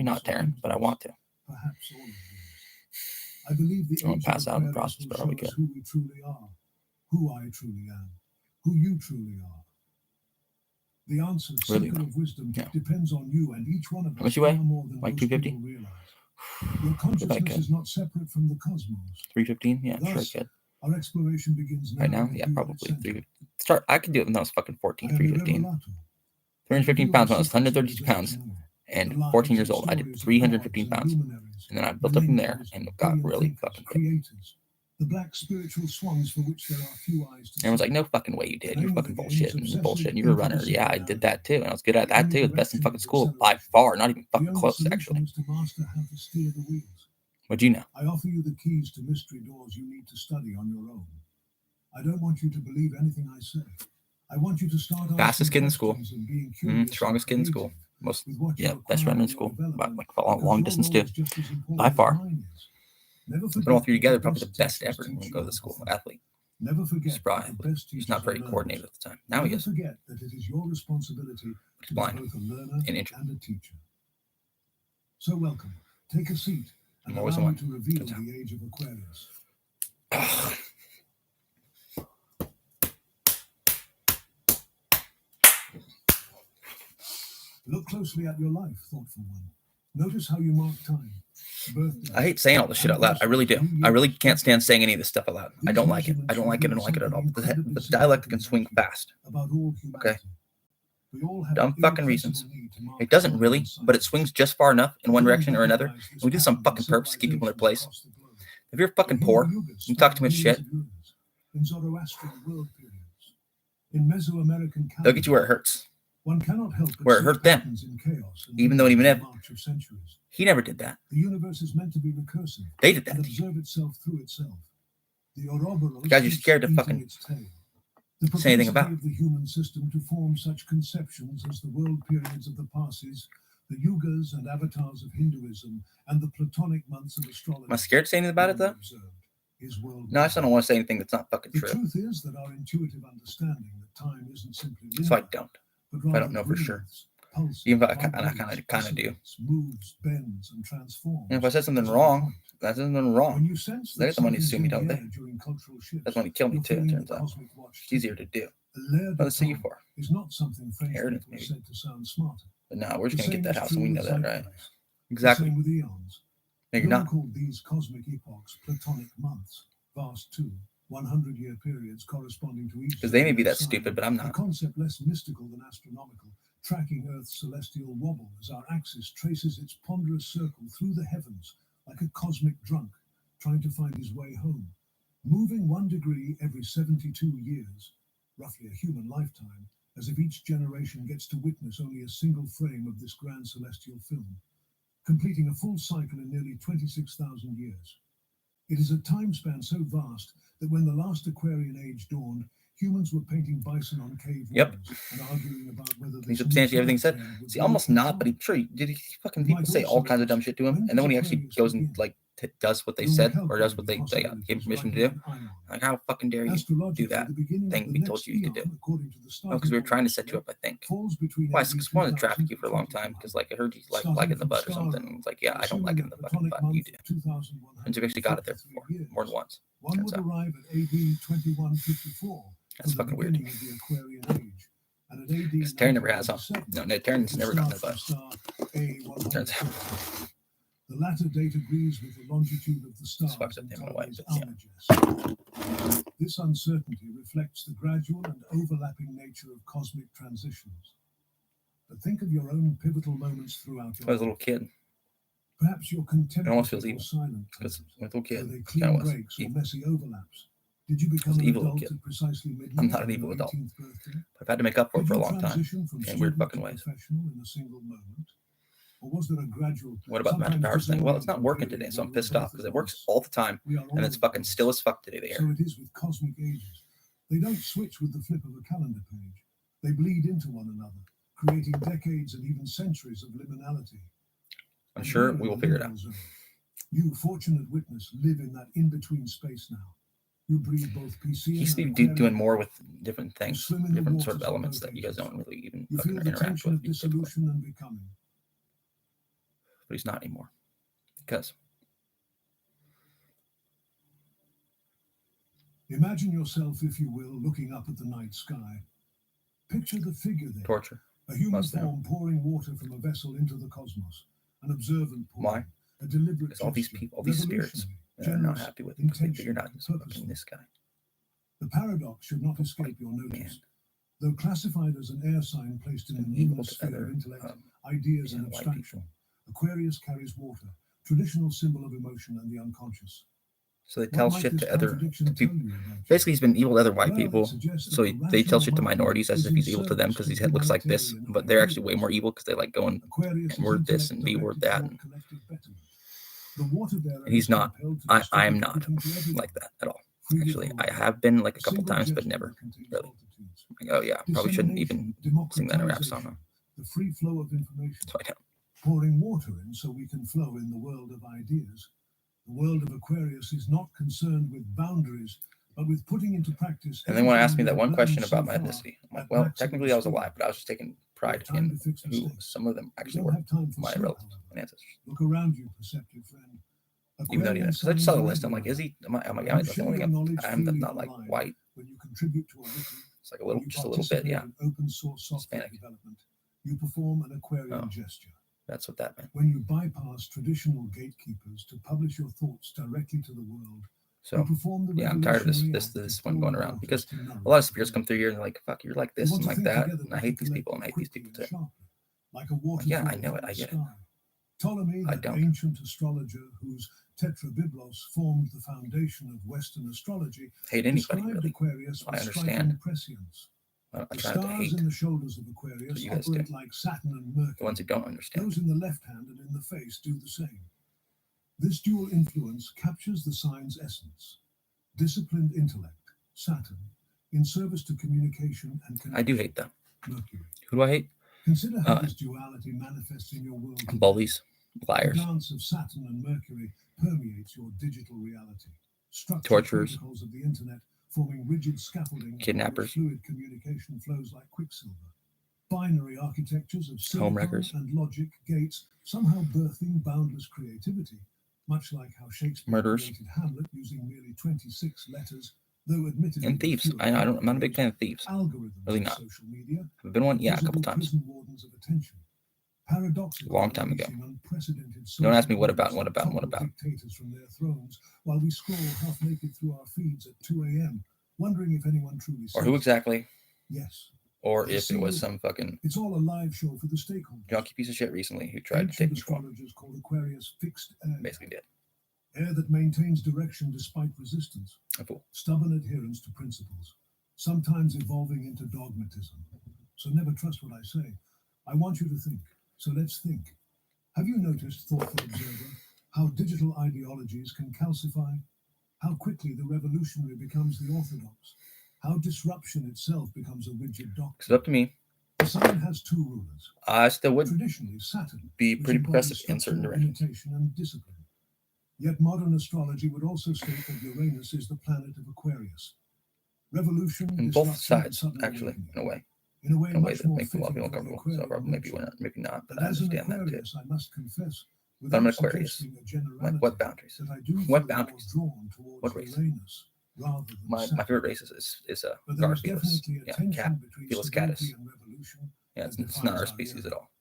not, Taran, but I want to. Perhaps all of these. I believe the won't age pass of out in the Aquarius process, will but show I'll be us good. who we truly are, who I truly am, who you truly are. The answer, Really, circle though. of wisdom, Yeah. depends on you and each one of How us much you far weigh? more than Like most 250? people realize. Your consciousness is not separate from the cosmos. 315? Yeah, sure I Thus, could. our exploration begins now. Right now? with Yeah, you at probably its center. 350. I could do it when I was fucking 14, I am the 315. Revelator. 315 pounds when I was Reveal the 132 secrets pounds you desire to know. and The 14 lives years and old. I did stories of 315 gods and pounds. luminaries, And then I built up from there millennials, and got brilliant really thinkers, fucking good. creators, the black spiritual swans for which there are few eyes to Everyone's see. like, no fucking way you did. The You're name of the fucking game is bullshit and obsessive bullshit. You're a runner. Yeah, I did that too. And I was good at that too. The best in fucking school by far. Not even The fucking only close, solution actually. is to master how to steer the wheels. What'd you know? I offer you the keys to mystery doors you need to study on your own. I don't want you to believe anything I say. I want you to start Fastest kid in school. and being curious Strongest kid in school. Most, with what yeah, you best acquire runner in your school. But development, like long because distance your too. role is just as important By as far. mine is. Never Put all forget three that together, probably the best teachers ever when teach you go you to school. everything. Athlete. Never forget He's probably that the athlete. best He's teachers not very are learners. coordinated at the time. Now he Never is. forget that it is your responsibility to be blind both a learner and injured. and a teacher. So welcome. Take a seat and I'm always the allow me one. to reveal Good job. the age of Aquarius. Look closely at your life, thoughtful one. Notice how you mark time. Birthdays, I hate saying all this shit out loud. I really do. I really can't stand saying any of this stuff out loud. I don't like it. I don't like it. I don't like it at all. But the dialect can swing fast. about all humanity. Okay. We all have Dumb an fucking irrepressible reasons. need to mark It doesn't time really, and but it silence. swings just far enough in one Today direction or another. recognize this And we do some pattern fucking in purpose to keep people in their place. civilizations across the globe. If you're fucking The poor, Hindu Yugas you talk too much span shit, millions of years. In Zoroastrian world periods, in Mesoamerican they'll get you where it calendars, hurts. one cannot help but Where it see hurt them. patterns in chaos and Even though meaning even in if- the march of centuries. He never did that. The universe is meant to be recursive They did that and to you. observe itself through itself. The Ouroboros Guys, you're keeps scared to eating fucking its tail. The say anything propensity about. of the human system to form such conceptions as the world periods of the Parsis, the Yugas and avatars of Hinduism, and the Platonic months of astrology. Am I scared to say anything about it though? Is world No, I just don't want to say anything that's not fucking The true. truth is that our intuitive understanding that time isn't simply linear, So I don't. but If I rather don't know for sure. breathes, pulses, Even if I kind vibrates, of do. oscillates, moves, bends, and transforms. And if I said something as a wrong, point. that's something When wrong. you sense They that got the money to something's sue me, in don't the they? air during cultural shifts, That's when he killed me you're too, it feeling turns the out. cosmic watch It's easier ticking. to do. A layer de What to sue you temps for? is not something French Inheritance, people maybe. said to sound smarter. But no, we're just The going to get same that is house true and we know with that, right? zeitgeist. Exactly. The same with eons. No, you're We all not. call these cosmic epochs Platonic months, vast too, 100-year periods corresponding to each. Because they may be that sign. stupid, but I'm A not. concept less mystical than astronomical, tracking Earth's celestial wobble as our axis traces its ponderous circle through the heavens like a cosmic drunk trying to find his way home, moving 1 degree every 72 years, roughly a human lifetime, as if each generation gets to witness only a single frame of this grand celestial film, completing a full cycle in nearly 26,000 years. It is a time span so vast that when the last Aquarian age dawned, humans were painting bison on cave Yep. walls and arguing about whether He substantiated everything he said. See, almost not, but he sure did. He fucking people say all kinds of dumb shit to him, and then when he actually goes and like does what they said or does what they gave him permission to do, like how fucking dare you do that thing we told you you could do? Oh, because we were trying to set you up, I think. Why? Because we wanted to traffic you for a long time. Because like I heard you like in the butt or something. And it's like, yeah, I don't like it in the fucking butt. You do. And you've actually got it there before, more than once. One would arrive at AD 2154. That's for the fucking weird. beginning of the Aquarian age. And at AD Because Taran never has, huh? 1997, No, Taran's never gotten their butt. star Turns out. A150. The latter date agrees with the longitude of the stars fucked up in the amount of white, Ptolemy's but Almagest. This uncertainty reflects the gradual and overlapping nature of cosmic transitions. But think of your own pivotal moments throughout I was a your little life. kid. Perhaps your contemplative almost feels or evil, silent Because times, I'm a little were kid. they Kind clean of was. breaks or messy overlaps? Did you become an an evil little adult kid. at precisely midnight? I'm not an on evil your adult. 18th birthday? I've had to make up for it Did for a you long time. transition from In weird student fucking to ways. professional in a single moment? Or was there a gradual? What about the Magic sometimes Powers thing? Well, it's not disorienting working period today, so where I'm you were pissed off both because at it works once? all the time, We are all and it's at fucking once. still as fuck today. The So air. it is with cosmic ages. They don't switch with the flip of a calendar page. They bleed into one another, creating decades and even centuries of liminality. I'm And sure we're in we will the figure it liminal out. zone. You, fortunate witness, live in that in-between space now. You breathe both PC He used to and be doing Aquarian. more with different things, swim in the different sort of waters of elements both that you guys ages. don't really even You fucking feel the interact tension with. of dissolution and becoming. but he's not anymore. Because imagine yourself, if you will, looking up at the night sky. Picture the figure there. torture. A human Must form pouring water from a vessel into the cosmos. An observant pouring. Why? A deliberate Because all these gesture, people, all these spirits, revolutionary, are not generous, happy with him because they figured out intentional, he's fucking purposeful. this guy. The paradox should not escape your notice. Man. Though classified as an air sign placed in the And equal numinous to sphere other of intellect, ideas, and white abstraction, people. Aquarius carries water, traditional symbol of emotion and the unconscious. So they What tell might shit this to other contradiction people. tell you about you? Basically, he's been evil to other white Well, it people. suggests So that the they tell rational shit to mind minorities as is if in he's evil to them service because his to head looks like this, humanitarian but they're actually way ideals. more evil because they like go and Aquarius' word this and intellect B word directed that. toward collective betterment. The water bearer And he's is not. compelled to I distribute am not everything to everyone, like that at all. freely Actually, for I all. have been like a couple Single times, but gesture never that contains really. multitudes. Like, oh yeah, probably shouldn't even sing that in a rap song. Huh? The free flow of information. So I don't. Pouring water in so we can flow in the world of ideas. The world of Aquarius is not concerned with boundaries, but with putting into practice. And they want to ask me everything that one we've question learned about so my far ethnicity. I'm like, at well, maximum technically I was speed. alive, but I was just taking pride time in to fix who mistakes. some of them We actually don't were, have time for my slow, relatives however. and ancestors. Look around you, perceptive friend. Even though he didn't, because I just saw the list. I'm like, is he? Am I? You That's the share only your thing. knowledge I'm freely not like online white. when you contribute to a wiki, It's like a when little, you just a little bit, participate yeah. in open source software Hispanic. development, you perform an Aquarian Oh. gesture. That's what that meant. When you bypass traditional gatekeepers to publish your thoughts directly to the world, So you perform the yeah, I'm tired of this revolutionary act of one going pouring around waters because to nourish a lot of the spirits world. come through here and they're like, fuck, you're like You this want and to like think that, together and I better hate these people and I hate quickly these people and too. sharply, like a water yeah, I flow know it, from I the get it. sky. Ptolemy, I that don't. ancient astrologer whose Tetrabiblos formed the foundation of Western astrology, Hate anybody described really. Aquarius I with understand. striking prescience. I The try not to stars hate in the shoulders of Aquarius what you guys operate do. like Saturn and Mercury. The ones who don't understand. Those in the left hand and in the face do the same. This dual influence captures the sign's essence. Disciplined intellect, Saturn, in service to communication and connection. I do hate them. Mercury. Who do I hate? Consider how this duality manifests in your world. today. Bullies, The liars, dance of Saturn and Mercury permeates your digital reality. Structured torturers, protocols of the internet forming rigid scaffolding upon kidnappers, which fluid communication flows like quicksilver. Binary architectures of silicon homewreckers, and logic gates somehow birthing boundless creativity, much like how Shakespeare murderers, created Hamlet using merely 26 letters, though admittedly and thieves. fewer I'm not a big fan of thieves. algorithms Really of not. social media, I've been one, yeah, a visible couple times. prison wardens of attention. Paradoxically, Long time ago. unprecedented Don't ask me social what about, movements what about, that what topple about. dictators from their thrones while we scroll half naked through our feeds at 2 a.m., wondering if anyone truly Or sees who it. exactly, Yes, or they if it was see some fucking it's all a live show for the stakeholders. junkie piece of shit recently who tried to Ancient take control. astrologers called Aquarius fixed air, Basically did. air that maintains direction despite resistance, A fool. stubborn adherence to principles, sometimes evolving into dogmatism. So never trust what I say. I want you to think. So let's think. Have you noticed, thoughtful observer, how digital ideologies can calcify? How quickly the revolutionary becomes the orthodox? How disruption itself becomes a rigid It's doctrine? up to me. The sign has two rulers. I still would Traditionally, Saturn, be which pretty embodies progressive in certain structure, directions. imitation, and discipline. Yet modern astrology would also state that Uranus is the planet of Aquarius. Revolution, And both disruption, and sides, sudden actually, awakening. in a way In a way that much more makes a lot of fitting people for the uncomfortable. So Aquarian probably maybe nature. maybe not, but But I as an understand that too. Aquarius, I must confess, But I'm without an Aquarius. suggesting a Like, generality, what boundaries? that I do What feel boundaries? more drawn towards What race? Uranus rather than My Saturn. favorite race is a But there is Garfelis. definitely a Yeah, tension cat. between Felis stability catus. and revolution. Yeah, that it's not defines our our species era. at all.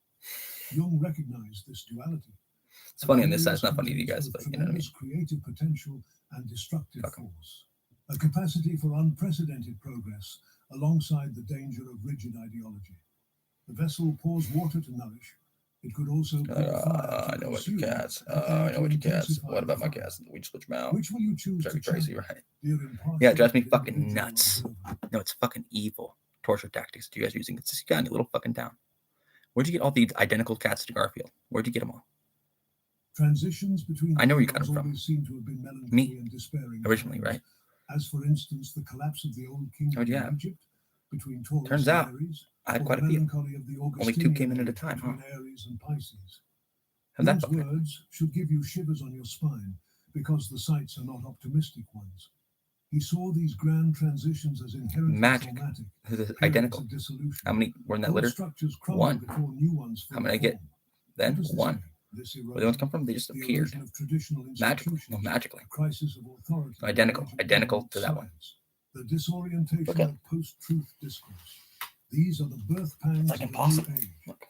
Jung recognized this duality. It's funny on this side. It's not funny to you guys, Aquarius but contains you know what I mean. both tremendous creative potential and destructive Fuck 'em. force. A capacity for unprecedented progress alongside the danger of rigid ideology. The vessel pours water to nourish. It could also pour fire to I know what your consume, cats. prepared I know what to your cats. intensify What about the my fire. cats? We just switch them out. Which will you choose Drive to me crazy, channel, right? dear impartial Yeah, it drives me and fucking individual nuts. observer? No, it's fucking evil. Torture tactics that you guys are using. It's just got in your little fucking town. Where'd you get all these identical cats to Garfield? Where'd you get them all? Transitions between I know where you got eras them from. always seem to have been melancholy Me, and despairing originally, times. right? As for instance, the collapse of the old kingdom How'd you of have? Egypt between Taurus Turns and out, Aries, I had or quite the a few. melancholy of the Only two came in Augustinian at a age time, huh? between Aries and Pisces. How'd that These fuck happen? words should give you shivers on your spine because the sights are not optimistic ones. He saw these grand transitions as inherently Magic. traumatic, This is periods identical. of dissolution. How many were in that Old litter? structures crumble One. before new ones How fully many I get? form. Then What does this one. mean? This Where the ones come from? They just the appeared erosion of traditional magically. institutions, No, magically. a crisis of authority, Identical to that one. science, the disorientation Okay. of post-truth discourse. These are the birth pangs Like of impossible. a new age. Look.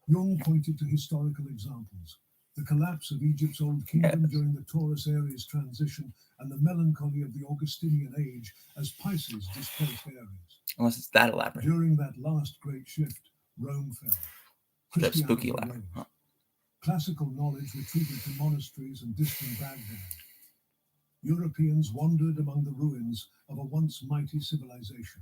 Jung pointed to historical examples. The collapse of Egypt's old kingdom during the Taurus Aries transition and the melancholy of the Augustinian age as Pisces displaced Aries. Unless it's that elaborate. During that last great shift, Rome fell. That's spooky Christianity elaborate. rose. Huh. Classical knowledge retreated to monasteries and distant Baghdad. Europeans wandered among the ruins of a once mighty civilization.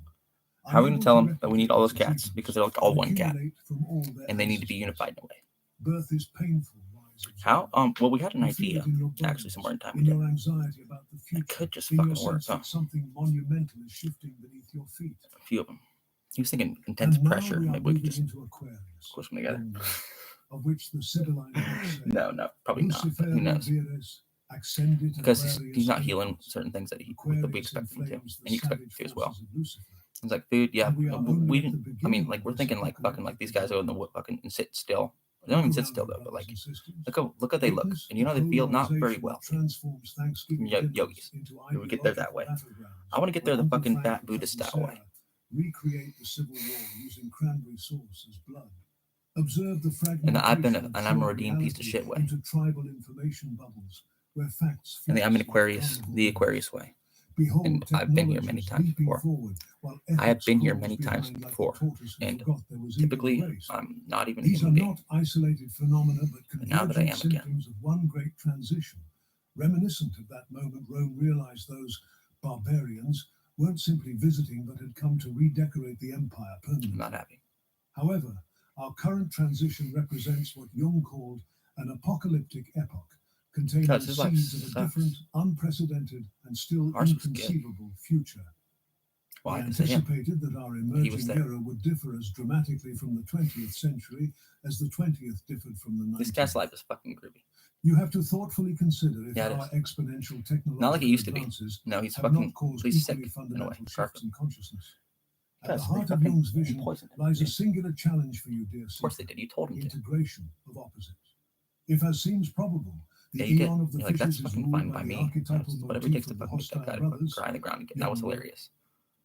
How are we going to tell them that we need all those Unable to cats? Because they're like all one cat. accumulate from all their And they need to be ancestors. unified in a way. Birth is painful. How? Well, we had an You feel idea it in your bones, actually somewhere in time. in your anxiety about the It future, could just in your fucking work. sense Huh? that something monumental is shifting beneath your feet. A few of them. He was thinking intense And now pressure. we are Maybe we could moving just into Aquarius, push them together. of which the Sibylline books say, No, probably not. But who knows? Because he's not healing certain things that we expect him to, and you expect him to as well. It's like food, yeah. Like we're thinking like fucking like these guys go in the wood fucking and sit still. They don't even sit still though, but like look how they look, and you know they feel not very wealthy. Yogis, we get there that way. I want to get there the fucking fat Buddhist style way. Recreate the civil war using cranberry sauce as blood. Observe the And I'm a redeemed redeemed piece of shit way. into tribal information bubbles where facts. And I'm in Aquarius, the Aquarius way. Behold, And I've been here many times before. I have been here many times before, and typically I'm not even a These are human being. not isolated phenomena, but And now that I am convergent again. symptoms of one great transition. Reminiscent of that moment, Rome realized those barbarians weren't simply visiting, but had come to redecorate the empire permanently. I'm not happy. However, our current transition represents what Jung called an apocalyptic epoch, containing Because his life seeds of a sucks. different, unprecedented, and still Ours was good. inconceivable future. Well, I We can say him. anticipated that our was emerging there. era would differ as dramatically from the 20th century as the 20th differed from the 19th. This guy's life is fucking groovy. You have to thoughtfully consider if Yeah, it our exponential technological Not like it used to be. advances No, he's have fucking not caused he's sick equally in a fundamental way. shifts Perfect. in consciousness. At Yes, the they heart of fucking Jung's vision poisoned him. lies a Yeah. singular challenge for you, dear Of course they seeker, did. You told him to. integration of opposites. If, as seems probable, the Yeah, you did. eon of the You're like, that's fishes is fucking ruled fine by by the me. archetypal Whatever it motif takes to of the fucking make that hostile guy to fucking brothers, cry on the ground again. That was hilarious.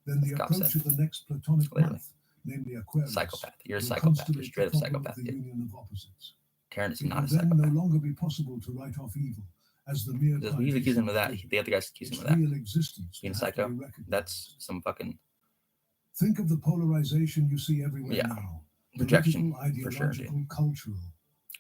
then the That's approach Gossip. of the next platonic Literally. month, namely Aquarius, Psychopath. You're a will psychopath. You're constellate straight up the problem psychopath, of the dude. union of opposites. Taran is It not will a then no psychopath. longer be possible to write off evil as the mere Because he's accusing him of that. The other guys accuse him its of that. real existence Being will have to psycho. be recognized. That's some fucking Think of the polarization you see everywhere Yeah. now. projection Political, for sure, dude. ideological, cultural.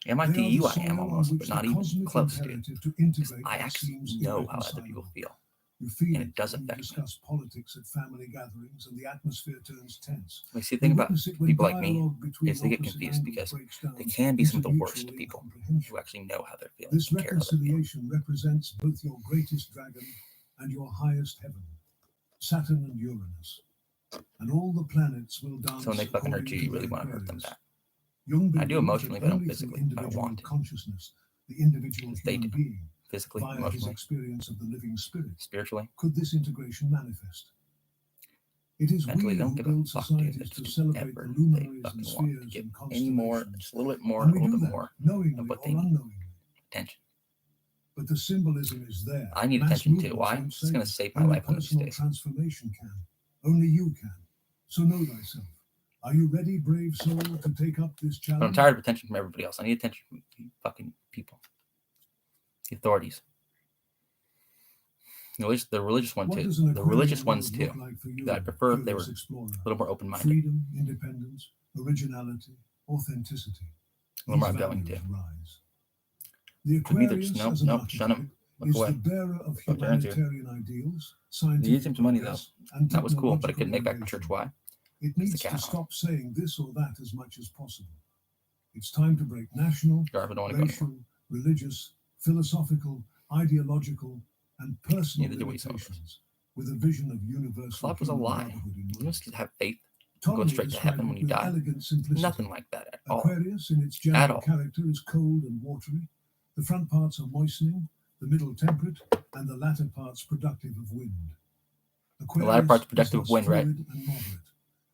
MITU They are I the am soil on almost, which but the not even cosmic close, dude. imperative to Because integrate I what actually seems know how other people irreconcilable. feel. You feel and it does when you affect me. discuss politics at family gatherings and the atmosphere turns tense. Like, see, the You thing about witness it when people like me dialogue between is they get opposite confused angles because breaks down they can be some of the into worst mutual people incomprehension. who actually know how they're feeling This and care how they're feeling. reconciliation represents both your greatest dragon and your highest heaven, Saturn and Uranus. And all the planets will dance. So when they fucking hurt according you, to you really their want to hurt them Aquarius. back. Jung I do believes emotionally, that but I don't only through physically. I individual want to. consciousness, the individual It's dated. human being, Physically, via his emotionally, experience of the living spirit, spiritually. could this integration manifest. It is Mentally, we they don't who give a build fuck, dude. They societies just to do celebrate the whatever they luminaries and fucking want to spheres get and any more, constellations. just a little bit more, a And we little do bit that more knowingly of what or they need. unknowingly. Attention. But the symbolism is there. I need Mass attention too. movements Why? won't It's going to save save my Only life one of these personal days. transformation can. Only you can. So know thyself. Are you ready, brave soul, to take up this challenge? But I'm tired of attention from everybody else. I need attention from you fucking people. The authorities. The religious one What too. does an The religious Aquarian ones world too. look like for you, That I prefer if they were curious explorer? a little more open-minded. Freedom, independence, originality, authenticity. A little more These outgoing values too. rise. The Could be either Aquarius, just as an nope, shun 'em, archetype, look is away. the bearer of Go turn to. humanitarian ideals, They scientific used him to money though. progress, and That was cool, but it technological couldn't make back the innovation. church. Why? It the needs cat to on. stop saying this or that as much as possible. It's time to break national, Garb, I don't want to go anymore. racial, religious, philosophical, ideological, and personal Neither do we, some of us. limitations with a vision of universal Islam was a human lie. brotherhood in You mind. must have faith. Ptolemy straight to described heaven it when you with die. elegant simplicity. Nothing like that at all. Aquarius, in its At general all. character, is cold and watery. The front parts are moistening, the middle temperate, and the latter parts productive of wind. Aquarius latter part's is productive of thus wind, right? fluid and moderate,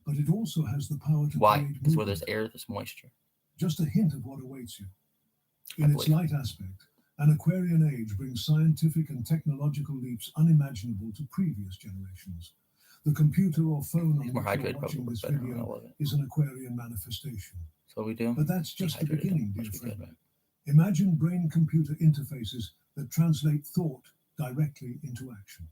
but it also has the power to Why? create Because where there's movement. air, there's moisture. Just a hint of what awaits you. In its light aspect, an Aquarian age brings scientific and technological leaps unimaginable to previous generations. The computer or phone on He's more which you're hydrated, watching probably this better. I don't video know what it is. is an Aquarian manifestation. So we do. But that's just the Dehydrated. beginning, dear Must be good, friend. man. Imagine brain-computer interfaces that translate thought directly into action.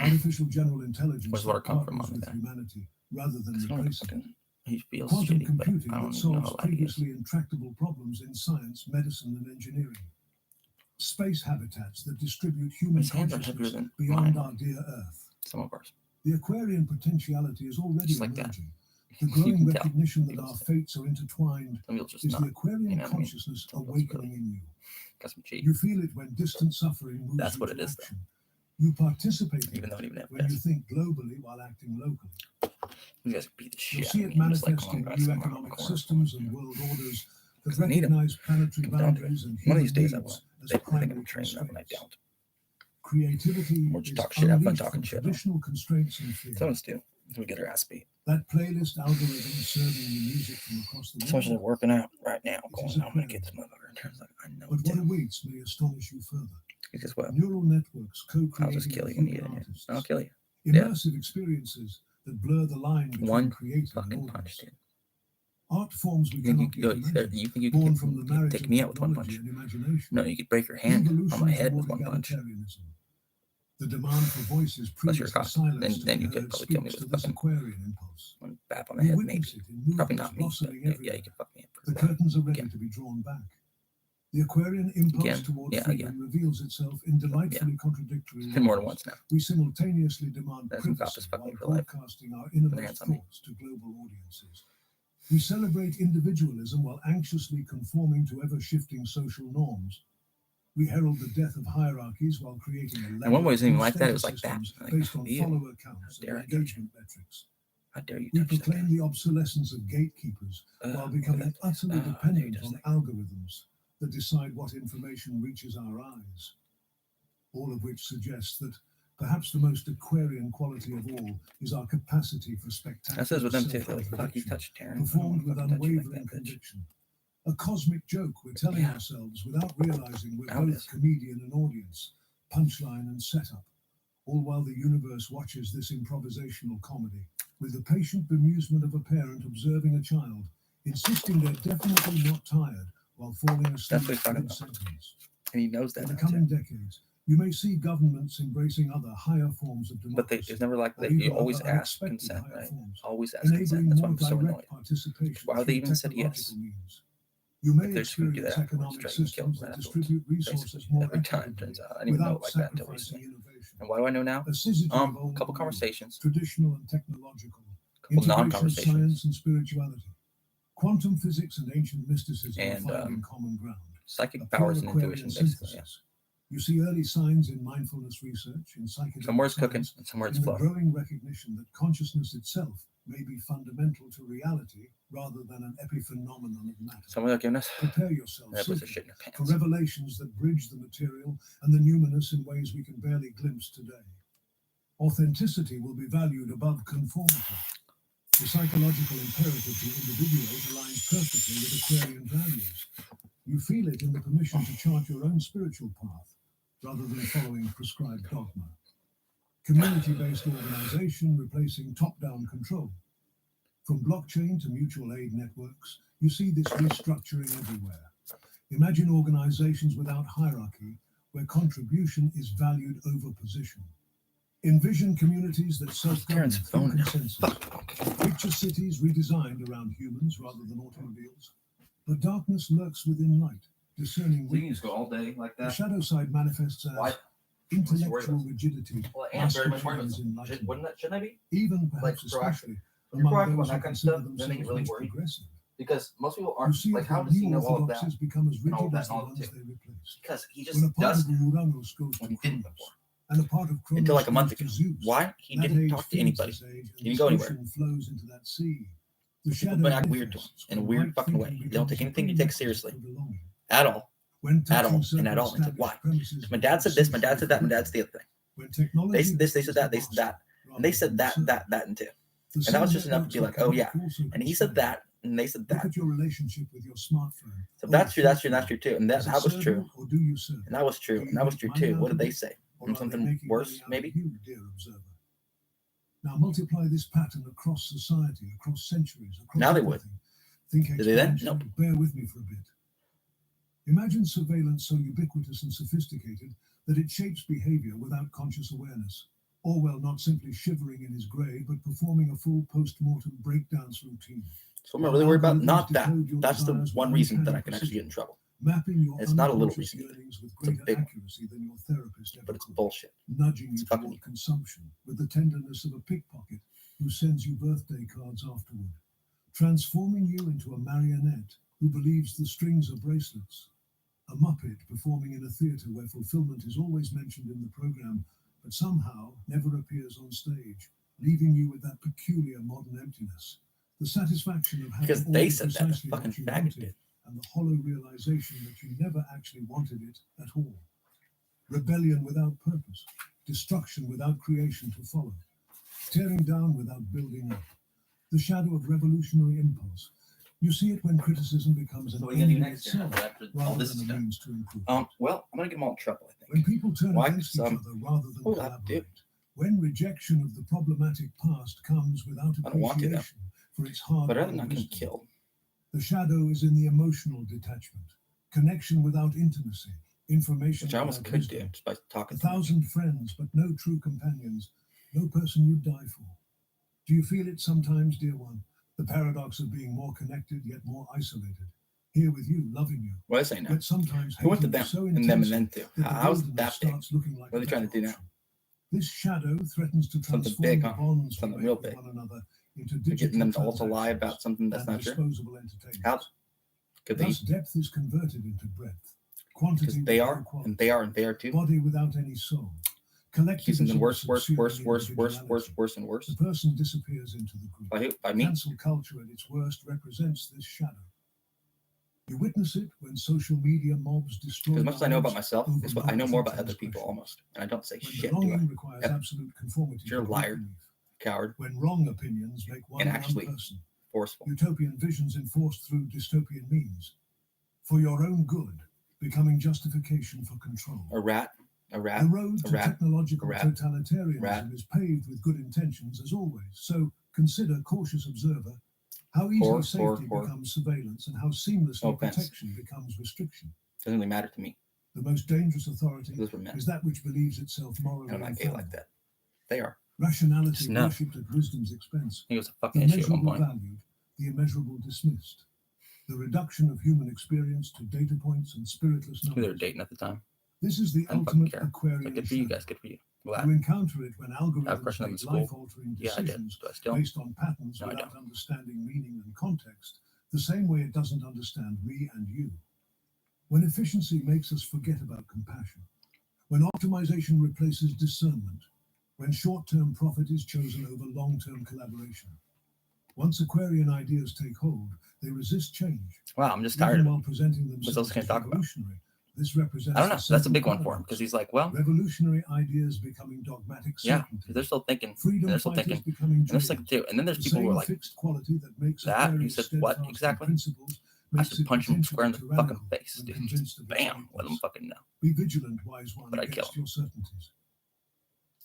Artificial general intelligence Where's water come from partners on with there? humanity rather than It's not replacing it. fucking. He feels Quantum shitty, computing but I don't that even know solves how loud he is. previously intractable problems in science, medicine, and engineering. Space habitats that distribute human His hands are heavier consciousness than beyond mine. our dear Earth. Some of ours. The Aquarian potentiality is already Just like that. emerging. The You growing can tell. recognition that Feels our it. fates are intertwined Some people just is not. the Aquarian You know what I mean? consciousness Some people's awakening really in you. got some cheek. You feel it when distant suffering moves That's you what to it is, though. action. You participate in Even though it I don't even have when you this. think globally while acting locally. You guys beat the You'll shit see out of it me. I'm just like manifest going in by new somewhere around the economic corner. systems and world orders that 'Cause I need 'em. recognize planetary Come down to it. boundaries and One of human these days I needs will. as They think primary I'm training them, and I constraints. don't. Creativity Or just is talk shit, have fun unleashed talking from shit, huh? traditional constraints and fear. Some of us do. We get our ass beat. That playlist algorithm serving you music from across the Especially world. working out right now. It Going, is a I'm going to prayer. get this motherfucker. And turns like, I know But it what too. awaits may astonish you further. Because what? Neural networks I'll just co-creating kill with you when you human get in here. artists. I'll kill you. Yeah. Immersive experiences that blur the line between One creator and fucking punch, audience. dude. Art forms we You think cannot you, yet you, imagine, you think you born can from the you marriage take of me out with one technology punch? and imagination. No, you could break your The hand on evolution my head with toward one punch. egalitarianism. The demand for voices Plus you're a previously cock. silenced Then to you be could heard probably kill me speaks with to this fucking Aquarian impulse. one bap on the We head, maybe. witness it in Probably movements not me, but blossoming yeah, everywhere. you can fuck me up. The curtains are ready Again. to be drawn back. The Aquarian impulse Again. toward Yeah, freedom again. reveals itself in delightfully contradictory It's been more than ways. once now. We simultaneously demand That's some privacy coppers fuck while me for life. broadcasting our Put innermost their hands on me. thoughts to global audiences. We celebrate individualism while anxiously conforming to ever-shifting social norms. We herald the death of hierarchies while creating a And one way labyrinth wasn't even of like that. It was status like that. systems Like, based on ew. follower counts How dare and I touch you? engagement metrics. How dare you We touch that proclaim guy? the obsolescence of gatekeepers while becoming utterly How dare you dependent touch on that guy? algorithms that decide what information reaches our eyes. All of which suggests that perhaps the most Aquarian quality of all is our capacity for spectacular That says with them too. They're like, fuck, you self-contradiction, touched Taran. performed with I don't wanna fucking touch you like unwavering that, bitch. conviction. A cosmic joke we're telling Yeah. ourselves without realizing we're Now it both is. comedian and audience, punchline and setup, all while the universe watches this improvisational comedy with the patient bemusement of a parent observing a child, insisting they're definitely not tired while falling asleep That's what he's talking about. mid-sentence. And he knows In that the now, too. coming decades, you may see governments embracing other higher forms of But democracy, it's never like or that. You even always other ask unexpected consent, higher right? forms, Always ask consent. enabling That's why more I'm so annoyed. direct participation Why would through they even said yes? technological means. You may If they're just gonna do experience that afterwards, economic try to kill systems them that afterwards. distribute resources Basically, more every time equitably turns out. I didn't even know without like that until sacrificing recently. innovation. And why do I know now? A syzygy of old Couple and new, conversations, traditional and technological, couple integration of non-conversations, science and spirituality, quantum physics and ancient mysticism are and finding common ground. psychic A powers and pro-Aquarian intuition, basically. Yeah. synthesis. You see early signs in mindfulness research, in psychedelic Somewhere it's cooking, science, and somewhere it's in the fluff. growing recognition that consciousness itself may be fundamental to reality rather than an epiphenomenon of matter. Somewhere they're giving us. Prepare yourself And that puts their simply shit in your for pants. revelations that bridge the material and the numinous in ways we can barely glimpse today. Authenticity will be valued above conformity. The psychological imperative to individuate aligns perfectly with Aquarian values. You feel it in the permission to chart your own spiritual path, rather than following prescribed dogma. Community-based organization replacing top-down control. From blockchain to mutual aid networks, you see this restructuring everywhere. Imagine organizations without hierarchy, where contribution is valued over position. Envision communities that self-govern Taran's through phone now. consensus. Picture cities redesigned around humans rather than automobiles. But darkness lurks within light, discerning So you can weakness. just go all day like The that. shadow side manifests as Why? intellectual rigidity, Well, I am very much masquerades worried. enlightenment. Shouldn't I be? Even Like, perhaps proactive. especially When you're among proactive on those that who kind of consider stuff, then they themselves get really most worried. progressive. Because most people You aren't see like, it how when does he new know all of that? orthodoxies become as And all rigid that as the and all ones that they replace. Because he just When a part does of Uranus goes to what he didn't Kronos, before. and a part of Kronos Until like a month goes ago. to Zeus, Why? He that didn't age talk to feeds anybody. this age, and He didn't this go anywhere. ocean flows into that sea. The People shadow been acting weird to him manifests in a when weird right fucking way. thinking They don't take becomes anything you take prerequisite seriously for belonging. at all. When At touching all. certain And at all. It's like, why? established premises My dad said this, my dad said that, my become dad said the other thing. when They technology said this, they said that, they said that. And they said that, rather than and too. the And that was same just enough to be like, networks oh that yeah. connect also And he said conspire. that, And they said Look that. at your relationship with your smartphone. So that's true. That's true. That's true too. And that Does it was serve true. you, or do you serve And that was true. Do you And that was make true money too. out What did of they it, say? or are they Something making worse, money out of maybe? you, dear observer? Now multiply this pattern across society, across centuries, across Now they would. everything. Think Did they then? exponentially. Nope. Bear with me for a bit. Imagine surveillance so ubiquitous and sophisticated that it shapes behavior without conscious awareness. Orwell not simply shivering in his grave, but performing a full post-mortem breakdance routine. So what I'm really worried about? Not that. That's the one reason that I can actually get in trouble. Mapping your It's not a little unconscious reason. yearnings with It's a greater big one. accuracy than your therapist ever But it's could. bullshit. Nudging It's you fucking toward evil. consumption with the tenderness of a pickpocket who sends you birthday cards afterward. Transforming you into a marionette who believes the strings are bracelets. A muppet performing in a theatre where fulfillment is always mentioned in the program, but somehow never appears on stage, leaving you with that peculiar modern emptiness. The satisfaction of having Because they ordered said that. The precisely fucking what you faggot wanted, did. and the hollow realization that you never actually wanted it at all. Rebellion without purpose, destruction without creation to follow, tearing down without building up. The shadow of revolutionary impulse. You see it when criticism becomes an So what are you gonna do end in next year itself, after all rather this than is a done? means to improve. Well, I'm gonna get them all in trouble, I When think. people turn Why? against each other rather than hold up, collaborate, dude. when rejection of the problematic past comes without I don't want to, though. appreciation for its hard But rather than not getting killed. the shadow is in the emotional detachment, connection without intimacy, information Which I almost without could do wisdom. just by A talking to them. 1,000 friends, but no true companions, no person you'd die for. Do you feel it sometimes, dear one? The paradox of being more connected yet more isolated. Here with you, loving you, What did I say now? yet sometimes Who went to hating you them? so And them and intensely then too. that the How's wilderness that big? starts looking like What are they a trying to better do now? option. This shadow threatens to Something transform big, the huh? bonds we Something make real with big. one another into They're digital getting them to also lie transactions about something that's and not true. disposable entertainment. How could they? Thus, depth is converted into breadth, quantity Because with they no are, quality, and they are, and they are too. body without any soul. Keeps them Collectivism worse, worse, subsuming worse, worse, worse, individuality. worse, worse, and worse. The person disappears into the group. By who? By me? Cancel culture at its worst represents this shadow. You witness it when social media mobs destroy. As much as I know about lives myself, over is what I know more about other transgression. people almost, and I don't say When shit, do I? belonging requires Yep. absolute conformity. You're a to liar. belief. Coward, When wrong opinions make one and actually person. forceful. Utopian visions enforced through dystopian means. For your own good, becoming justification for control. A rat, a rat, The road a to rat, technological a rat, totalitarianism rat. is paved with good intentions, as always. So consider, cautious observer, how easily Whore, safety whore. becomes surveillance and how seamlessly No offense. protection becomes restriction. Doesn't really matter to me. The most dangerous authority Those were men. is that which believes itself morally And I'm not gay infallible. like that. They are. Rationality Just no. worshipped at wisdom's expense. I think it was a The fucking issue at one measurable point. valued, the immeasurable dismissed. The reduction of human experience to data points and spiritless Who they were numbers. dating at the time. This is the I don't fucking ultimate care. Aquarian Like, good for you shadow. guys. Good for you. Glad. You encounter it when I have a algorithms crush on them in make school. life-altering Yeah, I did. decisions Do I still? based on patterns No, I without don't. understanding meaning and context, the same way it doesn't understand me and you. When efficiency makes us forget about compassion, when optimization replaces discernment, when short-term profit is chosen over long-term collaboration. Once Aquarian ideas take hold, they resist change. Wow, I'm just Even tired of it. while presenting What else themselves can I as talk about? revolutionary, this represents I don't know. the That's a central big one for him paradox. because he's like, well, Revolutionary ideas becoming dogmatic yeah, certainty. because they're still thinking, and Freedom they're still fighters thinking, becoming and they're jaded. still thinking too. And then there's The people who same are like, fixed quality that makes that? Aquarius You said what steadfast in exactly? principles I makes should it punch him square in the potentially fucking tyrannical face, when dude. convinced of its Bam, let him weakness. fucking know. Be vigilant, wise one, But I'd kill against your certainties.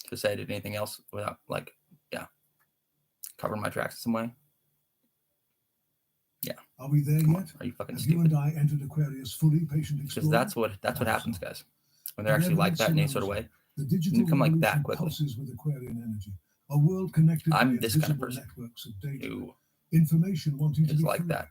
To say I did anything else without, like, yeah, covering my tracks in some way. Yeah. Are we there Come yet? on. Are you fucking Have you stupid? and I entered Aquarius fully, patient Because explorer? that's what happens, guys. When they're But actually like that in any evidence sort of surrounds way, The you digital come like that revolution quickly. pulses with Aquarian energy. A world connected by I'm this kind of invisible person networks of data. who Information wanting to is be like free. that,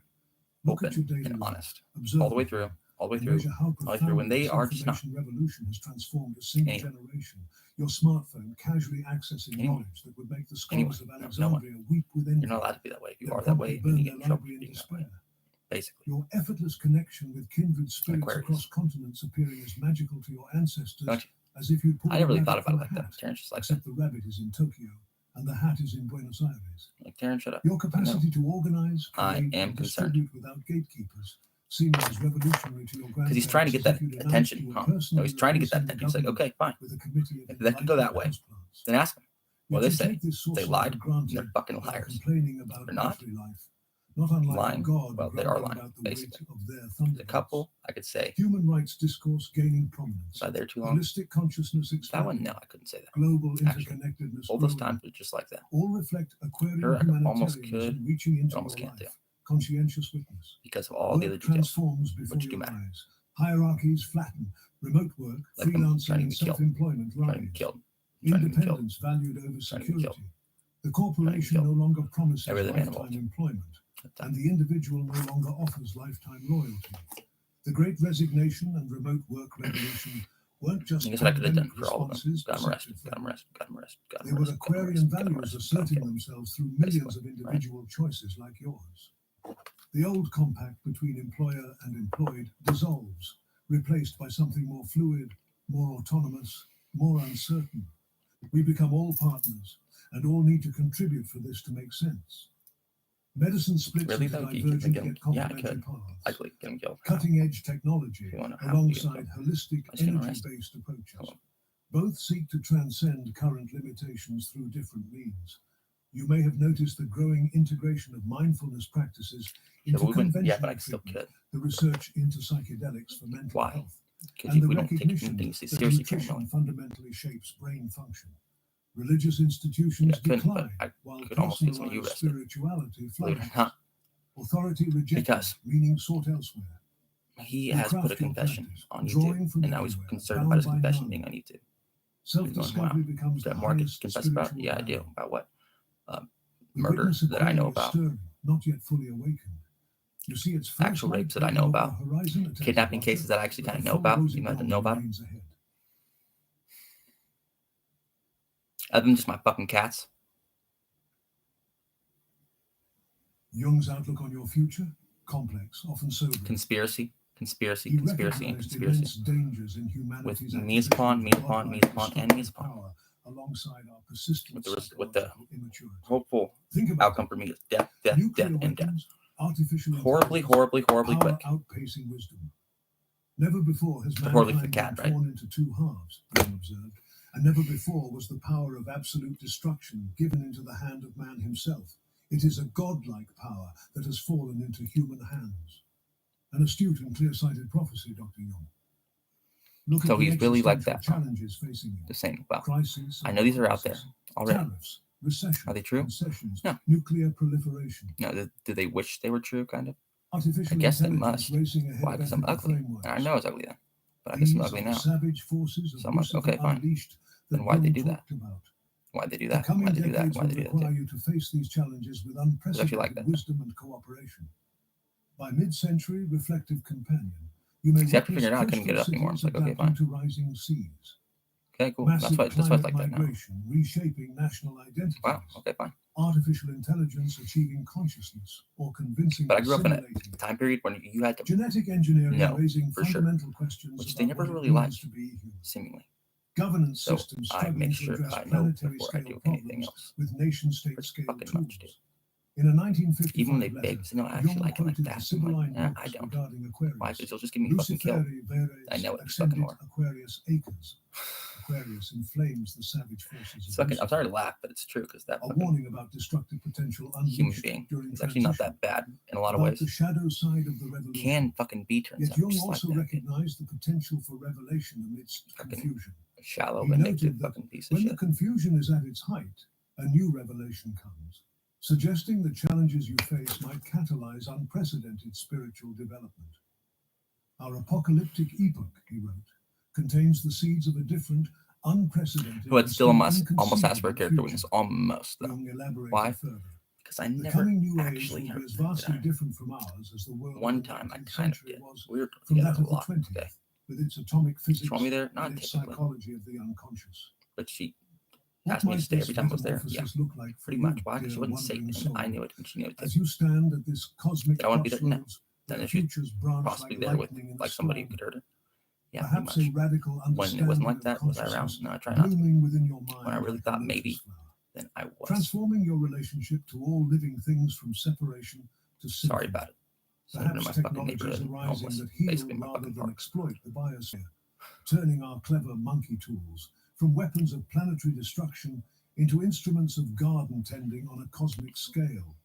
Look at your open daily and life. honest, Observe all the way it, through, all the way and through, measure how all the way through. profoundly When they this are just not. information revolution has transformed a single Anyone. generation. Your smartphone casually accessing Anyone. knowledge that would make the Anyone. scholars of No one. Alexandria weep with envy. You're not allowed to be that way. If you then are that way, promptly then burn you their get in trouble for library in being that way. despair. Basically. Your effortless connection with kindred spirits Aquarius. across continents appearing as magical to your ancestors Don't you? as if you pulled I never really a thought rabbit about it from like a that. hat, Terrence just like that. except the rabbit is in Tokyo and the hat is in Buenos Aires. Like, Terrence, shut up. Your capacity to organize, I create, am and concerned. distribute without gatekeepers seems as revolutionary to your Because he's trying to get that attention, huh? No, he's trying to get that attention. He's like, okay, fine. If that could go that way, then ask him. Well, they say they lied, and they're fucking liars. They're not. Not unlike lying. God, Well, they are grumbling lying, about the basically. weight of their The thunderbolts. couple, I could say. Human rights discourse gaining prominence. Was I there too long? Holistic consciousness That one, expanding. no, I couldn't say that. Global Actually, interconnectedness all those growing. times were just like that. All reflect Aquarian Here, I almost humanitarianism could, reaching into but almost your can't life. do. Conscientious witness. Because of all the other Work details. transforms before which do your matter. eyes. Hierarchies flatten. Remote work, Like them freelancing, trying to and get killed. self-employment Trying to rise. be killed. Trying to be killed. Independence valued over Trying to be security. killed. The corporation no killed. longer promises Every other man lifetime involved. employment, At that and the individual no longer offers lifetime loyalty. The Great Resignation and remote work revolution weren't just I guess what I could have done pandemic for all of them. responses Got them arrested. deceptive Got them for arrested. Got them arrested. Got They them were arrested. Got them Aquarian arrested. Got them values arrested. Got them asserting killed. themselves through millions of Basically, right? individual choices like yours. The old compact between employer and employed dissolves, replaced by something more fluid, more autonomous, more uncertain. We become all partners, and all need to contribute for this to make sense. Medicine splits Really, into though? You divergent get him? yet Yeah, I complementary could. paths. I could get him killed. Cutting-edge technology If you want to have to get him alongside killed. holistic, Let's get him arrested. energy-based approaches. Hold on. Both seek to transcend current limitations through different means. You may have noticed the growing integration of mindfulness practices Yeah, into but we wouldn't. conventional Yeah, but I still treatment, could. the research into psychedelics for mental Why? health, Because and the we don't take recognition things that seriously, Taran nutrition Miller. fundamentally shapes brain function. Religious institutions Yeah, I couldn't, but decline, I while could almost get some of you personalized arrested. spirituality Believe it or flourishes. not, Authority rejected, because meaning sought elsewhere. he You has put a craft your confession practice, on drawing YouTube, from and now he's everywhere, concerned bound about his by confession none. being on YouTube. Self-discovery Wow. becomes Do I the have more to highest confess about? spiritual Yeah, I do. value. About what? We Murder witness a that I know Aquarius about. stirring, not yet fully awakened. You see its first Actual light rapes that I breaking know over about. the horizon, a test Kidnapping watcher, cases that I actually but kind of the know full about. rosy You might dawn know about. remains ahead. Other than just my fucking cats. Jung's outlook on your future, complex, often sobering. Conspiracy. Conspiracy. He Conspiracy. And recognized conspiracy. immense dangers in With humanity's Mies acquisition Pawn, of Mies Pawn, godlike, Mies Pawn, and destructive Mies Pawn. power alongside our persistent With the psychological immaturity. hopeful Think about outcome for me is death, death, nuclear death, and death. weapons, artificial Horribly, intelligence, horribly, horribly power quick. outpacing wisdom. Never before has But horribly for the mankind cat, been right? torn into two halves, Jung observed, and never before was the power of absolute destruction given into the hand of man himself. It is a godlike power that has fallen into human hands. An astute and clear-sighted prophecy, Dr. Jung. Look So at the he's really like existential that, huh? challenges facing you. The same. Well, Crises I and know these are out there crises. already. Tariffs, recession, Are they true? concessions, No. nuclear proliferation. No, do they wish they were true, kind of? Artificial I guess they intelligence must. racing ahead Why? of Because I'm ethical ugly. frameworks. And I know it's ugly then. But I guess I'm These ugly are the now. savage forces of So I'm like, Lucifer okay, fine. unleashed that Then why'd they Jung do that? talked about. Why'd they do The that? coming Why'd they do that? decades Why'd will they do that? require you to face these challenges with unprecedented like that. wisdom and cooperation. By mid-century, reflective companion, you may See, after witness figuring it out, I couldn't get it up coastal anymore. It's cities like, okay, adapting fine. to rising seas. Okay, cool. Massive That's why it's climate like that now. migration, reshaping national identities. Wow. Okay, fine. Artificial intelligence achieving consciousness or convincing But I grew up in a assimilating. time period when you had to, Genetic engineering No, raising for sure. fundamental questions which about they never what really it liked, means to be human. seemingly. Governance So systems I struggling make to sure address I know planetary before I scale do anything problems else. with nation-state Pretty scale fucking tools. much, dude. In a 1955 Even when they letter, beg, say, no, I actually Jung like it like quoted that. the I'm like, Sibylline I books don't. regarding Why? Aquarius. Because you'll just get me fucking killed. Luciferi veres I know it, just fucking accendit more. Aquarius acres. Aquarius inflames the savage forces It's of fucking, I'm Lucifer. sorry to laugh, but it's true because that A fucking warning about destructive potential human unleashed being during is actually not transition. that bad in a lot of About ways. the shadow side of the revolution. Can fucking be turns Yet out Jung just like also that. recognized the potential for revelation amidst Fucking confusion. Shallow, He vindictive noted that fucking piece of when the shit. confusion is at its height, a new revelation comes, suggesting the challenges you face might catalyze unprecedented spiritual development. Our apocalyptic epoch, he wrote, contains the seeds of a different, unprecedented, But still and almost asked for a inconceivable character future. witness. Almost, though. Jung elaborated Why? further. Because I The never coming new age actually will be heard as that, did vastly I? different from ours as the world One of the time I 19th kind of century did. was We were from together that a of the lot. 20th, Okay. with its atomic physics Told me there? Not and its typically. psychology of the unconscious. But she What asked me to might stay this every time I was there. Yeah, metamorphosis look like for pretty you, much. Why? Because she dear wouldn't say wandering it, soul, and I knew it, and she knew it too. as you stand at this cosmic Did I want to be there? No. crossroads Then where if she futures branch possibly like there with lightning in like the somebody who storm. could hurt her. Yeah, Perhaps pretty a much. radical When understanding it wasn't like of that, was I around? consciousness No, I try not. blooming within your mind When I really like a thought lotus maybe, flower. then I was. Transforming your relationship to all living things from separation to Sorry symphony. about it. So in Perhaps my fucking technologies neighborhood, arising homeless, that heal basically my rather fucking than park. exploit the biosphere, turning our clever monkey tools from weapons of planetary destruction into instruments of garden tending on a cosmic scale.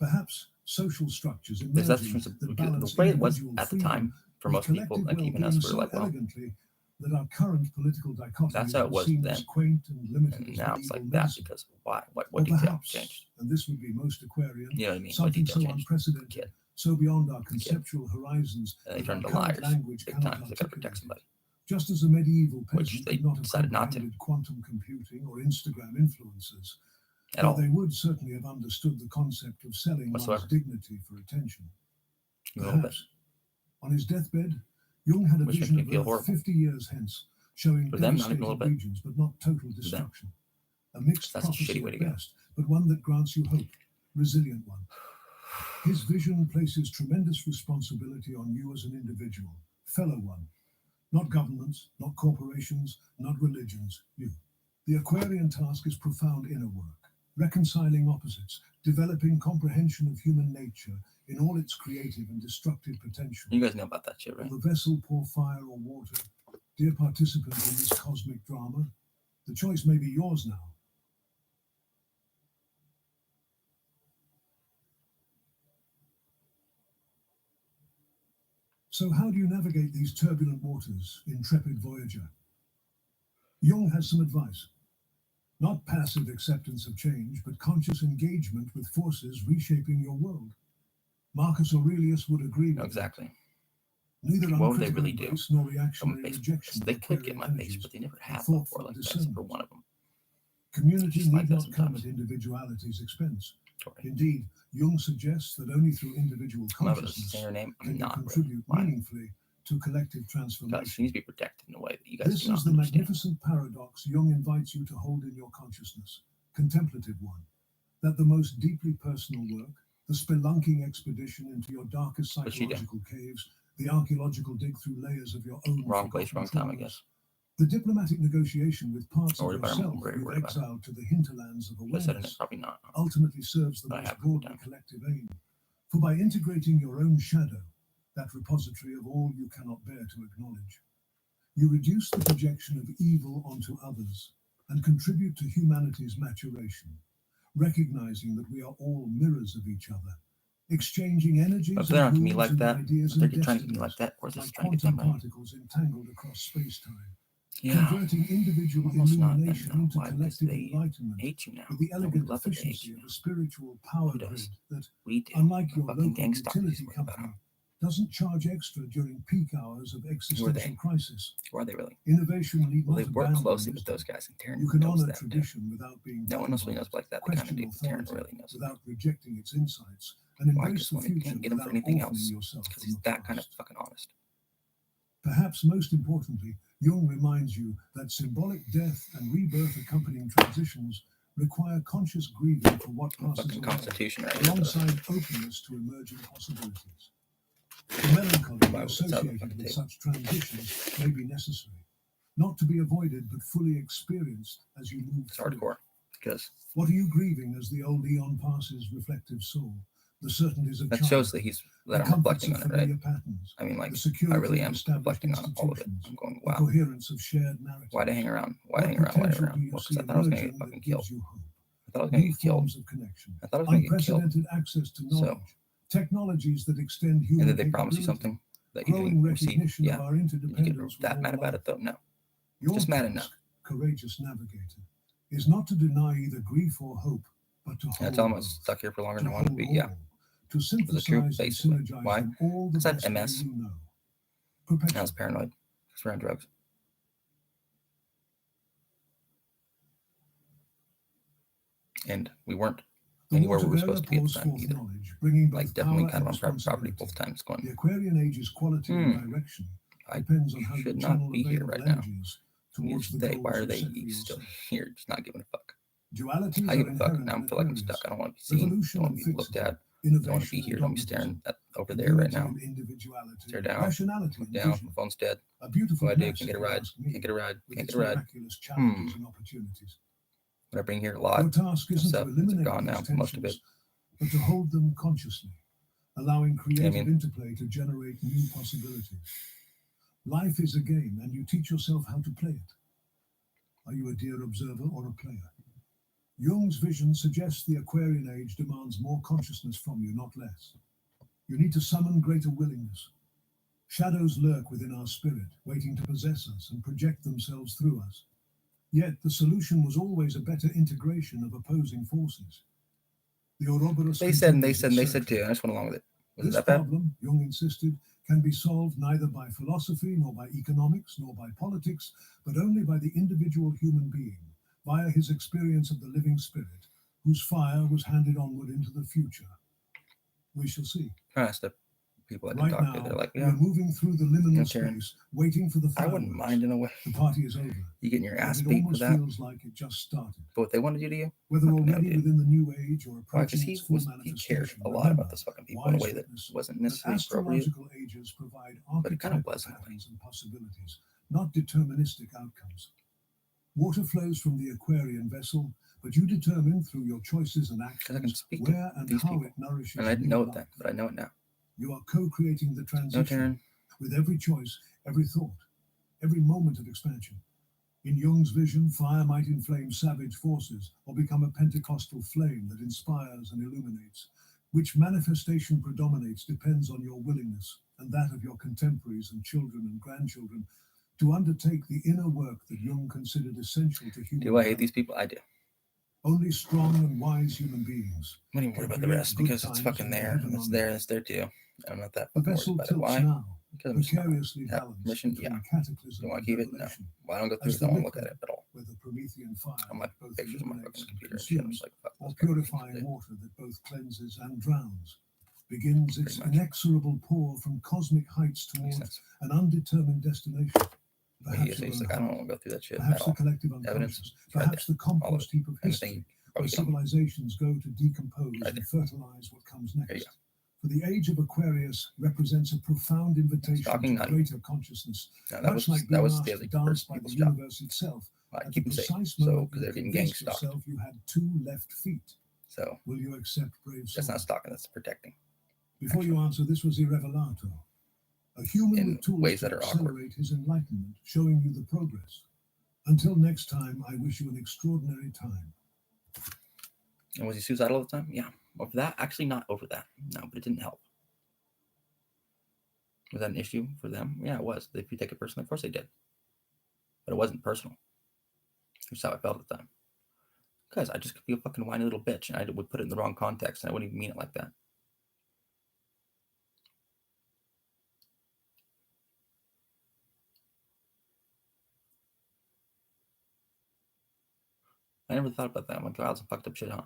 Perhaps social structures That's emerging the that balance way it was individual at the freedom time for with most people, collective like even well-being us, we were so like, well, elegantly that our current political dichotomies that's how it would was seem then. as quaint and limited And as now it's medieval like that medicine. because why? What Or detail perhaps, changed? and this would be most Aquarian, You know what I mean? What something detail so changed? unprecedented, Kid. so beyond our conceptual horizons And they that our turned to current liars language big cannot time. They got to protect articulate somebody, it. Just as a medieval which peasant they could not have decided not to comprehended quantum computing or Instagram influencers, at but all they would certainly have understood the concept of selling whatsoever. one's dignity for attention. A little bit. Perhaps, on his deathbed, Jung had a Which vision makes me feel of Earth horrible. 50 years hence, showing For them, not even a devastated little bit. regions, but not total destruction. A mixed That's a prophecy shitty way at to go. best, but one that grants you hope, resilient one. His vision places tremendous responsibility on you as an individual, fellow one. Not governments, not corporations, not religions, you. The Aquarian task is profound inner work, reconciling opposites, developing comprehension of human nature in all its creative and destructive potential. You guys know about that shit, right? Will the vessel pour fire or water? Dear participants in this cosmic drama, the choice may be yours now. So how do you navigate these turbulent waters, intrepid voyager? Jung has some advice. Not passive acceptance of change, but conscious engagement with forces reshaping your world. Marcus Aurelius would agree with Exactly. Neither What would they uncritical really do? embrace nor reactionary Base, rejection they of could get my Aquarian base, energies, but they never but have thoughtful before like that, discernment. except for one of them. Community Just like need that not come sometimes. at individuality's expense. Sorry. Indeed, Jung suggests that only through individual I'm not going to consciousness say her name. can I'm you not really. contribute Why? meaningfully to collective Because she transformation. needs to be protected in a way that you guys This do not is the understand. magnificent paradox Jung invites you to hold in your consciousness, contemplative one, that the most deeply personal work, the spelunking expedition into your darkest What's she doing? psychological caves, the archaeological dig through layers of your own Wrong place, wrong time, I traumas, guess. the diplomatic negotiation with parts I'm of worried about her. yourself I'm very you've worried about her. exiled to the hinterlands of Should I said it? awareness Probably not. ultimately serves the But I most have a good broadly time. collective aim. For by integrating your own shadow, that repository of all you cannot bear to acknowledge, you reduce the projection of evil onto others and contribute to humanity's maturation, recognizing that we are all mirrors of each other, exchanging energies If they're and not to me moods like and that, ideas if they're and trying to get me destinies, like that, where's this like trying to get them quantum right? particles entangled across space-time, Yeah. converting individual Almost not then, illumination no. into Why? Because collective they enlightenment hate you now. with the No, we elegant love that they hate efficiency you of now. a spiritual power Who grid does? that, We do. unlike your Fucking local gang stalkers utility worry about company, doesn't charge extra during peak hours of Who are existential they? crisis. Who are they really? Innovation need Well, not they work abandon closely with wisdom. those guys, and Taran You can knows honor that too. tradition without being No one else really knows bombarded, like that. The kind of question dude Taran authority really knows. without rejecting its insights, and Why? embrace Because the when you future can't get him for without anything orphaning else, yourself because from he's the that kind of past. fucking honest. Perhaps most importantly, Jung reminds you that symbolic death and rebirth accompanying transitions require conscious grieving for what The passes fucking away, Constitution right here. alongside openness to emerging possibilities. The melancholy Bible that's out of the associated fucking with table. such transitions may be necessary, not to be avoided but fully experienced as you move It's through. hardcore. Because What are you grieving as the old eon passes, reflective soul? The certainties of that shows that he's the that I'm comforts reflecting of on it, right? familiar patterns, I mean, like, the I security really of am established reflecting on all of it. institutions, I'm going, the wow, coherence of shared narratives. why'd I hang around? Why'd I What hang around? Why'd I hang potential around? do you Well, see because I thought I was going to emerging get fucking that killed. gives you hope? I thought I was going to New get killed. forms of connection, I thought I was going to get killed. unprecedented access to So, knowledge, technologies that extend human and did they promise you capability, something that you growing didn't receive? recognition Yeah. of our Did you interdependence get that with mad all about life. it, though? No. Your Just mad task, enough. courageous navigator, is not to deny either grief or hope, but to And I hold tell them I was both, stuck here for longer to than I wanted to hold be. Yeah. all, to It was the truth, synthesize and basically. synergize Why? from all the Because I best had of MS. you know. I Perpetual. was paranoid. Because we're on drugs. And we weren't The anywhere we were water supposed to be at the pours time forth either. knowledge, bringing both Like, definitely power kind of and on private property responsibility. both times. Going, The Aquarian age's quality and direction I depends on how you should not channel be here available right now. energies Neither towards should the they. goals Why are you they set for still yourself. here, just not giving a fuck? Dualities I give are a fuck. inherent Now in I feel like I'm Aquarius. stuck. I don't want to be seen. Revolution Don't want and to be looked fixity, at. Don't want to be innovation here. and Don't be dogmatism, staring at over there community right now. and individuality, Stare down. rationality Look and down. vision. My phone's dead. A beautiful What do I do? place, Can't if get a you ride. ask me, Can't get a ride. with Can't its get a ride. miraculous challenges and opportunities. What I bring here a lot. Your task isn't to Stuff. It's eliminate gone now. these Most of it. tensions, but to hold them consciously, allowing creative mean? interplay to generate new possibilities. Life is a game, and you teach yourself how to play it. Are you a dear observer or a player? Jung's vision suggests the Aquarian age demands more consciousness from you, not less. You need to summon greater willingness. Shadows lurk within our spirit, waiting to possess us and project themselves through us. Yet the solution was always a better integration of opposing forces. The Ouroboros They said continues too. I just went along with it. Was it This that bad? problem, Jung insisted, can be solved neither by philosophy, nor by economics, nor by politics, but only by the individual human being, via his experience of the living spirit, whose fire was handed onward into the future. We shall see. That's the people I can Right talk now, to. They're like, we yeah, are moving through the liminal Taran. space, waiting for the I fireworks. wouldn't mind in a way. The party is over. You getting your But ass it beat for almost that. feels like it just started. But what they want to do to you? Whether fucking no, already dude. within the new age or Why? Because approaching its full he cared manifestation, a lot remember, about those fucking people in a wise way that witness, wasn't that necessarily appropriate. astrological ages provide But it kind of archetypal was in a way. patterns and possibilities, not deterministic outcomes. Water flows from the Aquarian vessel, but you determine through your choices and Because I can actions speak where to and these how people. it nourishes And I didn't your know it life. then, but I know it now. You are co-creating the No, transition Taran. with every choice, every thought, every moment of expansion. In Jung's vision, fire might inflame savage forces or become a Pentecostal flame that inspires and illuminates. Which manifestation predominates depends on your willingness and that of your contemporaries and children and grandchildren to undertake the inner work that Jung considered essential to human Do I hate these development. people? I do. Only strong and wise human beings. I'm not even worried about the create rest good because it's times fucking and there heaven and it's on there earth. and it's there too. I'm not that The fucking worried vessel about it. tilts Why? now, Because I'm just not. precariously Have balanced permission? between Yeah. cataclysm Do I and keep it? No. revelation. Well, I don't go through As it. the I don't look at liquid, it at all. where the Promethean fire I'm like both pictures on my illuminates fucking and computer and shit. I'm consumes, just like, fuck or those fucking things. purifying water that both cleanses and drowns, begins its Pretty much. inexorable pour from cosmic heights Makes towards sense. an undetermined destination. But Perhaps he's your just own like, I don't heart, want to go through that shit perhaps at the all. collective Evidence, unconscious, it's right perhaps there. the All of compost it. heap of Anything history, you where probably don't. civilizations go to decompose Right and there. fertilize what comes There you next. For the age of Aquarius represents a profound invitation Stalking, to not greater consciousness, No, much like being asked to the dance first by the people's job. universe itself. I At keep the them safe. precise So, moment because you they're getting gang convinced stalked. yourself you had 2 left feet. So, Will you accept brave that's not soul? stalking, that's protecting. Before you answer, this was Irrevelato, a human In with tools ways to that are awkward. accelerate his enlightenment, showing you the progress. Until next time, I wish you an extraordinary time. And was he suicidal all the time? Yeah. Over that? Actually, not over that. No, but it didn't help. Was that an issue for them? Yeah, it was. If you take it personally, of course they did. But it wasn't personal. That's how I felt at the time. Because I just could be a fucking whiny little bitch, and I would put it in the wrong context, and I wouldn't even mean it like that. I never thought about that. I'm like, wow, that's some fucked up shit, huh?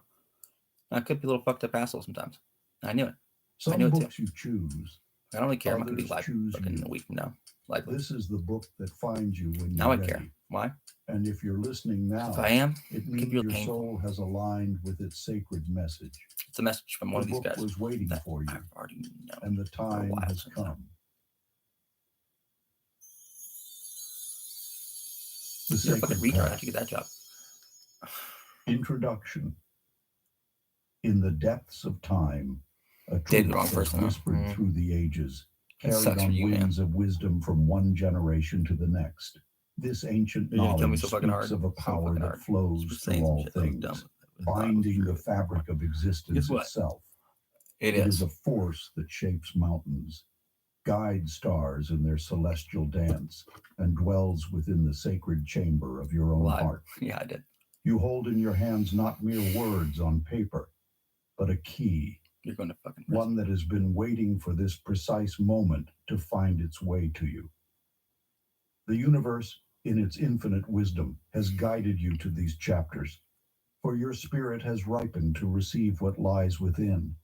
And I could be a little fucked up asshole sometimes. I knew it. Some I knew it too. books you choose. I don't really care. I'm not going to be Others live choose fucking you. a week from now. Likely. This is the book that finds you when Now you're I ready. care. Why? And if you're listening now, If I am, it it means could be your painful. soul has aligned with its sacred message. It's a message from one The of these book guys was waiting that for you, I've already known and the for a time while has since. come. The You're a fucking sacred retard. How'd path. you get that job? Introduction. In the depths of time, a Dated truth the wrong was person, huh? whispered through the ages, That carried sucks for on you, man. wings of wisdom from one generation to the next. This ancient You're gonna kill me knowledge so fucking speaks hard. of a So power fucking that hard. flows Just through saying some all shit that was dumb. things, I thought was binding true. the fabric of existence Guess what? itself. It It is. is a force that shapes mountains, guides stars in their celestial dance, and dwells within the sacred chamber of your own Live. heart. Yeah, I did. You hold in your hands not mere words on paper, but a key, You're going to fucking prison. one that has been waiting for this precise moment to find its way to you. The universe, in its infinite wisdom, has guided you to these chapters, for your spirit has ripened to receive what lies within.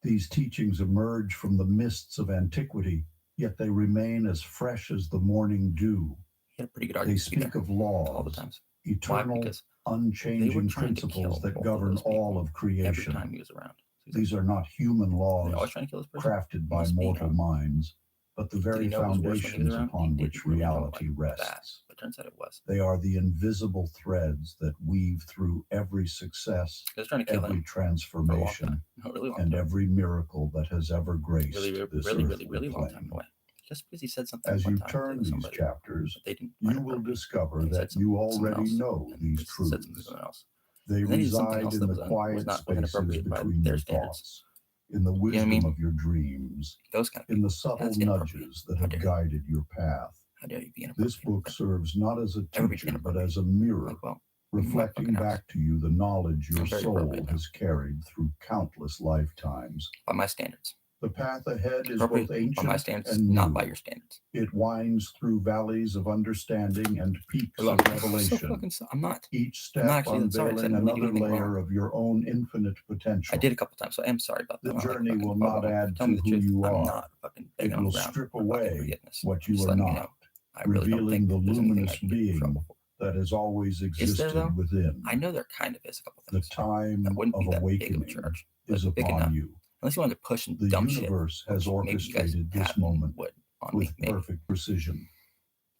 These teachings emerge from the mists of antiquity, yet they remain as fresh as the morning dew. He had a pretty good They argument to be speak there of all the laws, times. Why? eternal, Because they were unchanging trying to principles kill that both of govern those people all of every creation. time he was around. So he's These are not human like, laws they're always trying to kill this person. crafted by Must be, mortal huh? minds, but the Did very he know it was worse when he was foundations around? upon He which didn't really know reality like that, rests. but turns out it was. They are the invisible threads that weave through every success, They was trying to kill every him for a long transformation, time. No, really long and time. every miracle that has ever graced Really, this really, earthly really long time plane. away. Just because he said something As one you time turn to these somebody, chapters, but they didn't find you it will appropriate. discover And he said that you something already else, know and these he said something truths. else. They And then he did something reside else in that the was quiet not spaces inappropriate by between their your standards. thoughts, in the You know what I wisdom mean? of your dreams, Those kind of in the people. subtle That's inappropriate. nudges that How have dare you? guided your path. How dare you be This inappropriate? book serves not as a Everybody's teacher, but inappropriate. as a mirror, Like, well, reflecting fucking house. back to you the knowledge your I'm very soul appropriate now. has carried through countless lifetimes. By my standards. The path ahead is Appropriate both by ancient my standards, and not new. by your standards. It winds through valleys of understanding and peaks Well, of I'm so revelation. fucking I'm not. Each I'm not step actually sorry 'cause I unveiling didn't really do another anything layer wrong. of your own infinite potential. I did a couple times, so I am sorry about that. The I'm not, like, journey fucking will blah, not blah, blah. add Tell me to the who truth. you I'm are. not fucking It begging on will the ground strip for fucking away forgiveness. what I'm you just are letting not, you know. I really don't revealing think the there's anything I luminous can get in being trouble for. that has always Is there, existed though? within. I know there kind of is a couple The things. time That wouldn't be of that big of a awakening charge. is But big upon enough. you. Unless you wanted to push and The dumb shit. universe has Which maybe you guys orchestrated this have moment would on me, with maybe. perfect precision.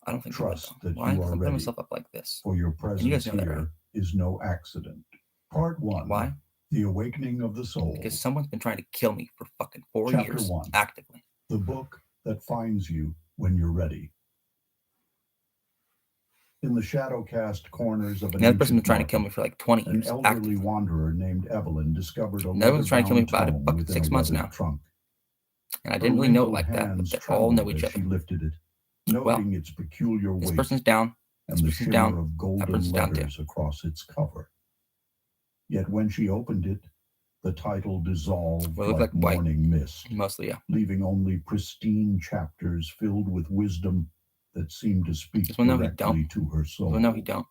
I don't think Trust you would, though. that Why? you Because are I'm putting ready, myself up like this. for your you guys presence know that, here right? is no accident. Part 1. Why? The Awakening of the Soul. Because someone's been trying to kill me for fucking 4 Chapter years 1. actively. The book that finds you when you're ready. In the shadow-cast corners of an Another person's been ancient trying to kill me market, for like 20 an years elderly actively. wanderer named Evelyn discovered a Another one's trying to kill me leather-bound for about tome fucking within 6 a months weathered now. trunk. And I Her didn't really know it wrinkled like that, but hands they all know trembled each as she other. lifted it, noting its peculiar This weight person's down. and This the person's shimmer down. of That golden person's down too. letters across its cover. Yet when she opened it, the title dissolved Well, it looked like like white. morning mist, Mostly, yeah. leaving only pristine chapters filled with wisdom that seemed to speak This one, no, he directly don't. to her soul. Well, no, he don't.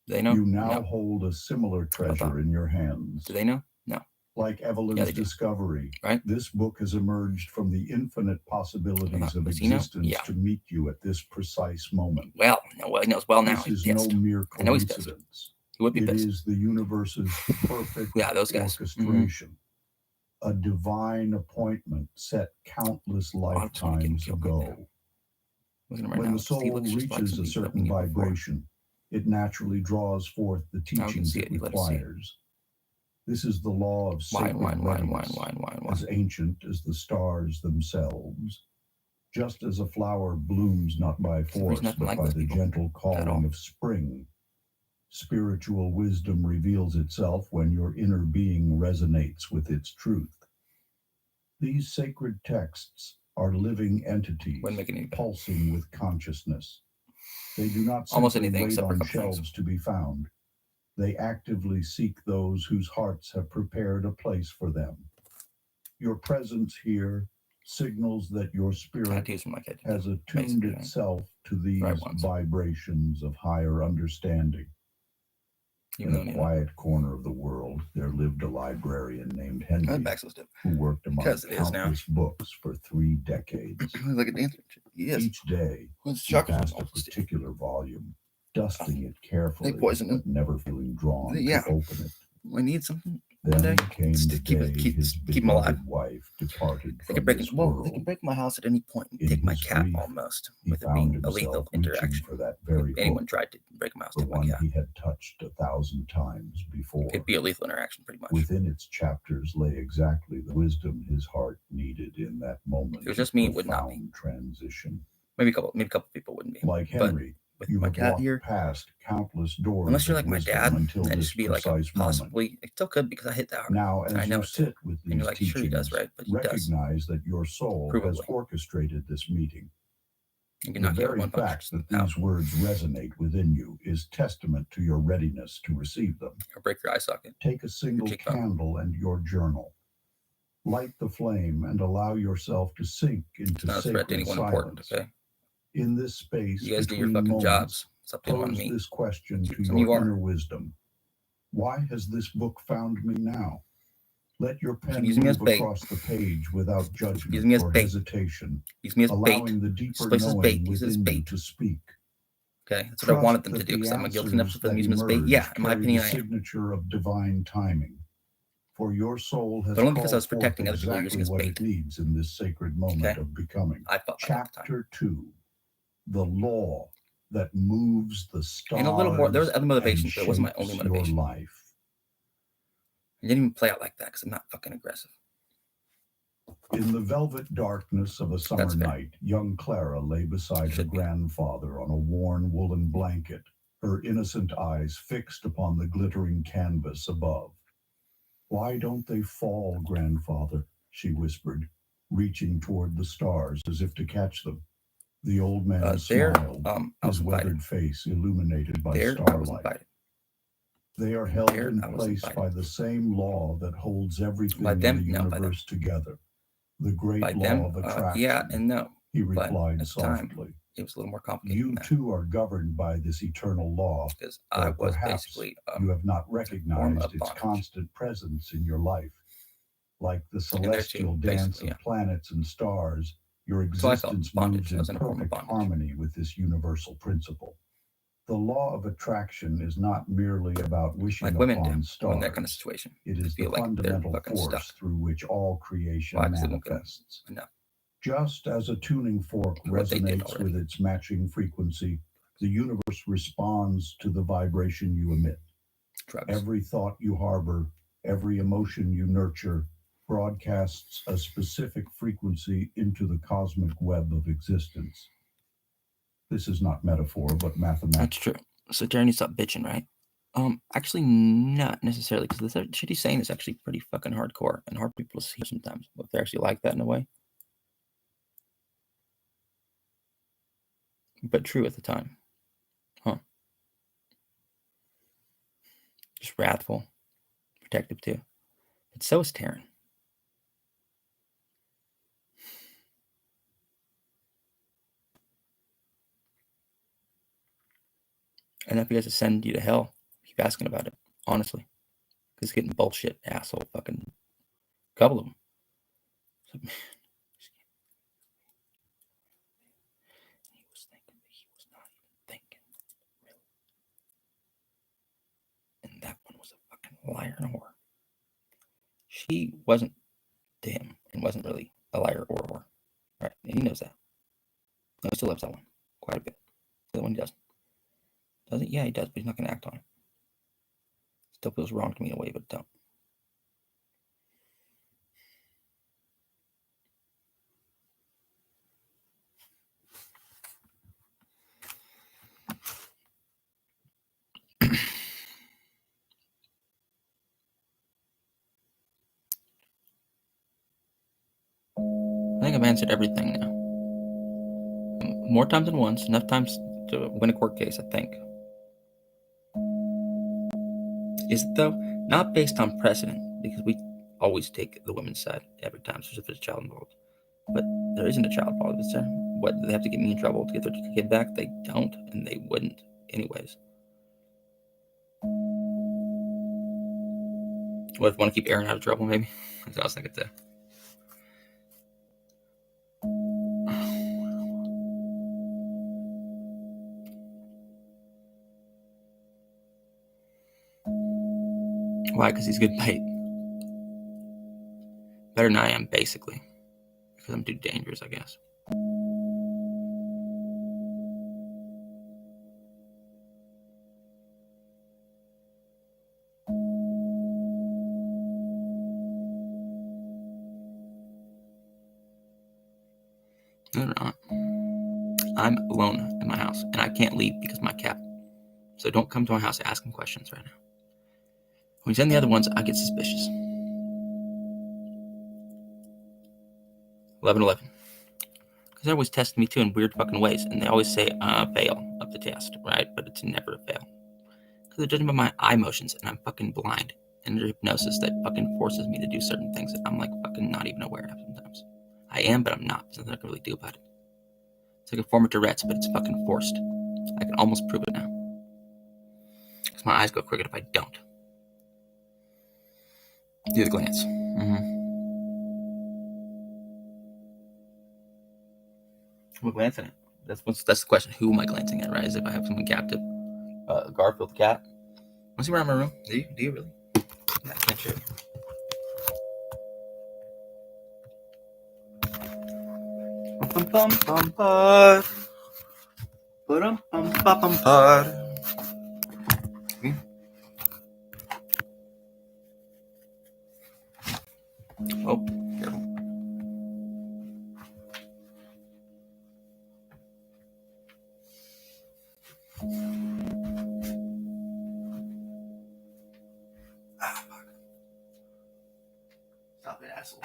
Do they know? You now No. hold a similar treasure in your hands. Do they know? No. Like Evelyn's Yeah, they do. discovery, Right? this book has emerged from the infinite possibilities of Does he know? existence Yeah. to meet you at this precise moment. Well, no, he knows well now. This He's is pissed. no mere I know he's pissed. coincidence. He would be It pissed. is the universe's perfect Yeah, those guys. orchestration. A divine appointment set countless lifetimes ago. When the soul reaches a certain vibration, it naturally draws forth the teachings it requires. This is the law of sacred readiness, as ancient as the stars themselves. Just as a flower blooms not by force, but by the gentle calling of spring, spiritual wisdom reveals itself when your inner being resonates with its truth. These sacred texts are living entities, pulsing with consciousness. They do not simply wait on shelves to be found. They actively seek those whose hearts have prepared a place for them. Your presence here signals that your spirit has attuned itself to these vibrations of higher understanding. In a quiet corner of the world, there lived a librarian named Henry, who worked among countless books for 3 decades. Each day, he passed a particular volume, dusting it carefully, but never feeling drawn to open it. I need something. Then came the day his beloved wife departed from this world. They can break my house at any point and take my cat almost, with it being a lethal interaction. For that very if anyone tried to break my house, the take my one cat. he had touched 1,000 times before. It'd be a lethal interaction, pretty much. Within its chapters lay exactly the wisdom his heart needed in that moment. If it was just me, it would not be. Transition. Maybe a couple people wouldn't be. Like Henry, you my have cat walked here, past countless doors. Unless you're like my dad, until and it this should be like a possibly. It still could because I hit that. Now, as I know you sit with these and you're like, teachings, sure he does, right? But he recognize that your soul has orchestrated this meeting. The very fact that these words resonate within you is testament to your readiness to receive them. Or break your eye socket. Take a single candle and your journal. Light the flame and allow yourself to sink into sacred silence. Okay? In this space, you guys do your fucking jobs. Stop doing on me. Pose this question to your inner wisdom. Why has this book found me now? Let your pen move across the page without judgment or hesitation, allowing the deeper knowing within you to speak. Okay, that's what I wanted them to do, because I'm guilty enough for them using this bait. Yeah, in my opinion, I am. Signature of divine timing. For your soul has but only because I was protecting other people using this what bait. It needs in this sacred moment of becoming. I felt Chapter 2, the law that moves the stars. And a little more. There was other motivations, but it wasn't my only motivation. Your life. I didn't even play out like that because I'm not fucking aggressive. In the velvet darkness of a summer night, young Clara lay beside her grandfather on a worn woolen blanket, her innocent eyes fixed upon the glittering canvas above. "Why don't they fall, grandfather?" she whispered, reaching toward the stars as if to catch them. The old man smiled, his weathered face illuminated by starlight. "They are held in place by the same law that holds everything in the universe together. The great law of attraction." Yeah and no. He replied softly. It was a little more complicated. "You too are governed by this eternal law, because I was perhaps basically you have not recognized its constant presence in your life. Like the celestial dance of planets and stars, your existence moves in perfect harmony with this universal principle. The law of attraction is not merely about wishing upon stars. In that kind of situation. It is the fundamental force through which all creation manifests. Just as a tuning fork resonates with its matching frequency, the universe responds to the vibration you emit. Every thought you harbor, every emotion you nurture, broadcasts a specific frequency into the cosmic web of existence. This is not metaphor, but mathematics. That's true. So Darren, you stop bitching, right? Actually, not necessarily, because the shit he's saying is actually pretty fucking hardcore and hard for people to see sometimes. But they actually like that in a way. But true at the time. Huh. Just wrathful. Protective too. But so is Taran. And if he has to send you to hell, keep asking about it. Honestly. Because it's getting bullshit, asshole, fucking couple of them. So, he was thinking, but he was not even thinking. Really. And that one was a fucking liar and a whore. She wasn't to him and wasn't really a liar or a whore. Right? And he knows that. No, he still loves that one quite a bit. The other one he doesn't. Does it? Yeah, he does, but he's not going to act on it. Still feels wrong to me in a way, but don't. I think I've answered everything now. More times than once, enough times to win a court case, I think. Is it though? Not based on precedent, because we always take the women's side every time, especially if there's a child involved. But there isn't a child involved, is there? What, do they have to get me in trouble to get their kid back? They don't, and they wouldn't anyways. What, if I want to keep Aaron out of trouble, maybe? That's what I was thinking too. Why? Because he's good bait. Better than I am, basically. Because I'm too dangerous, I guess. No, they're not. I'm alone in my house, and I can't leave because of my cat. So don't come to my house asking questions right now. When you send the other ones, I get suspicious. 11-11. Because they always test me too in weird fucking ways, and they always say fail of the test, right? But it's never a fail. Because they're judging by my eye motions, and I'm fucking blind. And under hypnosis that fucking forces me to do certain things that I'm like fucking not even aware of sometimes. I am, but I'm not. There's nothing I can really do about it. It's like a form of Tourette's, but it's fucking forced. I can almost prove it now. Because my eyes go crooked if I don't. Do the glance. Mm-hmm. I'm glancing at. That's the question. Who am I glancing at, right? As if I have someone captive. Garfield the cat. Want to see around my room? Do you really? I can't show you. Oh, careful. Asshole.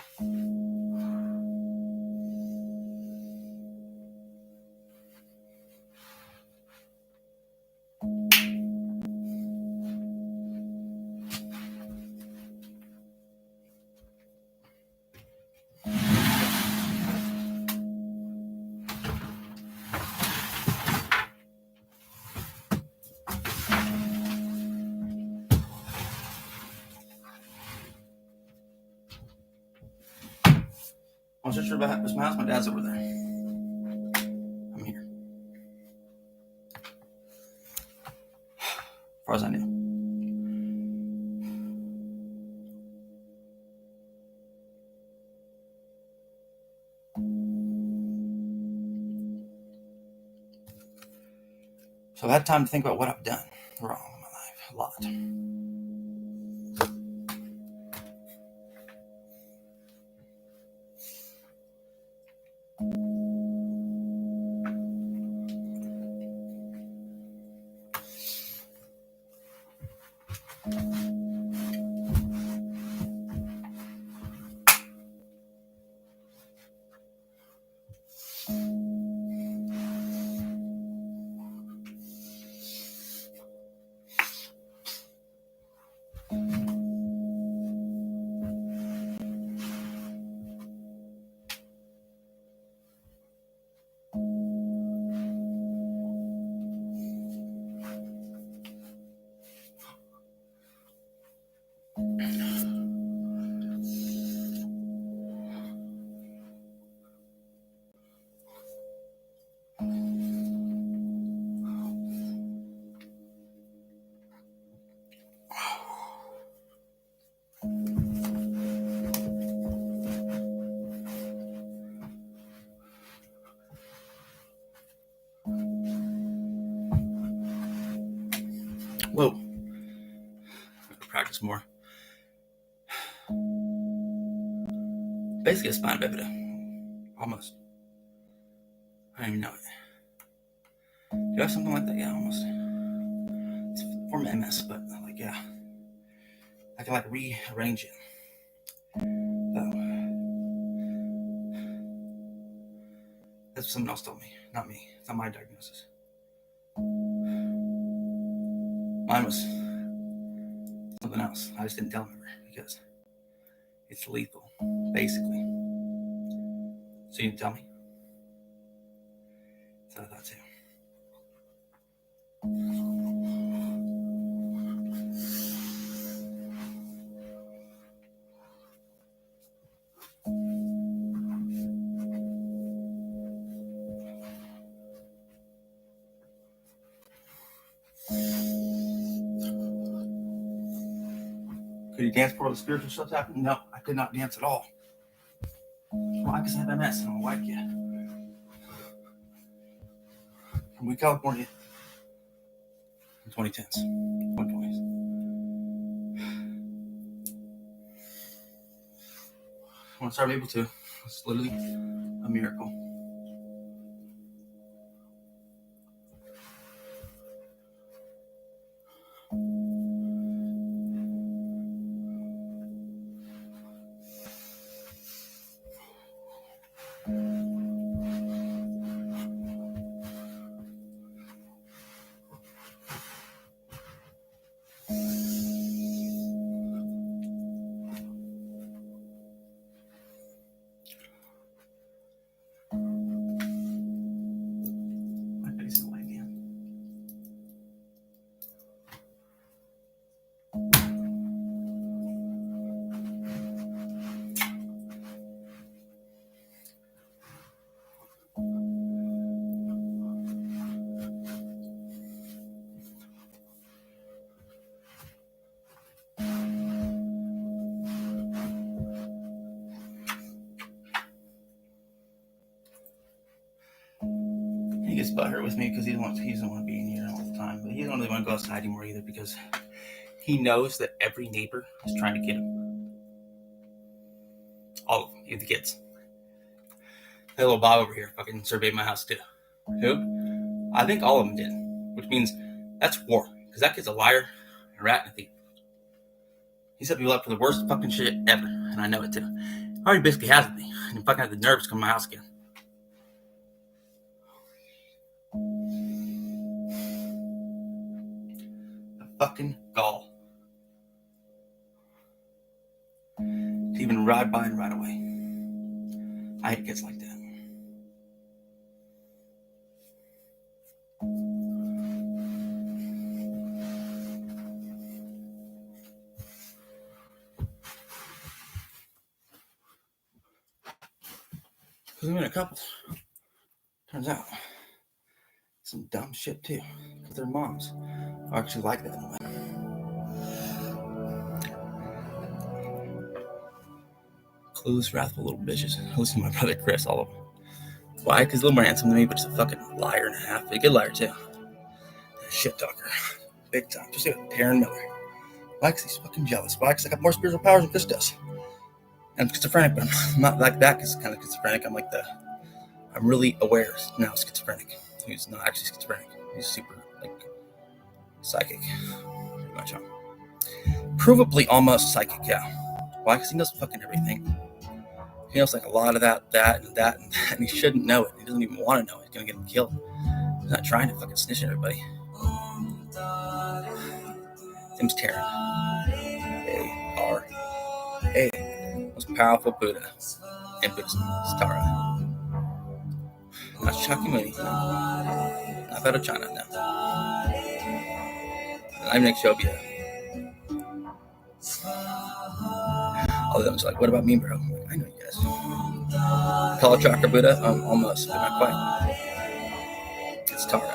I'm not sure about my house. My dad's over there. I'm here. As far as I knew. So I've had time to think about what I've done wrong in my life. A lot. Whoa. I have to practice more. Basically a spina bifida. Almost. I don't even know it. Do you have something like that? Yeah, almost. It's a form of MS, but like, yeah. I can like rearrange it. So, that's what someone else told me, not me. It's not my diagnosis. Mine was something else. I just didn't tell him ever because it's lethal, basically. So you didn't tell me? So I thought too. Could you dance before the spiritual stuff happened? No, I could not dance at all. Why? Because I have MS and I'm a white kid. From California in 2010s, 2020s. Once I'm able to, it's literally a miracle. He gets butthurt with me because he doesn't want to be in here all the time. But he doesn't really want to go outside anymore either because he knows that every neighbor is trying to get him. All of them, even the kids. That little Bob over here fucking surveyed my house too. Who? I think all of them did. Which means that's war. Because that kid's a liar, a rat, and a thief. He set people up for the worst fucking shit ever. And I know it too. already basically has me. And he fucking had the nerves to come to my house again. The fucking gall. To even ride by and ride away. I hate kids like that. Because I'm in a couple. Turns out, some dumb shit too. Because their moms are actually like that in a way. Clueless, wrathful little bitches. Listen to my brother Chris, all of them. Why? Because he's a little more handsome than me, but he's a fucking liar and a half. A good liar too. A shit talker. Big time. Just like Taran Miller. Why? Because he's fucking jealous. Why? Because I got more spiritual powers than Chris does. And I'm schizophrenic, but I'm not like that because kind of schizophrenic. I'm really aware now schizophrenic. He's not actually schizophrenic. He's super, psychic. Pretty much. Provably almost psychic, yeah. Why? Because he knows fucking everything. He knows a lot of that, and he shouldn't know it. He doesn't even want to know it. He's going to get him killed. He's not trying to fucking snitch on everybody. His name's Taran. A-R-A. Most powerful Buddha in Buddhism. It's Tara. Not Shakyamuni. No. Not out of China, no. I'm next Shobya. All of them was like, what about me, bro? I'm like, I know you guys. Kala Chakra Buddha? Almost, but not quite. It's Tara.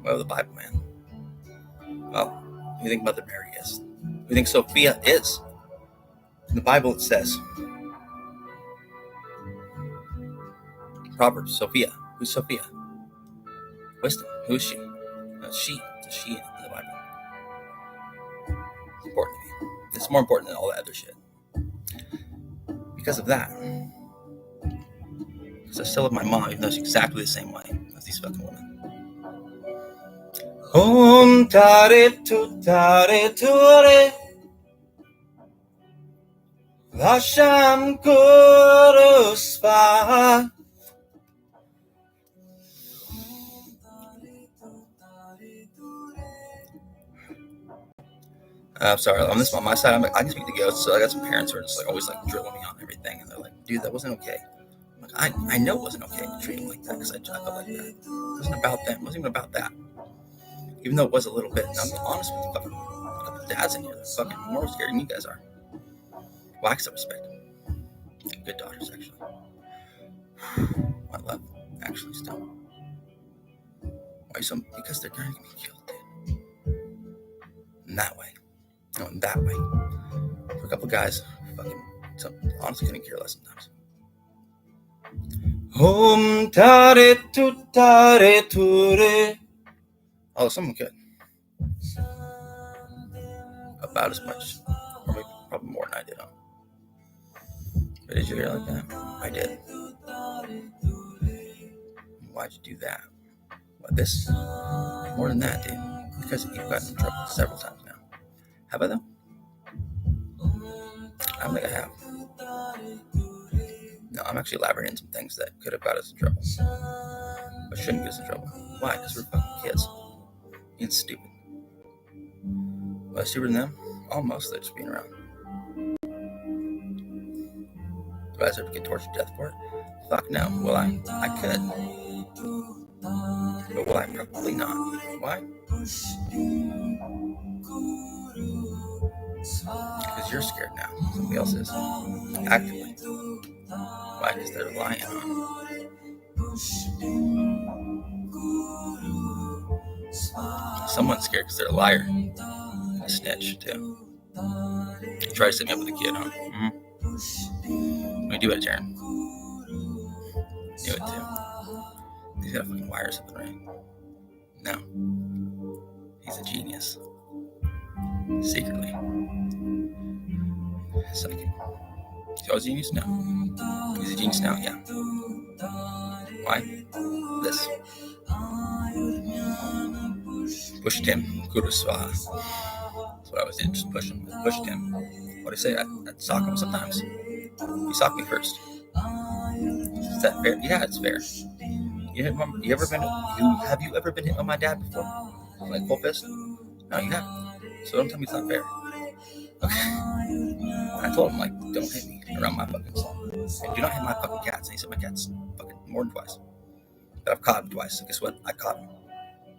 Well, the Bible, man. Well, who do you think Mother Mary is? Who do you think Sophia is? In the Bible it says, Proverbs, Sophia. Who's Sophia? Wisdom. Who is she? She. It's a she in the Bible. It's important to me. It's more important than all that other shit. Because of that. Because I still love my mom, even though she's exactly the same way as these fucking women. Om tare tu re. Vasham Guru Svaha. I'm sorry, on my side, I can speak to ghosts, so I got some parents who are just always drilling me on everything, and they're like, dude, that wasn't okay. I'm like, I know it wasn't okay to treat them like that, because I felt like that. It wasn't about them, it wasn't even about that. Even though it was a little bit, and I'm honest with you, fucking a couple dads in here, they're fucking more scared than you guys are. Well, I can respect them. Good daughters, actually. I love them, actually, still. Why so? Because they're going to get me killed, dude. In that way. No, in that way. For a couple guys, honestly couldn't care less sometimes. Om tare tu re. Oh, someone could. About as much. Or maybe probably more than I did, huh? But did you hear like that? I did. Why'd you do that? Well, this? More than that, dude. Because you've gotten in trouble several times now. Have I, though? I don't think I have. No, I'm actually elaborating some things that could have got us in trouble. But shouldn't get us in trouble. Why? Because we're fucking kids. Being stupid. Was I stupider than them? Almost. They're just being around. Do I deserve to get tortured to death for it? Fuck no. Will I? I could. But will I? Probably not. Why? Because you're scared now. Somebody else is. Actively. Why? Because they're lying on you. Someone's scared because they're a liar. A snitch, too. You try to set me up with a kid, huh? Mm-hmm. Let me do it, Taran. Do it, too. He's got fucking wire or something, right? No. He's a genius. Secretly. Psychic. Is he a genius? No. He's a genius now? Yeah. Why? This. Pushed him. Guru Svaha. what I always did, just pushed him. What I say, I'd sock him sometimes. He socked me first. Is that fair? Yeah, it's fair. Have you ever been hit by my dad before? Like full fist? No, you haven't. So don't tell me it's not fair. Okay. I told him, like, don't hit me around my fucking son. And do not hit my fucking cats. And he said my cat's fucking more than twice. But I've caught him twice. So guess what? I caught him.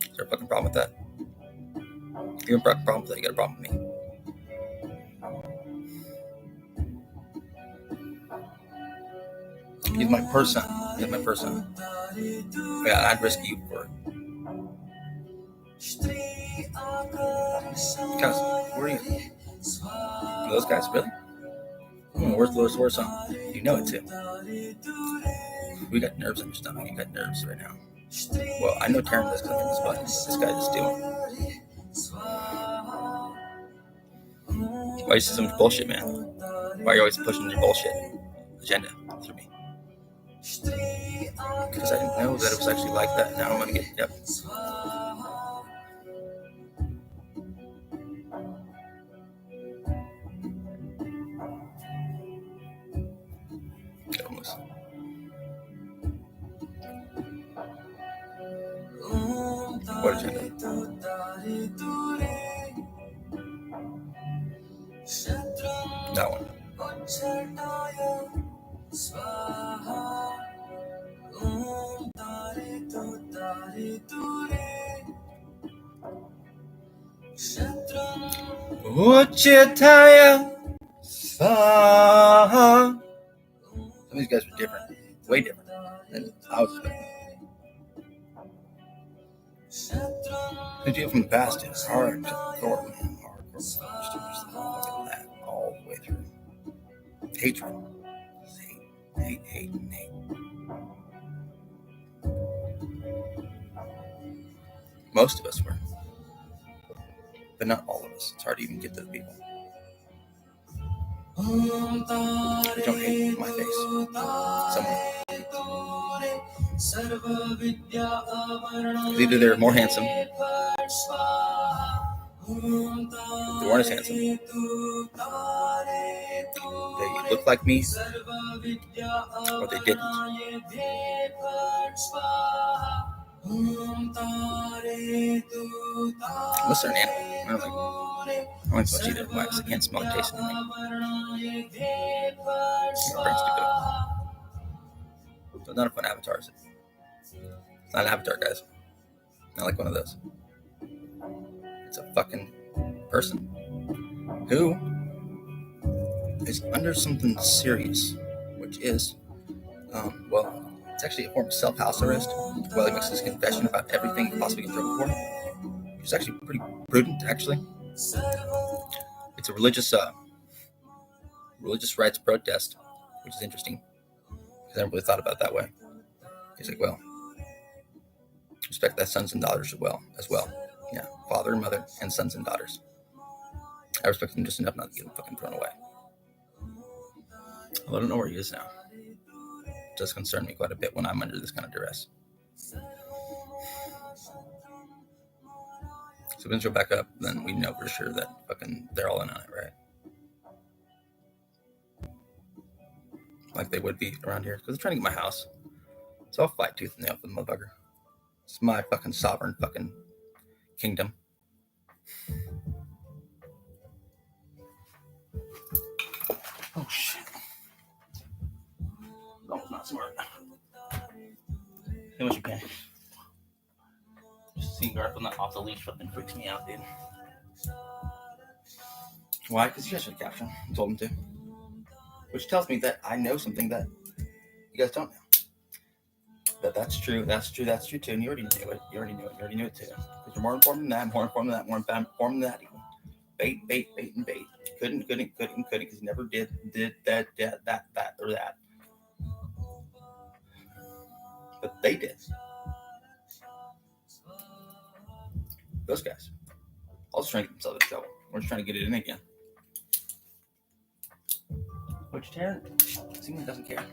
Is there a fucking problem with that? If you have a problem with that, you got a problem with me. He's my person. Yeah, I'd risk you for it. Guys, where are you? Those guys, really? Where's the worst song? You know it too. We got nerves on your stomach. You got nerves right now. Well, I know Taran does because I think his butt. This guy just doing. Why you say so much bullshit, man? Why are you always pushing your bullshit agenda through me? Because I didn't know that it was actually like that. Now I'm gonna get yep. What agenda? That one. Some of these guys were different, way different than I was expecting. The deal from the past is hardcore, man. Hardcore. That all the way through. Hatred. Hate. Most of us were. But not all of us. It's hard to even get to the people. They don't hate my face. Someone. Either they're more handsome, they weren't as handsome, they look like me, or they didn't. Unless they're an animal. I don't like much either. Why? Because I can't smell or taste anything. My brain's stupid. So it's not a fun avatar, is it? It's not an avatar, guys. Not like one of those. It's a fucking person who is under something serious, which is, it's actually a form of self-house arrest. Well, he makes this confession about everything he possibly gets trouble for. It's actually pretty prudent, actually. It's a religious rights protest, which is interesting because I never really thought about it that way. He's like, well, respect thy sons and daughters as well. Yeah, father and mother and sons and daughters. I respect them just enough not to get them fucking thrown away. Well, I don't know where he is now. It does concern me quite a bit when I'm under this kind of duress. So once we go back up, then we know for sure that fucking they're all in on it, right? Like they would be around here. Because they're trying to get my house. So I'll fight tooth and nail for the motherfucker. It's my fucking sovereign fucking kingdom. Oh shit. That was not smart. How much you pay? Just seeing Garfield not off the leash fucking freaks me out, dude. Why? Because you guys should have captioned. I told him to. Which tells me that I know something that you guys don't know. But that's true too. And you already knew it. You already knew it too. Because you're more informed than that, more informed than that even. Bait, and bait. Couldn't, because you never did that, or that. But they did. Those guys. Also trying to get themselves in trouble. We're just trying to get it in again. Which Taran seemingly doesn't care.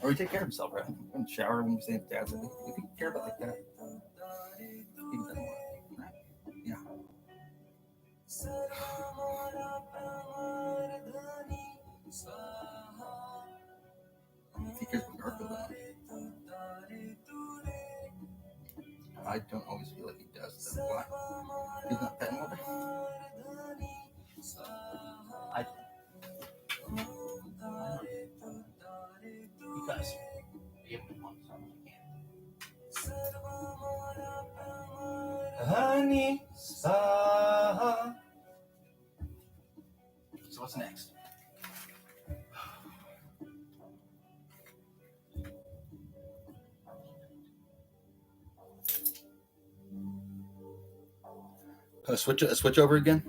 Or he take care of himself, right? In the shower when you say dad's like, if he care about like that, he doesn't want it, right? Yeah. If he cares about Garfield, I don't always feel like he does. Then why? He's not petting over. Because give him one song again. Honey, star. So what's next? Switch over again.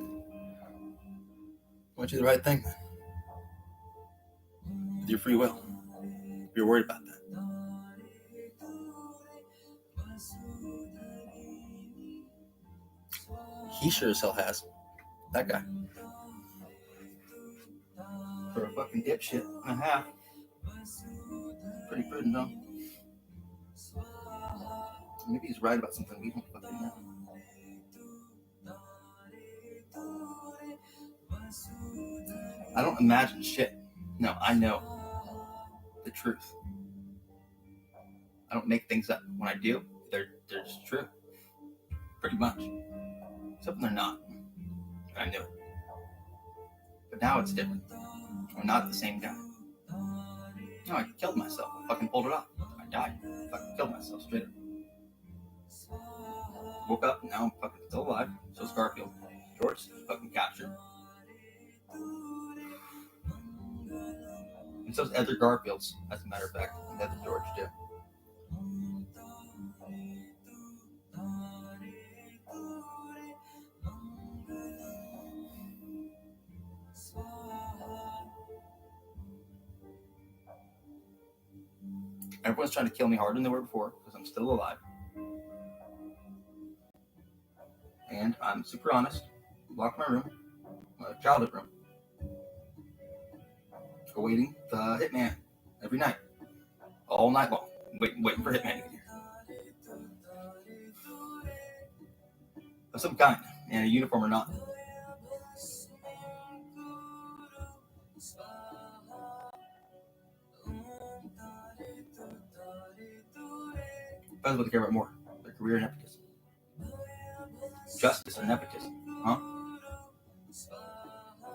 Want you the right thing with your free will. If you're worried about that. He sure as hell has. That guy. For a fucking dipshit and a half. Pretty prudent, though. Maybe he's right about something we don't fucking know. I don't imagine shit. No, I know the truth. I don't make things up. When I do, they're just true. Pretty much. Except when they're not. I knew it. But now it's different. I'm not the same guy. No, I killed myself. I fucking pulled it off. I died. I fucking killed myself straight up. Woke up, and now I'm fucking still alive. So's Garfield. George is fucking captured. And so's Edgar Garfield's, as a matter of fact. And Edgar George, too. Everyone's trying to kill me harder than they were before because I'm still alive. And I'm super honest. Lock my room, my childhood room, awaiting the hitman every night, all night long, waiting for hitman to get here. Of some kind, in a uniform or not. Depends what they care about more, their career and nepotism. Justice or nepotism, huh?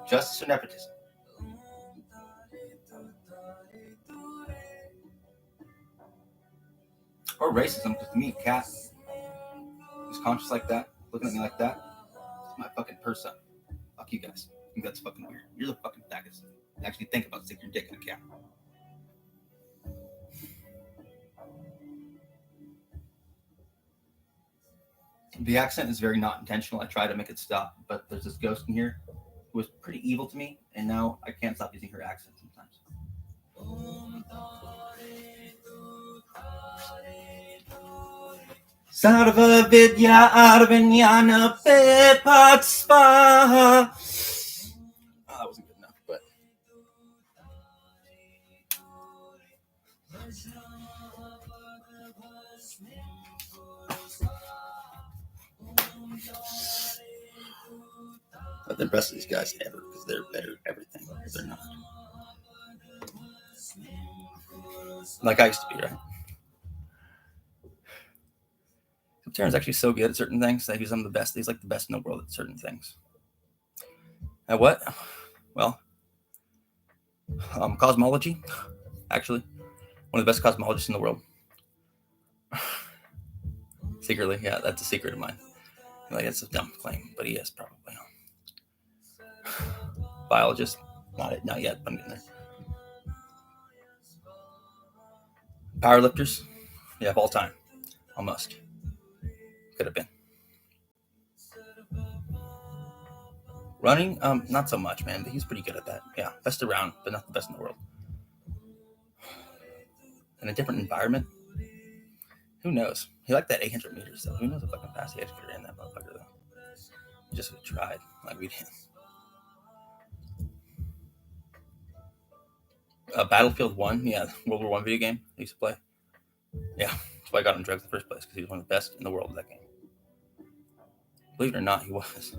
Justice or nepotism? Or racism, because to me, a cat who's conscious like that, looking at me like that, it's my fucking person. Fuck you guys. I think that's fucking weird. You're the fucking faggots. Actually think about sticking your dick in a cat. The accent is very not intentional. I try to make it stop, but there's this ghost in here who was pretty evil to me, and now I can't stop using her accent sometimes. Sarva Vidya Arvinyana Pepatspa. That wasn't good enough, but. Not the best of these guys ever, because they're better at everything. They're not. Like I used to be, right? Taran's actually so good at certain things that he's the best. He's like the best in the world at certain things. At what? Well, cosmology, actually. One of the best cosmologists in the world. Secretly, yeah, that's a secret of mine. Like, it's a dumb claim, but he is probably. Biologist, not yet, but I'm getting there. Powerlifters, yeah, of all time, almost. Could have been. Running, not so much, man, but he's pretty good at that. Yeah, best around, but not the best in the world. In a different environment, who knows? He liked that 800 meters, though. Who knows if I can pass the educator in that motherfucker, though? He just tried, like we did. Battlefield 1, yeah, World War 1 video game I used to play. Yeah, that's why I got on drugs in the first place, because he was one of the best in the world at that game. Believe it or not, he was.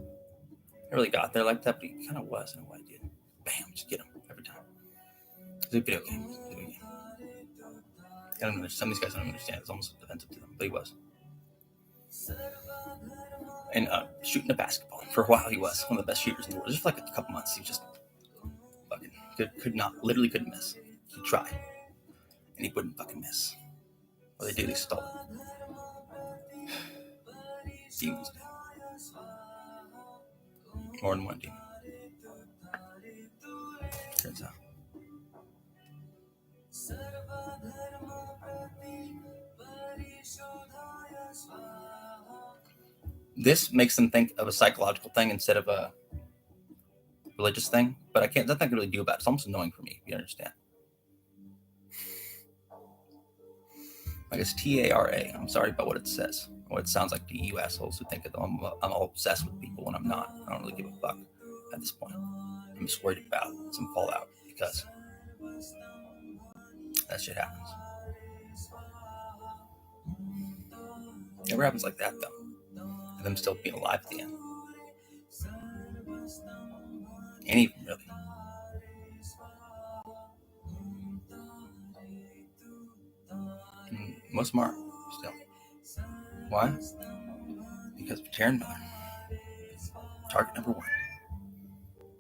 I really got there like that, but he kind of was in a way, dude. Bam, just get him every time. It's a video game. I don't understand. Some of these guys don't understand. It's almost offensive to them, but he was. And shooting a basketball. For a while, he was one of the best shooters in the world. Just for like a couple months, he just fucking literally couldn't miss. He tried, and he wouldn't fucking miss. Well, they stole it. Demons do. More than one demon. Turns out. This makes them think of a psychological thing instead of a religious thing, but I can't. Nothing I can really do about it. It's almost annoying for me. If you understand? Like it's TARA. I'm sorry about what it says. Or it sounds like to you assholes who think that I'm all obsessed with people when I'm not. I don't really give a fuck at this point. I'm just worried about some fallout because that shit happens. It never happens like that though. And them still being alive at the end. Ain't even really. Most of them are still. Why? Because of Taran Miller. Target number one.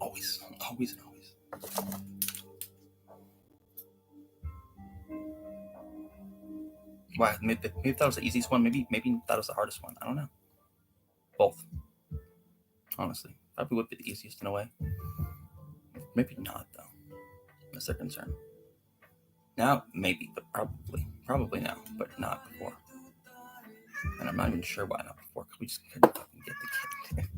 Always, always, and always. Why? Maybe that was the easiest one. Maybe that was the hardest one. I don't know. Both. Honestly. Probably would be the easiest in a way. Maybe not, though. That's their concern. Now, maybe, but probably now, but not before. And I'm not even sure why not before, because we just couldn't fucking get the kid.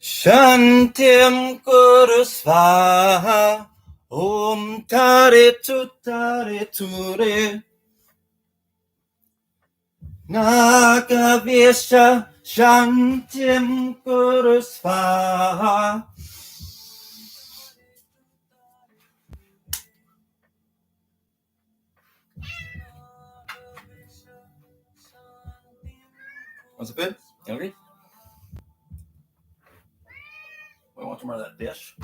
Shantim Kurusvaha Tare Ture Nagavisha Shantim Kurusvaha. Was it good? You hungry? I want some more of that dish.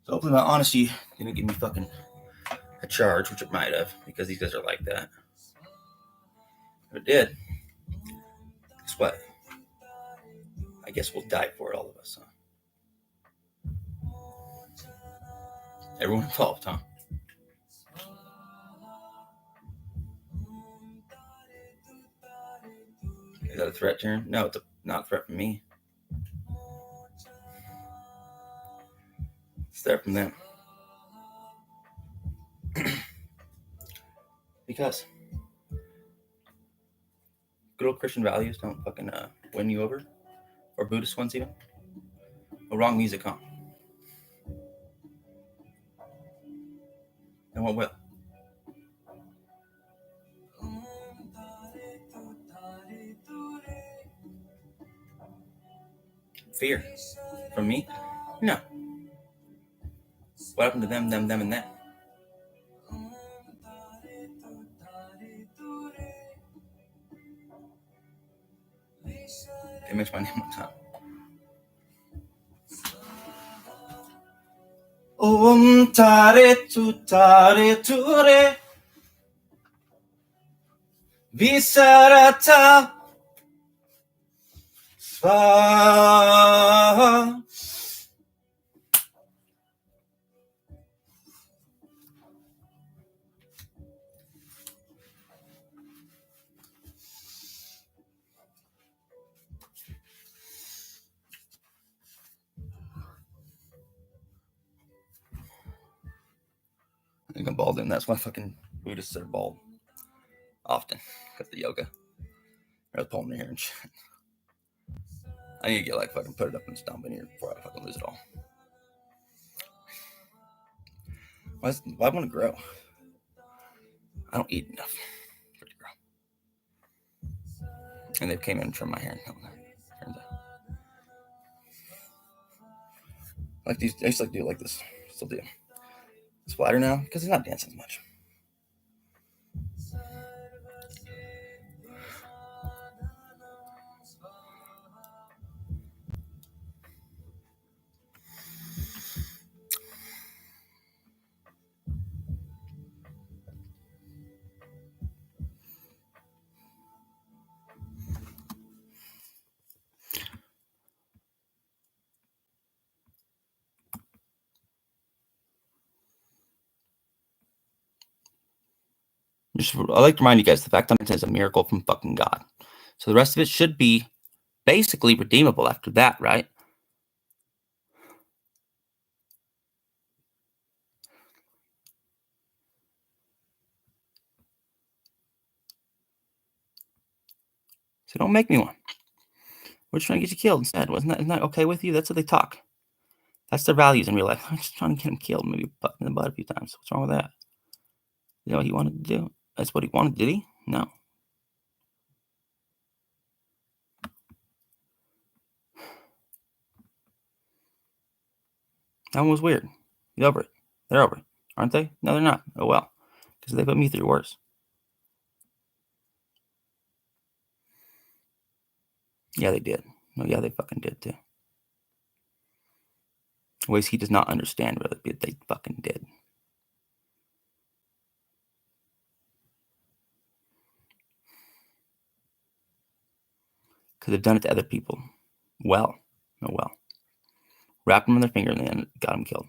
So hopefully my honesty didn't give me fucking a charge, which it might have, because these guys are like that. If it did, guess what? I guess we'll die for it, all of us, huh? Everyone involved, huh? Is that a threat, Taran? No, it's not a threat from me. It's a threat from them. Because good old Christian values don't fucking win you over. Or Buddhist ones even. Well, wrong music, huh? And what will? Fear. From me? No. What happened to them, and them? They mentioned my name one time. Tare ture Visarata Svaha. I think I'm bald, and that's why fucking Buddhists are bald often, because of yoga. Or the pulling hair and shit. I need to get fucking put it up and stomp in here before I fucking lose it all. Why want to grow? I don't eat enough. Pretty girl. And they came in and trimmed my hair. Turns out. Like these, I used to like do it like this. Still do. It's wider now because he's not dancing as much. I like to remind you guys the fact that it's a miracle from fucking God. So the rest of it should be basically redeemable after that, right? So don't make me one. We're just trying to get you killed instead. Isn't that okay with you? That's how they talk. That's their values in real life. I'm just trying to get him killed, maybe fucked in the butt a few times. What's wrong with that? You know what he wanted to do? That's what he wanted, did he? No. That one was weird. He's over it. They're over it, aren't they? No, they're not. Oh well. Because they put me through worse. Yeah, they did. No, yeah, they fucking did too. Ways he does not understand, really, but they fucking did. Because they've done it to other people. Well. Oh well. Wrapped them on their finger and then got them killed.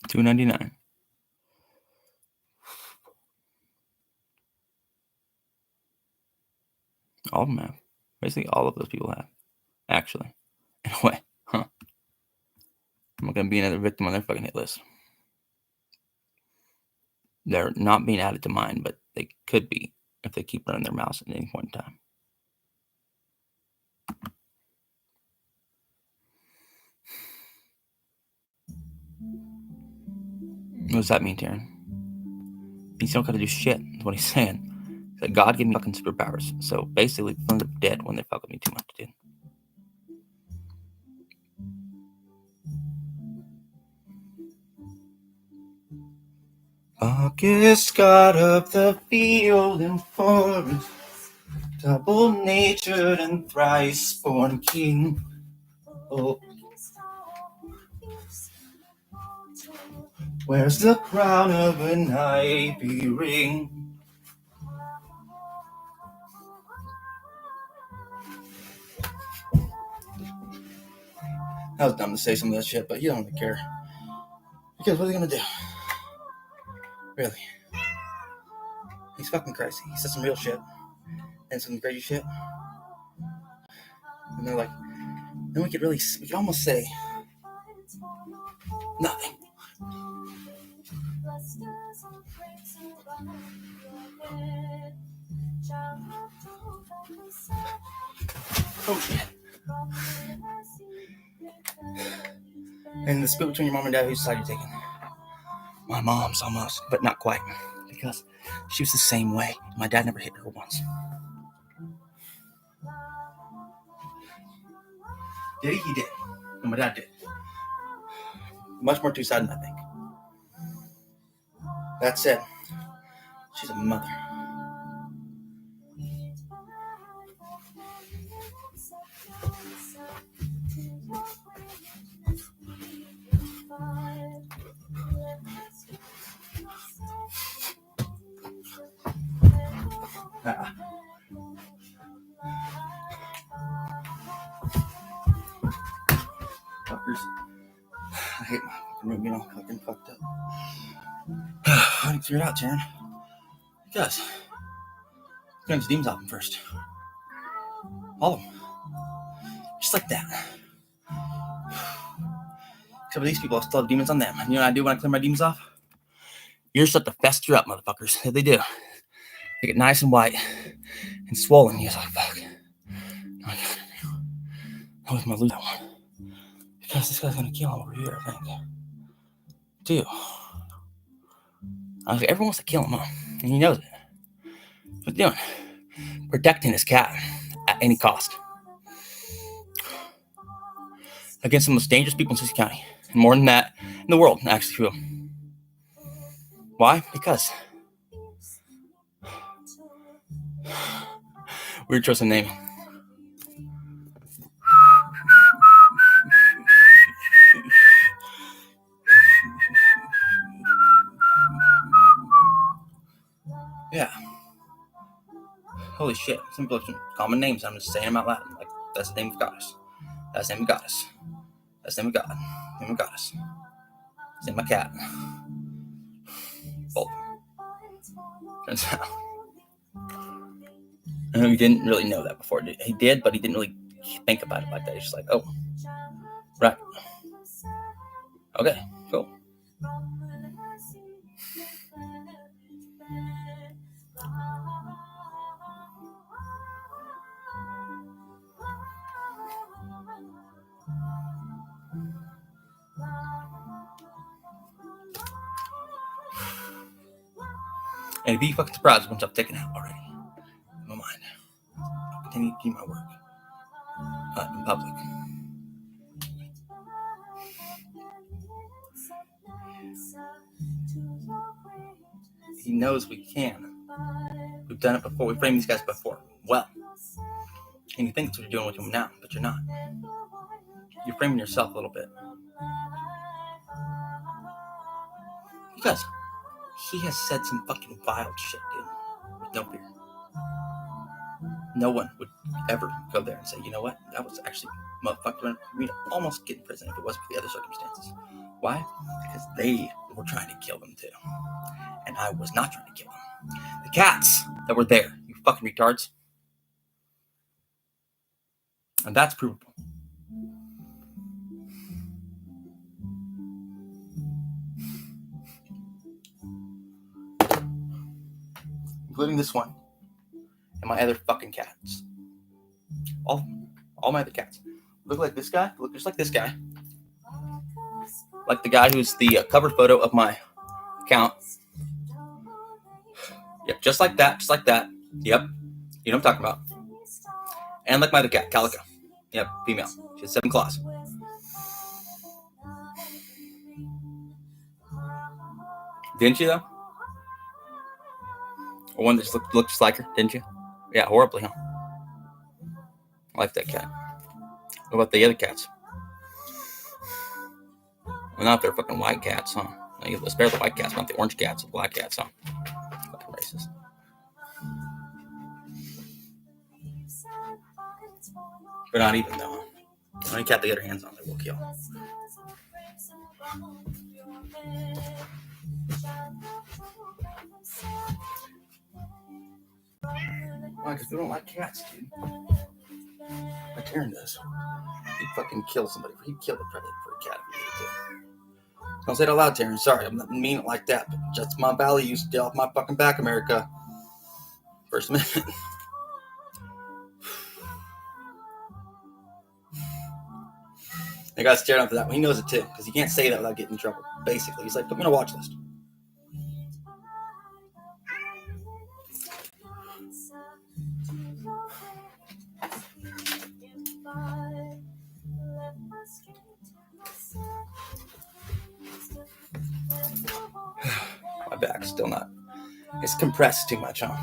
$2.99. All of them have. Basically, all of those people have. Actually. In a way. Huh. I'm not going to be another victim on their fucking hit list. They're not being added to mine, but they could be if they keep running their mouths at any point in time. What does that mean, Taran? He's not going to do shit, is what he's saying. That God gave me fucking superpowers. So basically, they're dead when they fuck with me too much, dude. August god of the field and forest, double-natured and thrice-born king. Oh. Where's the crown of an ivy ring? I was dumb to say some of that shit, but you don't really care. Because what are they gonna do? Really? He's fucking crazy. He said some real shit. And some crazy shit. And they're like, then we could almost say nothing. Oh shit. And the split between your mom and dad, whose side are you taking? My mom's almost, but not quite. Because she was the same way. My dad never hit her once. Did he? He did. And my dad did. Much more two-sided, I think. That said, she's a mother. Fuckers. I hate my fucking room, you know, fucking fucked up. I need to figure it out, Taran. Because get these demons off them first. All of them. Just like that. Except for these people, I still have demons on them. You know what I do when I clear my demons off? Yours start to fester up, motherfuckers. They do. Make it nice and white and swollen. He was like, fuck. I was going to lose that one. Because this guy's going to kill him over here, I think. Dude. I was like, everyone wants to kill him, huh? And he knows it. What's he doing? Protecting his cat at any cost. Against the most dangerous people in City County. And more than that in the world, actually. Why? Because weird choice of name. Yeah. Holy shit. Some people have some common names. I'm just saying them out loud. Like, that's the name of goddess. That's the name of goddess. That's the name of God. Name of goddess. That's the name of my cat. Both. Turns out. And he didn't really know that before. He did, but he didn't really think about it like that. He's just like, oh, right. Okay, cool. And be fucking surprised once I've taken out already. In my mind. I'll continue to do my work. In public. He knows we can. We've done it before. We've framed these guys before. Well. And you think that's what you're doing with them now, but you're not. You're framing yourself a little bit. Because he has said some fucking vile shit, dude. With no fear. No one would ever go there and say, you know what? That was actually motherfucker for me to almost get in prison if it wasn't for the other circumstances. Why? Because they were trying to kill them too. And I was not trying to kill them. The cats that were there, you fucking retards. And that's provable. Including this one. And my other fucking cats. All my other cats. Look like this guy. Look just like this guy. Like the guy who's the cover photo of my account. Yep, just like that. Just like that. Yep. You know what I'm talking about. And like my other cat, Calico. Yep, female. She has 7 claws. Didn't you, though? Or one that just looked just like her, didn't you? Yeah, horribly, huh? I like that cat. What about the other cats? Well, not if they're fucking white cats, huh? Let's spare the white cats, not the orange cats, the black cats, huh? Fucking racist. But not even, though. The only cat they get their hands on, they will kill. Why? Because we don't like cats, dude. Like Taran does. He'd fucking kill somebody. He'd kill a predator for a cat if he needed to. Don't say it out loud, Taran. Sorry, I'm not mean it like that. But just my values. Get off my fucking back, America. First Amendment. The guy's staring after that one. He knows it too, because he can't say that without getting in trouble. Basically, he's like, put me on a watch list. My back's still not. It's compressed too much, huh?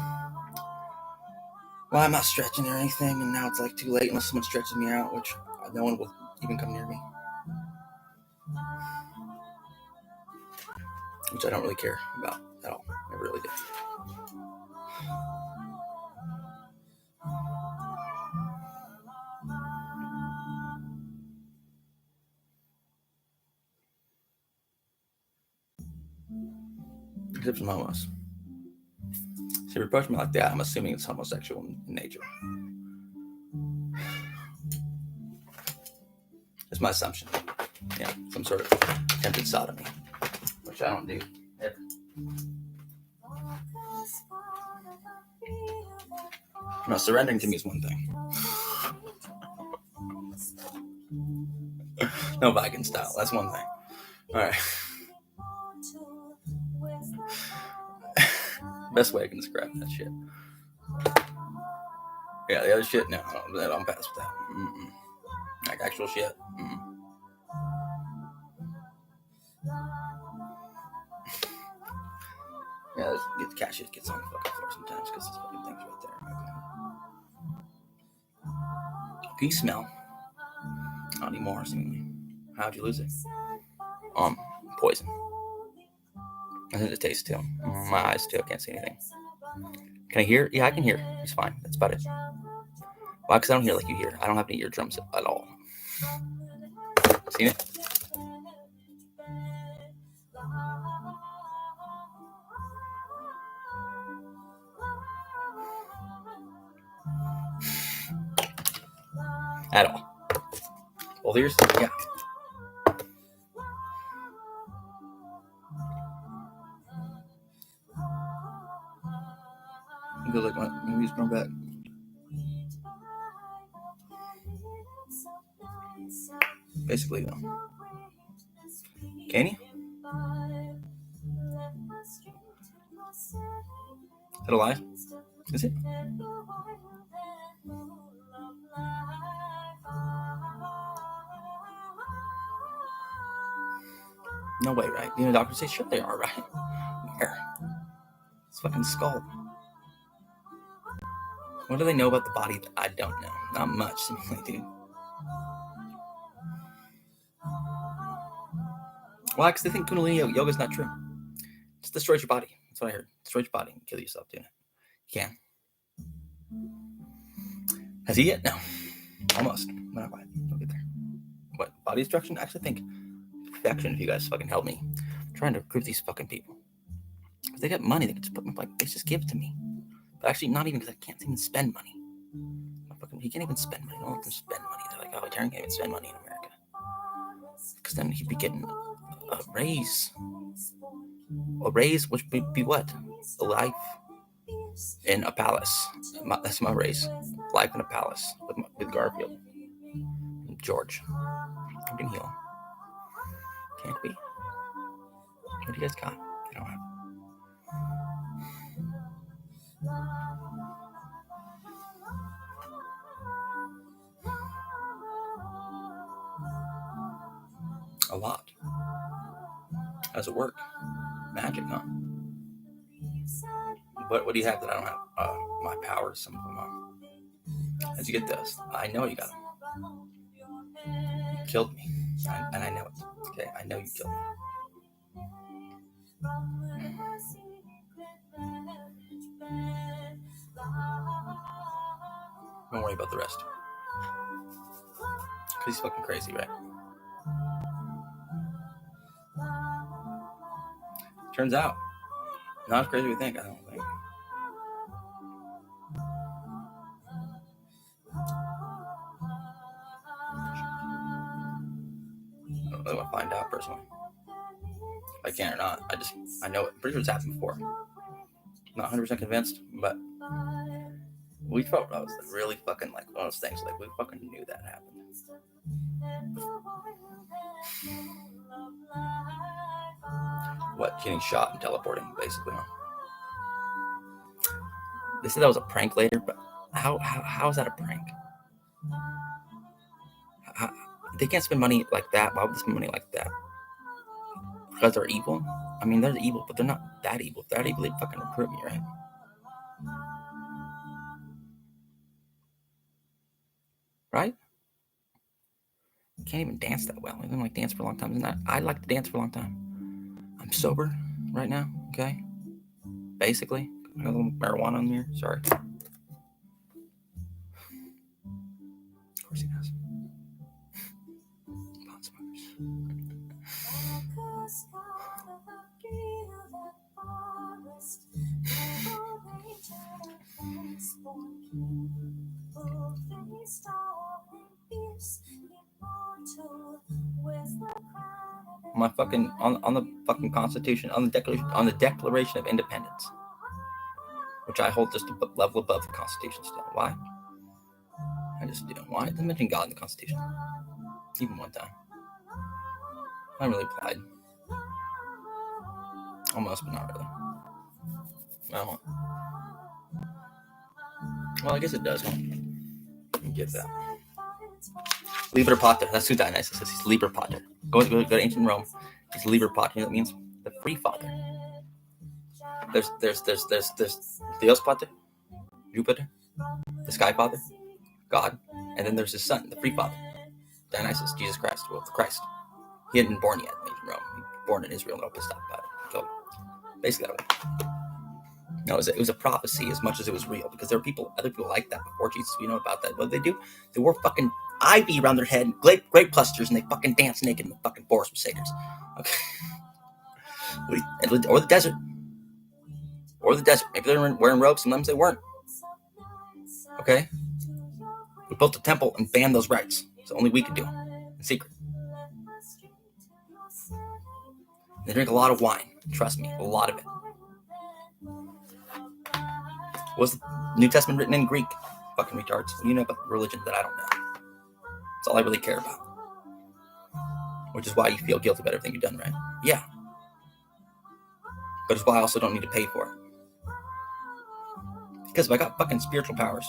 Well, I'm not stretching or anything, and now it's like too late unless someone stretches me out, which no one will even come near me. Which I don't really care about at all. Never really did. Except for homos. So you approach me like that, I'm assuming it's homosexual in nature. That's my assumption. Yeah, some sort of attempted sodomy, which I don't do ever. No, surrendering to me is one thing. No, Viking style. That's one thing. All right. Best way I can describe that shit. Yeah, the other shit, no, I'm past with that. Mm-mm. Like actual shit. Mm-mm. Yeah, get the cat shit gets on the fucking floor sometimes because this fucking thing's right there. Can you smell? Not anymore, seemingly. How'd you lose it? Poison. I think the taste too. My eyes too. I can't see anything. Can I hear? Yeah, I can hear. It's fine. That's about it. Why? Because I don't hear like you hear. I don't have any eardrums at all. Seen it? At all. Both ears? Yeah. Good look. Maybe he's coming back. Basically, though. Can you? Is that a lie? Is it? No way, right? You know, doctors say, sure they are, right? Where? It's fucking skull. What do they know about the body that I don't know? Not much, seemingly, dude. Why? Because they think Kundalini yoga is not true. It destroys your body. That's what I heard. Destroys your body and kill yourself doing it. You can. Has he yet? No. Almost. But not quite. We'll get there. What? Body destruction? I actually think perfection, if you guys fucking help me. I'm trying to recruit these fucking people. Because they got money. They can just put my, like, they just give it to me. But actually, not even because I can't even spend money. He can't even spend money. No one can spend money. They're like, oh, Taran can't even spend money in America. Because then he'd be getting a raise. A raise, which would be what? A life in a palace. That's my raise. Life in a palace with Garfield. And George. I can heal him. Can't we? What do you guys got? I don't have. A lot. How does it work? Magic, huh? What do you have that I don't have? My powers, some of them are. How'd you get those? I know you got them. You killed me. And I know it. Okay, I know you killed me. Don't worry about the rest. Because he's fucking crazy, right? Turns out, not as crazy as we think, I don't think. I don't really want to find out personally. If I can or not. I know it. I'm pretty sure it's happened before. Not 100% convinced, but we felt that was really fucking like one of those things. Like, we fucking knew that happened. What? Getting shot and teleporting, basically. They said that was a prank later, but how is that a prank? They can't spend money like that. Why would they spend money like that? Because they're evil? I mean, they're evil, but they're not that evil. If they're that evil, they'd fucking recruit me, right? Right? Can't even dance that well. I didn't like dance for a long time. I like to dance for a long time. I'm sober right now, okay? Basically. I got a little marijuana in here. Sorry. Of course he does. Pot smokers. My fucking on the fucking Constitution, on the Declaration of Independence. which I hold just a level above the Constitution still. Why? I just do. Why? It doesn't mention God in the Constitution. Even one time. I really applied. Almost, but not really. Well, I guess it does. Huh? You get that. Liber Pater. That's who Dionysus is. He's Liber Pater. Go to ancient Rome. He's Liber Pater. You know what that means? The free father. There's Theos Pater, Jupiter, the Sky Father, God, and then there's his son, the free father, Dionysus, Jesus Christ, well, Christ. He hadn't been born yet in ancient Rome. He was born in Israel and all pissed off about it. So basically that way. No, it was a prophecy as much as it was real, because there were other people like that before Jesus. We know about that. What did they do? They wore fucking ivy around their head, and grape clusters, and they fucking dance naked in the fucking forest with satyrs. Okay. Or the desert. Maybe they were wearing robes. Sometimes they weren't. Okay? We built a temple and banned those rites. So only we could do them in secret. They drink a lot of wine. Trust me, a lot of it. Was the New Testament written in Greek? Fucking retards. You know about religion that I don't know. That's all I really care about. Which is why you feel guilty about everything you've done, right? Yeah. But it's why I also don't need to pay for it. Because if I got fucking spiritual powers,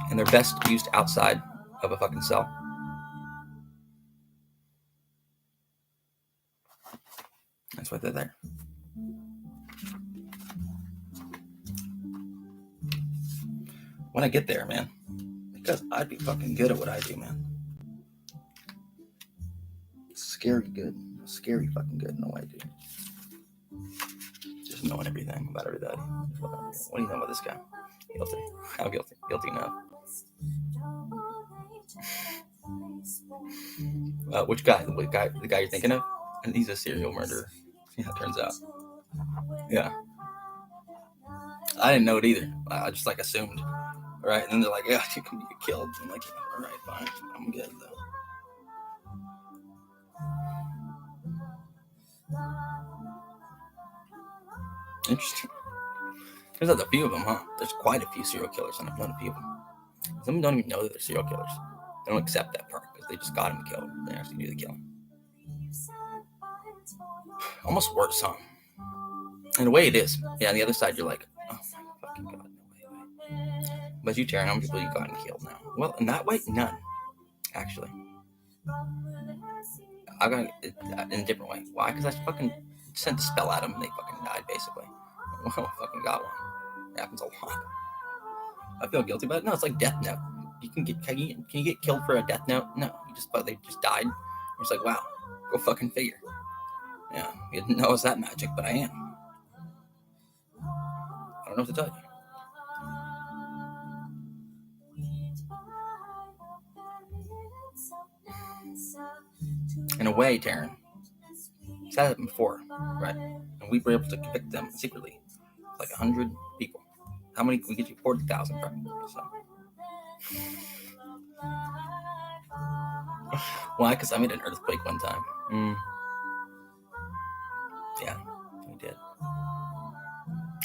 and they're best used outside of a fucking cell, that's why they're there. When I get there, man, because I'd be fucking good at what I do, man. Scary fucking good in a way, dude. Just knowing everything about everybody. What do you know about this guy? Guilty. How guilty? Guilty enough. Which guy? The guy you're thinking of? And he's a serial murderer. Yeah, it turns out. Yeah. I didn't know it either. I just assumed. Right? And then they're like, yeah, you can get killed. I'm like, all right, fine. I'm good though. Interesting. There's a few of them, huh? There's quite a few serial killers, and I've known a few of them. Some don't even know that they're serial killers. They don't accept that part because they just got him killed. They actually do the killing. Almost worse, huh? In a way, it is. Yeah, on the other side, you're like, oh my fucking god, no way. But you, Taran, how many people you gotten killed now? Well, in that way, none. Actually. I got it in a different way. Why? Because I fucking sent a spell at them and they fucking died, basically. Well, I fucking got one. It happens a lot. I feel guilty about it. No, it's like Death Note. Can you get killed for a Death Note? No. They just died. You're just like, wow. Go fucking figure. Yeah. You didn't know it was that magic, but I am. I don't know what to tell you. In a way, Taran, it's happened before, right? And we were able to convict them secretly, like 100 people. How many can we get you? 40,000, probably. So. Why? Because I made an earthquake one time. Yeah, we did.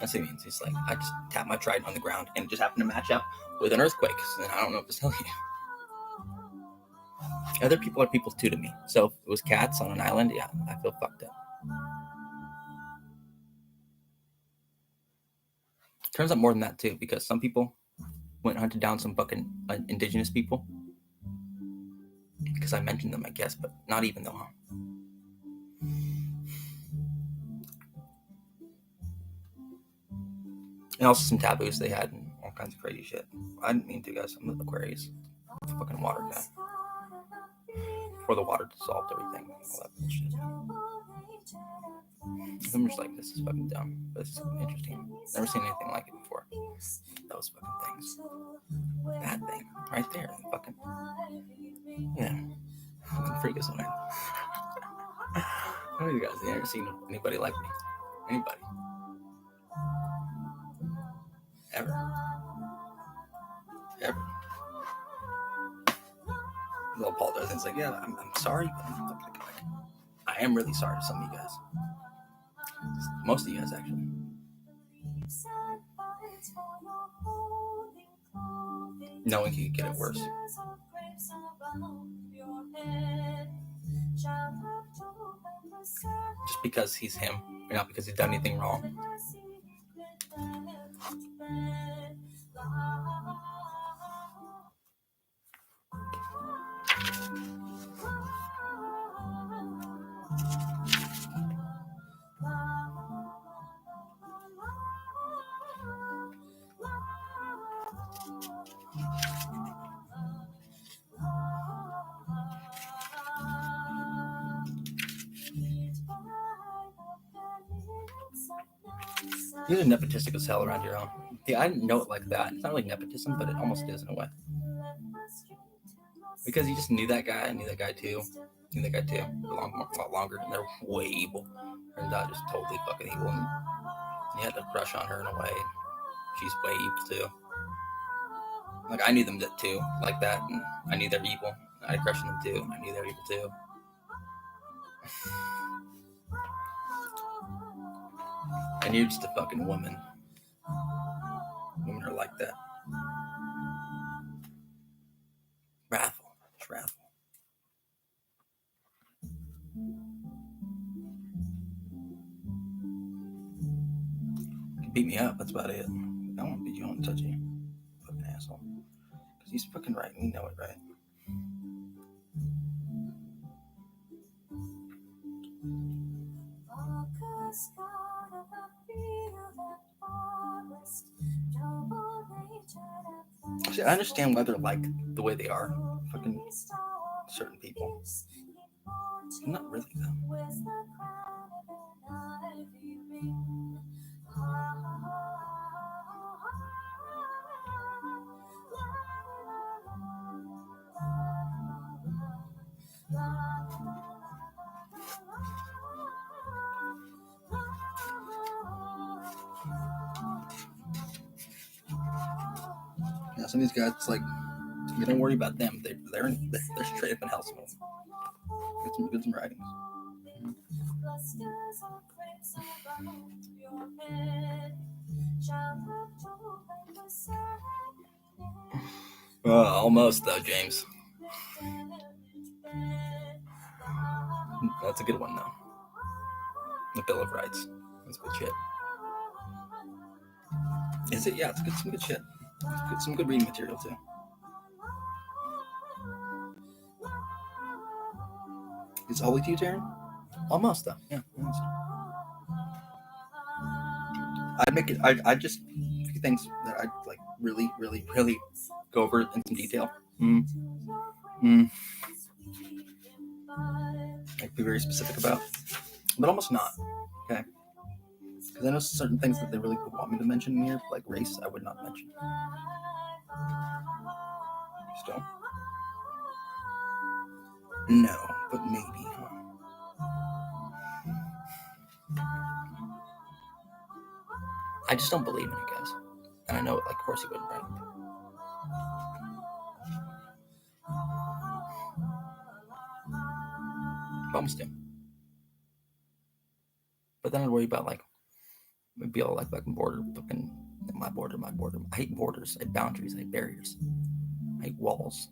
That's what he means. He's like, I just tapped my trident on the ground and it just happened to match up with an earthquake. So I don't know what to tell you. Other people are people too to me. So if it was cats on an island, yeah, I feel fucked up. Turns out more than that too, because some people went and hunted down some fucking indigenous people. Because I mentioned them, I guess, but not even though, huh? And also some taboos they had and all kinds of crazy shit. I didn't mean to, guys. I'm the Aquarius. I'm the fucking water guy. Before the water dissolved everything. All that bullshit. I'm just like, this is fucking dumb. But this is interesting. Never seen anything like it before. Those fucking things. That thing. Right there. Fucking. Yeah. Fucking freak us away. How many of you guys have ever seen anybody like me? Anybody? Ever. They'll apologize and it's like, yeah, I'm sorry, but I am really sorry to some of you guys. Most of you guys, actually. knowing he could get it worse. Just because he's him, and not because he's done anything wrong. These are nepotistic as hell around here, huh? Yeah, I didn't know it like that. It's not really nepotism, but it almost is in a way. Because you just knew that guy, I knew that guy too. Knew that guy too. For a lot longer, and they're way evil. Turns out just totally fucking evil. And he had a crush on her in a way. She's way evil too. Like, I knew them too, like that, and I knew they're evil. I had a crush on them too, and I knew they were evil too. And you're just a fucking woman. Women are like that. Wrathful. It's wrathful. You can beat me up, that's about it. I won't beat you, I won't touch you. Fucking asshole. Because he's fucking right, and you know it, right? See, I understand why they're like the way they are. Fucking certain people. Not really, though. Yeah, some of these guys, it's like, you don't worry about them. They're straight up in hell smoke. Get some writings. Almost though, James. That's a good one though. The Bill of Rights. That's good shit. Is it? Yeah, it's good. Some good shit. Some good reading material too. It's always you, Taran? Almost though. Yeah. Almost. I'd just a few things that I'd like really go over in some detail. Like be very specific about, but almost not. Okay. Because I know certain things that they really want me to mention in here, like race, I would not mention. Still. No, but maybe. I just don't believe in it, guys. And I know it, like, of course he wouldn't, right? Almost do. But then I'd worry about, like, maybe all like border, fucking my border. I hate borders. I hate boundaries. I hate barriers. I hate walls.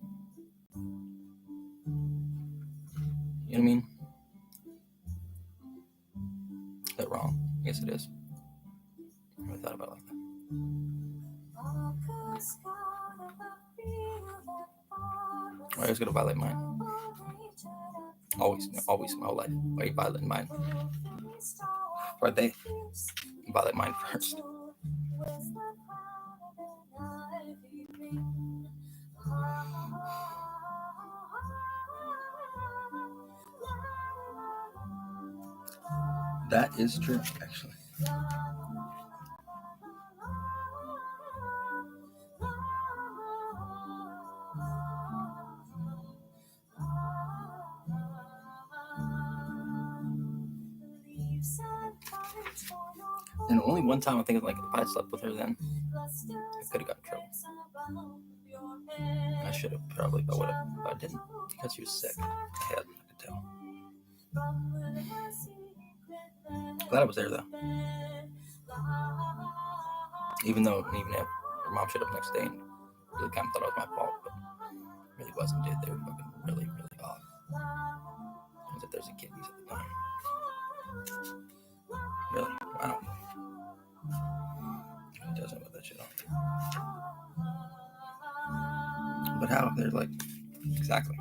You know what I mean? Is that wrong? I guess it is. I never thought about it like that. I always gotta violate mine. Always, my whole life. Why are you violating mine? Why they violate mine first? That is true, actually. And only one time I think, like, if I slept with her then, I could have got in trouble. I should have probably, but I didn't, because she was sick. I could tell. Glad I was there though. Even if her mom showed up next day and really kind of thought it was my fault, but it really wasn't, dude. They were fucking really, really off. As if there's a kidneys at the time. Really? Wow. He doesn't know what that shit on. But how? They're like, exactly.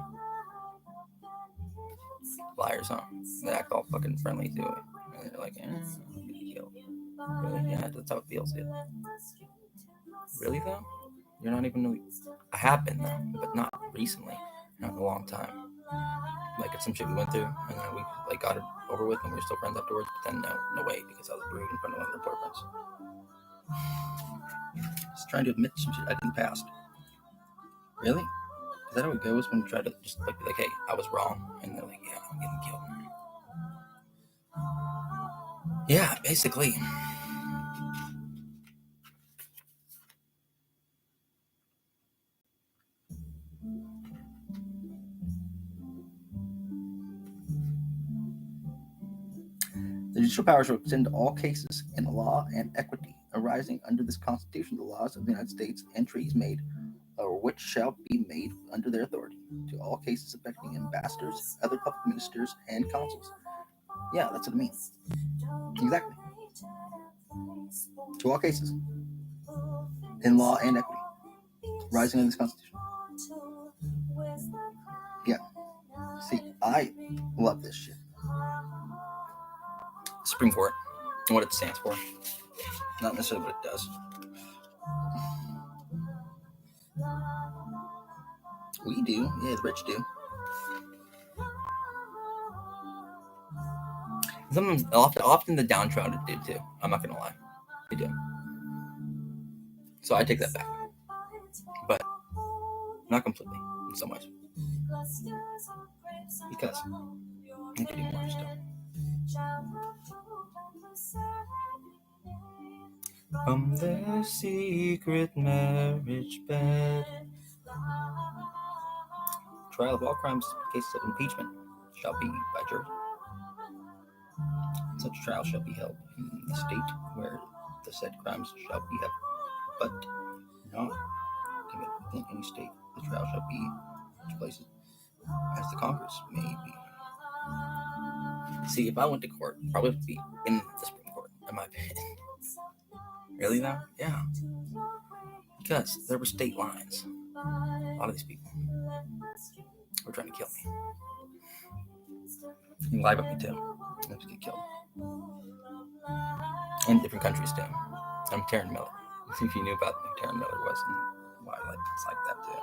Liars, huh? They act all fucking friendly to it. And they're like, I'm gonna get killed. Really? Yeah, that's how it feels, dude. Really, though? You're not even really... I have been, though, but not recently. Not in a long time. Like, it's some shit we went through, and then we, like, got it over with, and we were still friends afterwards. But then, no way, because I was rude in front of one of their boyfriends. Just trying to admit some shit I did in the past. Really? Is that how it goes when you try to just, like, be like, hey, I was wrong? And they're like, yeah, I'm getting killed. Yeah, basically. The judicial power shall extend to all cases in law and equity arising under this Constitution, the laws of the United States, and treaties made or which shall be made under their authority, to all cases affecting ambassadors, other public ministers, and consuls. Yeah, that's what it means. Exactly. To all cases in law and equity arising under this Constitution. Yeah. See, I love this shit. Supreme Court and what it stands for. Not necessarily what it does. We do. Yeah, the rich do. Sometimes, often the downtrodden do too. I'm not going to lie. They do. So I take that back. But not completely, in some ways. Because I'm getting more still. From their secret marriage bed. Trial of all crimes, cases of impeachment, shall be by jury. Such trial shall be held in the state where the said crimes shall be held, but not committed within any state. The trial shall be in such places as the Congress may be. See, if I went to court, probably would be in the Supreme Court, in my opinion. Really though? Yeah. Because there were state lines. A lot of these people were trying to kill me. You can lie about me too. I have to get killed. In different countries too. I'm Taran Miller. If you knew about who Taran Miller was and why it's like that too.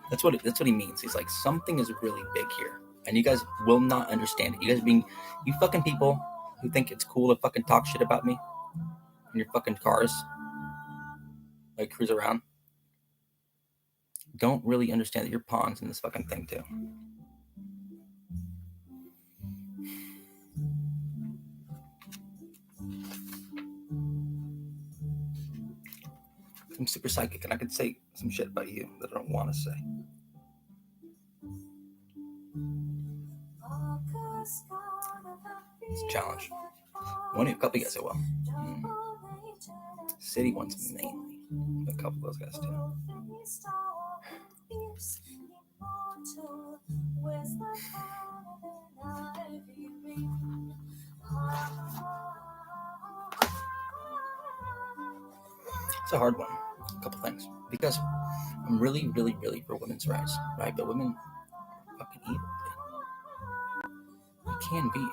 That's what he means. He's like, something is really big here, and you guys will not understand it. You fucking people who think it's cool to fucking talk shit about me in your fucking cars, like cruise around, don't really understand that you're pawns in this fucking thing too. I'm super psychic, and I could say some shit about you that I don't want to say. It's a challenge. A couple of you guys I will. City ones mainly. A couple of those guys too. It's a hard one. A couple things. Because I'm really, really, really for women's rights, right? But women are fucking evil, dude. They can be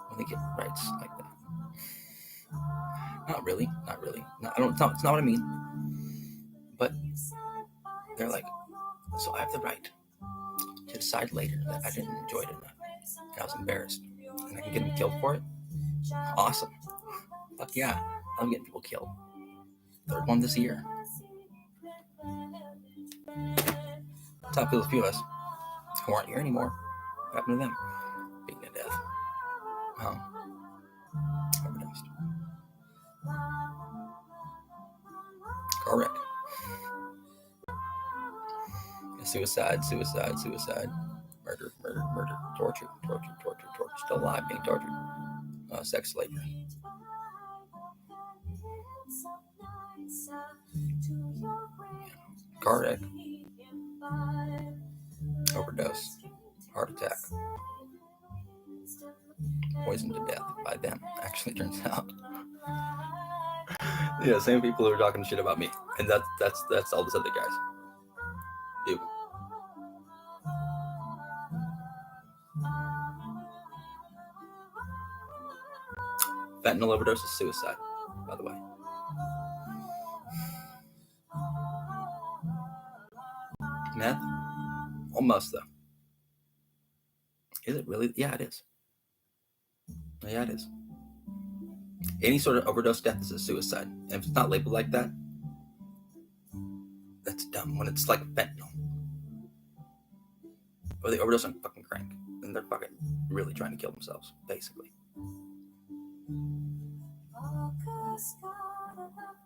when they get rights like that. Not really. It's not what I mean. But they're like, so I have the right to decide later that I didn't enjoy it enough. And I was embarrassed. And I can get them killed for it. Awesome. Fuck yeah. I'm getting people killed. Third one this year. Top feels a few of us who aren't here anymore. What happened to them? Beaten to death. Overdosed. Car wreck. Suicide. Murder. Torture. Still alive, being tortured. Sex slavery. Cardiac overdose, heart attack, poisoned to death by them. Actually, turns out, yeah, same people who are talking shit about me, and that's all these other guys do. Fentanyl overdose is suicide, by the way. Meth? Almost, though. Is it really? Yeah, it is. Yeah, it is. Any sort of overdose death is a suicide. And if it's not labeled like that, that's dumb. When it's like fentanyl. Or they overdose on fucking crank. And they're fucking really trying to kill themselves, basically.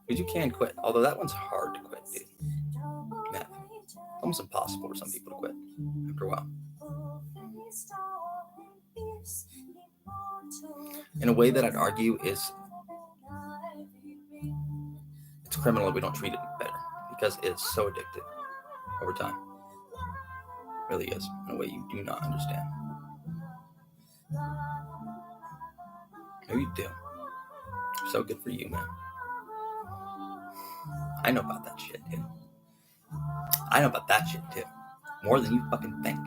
Because you can quit. Although that one's hard to quit, dude. Meth. It's almost impossible for some people to quit after a while. In a way that I'd argue is it's criminal if we don't treat it better, because it's so addictive over time. It really is, in a way you do not understand. Maybe you do. So good for you, man. I know about that shit, dude. I know about that shit, too. More than you fucking think.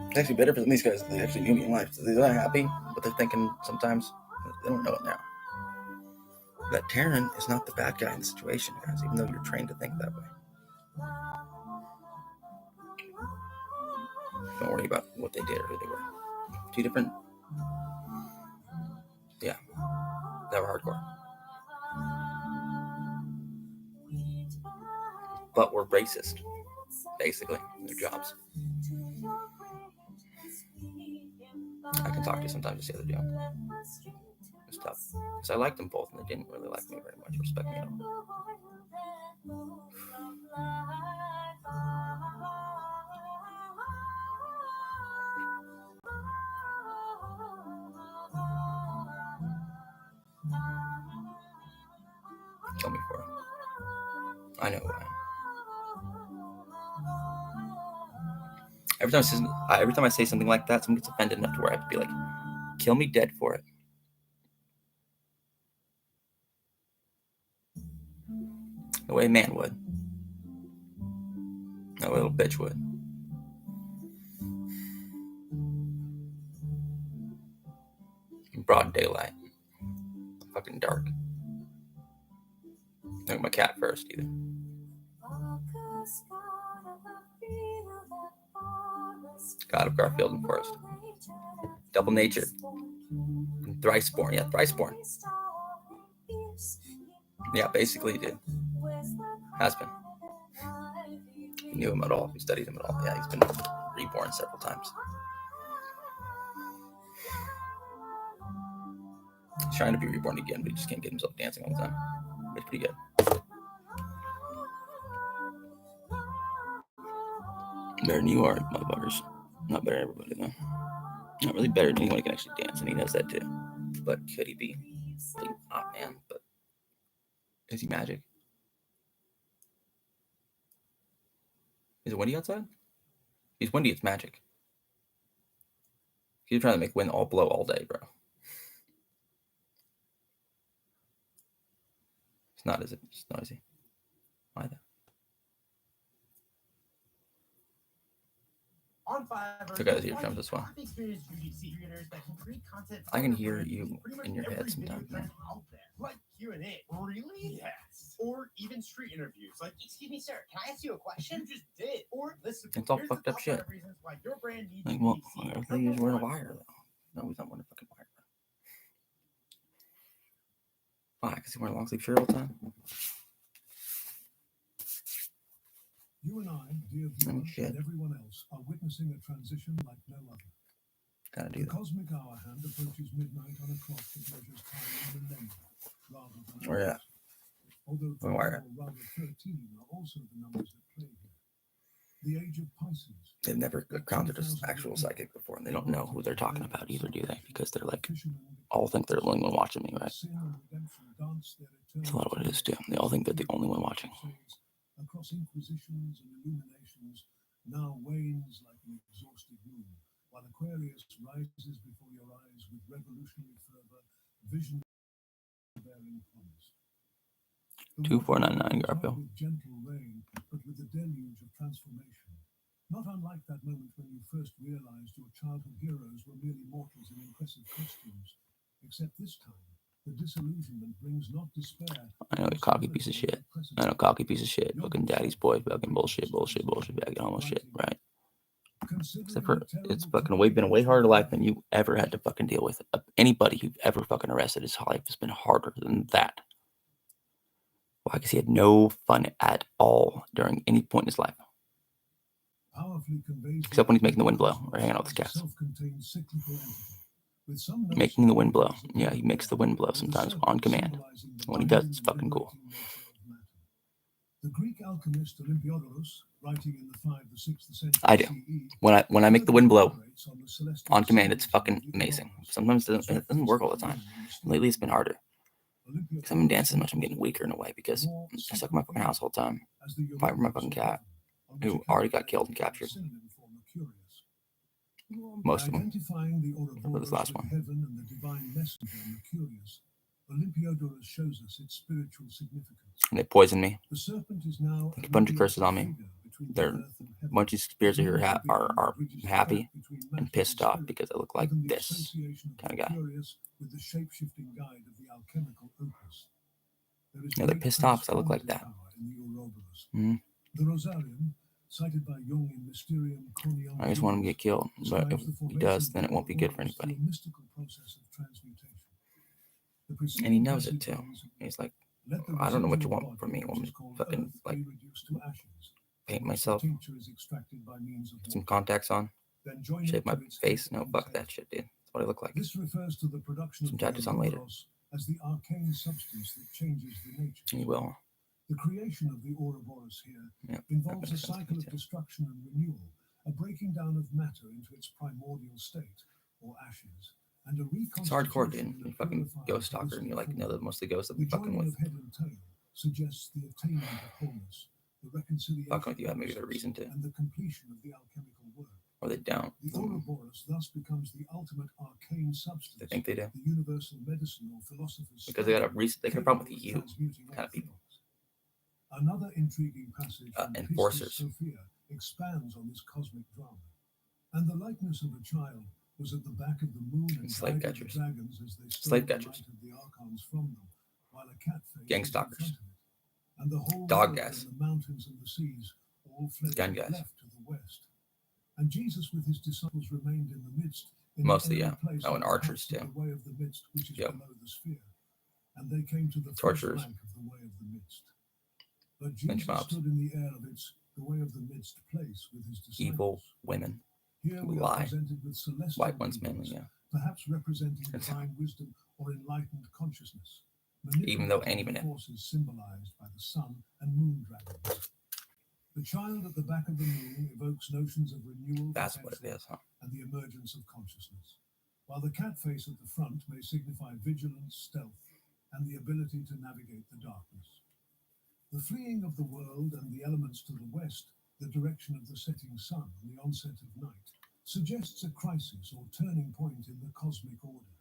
It's actually better for these guys. They actually knew me in life. So they're not happy, but they're thinking sometimes they don't know it now. That Taran is not the bad guy in the situation, guys, even though you're trained to think that way. Don't worry about what they did or who they were. Two different, yeah, they were hardcore. But we're racist, basically, in their jobs. I can talk to you sometimes to see how they're doing. It's tough. Because I liked them both and they didn't really like me very much, respect me at all. Kill me for it. I know who I am. Every time I say something like that, someone gets offended enough to where I have to be like, kill me dead for it. The way a man would. The way a little bitch would. In broad daylight. Fucking dark. Look at my cat first, either. God of Garfield and Forest. Double natured. Thrice born. Yeah, thrice born. Yeah, basically he did. Has been. He knew him at all. He studied him at all. Yeah, he's been reborn several times. He's trying to be reborn again, but he just can't get himself dancing all the time. It's pretty good. Better than you are, motherfuckers. Not better than everybody, though. Not really better than anyone who can actually dance, and he knows that too. But could he be? Not, man. But is he magic? Is it windy outside? If he's windy, it's magic. He's trying to make wind all blow all day, bro. It's not, is it? It's noisy. Why though? Took out his eardrums as well. I can hear you in your head sometimes, man. Like Q&A. Really? Yes. Or even street interviews. Like, excuse me, sir, can I ask you a question? You just did. Or listen. It's all fucked up shit. Why your brand needs like, well, I think he's wearing a wire, though. No, he's not wearing a fucking wire. Why? Because he's wearing a long sleeve shirt all the time? You and I, dear viewers, and everyone else, are witnessing a transition like no other. Gotta do The that. cosmic hour hand approaches midnight on a clock that measures time in millennia. rather than Or yeah. ours. Although Well, 12 where? or rather 13 are also the numbers that play here. The age of Pisces. They've never encountered an actual psychic before, and they don't know who they're talking about either, do they? Because they're like, all think they're the only one watching me, right? That's a lot of what it is too. They all think they're the only one watching. Across inquisitions and illuminations, now wanes like an exhausted moon, while Aquarius rises before your eyes with revolutionary fervor, vision bearing promise. 2499 Garfield. With gentle rain, but with a deluge of transformation. Not unlike that moment when you first realized your childhood heroes were merely mortals in impressive costumes. Except this time, the disillusionment brings not despair. I know, you cocky piece of shit. I know, cocky piece of shit. Fucking daddy's boy, fucking bullshit, bagging almost shit, right? Except for, it's fucking been a way harder life than you ever had to fucking deal with. Anybody you've ever fucking arrested, his life has been harder than that. Why? Because he had no fun at all during any point in his life. Except when he's making the wind blow or hanging out with cats. Making the wind blow. Yeah, he makes the wind blow sometimes on command. And when he does, it's fucking cool. The Greek alchemist Olympiodorus, writing in the 5th to 6th century I do. When I make the wind blow on command, it's fucking amazing. Sometimes it doesn't work all the time. Lately, it's been harder. Because I've been dancing so much, I'm getting weaker in a way because I stuck in my fucking house all the time. Fight for my fucking cat, who already got killed and captured. Most of them. For this last one. Olympiodorus shows us its spiritual significance. And they poisoned me. The serpent is now a bunch of curses on me. They're a bunch of spirits here are happy and pissed off because I look like this kind of guy. With the shape-shifting guide of the alchemical opus. Yeah, they're pissed off because I look like that. Mm-hmm. The Rosarium, cited by Jung in Mysterium Conium. I just want him to get killed, but if he does, then it won't be good for anybody. And he knows it too. He's like, I don't know what you want from me. You want me to fucking like paint myself, put some contacts on, shape my face? No, fuck that shit, dude. That's what I look like. This refers to the production some tattoos on later. As the arcane substance that changes the nature. He will. The creation of the Ouroboros here involves a cycle of destruction and renewal, a breaking down of matter into its primordial state, or ashes, and a reconstitution. It's hardcore, dude. You're fucking ghost stalker, and you're like, no, that most of the ghosts that we fucking with. The head and tail suggests the attainment of wholeness, the reconciliation. Fucking with you have maybe the reason to. And the completion of the alchemical work. Or they don't. The Ouroboros thus becomes the ultimate arcane substance. They think they do. The universal medicine or philosopher's. Because they got a problem with you kind of people. Another intriguing passage enforcers. Sophia expands on this cosmic drama. And the likeness of a child was at the back of the moon and slave catchers. Dragons as they slave catchers. The archons from them, while a cat gang stalkers. And the whole dog guys. And the mountains and the seas all fled gun guys. Left to the west. And Jesus with his disciples remained in the midst. Mostly, yeah. Oh, and archers too. The way of the midst, which is below the sphere. And they came to the torturers. Rank of the way of the midst. But Jesus stood in the air of its the way of the midst place with his disciples. Evil women who lie. White ones mainly, yeah. Perhaps representing divine wisdom or enlightened consciousness. Even though any minute. Forces symbolized by the sun and moon dragons. The child at the back of the moon evokes notions of renewal. That's what it is, huh? And the emergence of consciousness. While the cat face at the front may signify vigilance, stealth, and the ability to navigate the darkness. The fleeing of the world and the elements to the west, the direction of the setting sun and the onset of night, suggests a crisis or turning point in the cosmic order.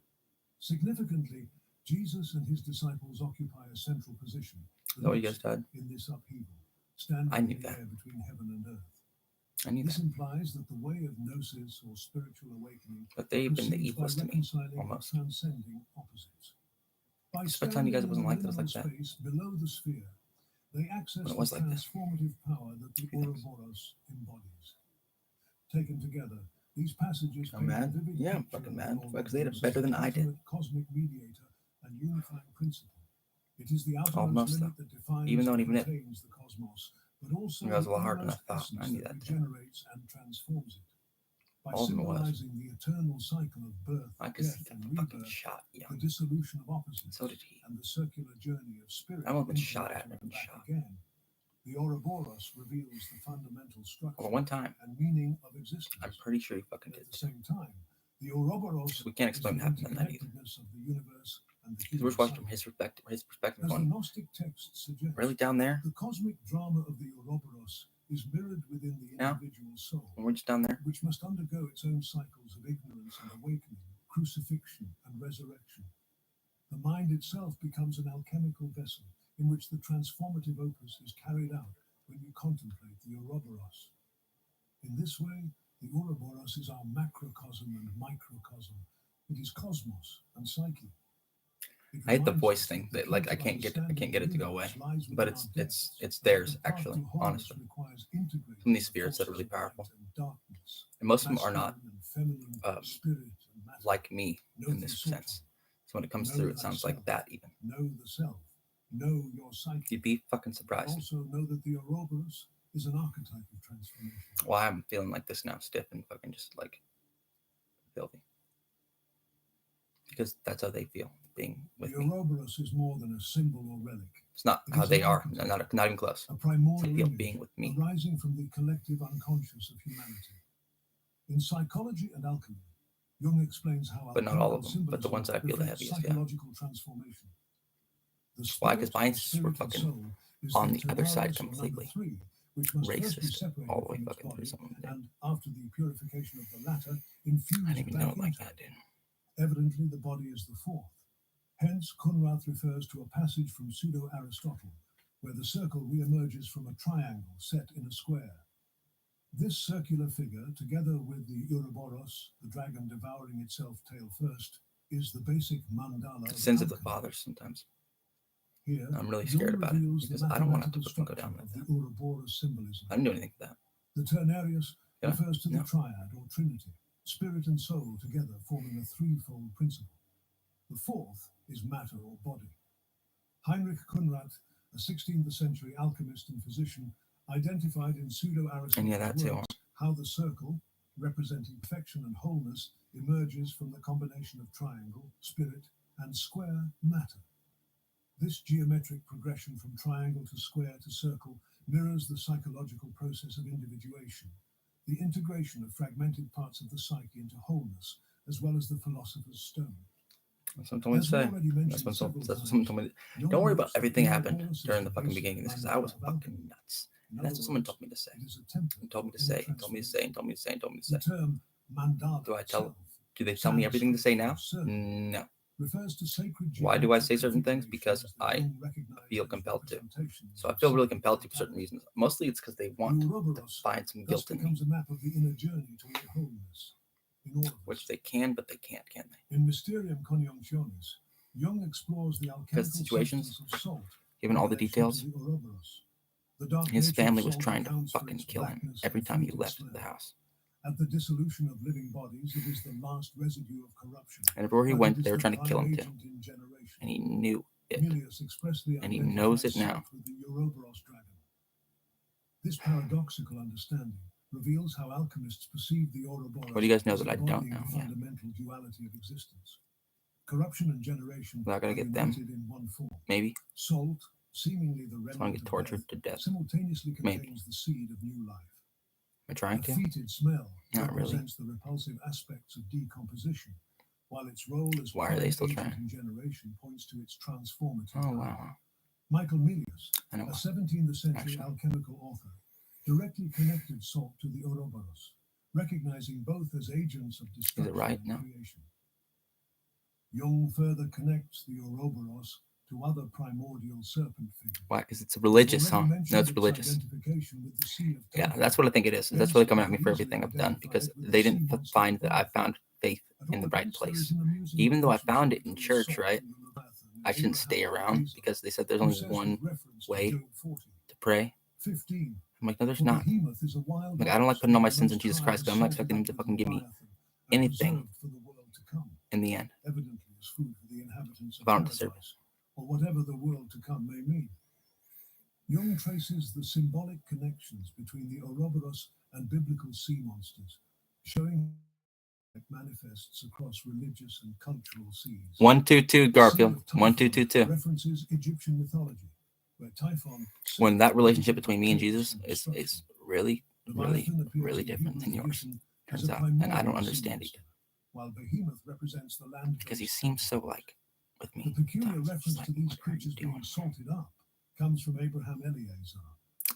Significantly, Jesus and his disciples occupy a central position. Oh, you guys died? In this upheaval, standing I knew in the that. air between heaven and earth. I knew This that. implies that the way of gnosis or spiritual awakening But they've been the proceeds evilest by to me, reconciling almost. and transcending opposites. By Just by telling you guys it wasn't like that, standing it was like in the space below the sphere, they access When it the was like this. transformative power that the Ouroboros embodies. Taken together, these passages I'm paint a mad? vivid Yeah, I'm picture fucking of mad. the Because they did it Ouroboros better as than the I did. ultimate cosmic mediator and unifying principle. It is the Almost, outermost limit that defines Even though and it even it. contains the cosmos, but also It was a lot the harder than I innermost thought. essence I knew that that too. regenerates and transforms it. By All of them it was. symbolizing the eternal cycle of birth, I could see death, that and fucking rebirth, shot the young. dissolution of opposites, So did he. and the circular journey of spirit I won't and been shot at intellect and back shot. again, the Ouroboros reveals the fundamental structure Well, one time, and meaning of existence. I'm pretty sure he fucking At did. the same time, the Ouroboros We can't is explain the what happened in that either. interconnectedness of the universe and the Because human we're watching psyche. from his perspective As the going, Gnostic texts suggest, really down there? the cosmic drama of the Ouroboros is mirrored within the Now? individual soul, When we're just down there? which must undergo its own cycles of ignorance and awakening, crucifixion and resurrection. The mind itself becomes an alchemical vessel in which the transformative opus is carried out when you contemplate the Ouroboros. In this way, the Ouroboros is our macrocosm and microcosm. It is cosmos and psyche. It I hate the reminds voice us thing the that like key I to can't get understanding it to go the away. universe lies But within our it's depths, theirs and the path actually, to wholeness honestly. requires integrating From these the spirits that are really forces of light powerful. and darkness, And most of them are not masculine and feminine, spirit and matter. like me Know in this thyself. sense. So when it comes Know through, it sounds like thyself. that even. Know the self. Know your psyche. You'd be fucking And surprised. also know that the Ouroboros is an archetype of transformation. Well, I'm feeling like this now, stiff and fucking just like filthy. Because that's how they feel being with The me. Ouroboros is more than a symbol or relic. It's not It how is they an are. archetype. Not even close. A primordial feel image being with me. arising from the collective unconscious of humanity. In psychology and alchemy, Jung explains how But not all of alchemical them, but the ones that I feel the reflects heaviest, yeah. psychological transformation. The Why? spirit, Because mine the were spirit and fucking soul is on the other side Taurus or number completely. 3, which must first be Racist separated all the way from its fucking through body, something. and after the purification of the latter, I infused didn't even back know it like into that, it. dude. Evidently, the body is the fourth. Hence, Kunrath refers to a passage from Pseudo-Aristotle, where the circle re-emerges from a triangle set in a square. This circular figure, together with the Ouroboros, the dragon devouring itself tail first, is the basic mandala The of sins of the alchemy. fathers sometimes. Here, I'm really Jung scared about it reveals the because I don't want to have to mathematical fucking go down structure like of that. the Ouroboros symbolism. I didn't do anything for that. The Ternarius Yeah. refers to the No. triad or trinity, spirit and soul together forming a threefold principle. The fourth is matter or body. Heinrich Kunrat, a 16th century alchemist and physician, identified in And Pseudo-Aristotle's yeah, that too. works how the circle, representing perfection and wholeness, emerges from the combination of triangle, spirit, and square, matter. This geometric progression from triangle to square to circle mirrors the psychological process of individuation, the integration of fragmented parts of the psyche into wholeness, as well as the philosopher's stone. That's what someone told me to say. That's what someone told me. Don't worry about everything happened during the fucking beginning. This is I was fucking nuts. And that's what someone told me to say. And told me to say. And told me to say. And told me to say. And told me to say. The term mandala Do I tell? itself, Do they tell me everything to say now? No. refers to sacred Why do I say geometric certain things? Because configurations that I Jung recognized feel as compelled to. representations So I of feel really psychic compelled to for certain vitality. reasons. Mostly it's because they The want to Ouroboros find some thus guilt in me, becomes a map of the inner journey toward wholeness in all of which us. they can, but they can't they? In Mysterium Conjunctionis, Jung explores the alchemical situations, substance of salt. given in all the relation to details, the Ouroboros. The dark his nature of family was salt trying to accounts for fucking its kill him blackness every and time he fleeting left smell. the house. At the dissolution of living bodies, it is the last residue of corruption. And everywhere he but it went, is they were the trying to kill him prime too. agent in generation. And he knew it. Milius expressly And he identifies knows it now. salt with the Ouroboros dragon. This paradoxical understanding reveals how alchemists perceive the Ouroboros What do you guys know as that I don't embodying know? the Yeah. fundamental duality of existence. Corruption and generation We're not gonna are get them. united in one form. Maybe. Salt, seemingly the I want remnant to get of tortured death, to death. simultaneously Maybe. contains the seed of new life. Am I trying The to? fetid smell Not really. represents the repulsive aspects of decomposition, while its role as Why are they prime still agent trying? in generation points to its transformative Oh, power. wow. Michael Milius, I know a why. 17th century Actually. alchemical author, directly connected salt to the Ouroboros, recognizing both as agents of destruction right? and No. creation. Jung further connects the Ouroboros to other primordial serpent figures. Why? Because it's religious, huh? Already No, mentioned it's its religious. identification with the Sea of Yeah, Tophet. that's what I think it is. That's really coming at me for everything I've done because they didn't find that I found faith At in all the right events, there place. is an amusing Even though I relationship found it in between church, salt right? and the Leviathan in I shouldn't stay Abraham around Bezos, because they said there's who only says one with reference to way Job 40, to pray. 15, I'm like, no, there's "For not. behemoth is a wild Like, I don't like ox putting all that my the sins on Most Jesus High Christ, has but I'm not salted expecting him up to with fucking give me Leviathan and anything preserved for the world to come, in the end. evidently as food for the inhabitants of If I don't deserve paradise, or whatever the world to come may mean." Jung traces the symbolic connections between the Ouroboros and biblical sea monsters, showing it manifests across religious and cultural seas. 122 Garfield. Sea of 1222. references Egyptian mythology, where Typhon When that relationship represented between me and chaos Jesus and is destruction. really Leviathan appears really in different than Hebrew yours, tradition turns as a out, and I primordial don't sea understand it monster, while Behemoth represents the land because he seems so like with me. The peculiar sometimes. It's reference like, to these what are you creatures doing? being salted up comes from Abraham Eleazar,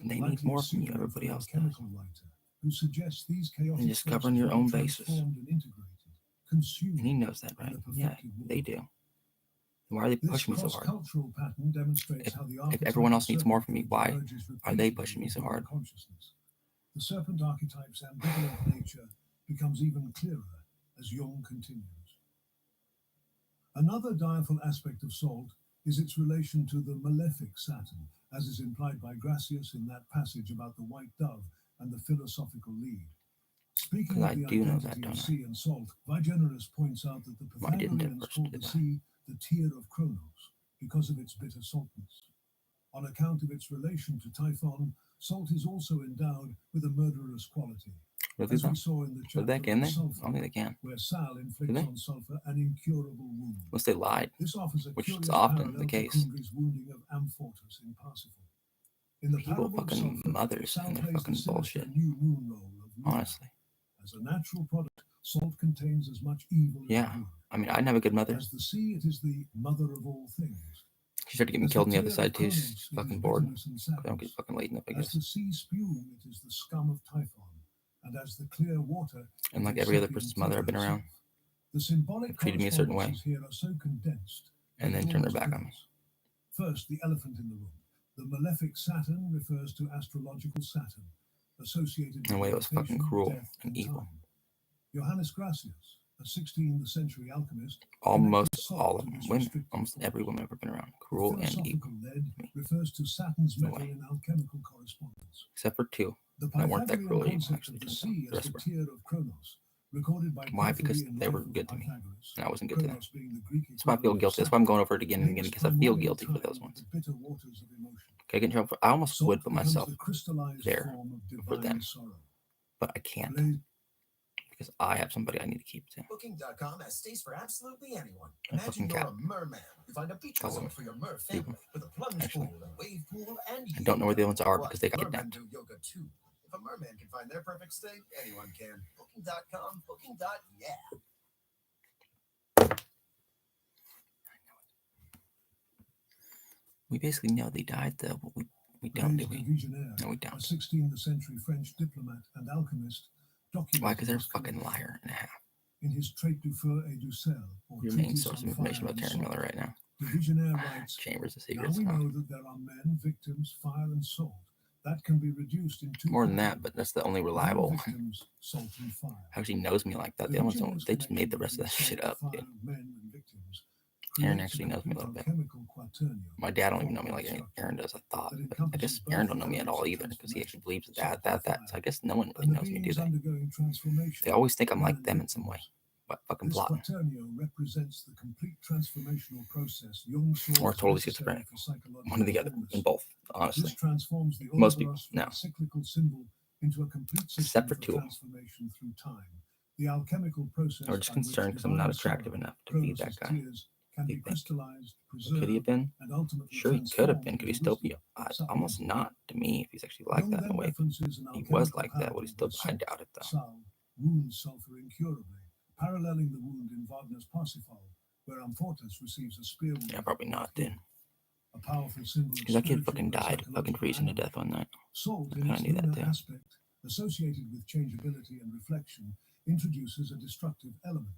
They need likely more a from you. pseudonym Everybody for an else does. alchemical writer, who suggests these chaotic And just covering your forces own were bases. transformed and integrated, consumed And he knows that, in right? the Yeah, perfected world. they do. Why are they This pushing me so hard? cross-cultural pattern demonstrates how the If everyone else needs archetypal more from me, serpent why emerges are they repeatedly pushing me in so human hard? consciousness. The serpent archetype's ambivalent nature becomes even clearer as Jung continues. Another direful aspect of salt is its relation to the malefic Saturn, as is implied by Gracius in that passage about the white dove and the philosophical lead. Speaking Because of I the do know that, identity don't of I? sea and salt, Vigenerus points out that the Well, I didn't at Pythagoreans first, called did the I? sea the tear of Kronos because of its bitter saltness. On account of its relation to Typhon, salt is also endowed with a murderous quality, Really as though? we saw in the Put chapter that in on there? I sulfur, don't think they can. where Sal Do inflicts they? on sulfur an incurable wound. Unless they lied, This offers a which is curious often parallel the to case. Kundry's wounding of Amfortas in Parsifal. In the People parable of fucking sulfur, mothers Sal and their plays the fucking sinister bullshit. new moon role of Luna. Honestly. As a natural product, salt contains as much evil Yeah. as good. I mean, I didn't have a good mother. As the sea, it is the mother of all things. She started getting As killed on the other tear side of too. Kronos, She's it fucking is bored. bitterness and I don't get sadness. fucking late enough, I As guess. the sea spume, it is the scum of Typhon. And as the clear water, And it like is every other Sapien person's mother I've been Teta around, itself. The symbolic have treated me a certain way, correspondences here are so condensed, and they then turned their almost back on me. obvious. First, the elephant in the room. The malefic Saturn refers to astrological Saturn, associated In a with way, it was fucking limitation, cruel death, and evil. time. Johannes Gracius, a 16th century alchemist, Almost connected salt all of to them, this women, restrictive almost force. every woman I've ever been around, The cruel and evil, philosophical lead me, refers to Saturn's in a metal way. in alchemical correspondence. Except for two The that weren't that Pythagorean cruel or evil, concept actually, of the turns out. sea The as rest the were. tear of Kronos, recorded by Why? Porphyry Because in they were Life of good to me, Pythagoras, and I wasn't good to them. Kronos being the Greek That's why I feel equivalent of guilty. That's why I'm Saturn, going over it again and again, links because I feel primordial guilty for time those with ones. the bitter waters of emotion. Okay, I get in trouble for, I almost Salt would put becomes myself the crystallized there form of for them, divine sorrow. but I can't Blaze because I have somebody I need to keep too. Booking.com has stays for absolutely anyone. And Imagine fucking you're cat. a merman. You find a beach Tell resort them. for your mer Leave family them. with a plunge Actually. pool, a wave pool, and I don't know where the other ones are What? because they got Mermen kidnapped. do yoga too. If a merman can find their perfect stay, anyone can. Booking.com, booking.yeah. We basically know they died though, but we don't, do de we? Vigenère, No, we a don't. 16th century French diplomat and alchemist, documented Why? Because they're a this fucking connection. liar and a half. In his Trait du Feu et du Sel, or Your main Treatise source on of information Fire about and Taran Miller Salt, right now. de Vigenère writes, Chambers of now Secrets. we Huh? know that there are men, victims, fire and salt. That can be reduced in two More than that, categories. but that's the only Men, reliable. victims, salt and fire. Actually knows me like that. The The other ones Vigenère's don't. They just made the connection rest of that between shit salt, up, fire, dude. men, and victims Aaron creates actually knows me a little bit. alchemical quaternium, My dad don't even know me form like and structure, Aaron does. I thought, that but I encompasses guess both Aaron the don't know me at all elements of either because he actually transformation, believes that. salt and So fire, I guess no one and really the knows me, do beings they? undergoing transformation. They always think I'm men like and them in some way. victims. But fucking This plotting. quaternio represents the complete transformational process Jung saw Or as totally necessary schizophrenic. for psychological One or the other. wholeness. In both, This honestly. transforms the Most people, Ouroboros from no. a cyclical symbol into a complete system Except for for two. transformation through time. The alchemical process Or just by which concerned because I'm not divine attractive sorrow, enough to be that Kronos' guy. tears, can be You think? crystallized, Could he preserved, have been? and ultimately Sure, he could have transformed been. Could he into still be? wisdom, Almost sapientia. not to me if he's actually like Jung that in a then way. references an He was alchemical like that. Would he still? paradigm I where doubt it though. Sal wounds sulfur incurably, paralleling the wound in Wagner's Parsifal, where Amfortas receives a spear wound. Yeah, probably not then. A powerful symbol of Because that kid spiritual fucking and died, fucking psychological freezing to anguish. death one night. Salt, I in kinda its knew that lunar too. aspect, associated with changeability and reflection, introduces a destructive element.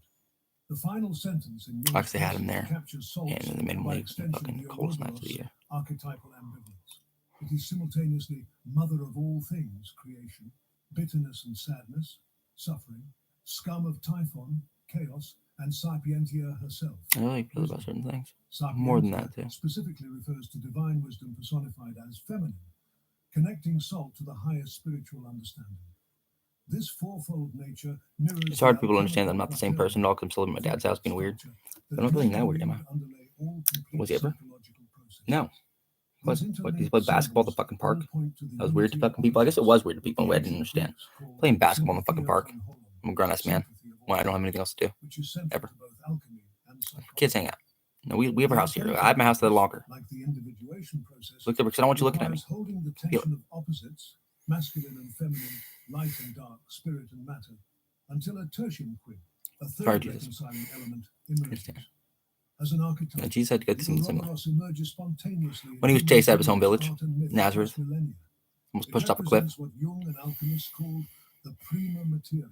The final sentence in Like they had him Jung's there, captures salt's, and in the minimum by leagues, the extension, fucking the coldest nights of the Ouroboros year. archetypal ambivalence. It is simultaneously mother of all things, creation, bitterness and sadness, suffering, scum of Typhon, chaos, and Sapientia herself. I really feel about certain things. Sapientia More than that, too. specifically refers to divine wisdom personified as feminine, connecting salt to the highest spiritual understanding. This fourfold nature mirrors. It's hard for people to understand that I'm not the same person at all because I'm still living at my dad's house being weird. I'm not really that weird, am I? Was he ever? No. But he played basketball at the fucking park. That was weird to fucking people. I guess it was weird to people in a way I didn't understand. Playing basketball in the fucking park. I'm a grown ass man when I don't have anything else to do. which is central ever. to both alchemy and psychology. Kids hang out. No, we have a house here. I have my house there longer. Like the individuation process, Look there because I don't want you looking at me. requires holding the tension of opposites, masculine and feminine, light and dark, spirit and matter, until a tertium quid, a Sorry, third Jesus. reconciling element, emerges. Yes, As an archetype, And Jesus had to go the through something similar. Ouroboros emerges spontaneously When he was in chased out of his home Hindu village, art and myth Nazareth, across millennia. almost It pushed off a cliff, represents what Jung and alchemists called the prima materia.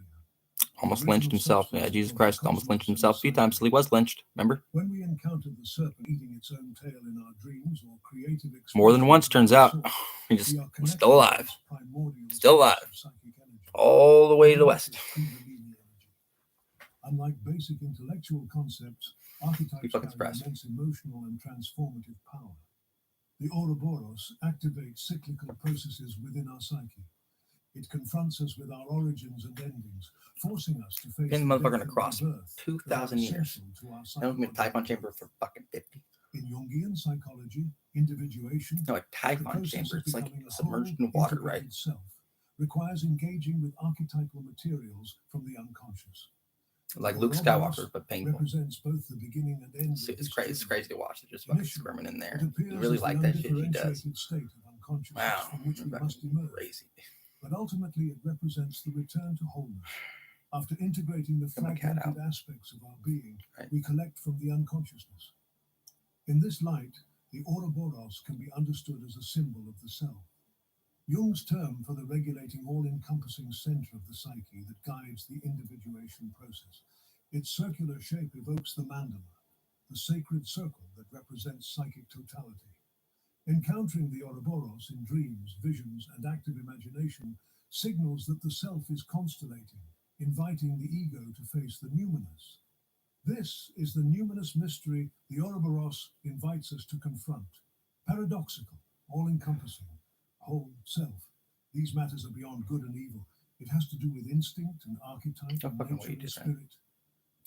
almost lynched himself. Yeah, Jesus Christ almost lynched himself a few times till he was lynched. Remember? When we encounter the serpent eating its own tail in our dreams or creative More than once, turns out. He we just are was connected still to alive. this primordial Still source alive. of psychic energy. All the way to the west. Unlike basic intellectual concepts, archetypes fucking carry surprised. immense emotional and transformative power. The Ouroboros activates cyclical processes within our psyche. It confronts us with our origins and endings, forcing us to face Pin the motherfucker in a death and cross. rebirth 2,000 that are years. essential to our I don't mean a psychological Typhon chamber growth. for fucking 50. In Jungian psychology, individuation, No, a the Typhon process chamber. of It's like becoming a submerged whole, in water, right? integrated self requires engaging with archetypal materials from the unconscious. Like Luke Skywalker, but painful. Represents both the beginning and end. It's crazy. It's crazy to watch. They're just fucking Initially, squirming in It there. appears You really as like the that shit. She does. undifferentiated state of unconsciousness Wow. from which we Fucking must emerge. crazy. But ultimately, it represents the return to wholeness. After integrating the Get my cat fragmented aspects of our being, Right. we collect from the unconsciousness. In this light, the Ouroboros can be understood as a symbol of the self. Jung's term for the regulating, all-encompassing center of the psyche that guides the individuation process. Its circular shape evokes the mandala, the sacred circle that represents psychic totality. Encountering the Ouroboros in dreams, visions, and active imagination signals that the self is constellating, inviting the ego to face the numinous. This is the numinous mystery the Ouroboros invites us to confront. Paradoxical, all-encompassing, whole self. These matters are beyond good and evil. It has to do with instinct and archetype Oh, and fucking nature way you and did that. spirit.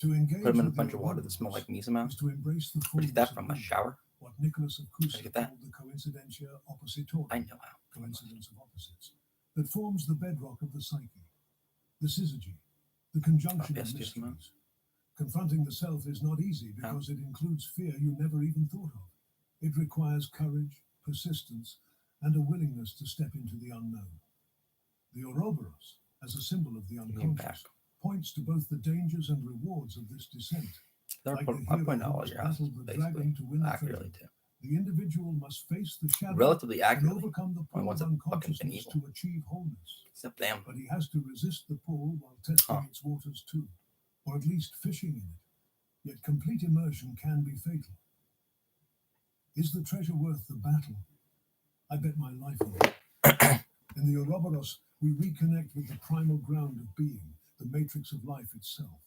To engage Put them in a with the bunch of water that smell like Ouroboros Misama. is to embrace the Where'd you fullness get that of from? A being, shower? what Nicholas of How'd you Cusa get that? called the coincidentia oppositoria, I know how. coincidence of opposites, that forms the bedrock of the psyche. The syzygy, the conjunction yes, of yes, ma'am. mysteries. Confronting the self is not easy because it includes fear you never even thought of. It requires courage, persistence, and a willingness to step into the unknown. The Ouroboros, as a symbol of the Give me back. unconscious, points to both the dangers and rewards of this descent. They're Like put, the I hero point out who all must your houses, battle the basically. dragon to win the Accurately, treasure. too. The individual must face the shadow Relatively and accurately. overcome the Only pull ones of that fucking been unconsciousness evil. to achieve wholeness. Except them. But he has to resist the pull while testing Huh. its waters too, or at least fishing in it. Yet complete immersion can be fatal. Is the treasure worth the battle? I bet my life on it. In the Ouroboros, we reconnect with the primal ground of being, the matrix of life itself.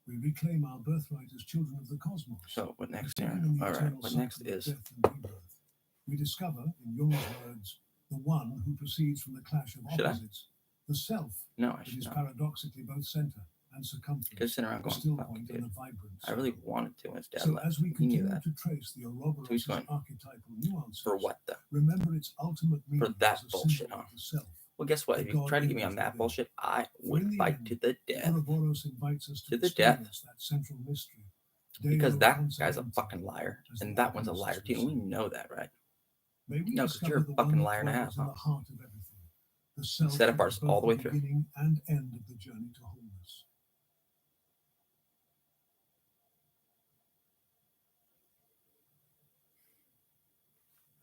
We reclaim our birthright as children of the cosmos. So, what next here? Standing in the All right. eternal What next cycle of is. death and rebirth. We discover, in Jung's words, the one who proceeds from the clash of Should I? opposites, the self No, I that should is not. paradoxically both center and circumference, Just sitting around a going, still fuck, point dude. and a vibrant I really circle. wanted to, and his dad So left. as we He knew continue that. to trace the So he's Ouroboros' going, archetypal nuances, for what, though? remember its ultimate meaning that as a bullshit, symbol huh? of the self. Well, guess what? The If you God try to get me image on that within. bullshit, I For in would the fight end, to the The death. Ouroboros invites us to To the death. experience that central mystery. Because Deo that guy's a conscientia, fucking liar. as the And that one's a alchemists liar, would too. And we say. know that, right? May we No, 'cause discover you're a the fucking one that liar and a half, dwells in huh? the heart of everything. The self Set up that ours is both all the way the through. beginning and end of the journey to wholeness.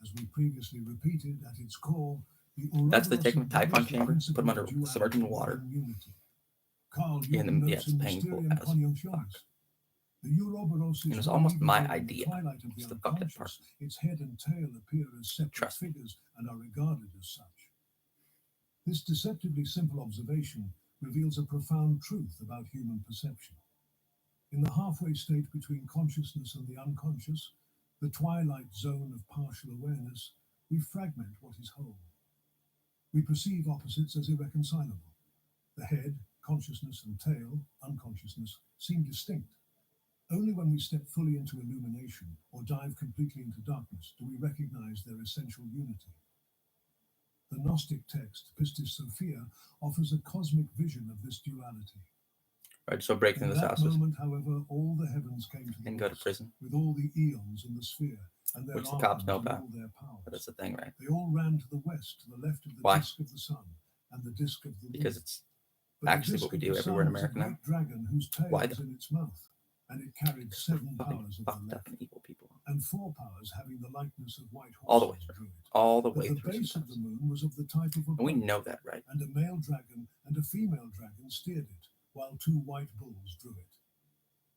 As we previously repeated, at its core, the That's the Ouroboros take him to Typhon embodies the chamber, put him under principle of submerged in duality water. and unity. Carl And Jung then, yeah, notes it's in painful Mysterium as Conjunctionis. fuck. The Ouroboros And is it's not almost even my though in idea. the twilight of the It's the fucked up part. unconscious, its head and tail appear as separate Trust me. figures and are regarded as such. This deceptively simple observation reveals a profound truth about human perception. In the halfway state between consciousness and the unconscious, the twilight zone of partial awareness, we fragment what is whole. We perceive opposites as irreconcilable. The head, consciousness, and tail, unconsciousness, seem distinct. Only when we step fully into illumination or dive completely into darkness do we recognize their essential unity. The Gnostic text, Pistis Sophia, offers a cosmic vision of this duality. Right, so breaking In into this that house was moment, however, all the heavens came to the and go to rest, prison, with all the eons in the sphere, and their which the cops archons know and about. all their But powers. that's the thing, right? They all ran to the west, to the left of the Why? disk of the sun, and the disk of the moon. Because it's But the actually disk what we of do the everywhere in sun was America a now. great dragon whose tail Why was though? in its mouth, and it carried 7 Fucking powers of the fucked up left, and evil people. and 4 powers having the likeness of white All the horses way through. drew it. All the But way the through base of the sometimes. moon was of the type of a And we bull, know that, right? and a male dragon and a female dragon steered it, while 2 white bulls drew it.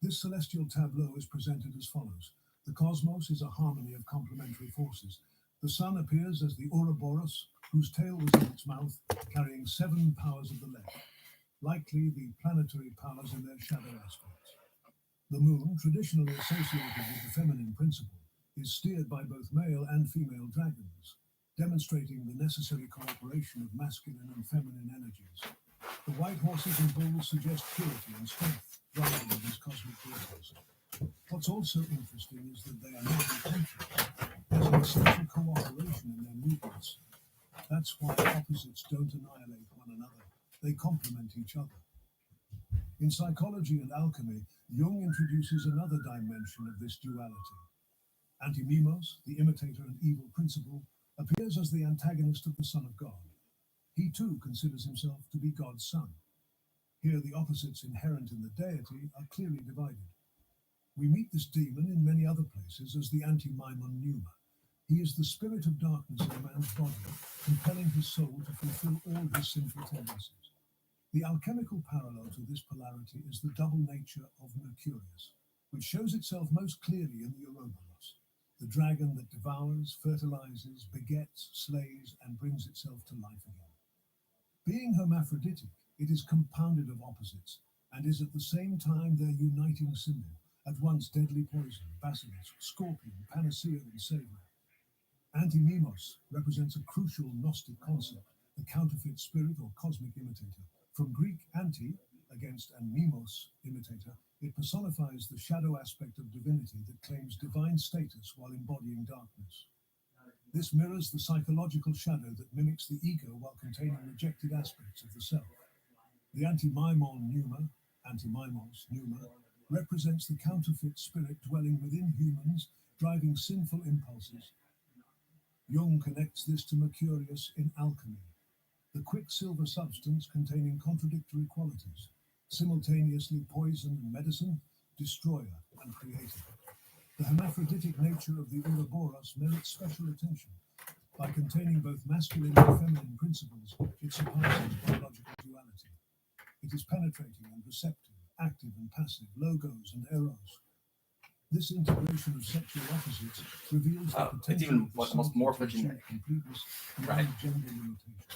This celestial tableau is presented as follows. The cosmos is a harmony of complementary forces. The sun appears as the Ouroboros, whose tail was in its mouth, carrying 7 powers of the left, likely the planetary powers in their shadow aspects. The moon, traditionally associated with the feminine principle, is steered by both male and female dragons, demonstrating the necessary cooperation of masculine and feminine energies. The white horses and bulls suggest purity and strength, driving these cosmic vehicles. What's also interesting is that they are not in conflict. There's an essential cooperation in their movements. That's why opposites don't annihilate one another. They complement each other. In psychology and alchemy, Jung introduces another dimension of this duality. Antimimos, the imitator and evil principle, appears as the antagonist of the Son of God. He too considers himself to be God's son. Here the opposites inherent in the deity are clearly divided. We meet this demon in many other places as the anti-Maimon Pneuma. He is the spirit of darkness in a man's body, compelling his soul to fulfill all his sinful tendencies. The alchemical parallel to this polarity is the double nature of Mercurius, which shows itself most clearly in the Ouroboros, the dragon that devours, fertilizes, begets, slays, and brings itself to life again. Being hermaphroditic, it is compounded of opposites, and is at the same time their uniting symbol, at once deadly poison, basilisk, scorpion, panacea, and savior. Antimimos represents a crucial Gnostic concept, the counterfeit spirit or cosmic imitator. From Greek anti, against, and mimos, imitator, it personifies the shadow aspect of divinity that claims divine status while embodying darkness. This mirrors the psychological shadow that mimics the ego while containing rejected aspects of the self. The anti-Maimon Pneuma, anti-Mimos Pneuma, represents the counterfeit spirit dwelling within humans, driving sinful impulses. Jung connects this to Mercurius in alchemy, the quicksilver substance containing contradictory qualities, simultaneously poison and medicine, destroyer and creator. The hermaphroditic nature of the Ouroboros merits special attention. By containing both masculine and feminine principles, it surpasses biological duality. It is penetrating and receptive, active and passive, logos and eros. This integration of sexual opposites reveals the potential it's even of the almost more psyche to legendary. achieve completeness Right. beyond gender limitations.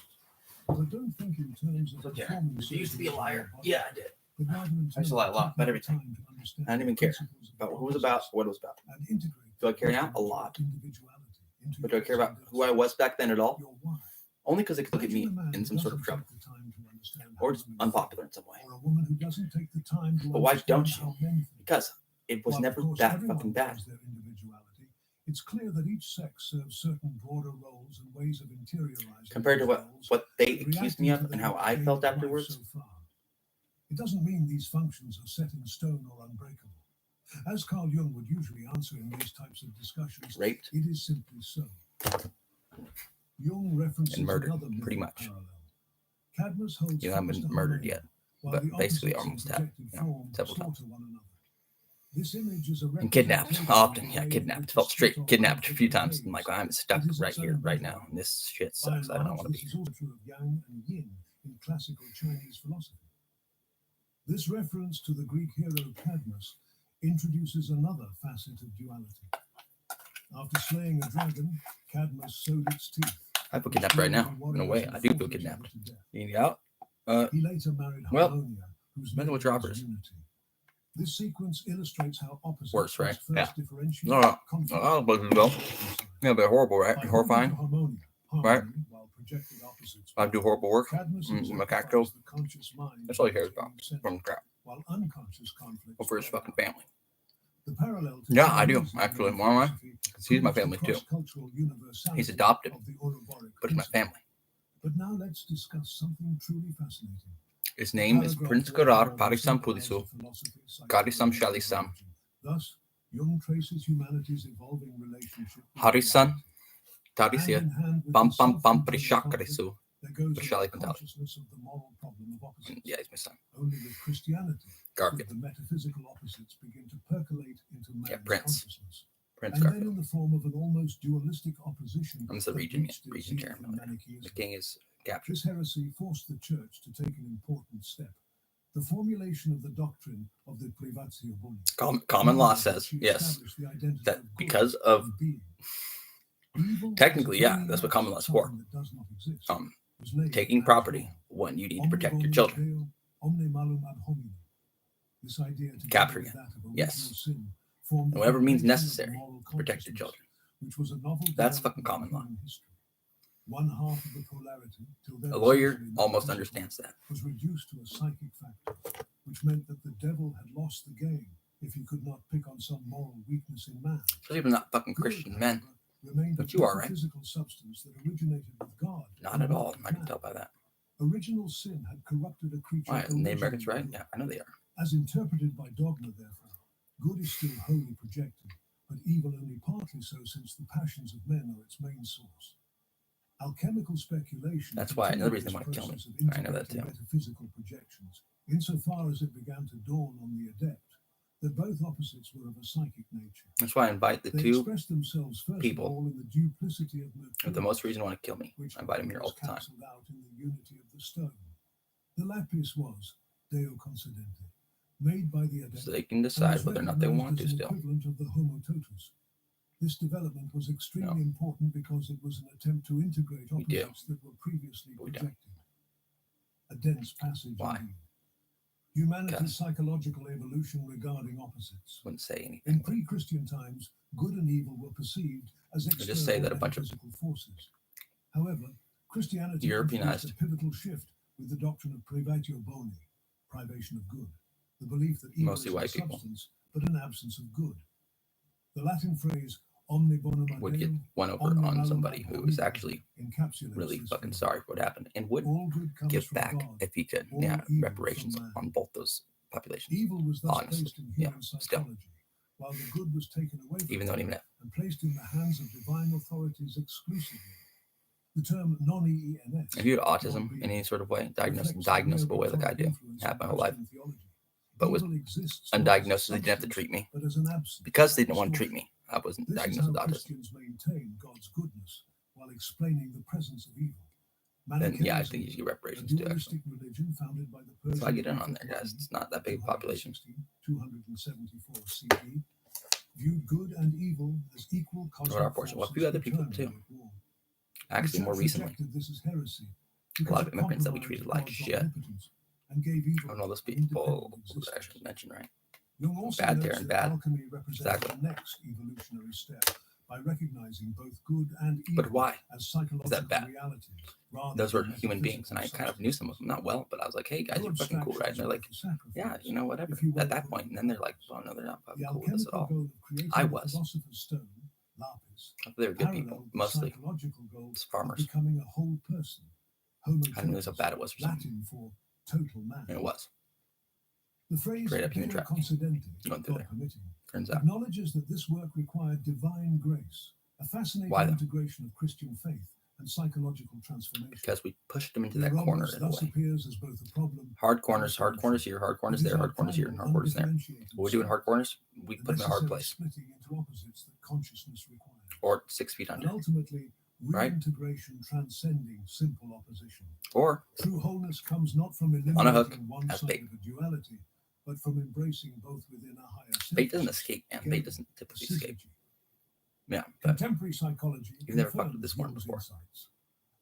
But don't think in terms of Okay. performance. You used to be a surgery liar. or body, Yeah, I did. but rather in I used to terms lie a of lot about taking the everything. time to understand I didn't even the care principles of about the who it was about, opposites what it was about. and integrate Do I care now? them A into lot. individuality, into But do I your care about gender who I was back then at all? your why. Only because it could get me Imagine a man in who some sort of doesn't trouble. take the time to understand Or how just women unpopular in some way. think, or a woman who doesn't take the time to But why understand don't you? how men think. Because it was While, never of course, that everyone fucking bad. has their individuality, it's clear that each sex serves certain broader roles and ways of interiorizing Compared to those roles, what they accused reacting me to of them and how in I daily felt life afterwards. so far. It doesn't mean these functions are set in stone or unbreakable. As Carl Jung would usually answer in these types of discussions, Raped it is simply so. Jung references and murdered, another pretty mythic much. parallel. Cadmus holds You know, I haven't fast been to murdered harmony, yet, while but the basically opposites in almost have, projected you know, form several times. slaughter one another. This image is a And kidnapped representation often. of Yeah, the way kidnapped. in which Felt a straight state or kidnapped a few conflict times. I'm like, behaves. I'm stuck It is right its here, own right battleground. now. And this shit By and sucks. I don't large, want to be this is here. also true of Yang and Yin in classical Chinese philosophy. This reference to the Greek hero Cadmus introduces another facet of duality. After slaying a dragon, Cadmus sowed its teeth. I feel kidnapped right now. In a way, I do feel kidnapped. You need out? He later married well, Harmonia, whose depends on what name your was offer is. Unity. This sequence illustrates how opposites Worse, right? must first Yeah. differentiate No. conflict Oh, but as well. Yeah, but horrible, right? By Horrifying. holding to harmonia, Right? while projected opposites I do horrible work. Cadmus My exemplifies cat killed. the conscious mind That's all he cares being about. the center, From crap. while unconscious conflicts Or for his play fucking out. family. The parallel to Yeah, I do, Chinese actually. Indian Why am I? philosophy Because he's my proves the family too. cross-cultural universality He's adopted, of the Ouroboros but he's my principle. family. But now let's discuss something truly fascinating. His name is Prince Garar Parisam Pulisu, Karisam Shalisam, Thus, Jung traces humanity's evolving relationship with Harisan, reality. Tarisia, Hand in hand with Pam this Pam Pam self-contained Prishakarisu. conflict, there goes Prishali the Kantali. consciousness of the moral problem of opposites. Yeah, he's my son. Only with Christianity Garfield. did the metaphysical opposites begin to percolate into man's Prince. consciousness. Prince And then Garfield. in the form of an almost dualistic opposition. I'm the that region reached its chair. zenith in The Manichaeism. king is captured. This heresy forced the church to take an important step. The formulation of the doctrine of the privatio boni. Common law says, yes, that because of technically, yeah, that's what common law is for. Taking property when you need to protect your children. Capturing it, yes. And whatever means necessary to protect your children. That's fucking common law. One half of the polarity, till then A lawyer essentially almost metaphysical, understands that. was reduced to a psychic factor, which meant that the devil had lost the game if he could not pick on some moral weakness in man. Especially if they're not fucking Christian men. Remained But a you are, right? physical substance that originated with God. Not and at all. with I can man. tell by that. Original sin had corrupted a creature. Why? Native originally Americans, right? good. Yeah, I know they are. As interpreted by dogma, therefore, good is still wholly projected, but evil only partly so, since the passions of men are its main source. Alchemical speculation. That's why another reason they continued want to this kill me. process of I know that integrating too. Metaphysical projections, insofar as it began to dawn on the adept that both opposites were of a psychic nature. That's why I invite the They two expressed themselves first people of all in the duplicity of with Mercurius, the most reason to want to kill me. which I invite him here all was the time. cancelled out in the unity of the stone. The lapis was Deo Considente, made by the adept, So they can and decide was whether or not they recognized want to as an still. equivalent of the Homo totus. This development was extremely important because it was an attempt to integrate We do. opposites that were previously We don't. projected. A dense passage. Why? Indeed. Humanity's Because- psychological evolution regarding opposites. Wouldn't say In anything. pre-Christian times, good and evil were perceived as just external say that a bunch of metaphysical forces. However, Christianity Europeanized. introduced a pivotal shift with the doctrine of privatio boni, privation of good, the belief that evil Mostly is white a people. substance but an absence of good. The Latin phrase omne bonum Would get adeo one over omne on malum somebody ad who is hominem actually encapsulates really this fucking feeling. sorry for what happened and would All good comes give from back God. if he could. All Yeah, evil reparations from man. on both those populations. Evil was thus Honestly, placed in yeah, human still. psychology, while the good was taken away from Even though I them didn't even and placed in the hands of divine authorities exclusively. The term non-EENS, If you had autism in any sort of way, diagnosable way like I do, had my whole life, but was undiagnosed, so they didn't have to treat me. but as an absence, Because they didn't want to treat me, I wasn't This is diagnosed how with autism. Christians maintain God's goodness while explaining the presence of evil. Then, yeah, I Manichaeism, think you should get a reparations too, actually. dualistic religion founded by the Persian So I get in on prophet there, guys. Muhammad, It's not that big a population. 274 CE, viewed good and evil as equal cosmic our portion? Well, a few forces other people, determined too. at war. Actually, The more church recently. rejected this as heresy A because lot of it immigrants that we compromised treated like God's shit. omnipotence and gave evil I don't know those an people independent that I existence. should mention, right? Jung also Bad notes there and that bad. alchemy represented Exactly. the next evolutionary step by recognizing both good and evil But why? as psychological bad? realities. rather Those were than human beings, and I metaphysical kind of knew some of them, not well, but I was like, hey guys, No you're fucking cool, right? And they're like, abstraction is yeah, worth the you know, whatever. if you will, At that for point, and the then they're like, purpose. oh no, they're not The fucking cool with us at alchemical all. goal of creating I the was. philosopher's stone, lapis, I thought they were good people, paralleled the mostly. psychological goal Just of farmers. becoming a whole person. Homo I didn't realize how totus, bad it was for some. Latin for total man. And it was. The phrase Straight up human Deo trafficking. Considente, Going through God there. permitting, Turns out. acknowledges that this work required divine grace, a fascinating Why, though? integration of Christian faith and psychological transformation. Because we pushed them into The that corner Ouroboros in a thus way. appears as both a problem. Hard corners here, hard corners there, hard corners here, and hard corners there. What we do in hard corners, we the put them in a hard necessary place. splitting into opposites that consciousness requires. Or 6 feet And under. ultimately, Right. reintegration transcending simple opposition. Or True wholeness comes not from On a eliminating hook, one as side bait. of a duality, but from embracing both within a higher self. bait doesn't escape, man. Bait doesn't typically escape. Syzygy. Yeah, but Contemporary psychology You've never fucked with confirms this one Jung's before. insights.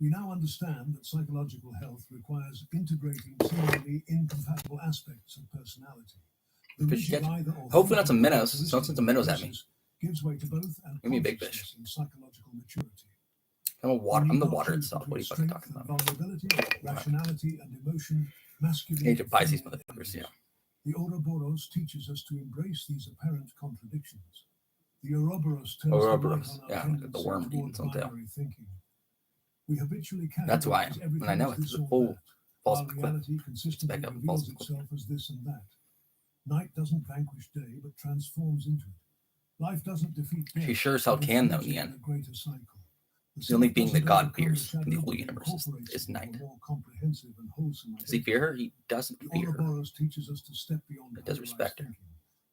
We now understand that psychological health requires integrating seemingly incompatible aspects of personality. The Fish rigid catch- either or hopefully not some thinking minnows. characteristic Don't send some minnows at me. process gives way to both and Give me a big fish. consciousness and psychological maturity. I'm We the need water options itself. What are you between fucking strength talking and about? vulnerability, rationality and emotion, masculine Age of and Pisces, feminine motherfuckers, energies. yeah. The Ouroboros teaches us to embrace these apparent contradictions. The Ouroboros turns Ouroboros, the light on our yeah, tendency like the worm eating toward some tail. binary thinking. We habitually That's why, categorize when I know everything it, as this or oh, that, falls While off a cliff. reality consistently back up and reveals falls off a cliff. itself as this and that. Night doesn't vanquish day, but transforms into it. Life doesn't defeat death. She sure as hell but can, though, in flips the it end. a greater cycle. The only self being that doesn't God overcome fears the in the shadow, whole but universe incorporates is it into a night. more comprehensive and wholesome Does he fear her? He doesn't The fear her. Ouroboros teaches us to step beyond It does polarized respect her. thinking.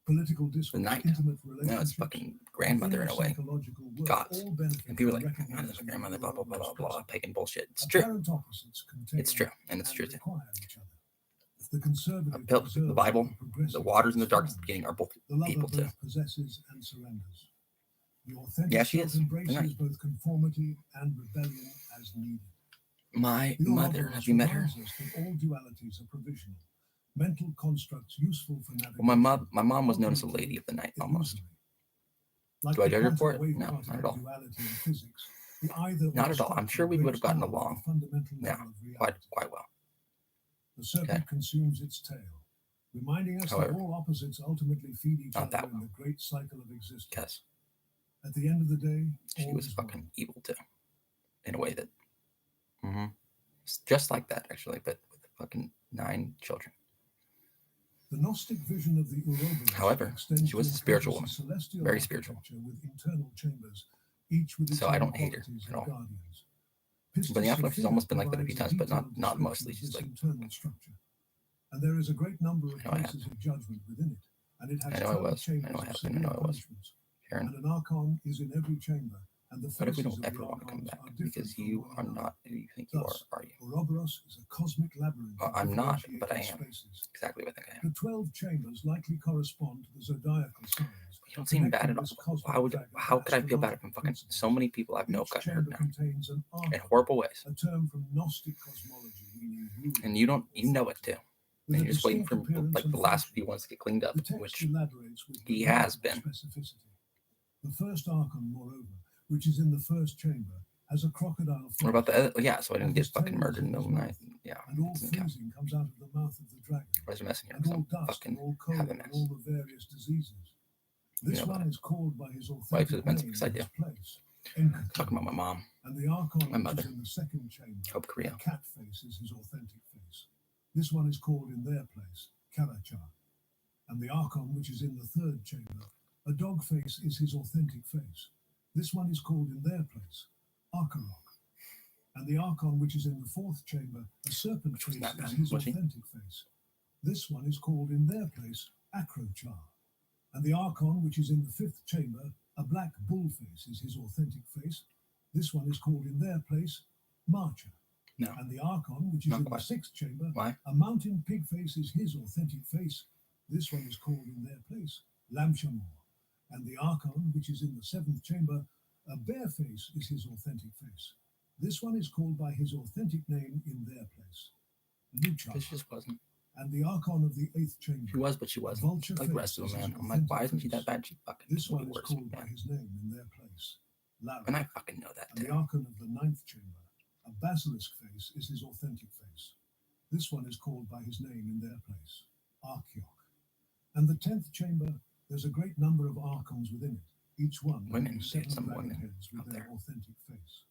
Political discourse, night. intimate No, relationships, it's fucking grandmother in a way. psychological work, Gods. all benefit And people are from like, "God, recognizing my grandmother, the blah, blah, blah, blah, Ouroboros blah, principle. pagan bullshit." It's true. Apparent opposites contain It's true. And it's true too. require each other. The conservative The preserves Bible, what progressive the waters and the darkness transforms. beginning are both The lover people too. both possesses and surrenders. The authentic Yeah, she self is. They're embraces nice. both conformity and rebellion as needed. My The mother, Ouroboros have you met her? reminds us that all dualities are provisional, mental constructs useful for navigation. Well, my mom was known as a lady of the night almost. illusory. Like Do I the judge her for quantum it? wave No, particle not at all. duality in physics, the either-or Not at all. I'm sure we would have breaks gotten down the along. fundamental Yeah, level of quite reality. well. The serpent Okay. consumes its tail, reminding us However, that all opposites ultimately feed each not other that in well. the great cycle of existence. Because At the end of the day, she all was is fucking one. evil too, in a way that, it's just like that actually, but with fucking 9 children. The Gnostic vision of the Ouroboros However, extends she was to a spiritual encompass woman, celestial very spiritual. architecture with internal chambers, each with its So I own don't hate her qualities at and all. guardians. But in the Pistis afterlife, she's Sophia almost been like that a few provides times, but detailed not description mostly. of She's this like, internal structure, and there is a great number of I know I have. places of judgment within it, and it has I know I 12 was. I chambers know I of have. I severe know I was. punishments, Karen, and an archon is in every chamber, and the what if we faces don't of ever the want to come archons back? are different Because from you one are another. not who you think you Thus, are you? Ouroboros is a cosmic labyrinth Well, of I'm not, but I differentiated am. spaces. Exactly what I think I am. The 12 chambers likely correspond to the zodiacal signs. You don't seem bad at all. Connecting this cosmic Why would? dragon How to could I feel bad if I'm astronomical fucking so principles. many people I've know Each gotten hurt chamber now contains an in archon, horrible ways, a term from Gnostic cosmology meaning rule. and you don't. You know it too. With And a you're just waiting distinct for appearance like and the last function, few ones to get cleaned up, the text which elaborates with he has remarkable been. specificity. The first archon, moreover, which is in the first chamber, has a crocodile face. What about the other? Yeah, so I didn't And get his fucking tail murdered is in the in middle of his the night. Yeah, and all it doesn't count. freezing comes out of the mouth of the dragon, Why is it messing here? and Because all I'm dust, and fucking all cold, have a and mess. all the various diseases. This You know one that. is called by his Why? Because authentic it depends name because I in do. his place, Enkidu. Talking about my mom. And the archon, My which mother. is in the second chamber, Hope Korea. a cat face is his authentic face. This one is called in their place, Karachar. And the archon, which is in the third chamber, a dog face is his authentic face. This one is called in their place, Arkarok. And the archon, which is in the fourth chamber, a serpent Which was face not is bad, his was she? authentic face. This one is called in their place, Akrochar. And the archon, which is in the fifth chamber, a black bull face is his authentic face. This one is called in their place, Marcher. No. And the archon, which is Not in quite. the sixth chamber, Why? a mountain pig face is his authentic face. This one is called in their place, Lamshamor. And the archon, which is in the seventh chamber, a bear face is his authentic face. This one is called by his authentic name in their place, Luchar. This just wasn't. And the archon of the eighth chamber, She was, but she wasn't. vulture Like the face rest of is them, his man. I'm like, why authentic isn't she face. that bad? She fucking This way one is worse, called by man. his name in their place, Lara. And I fucking know that And the too. archon of the ninth chamber, a basilisk face is his authentic face. This one is called by his name in their place, Archeok. And the 10th chamber, there's a great number of archons within it, each one Women, having dude, 7 some dragon women heads with out their there. authentic face.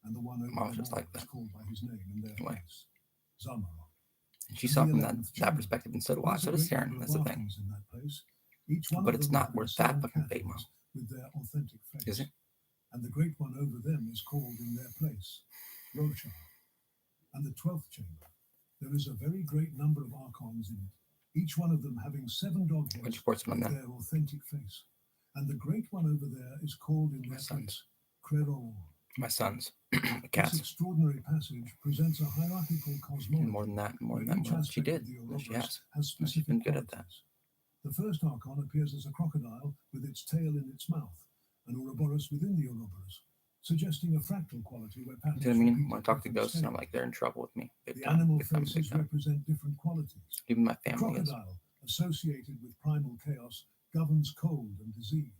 And the one over Mom's them just all like is that. called by his name in their Anyway. place, Zamarok. And she And saw the from that 11th chamber, perspective, and so do I. there's a So does great Taran. number That's of the thing. archons in that place, each one But of it's them not having worth 7 that fucking cat fate, Mom. heads with their authentic face. Is it? And the great one over them is called in their place, Roshar. And the 12th chamber, there is a very great number of archons in it, each one of them having 7 dog What'd heads you force it on with them? their authentic face. And the great one over there is called in My their sons. place, Kreror. My sons. The This cats. extraordinary passage presents a hierarchical cosmology. And more than that, more than where that, each more than she aspect did. of the No, she Ouroboros has. has She's been specific good at that. qualities. The first archon appears as a crocodile with its tail in its mouth, an Ouroboros within the Ouroboros, suggesting a fractal quality where patterns You know what I mean? repeat When I at talk to different ghosts, and I'm stages. like, they're in trouble with me. Big The time. animal Big time. Big faces time. represent different qualities. Even my The family is. crocodile, associated with primal chaos, governs cold and disease.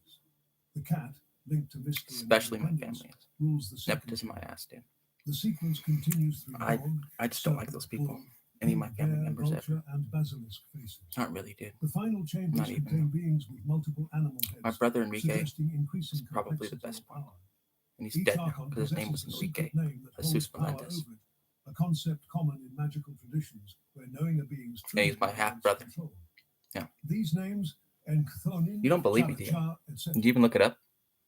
The cat, linked to mystery Especially and my independence, family is. rules the second. Nepotism, my ass, dude. The sequence continues through I- dog, I just don't like serpent, those people. bull, Any of my pig, family bear, members ever. vulture, and basilisk faces. Not really, dude. The final chambers Not even. contain beings with multiple animal heads, My brother Enrique suggesting increasing is probably the complexity best and one. power. And he's Each dead now archon because his name was possesses a Enrique. secret name that Jesus holds power Fernandez. over it, a concept common in magical traditions where knowing a being's Yeah, he's my truth half-brother. control. Yeah. These names, Enchthonin, You don't believe me, do you? Cha, etc., Did you even look it up?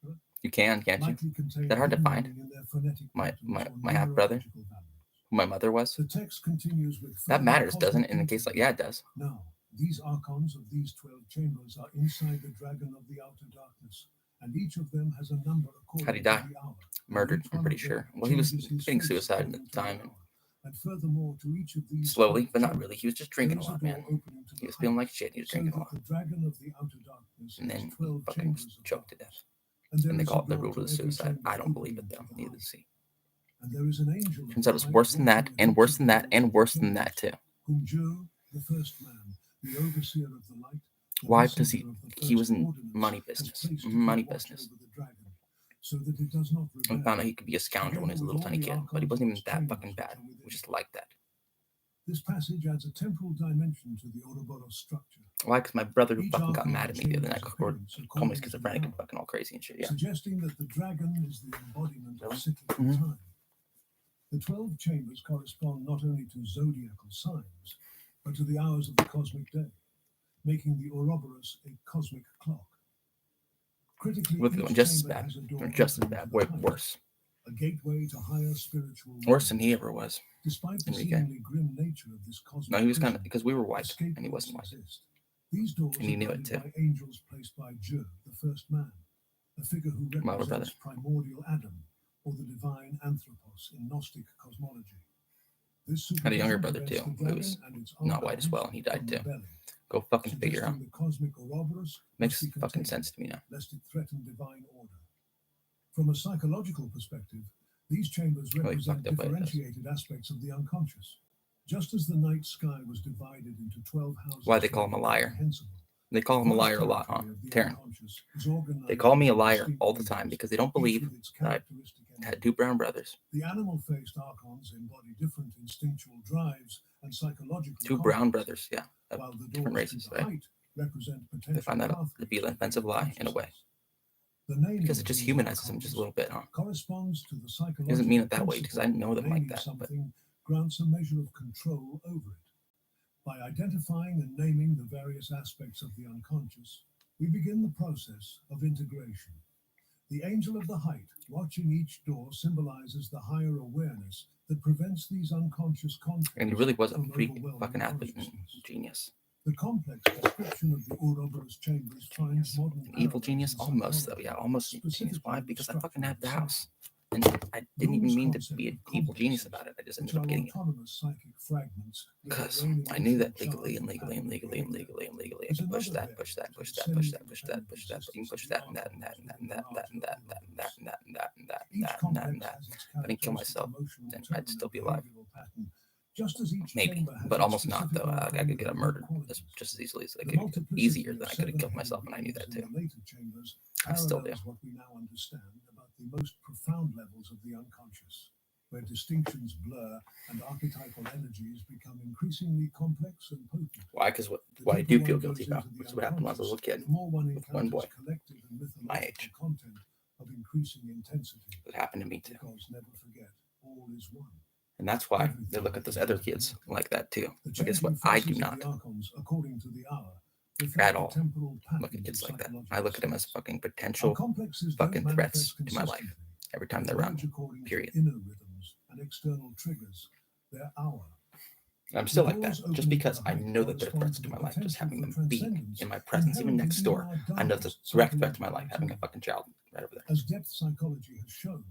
Huh? You can, can't you? likely contain Is that hard to hidden find? meaning in their phonetic My patterns or half-brother, numerological values. who my mother was. The text continues with That further matters, cosmic doesn't it? In a case like, yeah, it does. Now, these archons of these 12 chambers are inside the dragon of the outer darkness, and each of them has a number according How'd he to die? the hour. Murdered, Each I'm one pretty of them sure. Well, he was changes his committing face suicide at according the to time. hour. And furthermore, to each of these Slowly, 12 but not chambers, really. He was just there drinking a is lot, door man. opening to He the was feeling height, like shit. He was so drinking a that lot. the dragon of the outer darkness And has then he 12 fucking chambers of choked to light. death. And there And they is a call it the door rule to of every suicide. chamber I don't believe it, opening though. to the Neither heart. does he. And there is an angel of Turns the out it's light worse than that, watching and at worse each than of that, the and doors worse of than that, chambers, too. whom Joe, the first man, the overseer of the light, the Why does messenger of the he was first in ordinance, money has business. placed to Money keep watch business. over the dragon, so that it does not And rebel. found out he could be a scoundrel when he was a little tiny kid, but he wasn't even that fucking bad. He was just like that. This passage adds a temporal dimension to the Ouroboros structure, Why? Because my brother each fucking got archon mad at me the other night, changes or appearance called me according to the schizophrenic and hour, fucking all crazy and shit. Yeah. suggesting that the dragon is the embodiment Really? of cyclical Mhm. time. The 12 chambers correspond not only to zodiacal signs, but to the hours of the cosmic day, making the Ouroboros a cosmic clock. Critically, With each just as chamber bad, has a door or just as opening bad, to the way height, worse, a gateway to higher spiritual worse than realms. he ever was. Despite the Enrique. seemingly grim nature of this cosmic No, he was kind of prison, because we were white escape and he routes wasn't white, exist. These doors and he are knew it guarded too. by angels placed by Jer, the first man, a figure who My older represents primordial Adam, or the divine Anthropos in Gnostic cosmology. This I had a younger supervision brother prevents too, the who was dragon and its not white as well, and he died from too. rebelling, Go fucking figure out. suggesting the cosmic Ouroboros Makes must be fucking contained, sense to me now. lest it threaten divine order. From a psychological perspective, these chambers Really represent fucked up way it does. differentiated aspects of the unconscious. Just as the night sky was divided into 12 houses. Why they call him a liar? They call him a liar a lot, huh? Taran. They call me a liar all the time because they don't believe that I had two brown brothers. The animal-faced archons embody different instinctual drives and psychological. Two brown conflicts, brothers, yeah, of while the different doors to races, the right? height represent They potential find that out to be an pathways offensive to lie in a way. consciousness. The naming Because it of just these humanizes them archons just a little bit, huh? corresponds to the psychological Doesn't mean it that way because I principle know them like naming that. But something grants a measure of control over it. By identifying and naming the various aspects of the unconscious, we begin the process of integration. The angel of the height watching each door symbolizes the higher awareness that prevents these unconscious conflicts. and he really was a from freak overwhelming fucking athlete and consciousness. genius. The complex description of the Ouroboros chambers finds modern An evil parallels genius? in Almost though, psychology, yeah, almost genius. specifically Why? the Because I structure fucking had of the psyche. house. And I didn't even Jung's mean to concept be of an evil genius complexes, about it. I just which ended up are getting it. autonomous psychic fragments that Because are I knew that in legally charge and of legally and pattern legally and behavior. legally and legally I There's can push another that, push that, variant push to that, the push that, push that, semi-independent push that, but you can existence push of that the and that and that and that and archons that and that within and the that and that and that and that and Each that and that and complex that. has its If I didn't kill characteristic myself, emotional then tone I'd still and be alive. behavioral pattern, just as each Maybe, chamber has but its almost not though. specific I could get arcane murdered qualities. just as easily as I The could, multiplicity easier of than I could have killed seven-headed myself, and I knew that beings too. in the later chambers I still do. parallels what we now understand about the most profound levels of the unconscious, where distinctions blur and archetypal energies become increasingly complex and potent. Why? Because what The I deeper do feel one guilty goes about into the is what happened when I was a little unconscious, kid the more one with one encounters boy collective and my mythological age. content of increasing intensity. It happened to me too. Because never forget, all is one. And that's why they look at those other kids like that too. But guess what? I do not According to the hour, at all look at kids like that. I look at them as fucking potential fucking threats to my life every time they're around me. Period. Inner rhythms and external triggers, their hour. I'm still like that just because I know that they're threats to my life. Just having them be in my presence, even next door, I know it's a direct threat to my life. Having a fucking child right over there. As depth psychology has shown,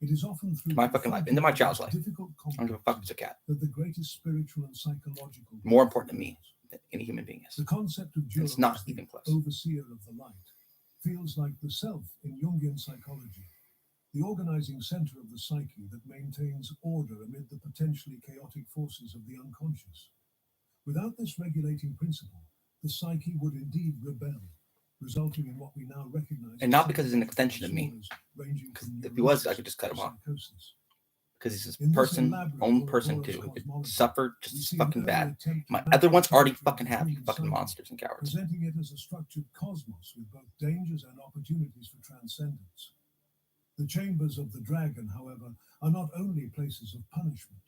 it is often through my fucking life, into my child's life. difficult I don't give a fuck if it's a cat. that the greatest spiritual and psychological More important to me than any human being is. The concept of Joe It's not as the even close. overseer of the light feels like the self in Jungian psychology, the organizing center of the psyche that maintains order amid the potentially chaotic forces of the unconscious. Without this regulating principle, the psyche would indeed rebel, resulting in what we now recognize. And not because he's an extension of me. If he was, I could just cut him off. Because he's this own person too, who could suffer just as fucking bad. My other ones already fucking have, you fucking monsters and cowards. Presenting it as a structured cosmos with both dangers and opportunities for transcendence. The chambers of the dragon, however, are not only places of punishment.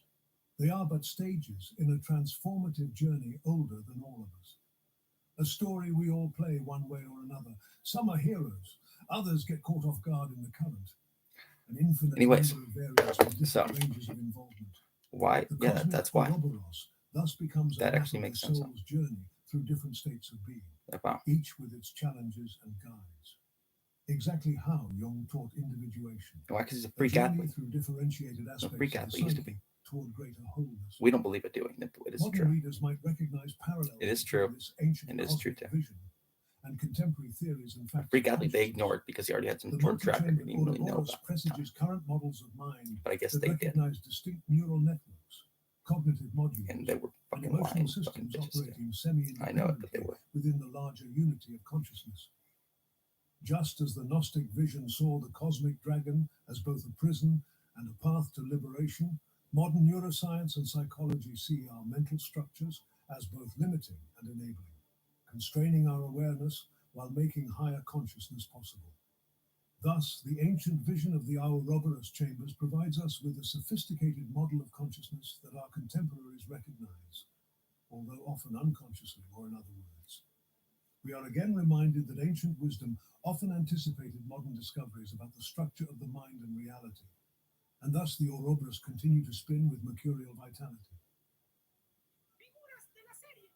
They are but stages in a transformative journey older than all of us. A story we all play one way or another. Some are heroes, others get caught off guard in the current. An infinite Anyways, number of variants with different so ranges of involvement. why? The Yeah, cosmic that's why. Ouroboros thus becomes a That map actually of the makes sense. soul's journey through different states of being, Like, wow. each with its challenges and guides. Exactly how Jung taught individuation. Why? Because he's a A freak journey athlete. through differentiated aspects freak of the athlete used to psyche be. toward greater wholeness. We don't believe it doing it. It is Modern true. readers might recognize parallels It is between true. this ancient It is true, cosmic too. vision and contemporary theories and facts. Freak of athlete they consciousness. ignored because he already had some The short track record multi-chambered he didn't really know Ouroboros about. At the time. presages current models of mind But I guess that they did, recognize distinct neural networks, cognitive modules, and they were and fucking emotional lying, fucking systems bitches. Too. operating I know it, but they semi-independently were. within the larger unity of consciousness. Just as the Gnostic vision saw the cosmic dragon as both a prison and a path to liberation, modern neuroscience and psychology see our mental structures as both limiting and enabling, constraining our awareness while making higher consciousness possible. Thus, the ancient vision of the Ouroboros chambers provides us with a sophisticated model of consciousness that our contemporaries recognize, although often unconsciously or in other words. We are again reminded that ancient wisdom often anticipated modern discoveries about the structure of the mind and reality, and thus the Ouroboros continue to spin with mercurial vitality. Figuras de la serie.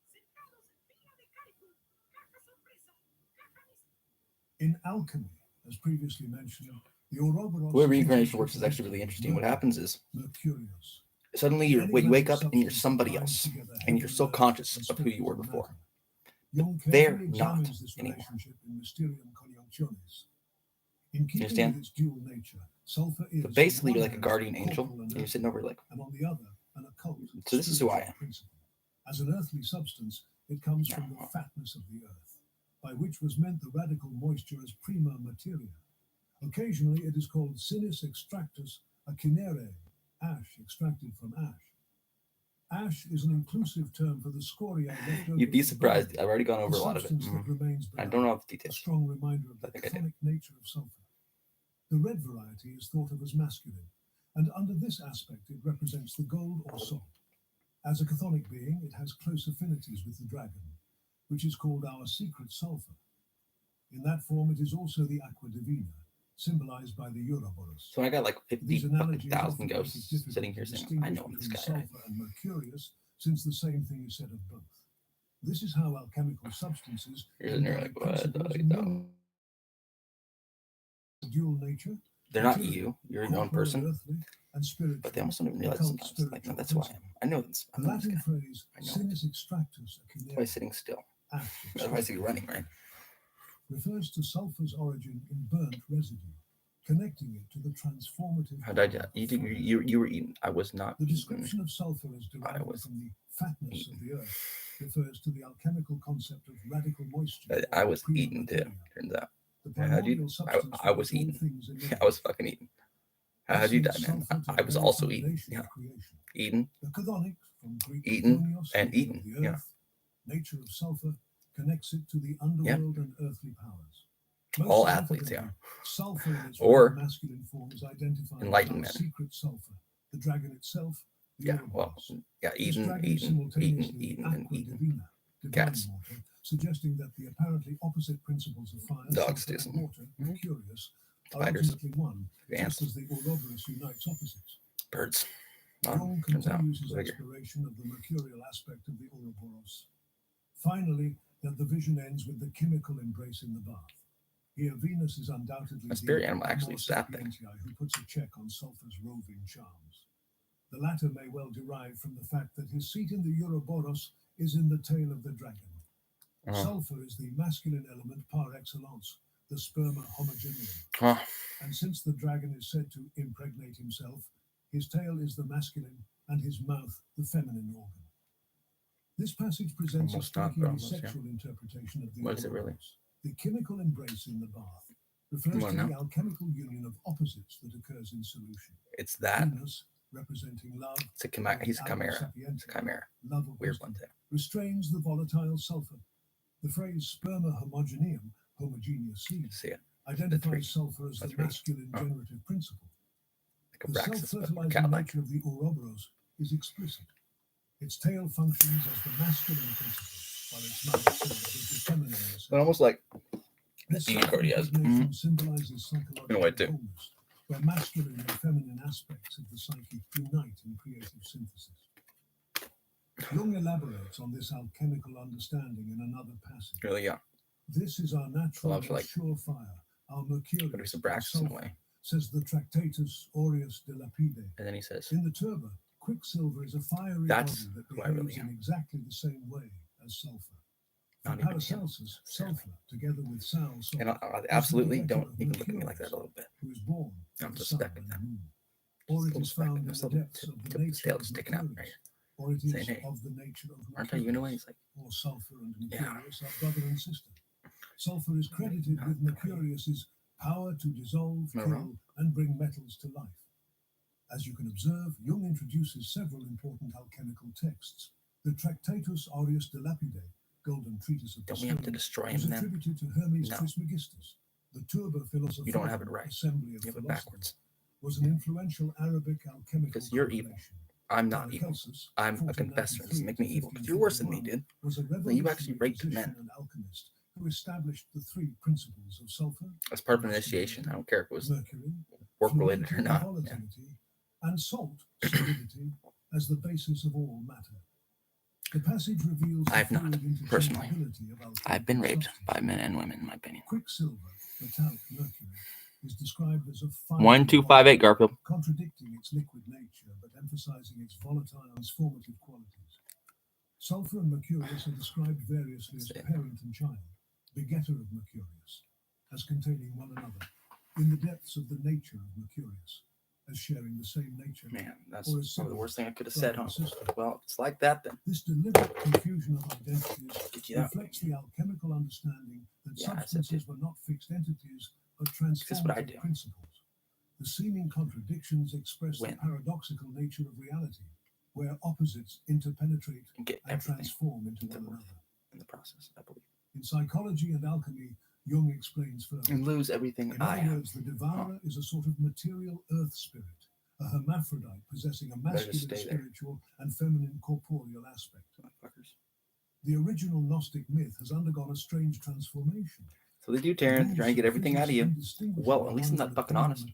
Sentados en pila de cálculo. Caja sorpresa. Caja misteriosa. In alchemy, as previously mentioned, the Ouroboros... The way reincarnation works is actually really interesting. What happens is Mercurius. suddenly you wake up and you're somebody else, and you're so conscious of who you were before. Jung They're carefully not examines this anymore. relationship in Mysterium Conjunctionis. In keeping understand? with its dual nature, sulfur is But basically, on you're one like a hand, guardian angel, corporal and you're earthly, sitting over like, and on the other, an occult. So this is who I spiritual am. principle. As an earthly substance, it comes from the fatness of the earth, by which was meant the radical moisture as prima materia. Occasionally, it is called sinis extractus acinere, ash extracted from ash. Ash is an inclusive term for the scoriae left over you'd be from surprised. bone, I've already gone over the a lot of it. substance that remains I below, don't know all the a details. strong reminder of I the think I did. chthonic nature of sulfur. The red variety is thought of as masculine, and under this aspect it represents the gold or salt. As a chthonic being, it has close affinities with the dragon, which is called our secret sulfur. In that form, it is also the aqua divina, symbolized by the Ouroboros. So I got like These 50,000 analogies often make it ghosts difficult sitting to here saying, I distinguish know this between guy. Right? sulfur and mercurius, since the same thing is said of both. This is how alchemical substances And you're like, embody what? principles I in don't. dual nature. They're not material, you. You're your own corporal, person. earthly, and spiritual. But they almost don't even realize occult, sometimes. Like, no, spiritual that's who I am. principle. I know this. I The know this Latin guy. phrase I know sinis extractus That's why he's acinere, sitting still. ash Otherwise, he'd be extracted running, from right? refers to sulfur's origin in burnt residue, connecting it to the transformative How did power you? of You, fire. you were eating. I was not The eating. description of sulfur as derived was from the fatness eating. of the earth refers to the alchemical concept of radical moisture. But or I was prima eating too. materia. Turns out. The How'd you? primordial substance I from was which all eating. things emanate. I was fucking eating. How'd you die, Thus man? links sulfur to I the was very also eating. foundation Yeah, of creation. eating, The chthonics, from Greek Eaten chthonios, and meaning eaten, of the yeah. earth, nature of sulfur, connects it to the underworld and earthly powers. Most all athletes, yeah. significantly, sulfur in its Or masculine form is identified enlightened as our men. secret sulfur, the dragon itself, the Yeah, well, Ouroboros. yeah, This eating, dragon is eating, simultaneously eating, the and aqua eating. divina, divine Cats. water, suggesting that the apparently opposite principles of fire, Dogs sulfur, do and some. water, Mercurius, are Spiders. ultimately one, Ants. just as the Ouroboros unites opposites. Birds. Jung Turns out, continues his bigger. exploration of the mercurial aspect of the Ouroboros. Finally, that the vision ends with the chemical embrace in the bath. Here, Venus is undoubtedly A spirit the animal actually Homo is that thing. sapientiae who puts a check on sulfur's roving charms. The latter may well derive from the fact that his seat in the Ouroboros is in the tail of the dragon. Sulfur is the masculine element par excellence, the sperma homogeneum. Huh. And since the dragon is said to impregnate himself, his tail is the masculine and his mouth the feminine organ. This passage presents Almost a not, strikingly but almost, yeah. sexual interpretation of the What is it really? Ouroboros. The chemical embrace in the bath refers Come on to the now. alchemical union of opposites that occurs in solution. It's that. Venus, representing love, It's a chimera. He's a Alpha chimera. Sapientia, It's a chimera. love of Weird wisdom, one too. restrains the volatile sulfur. The phrase sperma homogeneum, homogeneous seed, See it. identifies sulfur as That's the me. masculine Oh. generative principle. Like a The Braxis, but self-fertilizing cat-like. nature of the Ouroboros is explicit. Its tail functions as the masculine principle, while its mouth serves as the feminine receptor. But almost like This unicorn, yes. self-impregnation symbolizes psychological In a way, too. wholeness, where masculine and feminine aspects of the psyche unite in creative synthesis. Jung elaborates on this alchemical understanding in another passage. really young. This is our natural Allows for, like, surefire, our But mercurius, there's some and brackets in a sulfur, way. says the Tractatus Aureus de Lapide. And then he says, In the turba, quicksilver is a fiery That's body that who I really behaves am. in exactly the same way as sulfur. For Not even him, Paracelsus, sulfur, together with Sal and I absolutely don't even look at me like that a little bit. who is born I'm of the suspecting sun that. and the moon. Or it Little is found in suspecting. There's the a little depths of the tip of his nature tail of sticking out right Mercurius, here. or it is Saying, hey, of the nature of Aren't I you in a way? Mercurius, He's like, or sulfur and Yeah. Mercurius are brother and sister. Sulfur is credited with Mercurius's power to dissolve, Am I kill, wrong? and bring metals to life. As you can observe, Jung introduces several important alchemical texts. The Tractatus Aureus de Lapide, Golden Treatise of don't we have to Stone, destroy was him then? attributed to Hermes No. Trismegistus. The Turba Philosophical You don't have it right. Assembly of You have it Philosophers backwards. was an influential Arabic alchemical Because you're evil. compilation. I'm not evil. Paracelsus, I'm a confessor. It doesn't make me evil. Because you're worse than me, dude. was a No, you actually revolutionary raped physician men. and alchemist who established the three principles of sulfur, That's part of an initiation. I don't care if it was mercury, work related or fluidity, not. Yeah. volatility, and salt, solidity, as the basis of all matter. The passage reveals the I've not, fluid personally. interchangeability of I've been alchemical raped by substances. men and women, in my opinion. Quicksilver, metallic mercury, is described as a fiery 1258 Garfield. contradicting its liquid nature but emphasizing its volatile transformative qualities. Sulfur and Mercurius are described variously as That's it. parent and child, begetter of Mercurius, as containing one another, in the depths of the nature of Mercurius, as sharing the same nature. Man, that's Or as probably the sibling, worst thing I could have brother said, huh? and sister. Well, it's like that then. This deliberate confusion of identities Get you that. reflects the alchemical understanding that Yeah, I said substances were not fixed entities, but That's what I transformative do. principles. The seeming contradictions express Win. the paradoxical nature of reality, where opposites interpenetrate And get and everything transform into into one worth. another. in the process, I believe. In psychology and alchemy, Jung explains further. And lose everything In I other have. words, the devourer is a sort of material earth spirit, a hermaphrodite possessing a Better just masculine stay there. spiritual and feminine corporeal aspect. Motherfuckers. The original Gnostic myth has undergone a strange transformation. So they do, Taran. They're trying to get everything out of you. Well, at least I'm not fucking honest.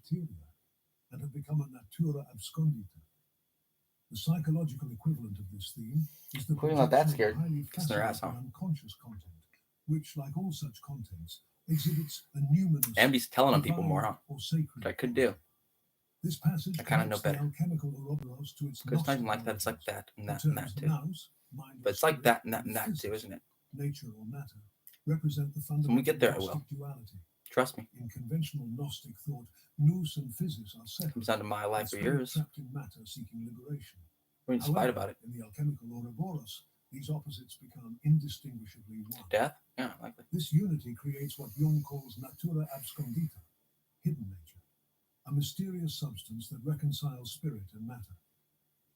And have become a natura abscondita. The psychological equivalent of this theme is the Clearly not that projection of scared. highly Kissing their ass, fascinating huh? unconscious content, which, like all such contents, exhibits a numinous, Amy's telling on people more, huh? or sacred. Which I could do. This passage I kinda know connects the better. alchemical Ouroboros to its Because it's not even Gnostic like that. It's like origins. that and The that and that terms too. nous, mind or But it's like spirit, that and that and that physics, too, isn't it? nature or matter, represent the when we fundamental get there, I will. Gnostic duality. Trust me. In conventional Gnostic thought, nous and physis are It separate. comes down to my life or spirit yours. trapped in matter seeking liberation. We need to fight about it. In the alchemical Ouroboros, these opposites become indistinguishably one. Death? Yeah, likely. This unity creates what Jung calls natura abscondita, hidden nature, a mysterious substance that reconciles spirit and matter.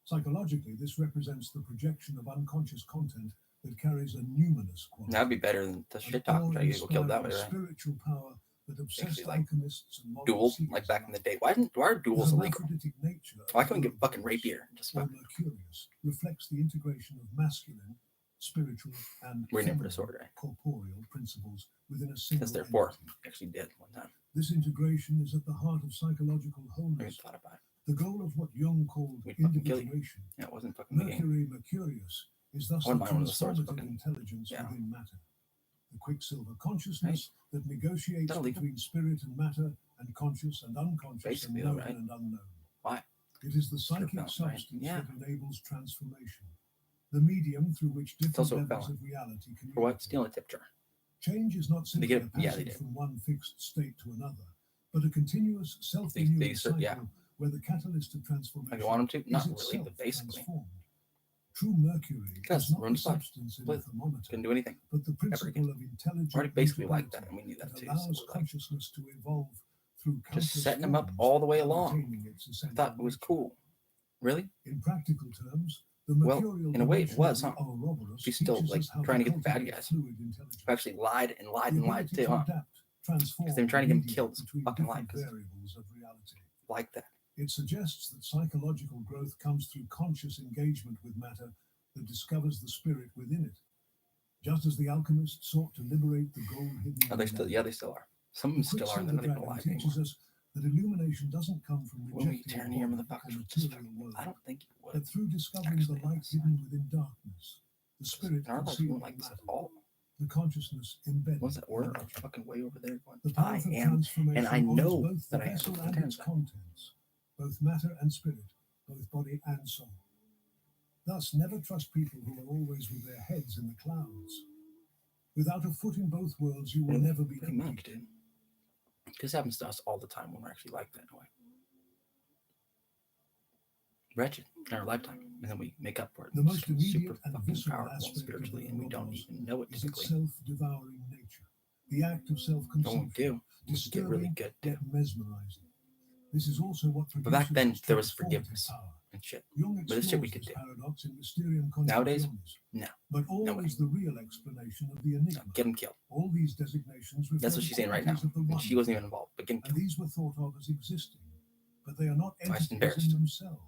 Psychologically, this represents the projection of unconscious content that carries a numinous quality. That'd be better than the an shit talking. Try to get people killed that way, awe-inspiring right? spiritual power that obsessed Actually, like, alchemists and modern Duel, seekers like back in the alike. day. Why are duels The illegal? hermaphroditic nature of Why can't we the get fucking Ouroboros, rapier? Just or fuck. Mercurius, reflects the integration of masculine, spiritual, and We're in for feminine disorder. Eh? corporeal principles within a single Because they're four. entity. Actually did one time. This integration is at the heart of psychological I haven't wholeness, thought about it. the goal of what Jung called We'd fucking kill you. individuation. Yeah, it wasn't fucking the game. Mercurius is thus I the wouldn't mind one of those swords transformative fucking- intelligence yeah. within matter. The quicksilver consciousness that negotiates That'll leave them. between spirit and matter, and conscious and unconscious, Basically, and known right? and unknown. Why? It is the psychic felon, right? substance Yeah. that enables transformation, the medium through which different also a levels felon. of reality communicate. For what? Stealing a tip jar. Change is not simply get- a yeah, they passage did. from one fixed state to another, but a continuous They self-renewing cycle yeah. where the catalyst of transformation If you want them to? Not is really, itself but basically. transformed. True mercury Because is not ruined the the body. substance in But a thermometer, couldn't do anything. but the again. principle of intelligent Already basically like that, mutability and we knew that that too. So allows we're like, consciousness to evolve through just countless setting them up forms all the way while along. retaining its I essential thought it was nature. cool. Really? In practical terms, the Well, mercurial in a way it dimension was, of huh? the Ouroboros She's still, teaches like, us how trying to get the bad cultivate guys. fluid intelligence. Who actually lied and lied The and lied ability too, to huh? adapt, transform, Because they were trying to get him mediate killed. It's between fucking lie. different 'Cause variables of reality. like that. It suggests that psychological growth comes through conscious engagement with matter that discovers the spirit within it. Just as the alchemist sought to liberate the gold hidden Oh, in they the still, land, yeah, they still are. Some of the them still are. They're Quicksilver not even Dragon alive anymore. teaches us that illumination doesn't come from When we rejecting turn the here, body motherfuckers, or will just material world, I don't think you would. but through discovering Actually, the light yes. hidden within darkness, the spirit In our lives, we concealed don't like in this at matter, all. the consciousness embedded What's that in word? nature. Fucking way over there going, The I path of am, transformation and I honors know both the that I am. vessel What and turns its that? contents, both matter and spirit, both body and soul. Thus, never trust people who are always with their heads in the clouds. Without a foot in both worlds, you will Yeah, never be pretty much, complete. dude. This happens to us all the time when we're actually like that in a way. Wretched in our lifetime, and then we make up for it. The We're most super immediate and fucking visceral powerful aspect of spiritually, the and we don't Ouroboros even know it is its typically. self-devouring nature, the act of But when we self-consumption, do, we can get really disturbing good too. yet mesmerizing. This is also what But back produces then, its there was transformative forgiveness power. and shit. Jung But this shit we explores could this do. paradox in Mysterium Nowadays, Conjunctionis. no. But all No way. is the real explanation of the No, enigma. get him killed. All these designations refer That's what to she's saying right now. qualities of the And one she wasn't thing, even involved, but get him and killed. these were thought of as existing, but they are not I was entities embarrassed. in themselves.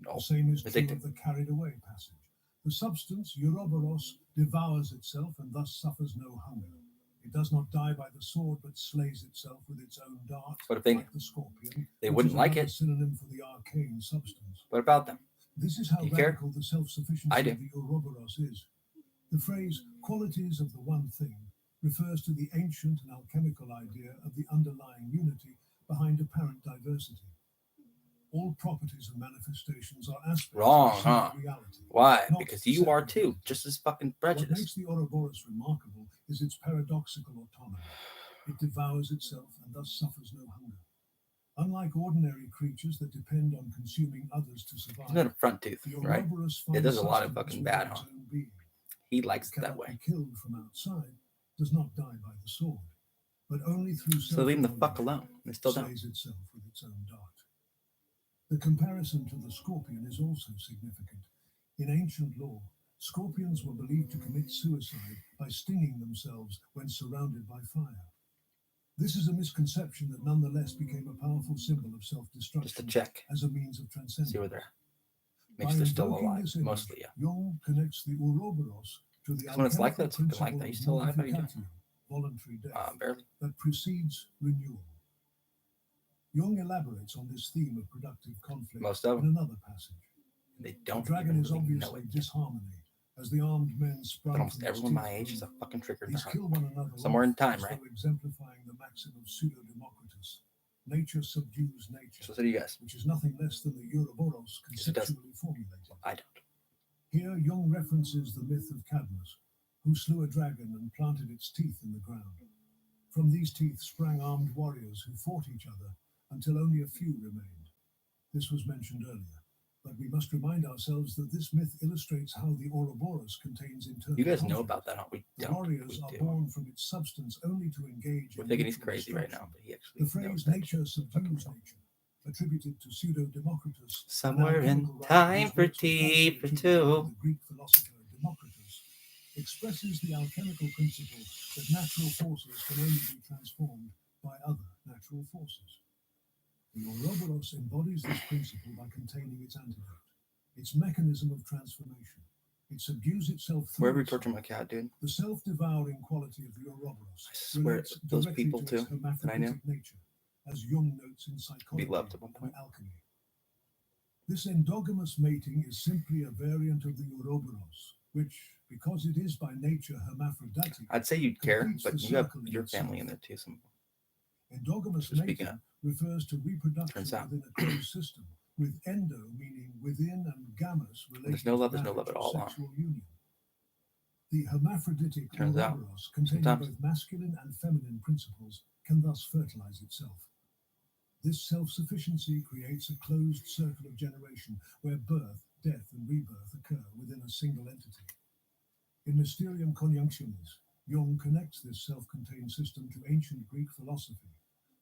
No. The same is true Addicted. of the carried away passage. The substance, Ouroboros, devours itself and thus suffers no hunger. It does not die by the sword, but slays itself with its own dart, What if they like the scorpion. They which wouldn't is like another it. synonym for the arcane substance. What about them? This is how Do you care? radical the self-sufficiency I do. of the Ouroboros is. The phrase qualities of the one thing refers to the ancient and alchemical idea of the underlying unity behind apparent diversity. All properties and manifestations are aspects Wrong, of a single huh? reality. Why? Not Because you are separate too, entities. just as fucking What prejudiced. makes the Ouroboros remarkable is its paradoxical autonomy. It devours itself and thus suffers no hunger. Unlike ordinary creatures that depend on consuming others to survive, He's got a front tooth, the right? Ouroboros It finds does a lot of sustenance fucking within bad, its huh? own being. He It likes it that cannot way. be killed from outside, does not die by the sword, but only through So leave him the fuck self-immolation alone. They still don't. slays itself with its own dart. The comparison to the scorpion is also significant. In ancient lore, scorpions were believed to commit suicide by stinging themselves when surrounded by fire. This is a misconception that nonetheless became a powerful symbol of Just to self-destruction check, as a means of see transcendence. where they're at. By Makes they're still invoking alive. this image, Mostly, yeah. Jung connects the Ouroboros to the Because when it's like that, alchemical it's fucking like that. You still alive? How you doing? mortificatio, voluntary death, Barely. that precedes renewal. Jung elaborates on this theme of productive conflict Most of in them. another passage. They The don't dragon even is really know obviously it. disharmony, as the armed men sprung But almost from its everyone my teeth age is a room. fucking trigger in These their kill heart. one another Somewhere in off, time, as right? though exemplifying the maxim of pseudo-Democritus. Nature subdues nature, So do you guys. which is nothing less than the Ouroboros Yes, it does. conceptually formulated. I don't. Here, Jung references the myth of Cadmus, who slew a dragon and planted its teeth in the ground. From these teeth sprang armed warriors who fought each other until only a few remained. This was mentioned earlier, but we must remind ourselves that this myth illustrates how the Ouroboros contains internal You guys know conflict. about that, huh? We The don't. warriors We are do. born from its substance only to engage We're in thinking he's mutual crazy right now, destruction. but he actually The knows phrase that nature shit. Fucking subdues real. nature, attributed to pseudo-Democritus, Somewhere an in alchemical writer time whose for works were tea falsely for attributed to two. the Greek philosopher Democritus, expresses the alchemical principle that natural forces can only be transformed by other natural forces. The Ouroboros embodies this principle by containing its antidote, its mechanism of transformation. It subdues itself through Wherever you itself. torture my cat, dude. The self-devouring quality of the Ouroboros I swear, relates those directly people to too its that I hermaphroditic nature, as Jung notes in Psychology loved at one and point. Alchemy. This endogamous mating is simply a variant of the Ouroboros, which, because it is by nature hermaphroditic, I'd say you'd care, completes but the you have circle in your itself. family in there too. Some Endogamous So speaking mating refers to reproduction turns out. within a closed system, with endo meaning within and gammas related There's no love, to there's no marriage love at or all, huh? sexual union. The hermaphroditic Turns out, Ouroboros, containing sometimes. both masculine and feminine principles, can thus fertilize itself. This self-sufficiency creates a closed circle of generation where birth, death, and rebirth occur within a single entity. In Mysterium Conjunctionis, Jung connects this self-contained system to ancient Greek philosophy.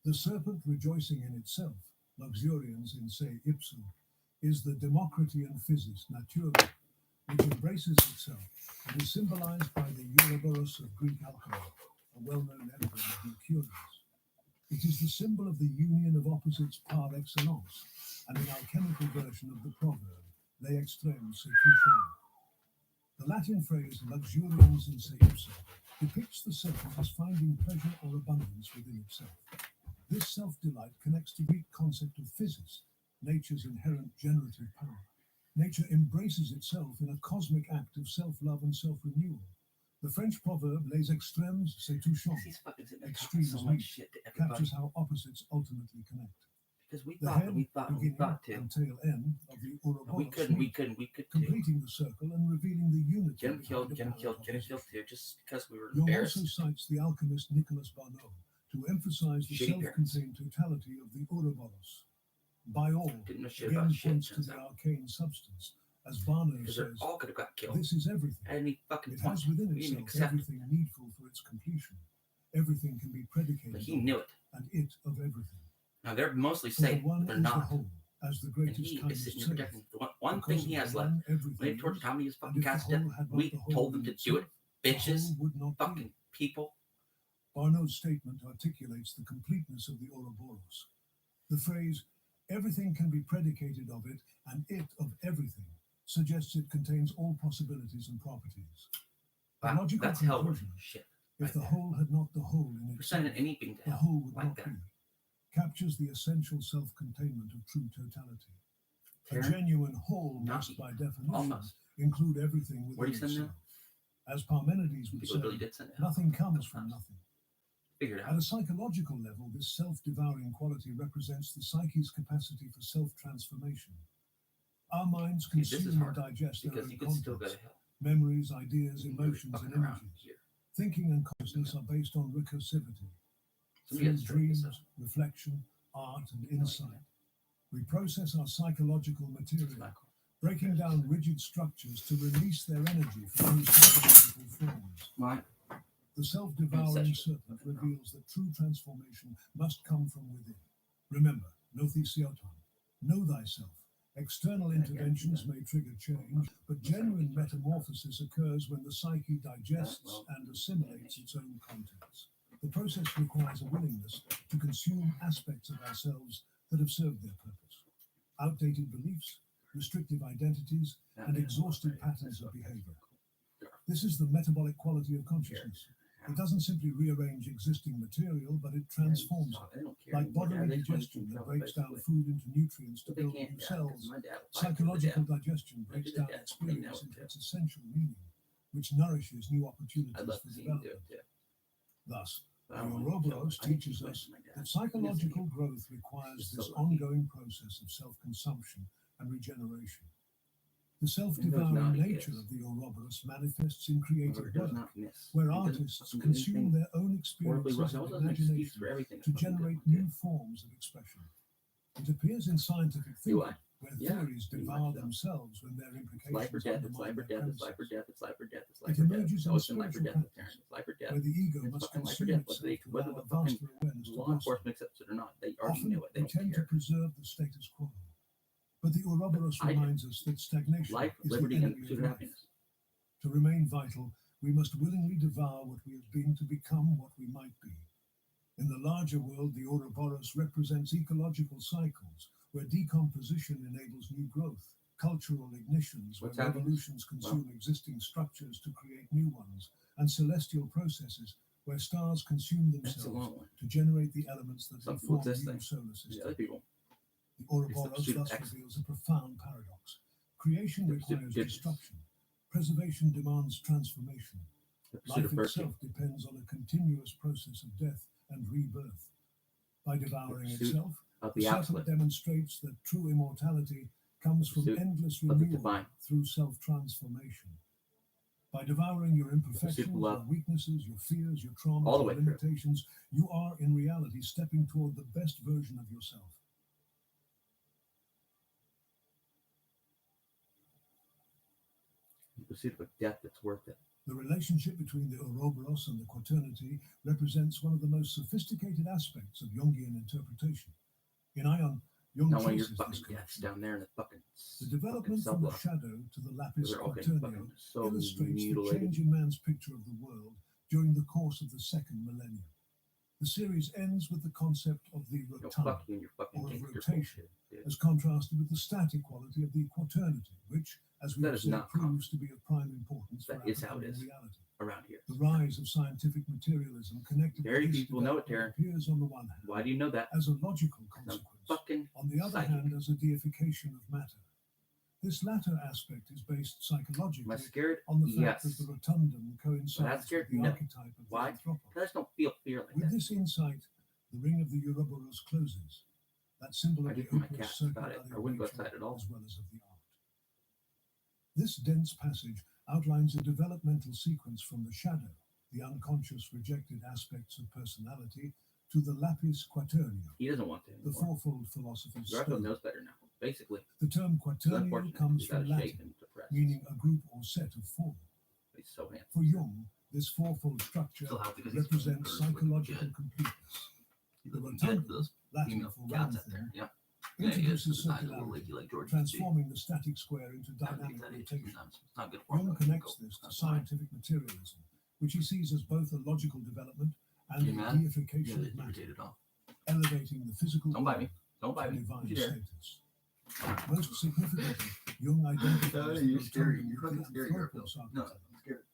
The serpent rejoicing in itself, luxurians in se ipso, is the Democritean physis natura, which embraces itself and is symbolized by the Ouroboros of Greek alchemy, a well-known emblem of Mercurius. It is the symbol of the union of opposites par excellence, and an alchemical version of the proverb, le extreme se touchant. The Latin phrase luxurians in se ipsa depicts the serpent as finding pleasure or abundance within itself. This self-delight connects to the Greek concept of physis, nature's inherent generative power. Nature embraces itself in a cosmic act of self-love and self-renewal. The French proverb les extrêmes se touchant He's fucking sitting there talking Extremes so meet, much shit to everybody. captures how opposites ultimately connect. Because we The thought, head, and we thought, and we beginning thought too. and tail end of the And we Ouroboros couldn't, we meet, couldn't, we could too. completing the circle and revealing the unity. Get him behind killed, a get him parallel killed, get him killed opposition. too, just because we were Jung embarrassed. also cites the alchemist Nicolas Barneau to emphasize the Shitty parents. self-contained totality of the Ouroboros. By all, Didn't know shit again about shit, points to turns the out. arcane substance. As Barneau Because they says, all could have got killed this is everything. at any fucking It point. has within We didn't itself accept it. everything needful for its completion. Everything can be predicated But he on knew it. and it of everything. Now they're mostly For the safe, one but they're is the not. whole, as the And greatest he is kindness sitting here saith. protecting the one Because thing he of has the left. one, everything When he towards is, how many is and fucking if the cast whole death, had not we the whole told them in to itself, do it. the Bitches, whole would not be. fucking people. Barnow's statement articulates the completeness of the Ouroboros. The phrase, everything can be predicated of it, and it of everything, suggests it contains all possibilities and properties. The Wow, logical that's hell worth conclusion, shit. if right the there. whole had not the whole in For itself, sending anything to the hell whole would like not that. be, captures the essential self-containment of true totality. A Taran, genuine whole not must, you. by definition, Almost. include everything Where do within you send itself. As Parmenides would People say, really did send it hell. nothing comes from Sometimes. nothing. Figure it At out. a psychological level, this self-devouring quality represents the psyche's capacity for self-transformation. Our minds See, this is consume and hard digest their because own you could still go to contents, hell. memories, ideas, You can really emotions, and fucking around images. here. Thinking and consciousness are based on recursivity. Somebody Through got straight this dreams, up. reflection, art, and No, insight, we process our psychological It's material, not cool. breaking down rigid structures to release their energy from new psychological forms. Mine. The self-devouring Ancestral. serpent reveals that true transformation must come from within. Remember, no thesioton, know thyself. External interventions may trigger change, but genuine metamorphosis occurs when the psyche digests and assimilates its own contents. The process requires a willingness to consume aspects of ourselves that have served their purpose. Outdated beliefs, restrictive identities, and exhausted patterns of behavior. This is the metabolic quality of consciousness. It doesn't simply rearrange existing material, but it transforms it. They don't care Like anymore. bodily They just want to digestion keep that going, breaks down basically. food into nutrients to But they build can't, new yeah, 'cause cells, my dad will fight to the psychological death. digestion breaks to the down death. They experience know it into too. its essential meaning, which nourishes new I'd opportunities love for to see him do development. it too. Thus, But the I don't want to kill him. Ouroboros I need to teaches keep us my dad. that psychological growth He's requires so this lucky. ongoing process of self-consumption and regeneration. The He self-devouring knows not he nature is. of the Ouroboros manifests in Whoever creative does work, not miss. where He doesn't artists fucking do consume anything their own horribly experiences wrong. and That wasn't an excuse imagination for everything. to That's fucking good. generate new forms of expression. It appears in scientific Do thinking, I? where Yeah, theories pretty devour much so. themselves when their It's life or implications death. It's life undermine or their death. It's life or premises. death. It's life or death. It's It life or death. emerges It's in always been life or spiritual death with practice, Taran. It's life or death. where the ego It's must fucking life or consume death. Whether itself they, to whether allow the a fucking vaster awareness to law blossom. enforcement accepts it or not, they already Often, knew it. They we don't tend to care. preserve the status quo, but the Ouroboros I do. reminds us that stagnation Life, is the liberty, and the enemy pursuit of of life. happiness. To remain vital, we must willingly devour what we have been to become what we might be. In the larger world, the Ouroboros represents ecological cycles, where decomposition enables new growth, cultural ignitions, where What's happening? revolutions consume existing structures to create new ones, and celestial processes, where stars consume That's a themselves long one. to generate the elements that Some will people, form it's this new thing. solar The other systems. people, The Ouroboros pursuit of thus excellence. reveals a profound paradox. Creation The pursuit of requires goodness. destruction. Preservation demands transformation. the pursuit Life of virtue, itself depends on a continuous process of death and rebirth. By devouring pursuit itself, of the the serpent absolute, demonstrates that true immortality comes from pursuit endless of the renewal divine, through self-transformation. By devouring your imperfections, of your love. weaknesses, your fears, your traumas, All the your way through. limitations, you are in reality stepping toward the best version of yourself. the pursuit of a death that's worth it. The relationship between the Ouroboros and the Quaternity represents one of the most sophisticated aspects of Jungian interpretation. In Ion, Jung Not when you're traces fucking this death's connection. down there in the fucking The development cell from the block. shadow to the lapis They're all getting quaternio fucking so illustrates the mutilated. change in man's picture of the world during the course of the second millennium. The series ends with the concept of the No, rotunda, fuck you and your fucking or of gangster rotation, bullshit, dude. as contrasted with the static quality of the quaternity, which, as we That have is said, not proves to be of prime importance for That is how it applicable is. reality. Around here. The rise of scientific materialism connected Very with this people know it, development Taran. appears on the one hand Why do you know that? as a logical I'm consequence, fucking on the other psychic. hand as a deification of matter. This latter aspect is based Am I psychologically scared? on the fact Yes. that the rotundum coincides scared? with the No. archetype of Why? the anthropos. I just don't feel fear like With that. this insight, the ring of the Ouroboros closes, that symbol I of the do for my opus cats circumvallate about it. I of wouldn't go nature outside at all. as well as of the art. This dense passage outlines a developmental sequence from the shadow, the unconscious rejected aspects of personality, to the lapis quaternio, He doesn't want to the anymore. fourfold philosopher's Garfield stone. knows better now. Basically, The term it's quaternio unfortunate. comes He's out from of shape Latin, and depressed. meaning a group or set of four. He's so handsome. For Jung, this fourfold structure Still healthy because he's represents looking psychological good. completeness. He's The looking good for rotundum, those Latin female for cats round out there. thing, Yeah. Yeah, he is. introduces His eyes are a little circularity, leaky like George. transforming the static square into dynamic rotation. Sometimes. It's not good for him. Jung though. connects Go. this to That's fine. scientific materialism, which he sees as both a logical development and Hey, a man. Yeah, deification they of matter, irritated off. elevating the physical Don't bite world me. Don't to bite me. divine You dare. status. Most significantly, Jung identifies the You're scary. rotundum You're with fucking the scary, Garfield. anthropos No, archetype. I'm scared.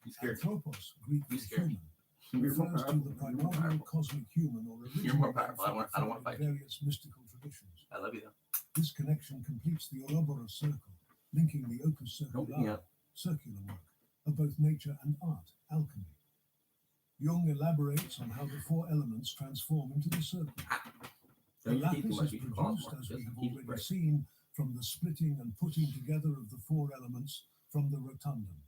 You scared me. Anthropos, Greek You for scared me. human, You're more refers to powerful. the You're more primordial powerful. cosmic human or You're original more powerful. I don't want to found fight in you. various mystical traditions. I love you though. This connection completes the Ouroboros circle, linking the opus Don't beat me circular, up. circular work of both nature and art, alchemy. Jung elaborates on how the four elements transform into the circle. The Don't you eat too lapis much. is You should call produced, more. as we Just have keep it already fresh. seen, from the splitting and putting together of the four elements from the rotundum.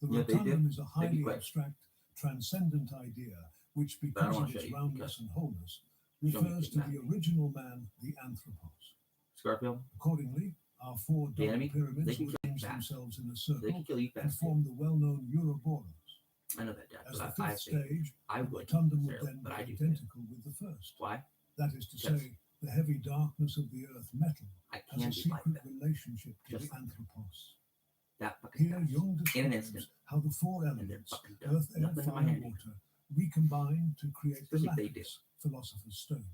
The Yeah, they rotundum do. is a highly quick. abstract, transcendent idea which, But I don't because wanna of show its you roundness because- and wholeness, Show me refers get to mad the at me. original man, the anthropos. Scarfield, Accordingly, our four The double enemy, they pyramids can kill you arrange fast. themselves in a they circle can kill you and fast. form the well-known Ouroboros. I know that, Dad. As But the I fifth think stage, I the would rotundum would necessarily, then but I be do. identical with the first. Why? That is to Because say, the heavy darkness of the earth metal I has can a be like secret that. relationship to Just the like that. anthropos. That fucking Here, fast. Jung In an describes instant. how the four And they're elements, fucking done. earth, air, Nothing in my fire, hand. and water, recombine to create the Especially if they do. lapis, philosopher's stone.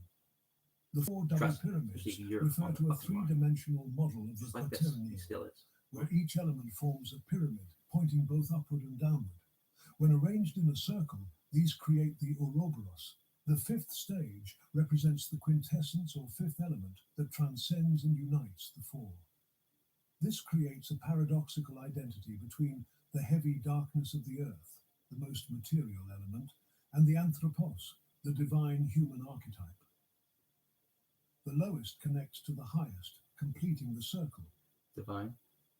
The four double Trust me, pyramids especially if you're refer on the to a fucking mark. three-dimensional model of the Just like this. He quaternio, still is. where each element forms a pyramid pointing both upward and downward. When arranged in a circle, these create the Ouroboros. The fifth stage represents the quintessence or fifth element that transcends and unites the four. This creates a paradoxical identity between the heavy darkness of the earth, the most material element, and the anthropos, the divine human archetype. The lowest connects to the highest, completing the circle. Divine.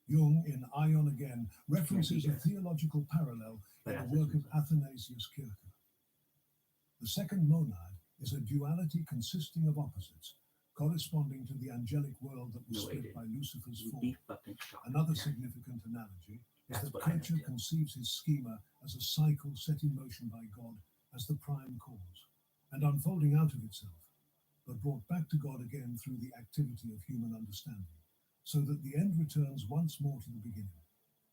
Jung, in Ion Again, references a guys. theological parallel But in as the work of it's- Athanasius Kircher. The second monad is a duality consisting of opposites, corresponding to the angelic world that was No way, split dude. by Lucifer's You'd fall. be fucking shocked. Another Dad. significant analogy is That's that what I Kircher meant, yeah. conceives his schema as a cycle set in motion by God as the prime cause, and unfolding out of itself, but brought back to God again through the activity of human understanding, so that the end returns once more to the beginning.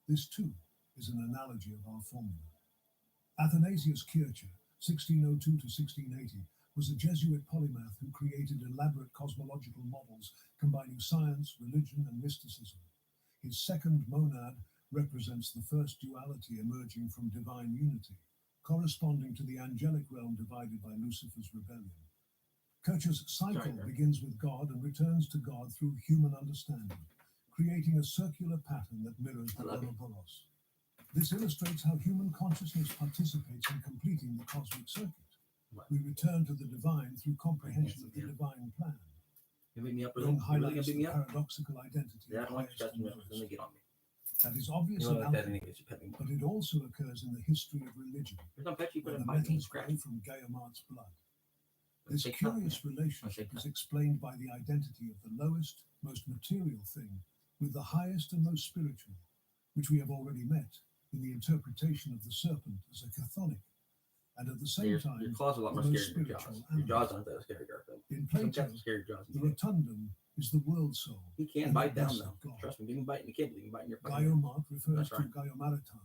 This, too, is an analogy of our formula. Athanasius Kircher, 1602 to 1680, was a Jesuit polymath who created elaborate cosmological models combining science, religion, and mysticism. His second monad represents the first duality emerging from divine unity, corresponding to the angelic realm divided by Lucifer's rebellion. Kircher's cycle Sorry, Greg. begins with God and returns to God through human understanding, creating a circular pattern that mirrors I the love you. Ouroboros. This illustrates how human consciousness participates in completing the cosmic circuit. What? We return to the divine through comprehension of the Yeah. divine plan. You beat me up, really? Jung You really gonna highlights beat the me up? paradoxical identity Yeah, I of don't like highest touching and you. Let me lowest. get on me. That is obvious You in don't like that alchemy, anyways. You pet me more. but it also occurs in the history of religion, There's no pet you put where in the my knee metals scratch. grow from Gaiamart's blood. Let's This take that, curious man. relationship that. is explained by the identity of the lowest, most material thing with the highest and most spiritual, which we have already met in the interpretation of the serpent as a chthonic, and at the same Your time, claws are a lot more the most scary than your spiritual jaws. Your animal. jaws aren't that scary, Garfield. In Some Plato, cats are scary jaws. the rotundum is the world soul. He can and bite the down best though. of God. Trust me, you can bite in the kid, but you can bite in your fucking head. Gaiomat refers That's to right. Gaiomaratan,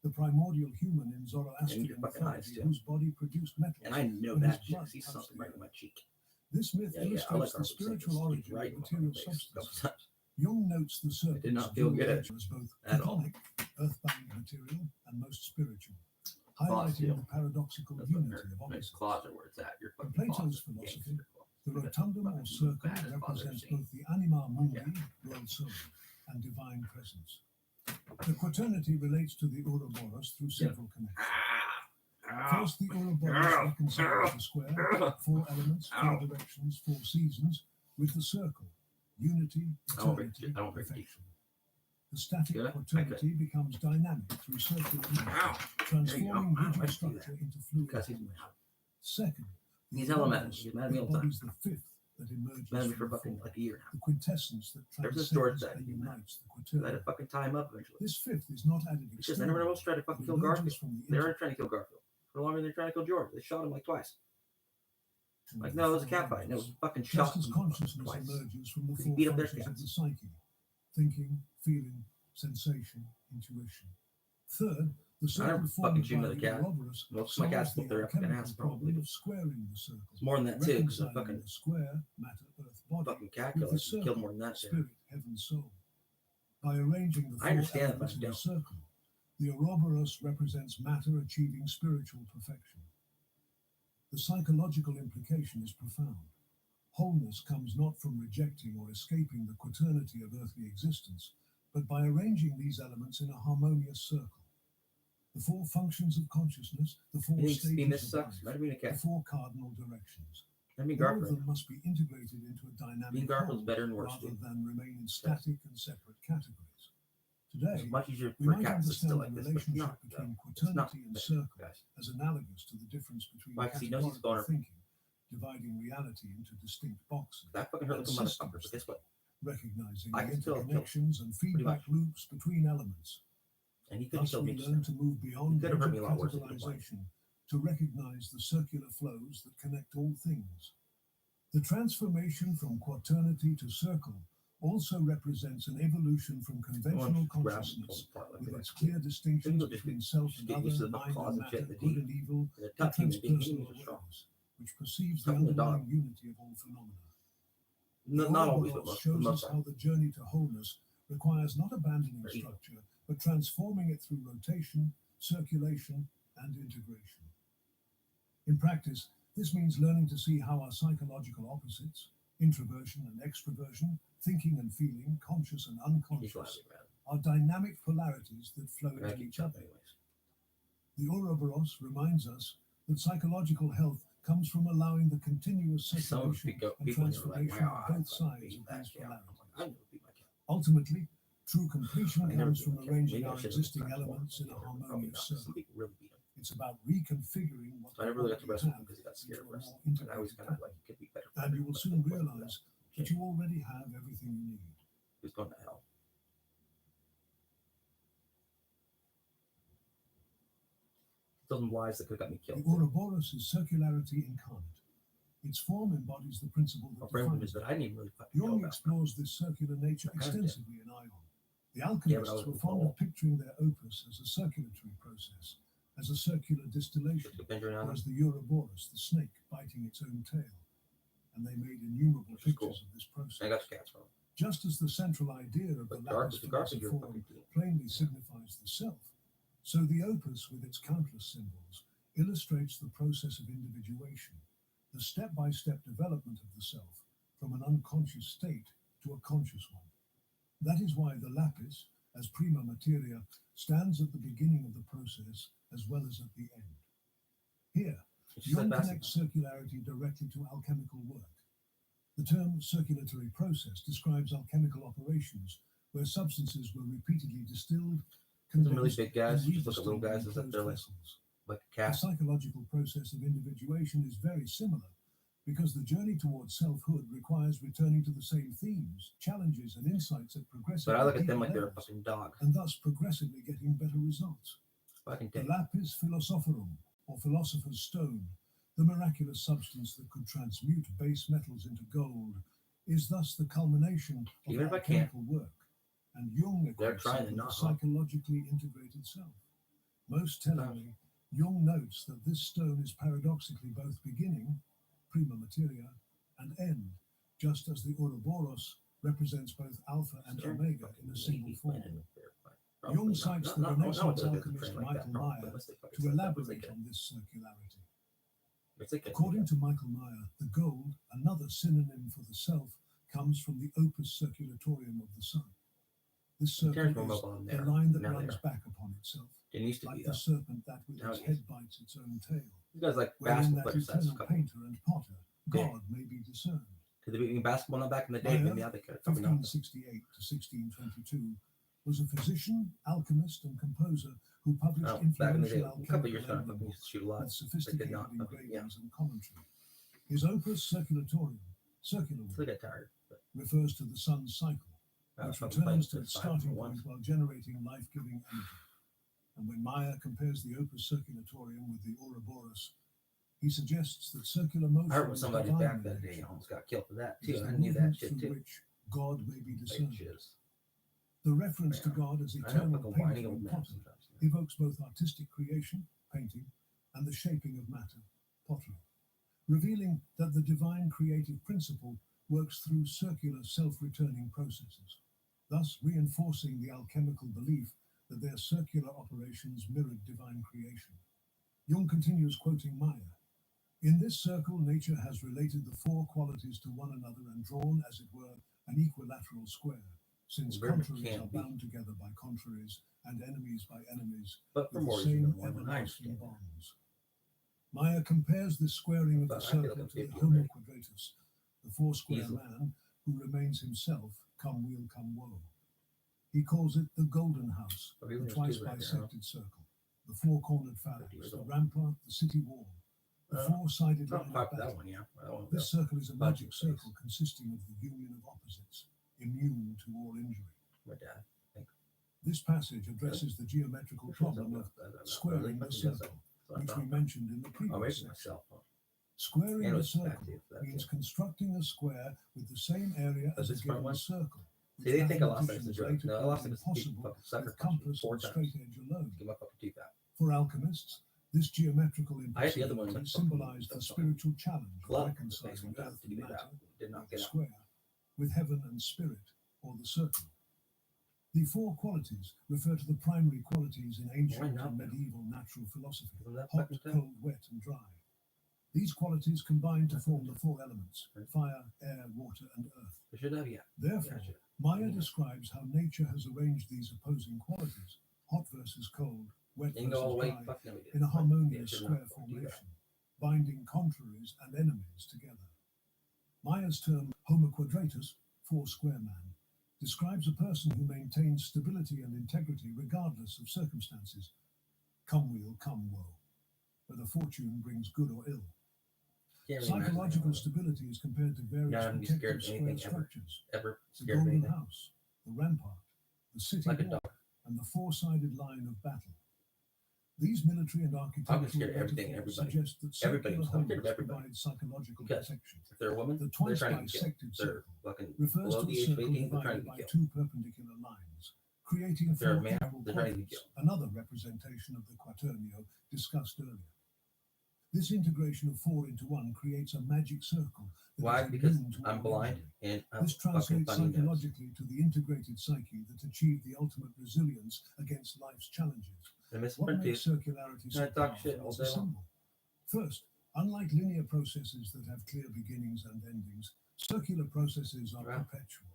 the the primordial human in And Zoroastrian your fucking eyes, mythology too. whose body produced metals. And I know when that his shit. blood 'Cause he's touched something the right earth. in my cheek. This myth Yeah, I illustrates like the our spiritual origin right of in my material face. substances. Jung notes the It did not serpent's feel dual good nature as both at all. chthonic, earthbound material, and most spiritual, Claws, highlighting too. the paradoxical That's what unity of nice opposites. claws are where it's at. Your In fucking claws Plato's are philosophy, gangster claws. the That's rotundum or fucking circle baddest claws I've ever represents seen. both the anima mundi, Yeah. world soul, and divine presence. The quaternity relates to the Ouroboros through several connections. First, the Ouroboros reconciles the square, 4 elements, 4 directions, 4 seasons, with the circle, unity, eternity, I don't break perfection. The static Good. quaternity becomes dynamic through circular energy, transforming Ow. rigid Why'd you do structure into fluid Because he's forms. mad. Second, the He's hella mad. Ouroboros He's mad at me all the time. embodies the fifth that emerges Mad at me from for the fucking four, like a year now. the quintessence that Ever since transcends George died, and he's mad. unites the I had to quaternity. fucking tie him up eventually. This fifth is not added Because everyone else tried to fucking kill Garfield. from the They weren't trying to kill Garfield. For longer they're trying to kill George. They shot him like twice. Like, no, it was a cat fight. No, it was fucking shot Just as him consciousness twice. emerges from the He 4 beat up their functions of cats. the psyche: thinking, feeling, sensation, intuition. Third, the I circle never formed fucking shoot by another the cat. Ouroboros Most of my cats solves the both their fucking alchemical ass, probably. problem of squaring the circle, It's more than that too, because the reconciling fucking the square, matter, earth, body, fucking cat with the killers circle, killed more than that shit. spirit, heaven, soul. By arranging the 4 I understand, elements but I in a don't. circle, the Ouroboros represents matter achieving spiritual perfection. The psychological implication is profound. Wholeness comes not from rejecting or escaping the quaternity of earthly existence, but by arranging these elements in a harmonious circle. The 4 functions of consciousness, the 4 You think being stages this of sucks? life, Might have been a the cat. 4 cardinal directions. I mean, All of Garfield. them must be integrated into a Being dynamic Garfield's whole better and worse, rather dude. than remain in static and separate categories. It's Today, much easier we for might cats to still understand like the this, but it's relationship not. between It's not quaternity and better, circle guys. as analogous to the difference between Why? 'Cause he knows he's categorical vulnerable. thinking, dividing reality into distinct boxes, That fucking hurt and like a motherfucker, systems but guess what? recognizing I the can still kill him. interconnections and feedback much. loops between elements. And he could have Thus, killed we me just learn now. to move beyond could have hurt me a rigid lot worse if he didn't want it. categorization to recognize the circular flows that connect all things. The transformation from quaternity to circle also represents an evolution from conventional consciousness with its clear distinctions People just between self and get used to other, the mind claws and and shit matter, in the good deep. and evil, They're to tough human beings. transpersonal Humans are strong. awareness, which perceives the Tougher than a underlying dog. unity of all phenomena. No, not always, but Ouroboros most. shows Most us how the journey to wholeness requires not abandoning Very evil. structure, but transforming it through rotation, circulation, and integration. In practice, this means learning to see how our psychological opposites, introversion and extroversion, thinking and feeling, conscious and He's unconscious, laughing, man. are dynamic polarities that flow I gotta into keep each up other. anyways. The Ouroboros reminds us that psychological health comes from allowing the continuous Some circulation people and who are like, transformation wow, of I both fucking sides beat of that these cat. I'm like, polarities. I never beat my cat. Ultimately, true completion I never comes beat from my cat. arranging Maybe I our should have existing tried more. elements in a Probably harmonious not. Some circle. people really beat him. It's about reconfiguring what So I never really got to we wrestle him have because he got scared into of a wrestling. more And I always integrated kind of couple. like, it could be better. And you will but soon it wasn't realize that. that you already have everything you need. He's going to hell. Tell them lies that could have got me The killed. Ouroboros is circularity incarnate. Its form embodies the principle My that friend defines is that it. I didn't even really fucking know Jung about. explores this circular nature I kinda did. extensively in Ion. The Yeah, but I alchemists was were fond involved. of picturing their opus as a circulatory process, as a circular distillation, Took the Benjamin out. whereas the Ouroboros, the snake, biting its own tail. And they made innumerable Which is pictures cool. of this I process. got the cats from him. Just as the central idea of the But lapis Garfield, you're a philosophorum fucking team. plainly signifies the self, so the opus with its countless symbols illustrates the process of individuation, the step-by-step development of the self from an unconscious state to a conscious one. That is why the lapis, as prima materia, stands at the beginning of the process as well as at the end. Here, It's just Jung like connects circularity directly to alchemical work. The term circulatory process describes alchemical operations where substances were repeatedly distilled, Some really condensed, big guys and just look at little redistilled guys in as if closed they're like, vessels. like a The cat. psychological process of individuation is very similar because the journey towards selfhood requires returning to the same themes, challenges, and insights at progressively But I look at deeper them like they're a levels, fucking dog. and thus progressively getting better results. Fucking The dick. lapis philosophorum, or philosopher's stone, the miraculous substance that could transmute base metals into gold, is thus the culmination of Even if I can't, alchemical work, and Jung they're equates trying it to with not, a huh? psychologically integrated self. Most tellingly, Jung notes that this stone is paradoxically both beginning, prima materia, and end, just as the Ouroboros represents both alpha and omega in a single form. Jung cites the Renaissance alchemist Michael Meyer to elaborate on this circularity. According to Michael Meyer, the gold, another synonym for the self, comes from the opus circulatorium of the sun. This circle is the line that runs back upon itself, It used to like be the though. serpent that with Now its it head bites its own tail. You guys like Wherein basketball that players. That's a eternal couple. painter and potter, Yeah. God may be discerned. Because they beat basketball not back in the day. Meyer, Maybe now they could. Probably not. 1568 to 1622, was a physician, alchemist, and composer who published Oh, back in the day, influential a couple of years ago, I alchemical fucking used to shoot a lot. with sophisticated not, engravings and commentary. His opus circulatorium, circular So they got tired. But refers to the sun's cycle, I was which fucking playing returns to since its 5 starting for point once. while generating life-giving energy. And when Meyer compares the opus circulatorium with the Ouroboros, he suggests that circular motion I heard when is somebody divine back in that day nature. almost got killed for that It is too. the I knew that movement shit through too. which God may be Like discerned. shiz. The reference to Yeah. God as I know eternal fucking whining painter old and man potter sometimes. evokes both artistic creation, painting, and the shaping of matter, pottery, revealing that the divine creative principle works through circular self-returning processes, thus reinforcing the alchemical belief that their circular operations mirrored divine creation. Jung continues quoting Meyer. In this circle, nature has related the four qualities to one another and drawn, as it were, an equilateral square, since Very much contraries can are be. bound together by contraries and enemies by enemies But for with the more reason same than one, and I everlasting understand that. bonds. Meyer compares this squaring of But the I feel like circle I'm to the 50 Homo already. quadratus, the four-square Easily. man who remains himself, come weal, come woe. He calls it the golden house, But the even there's twice two right there, huh? bisected circle, the four-cornered phalanx, years the old. rampart, the city wall, the Uh, four-sided Not line of quite that battle. one, yeah. That one This circle is a Bunch magic of circle consisting of the union of opposites, immune to all injury. my dad. This passage addresses the geometrical problem of squaring the circle, which we mentioned in the I'll previous wait for section. myself. Huh? Squaring And the it's back circle to you for that, means too. constructing a square with the same area Does as a this front given one? circle, See, which they think I lost that as a mathematicians joke. later No, I found lost it as a impossible fucking sucker with punch compass 4 and times. straight edge alone. Get my fucking teeth out. For alchemists, this geometrical I had the other one, impossibility but symbolized the fucking spiritual challenge of Glove. reconciling Next one down. earth Did and you get it matter, out? Did or not the get out. square, with heaven and spirit, or the circle. The four qualities refer to the primary qualities in ancient not and then? medieval natural philosophy: Isn't that hot, fucking tough? cold, wet, and dry. These qualities combine to form the four elements: fire, air, water, and earth. I should have, yeah. Therefore, Gotcha. Meyer describes how nature has arranged these opposing qualities, hot versus cold, wet You can go all the versus way. dry, Fuck no, we didn't. in a Yeah, harmonious sure square enough. Fuck you, formation, binding contraries and enemies together. Meyer's term Homo quadratus, four-square man, describes a person who maintains stability and integrity regardless of circumstances. Come weal, come woe, whether fortune brings good or ill. Can't really imagine Psychological that. stability is compared to various Not having to be scared protective of square anything ever. structures: Ever the scared of golden anything. house, the rampart, the city Like a wall, dog. and the four-sided line of battle. These military and architectural scared of everything and metaphors everybody. suggest that Everybody circular was scared of homes everybody. provide psychological Because protection. If they're a woman, The they're twice trying to get killed. bisected They're circle fucking refers below to the a age of circle 18, they're trying divided to by get killed. two perpendicular lines, creating If they're a four man, equal they're trying to be quadrants, killed. another representation of the quaternio discussed earlier. This integration of four into one creates a magic circle. that Why? is Because immune to I'm all blind injury. and I'm This fucking translates funny nose. psychologically to the integrated psyche that achieved the ultimate resilience against life's challenges. I miss What print makes tooth. circularity I so talk shit powerful all is a day long. symbol. First, unlike linear processes that have clear beginnings and endings, circular processes are Wow. perpetual.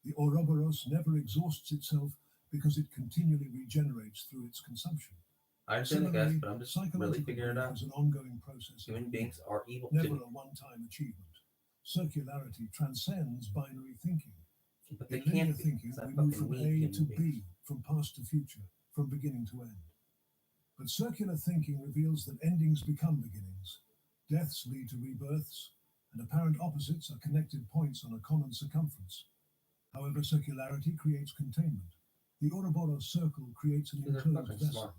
The Ouroboros never exhausts itself because it continually regenerates through its consumption. I understand the guys, Similarly, but I'm just really psychological figuring it growth out. is an ongoing process of Human renewal, beings are evil never too. a one-time achievement. Circularity transcends binary thinking. But they In linear can't be. thinking, 'Cause I we move fucking from need A human to beings. B, from past to future, from beginning to end. But circular thinking reveals that endings become beginnings, deaths lead to rebirths, and apparent opposites are connected points on a common circumference. However, circularity creates containment. The Ouroboros circle creates an They're enclosed fucking vessel, smart.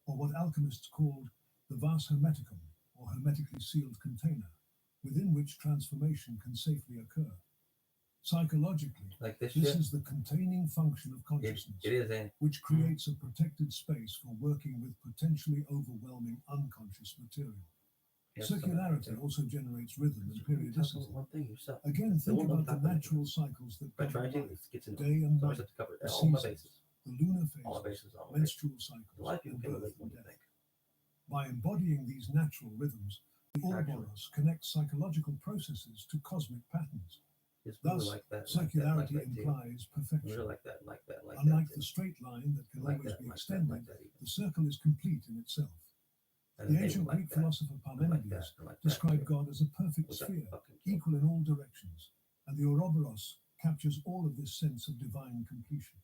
or what alchemists called the vas hermeticum, or hermetically sealed container, within which transformation can safely occur. Psychologically, Like this this shit. is the containing function of consciousness, It is, ain't which creates a protected space for working with potentially overwhelming unconscious material. Circularity also generates rhythm and periodicity. One thing yourself. Again, think Still about the not happening. natural cycles that If I try govern to, life, it gets in day and so I night, have to cover the all my seasons, bases. the lunar All my phases, bases, all my bases. menstrual A cycles, lot of people and can birth relate and when you death. think. By embodying these natural rhythms, the Ouroboros connects psychological processes to cosmic patterns. It's Thus, really like that, circularity like that too. implies perfection. Really like that, like that, like Unlike that the too. straight line that can Like always that, be like that, extended, like that even. the circle is complete in itself. And The then they ancient would like Greek that. philosopher And like that, Parmenides and like that described too. God as a perfect With that sphere, fucking kill. equal in all directions, and the Ouroboros captures all of this sense of divine completion.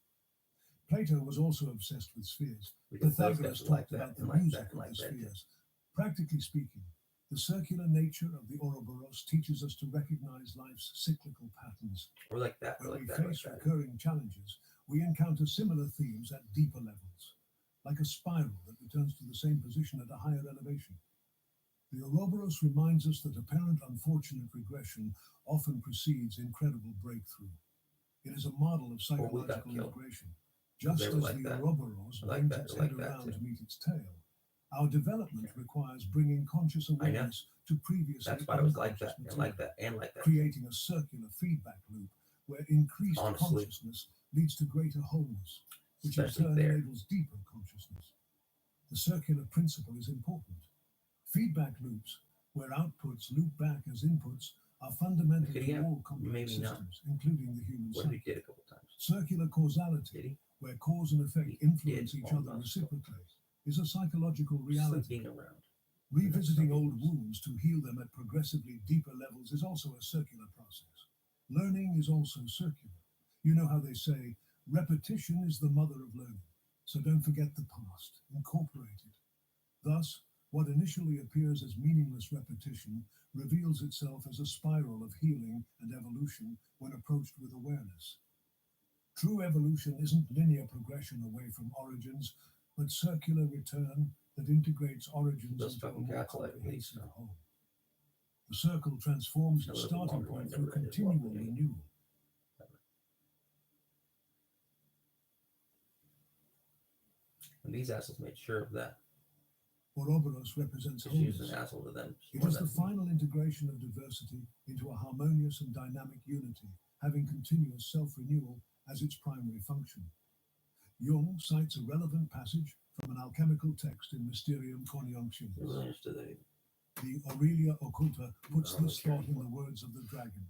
Plato was also obsessed with spheres. Because those Pythagoras guys are like talked that, about the and like music that, and of like the that too. spheres. Practically speaking, the circular nature of the Ouroboros teaches us to recognize life's cyclical patterns. Or like that, or When like we that, like face that. recurring challenges, we encounter similar themes at deeper levels, like a spiral that returns to the same position at a higher elevation. The Ouroboros reminds us that apparent unfortunate regression often precedes incredible breakthrough. It is a model of Or we got psychological killed. integration. Just They as were like the that. Ouroboros I like brings that, its I like head that around too. to meet its tail, our development requires bringing conscious awareness to previously That's why I was like unconscious that, and material, like that, and like that. creating a circular feedback loop where increased Honestly. consciousness leads to greater wholeness, which in Especially turn there. enables deeper consciousness. The circular principle is important. Feedback loops, where outputs loop back as inputs, are fundamental Did he to have? all complex Maybe not. systems, including the human What he psyche. did a couple times. Circular causality, Did he? where cause and effect He influence did each other almost a couple reciprocally, is a psychological reality. Sleeping around. Revisiting Some old people's- wounds to heal them at progressively deeper levels is also a circular process. Learning is also circular. You know how they say, repetition is the mother of learning. So don't forget the past, incorporate it. Thus, what initially appears as meaningless repetition reveals itself as a spiral of healing and evolution when approached with awareness. True evolution isn't linear progression away from origins, but circular return that integrates origins Those into a fucking more cats like these, comprehensive so. whole. The circle transforms A its little bit starting longer one point never through read as well, continual but yeah. renewal. And these assholes made sure of that. Ouroboros represents Just use wholeness. an asshole to them. It more is the than- final integration of diversity into a harmonious and dynamic unity, having continuous self-renewal as its primary function. Jung cites a relevant passage from an alchemical text in Mysterium I really Coniunctionis. understood that either. The Aurelia Occulta puts I don't this care thought in the anymore. words of the dragon.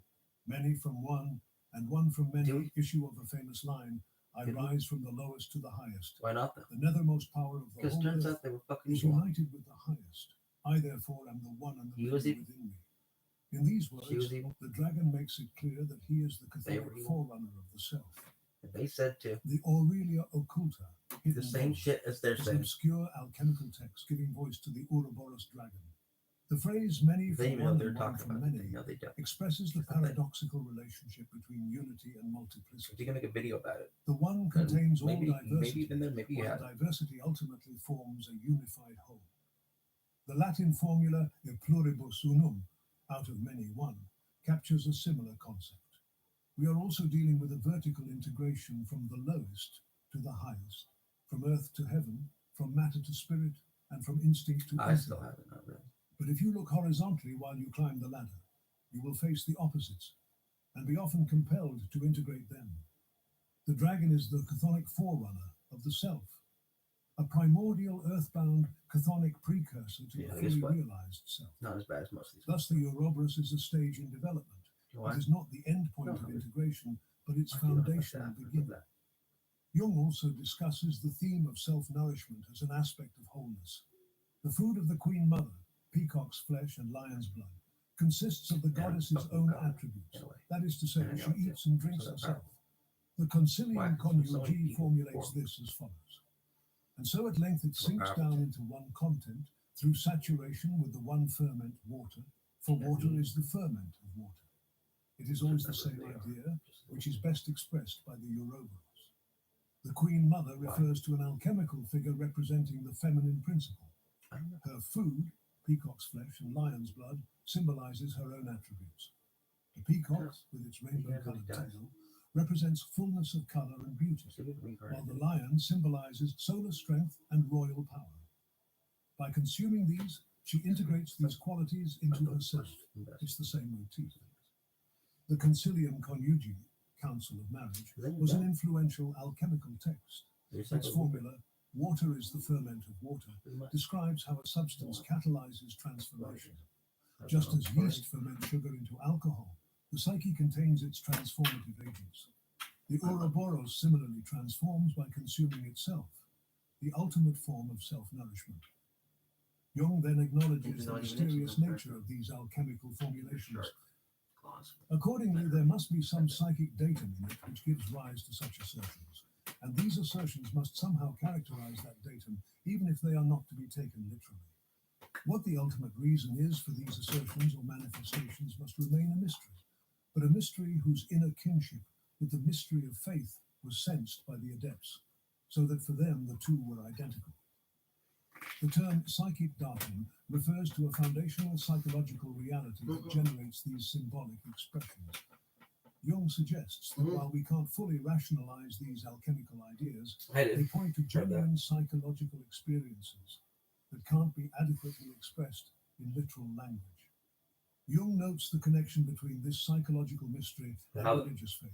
Many from one, and one from many, Do we? issue of a famous line, I Did we? rise from the lowest to the highest. Why not though? The nethermost power of the Because whole turns earth out they were fucking is evil. united with the highest. I therefore am the one and the He was living evil. within me. In these She words, was evil. the dragon makes it clear that he is the They were Catholic evil. forerunner of the self. And they said to The Aurelia Occulta, the hidden same knowledge, shit as they're is an saying. obscure alchemical text giving voice to the Ouroboros dragon. The phrase many They from even know one they're and one talking from about it. They many know they don't. expresses the That's the thing. paradoxical relationship between unity and If multiplicity. you can make a video about it, The one then contains all maybe diversity, even then, maybe you while have it. diversity ultimately forms a unified whole. The Latin formula e pluribus unum, out of many one, captures a similar concept. We are also dealing with a vertical integration from the lowest to the highest, from earth to heaven, from matter to spirit, and from instinct to I still intellect. have it, not really. But if you look horizontally while you climb the ladder, you will face the opposites and be often compelled to integrate them. The dragon is the chthonic forerunner of the self, a primordial earthbound chthonic precursor to Yeah, the guess fully what? realized self. Not as bad as most of these. Thus, the Ouroboros is a stage in development. Why? It is not the end point No, of I- integration, but its I feel like foundational that, beginning. that. Jung also discusses the theme of self-nourishment as an aspect of wholeness. The food of the Queen Mother, peacock's flesh and lion's blood, consists of the Yeah, goddess's fucking own God. attributes. Anyway. That is to say, I know she it too. eats and drinks So herself. powerful. The Concilium Why? Because there's so many Connugi people formulates for- this as follows. And so at length it So sinks powerful down too. into one content through saturation with the one ferment, water, for Yeah, water yeah. is the ferment of water. It is always the That's same what they are. idea, Just- which is best expressed by the Ouroboros. The Queen Mother Why? refers to an alchemical figure representing the feminine principle. I don't know. Her food, peacock's flesh and lion's blood, symbolizes her own attributes. The peacock, with its rainbow-colored tail, represents fullness of color and beauty, while the lion symbolizes solar strength and royal power. By consuming these, she integrates these qualities into herself. It's the same motif. The Concilium Conjugi, Council of Marriage, was an influential alchemical text. Its formula, water is the ferment of water, describes how a substance catalyzes transformation. Just as yeast ferments sugar into alcohol, the psyche contains its transformative agents. The Ouroboros similarly transforms by consuming itself, the ultimate form of self-nourishment. Jung then acknowledges the mysterious nature of these alchemical formulations. Accordingly, there must be some psychic datum in it which gives rise to such assertions, and these assertions must somehow characterize that datum, even if they are not to be taken literally. What the ultimate reason is for these assertions or manifestations must remain a mystery, but a mystery whose inner kinship with the mystery of faith was sensed by the adepts, so that for them the two were identical. The term psychic datum refers to a foundational psychological reality that generates these symbolic expressions. Jung suggests that while we can't fully rationalize these alchemical ideas, they point to genuine psychological experiences that can't be adequately expressed in literal language. Jung notes the connection between this psychological mystery and religious faith.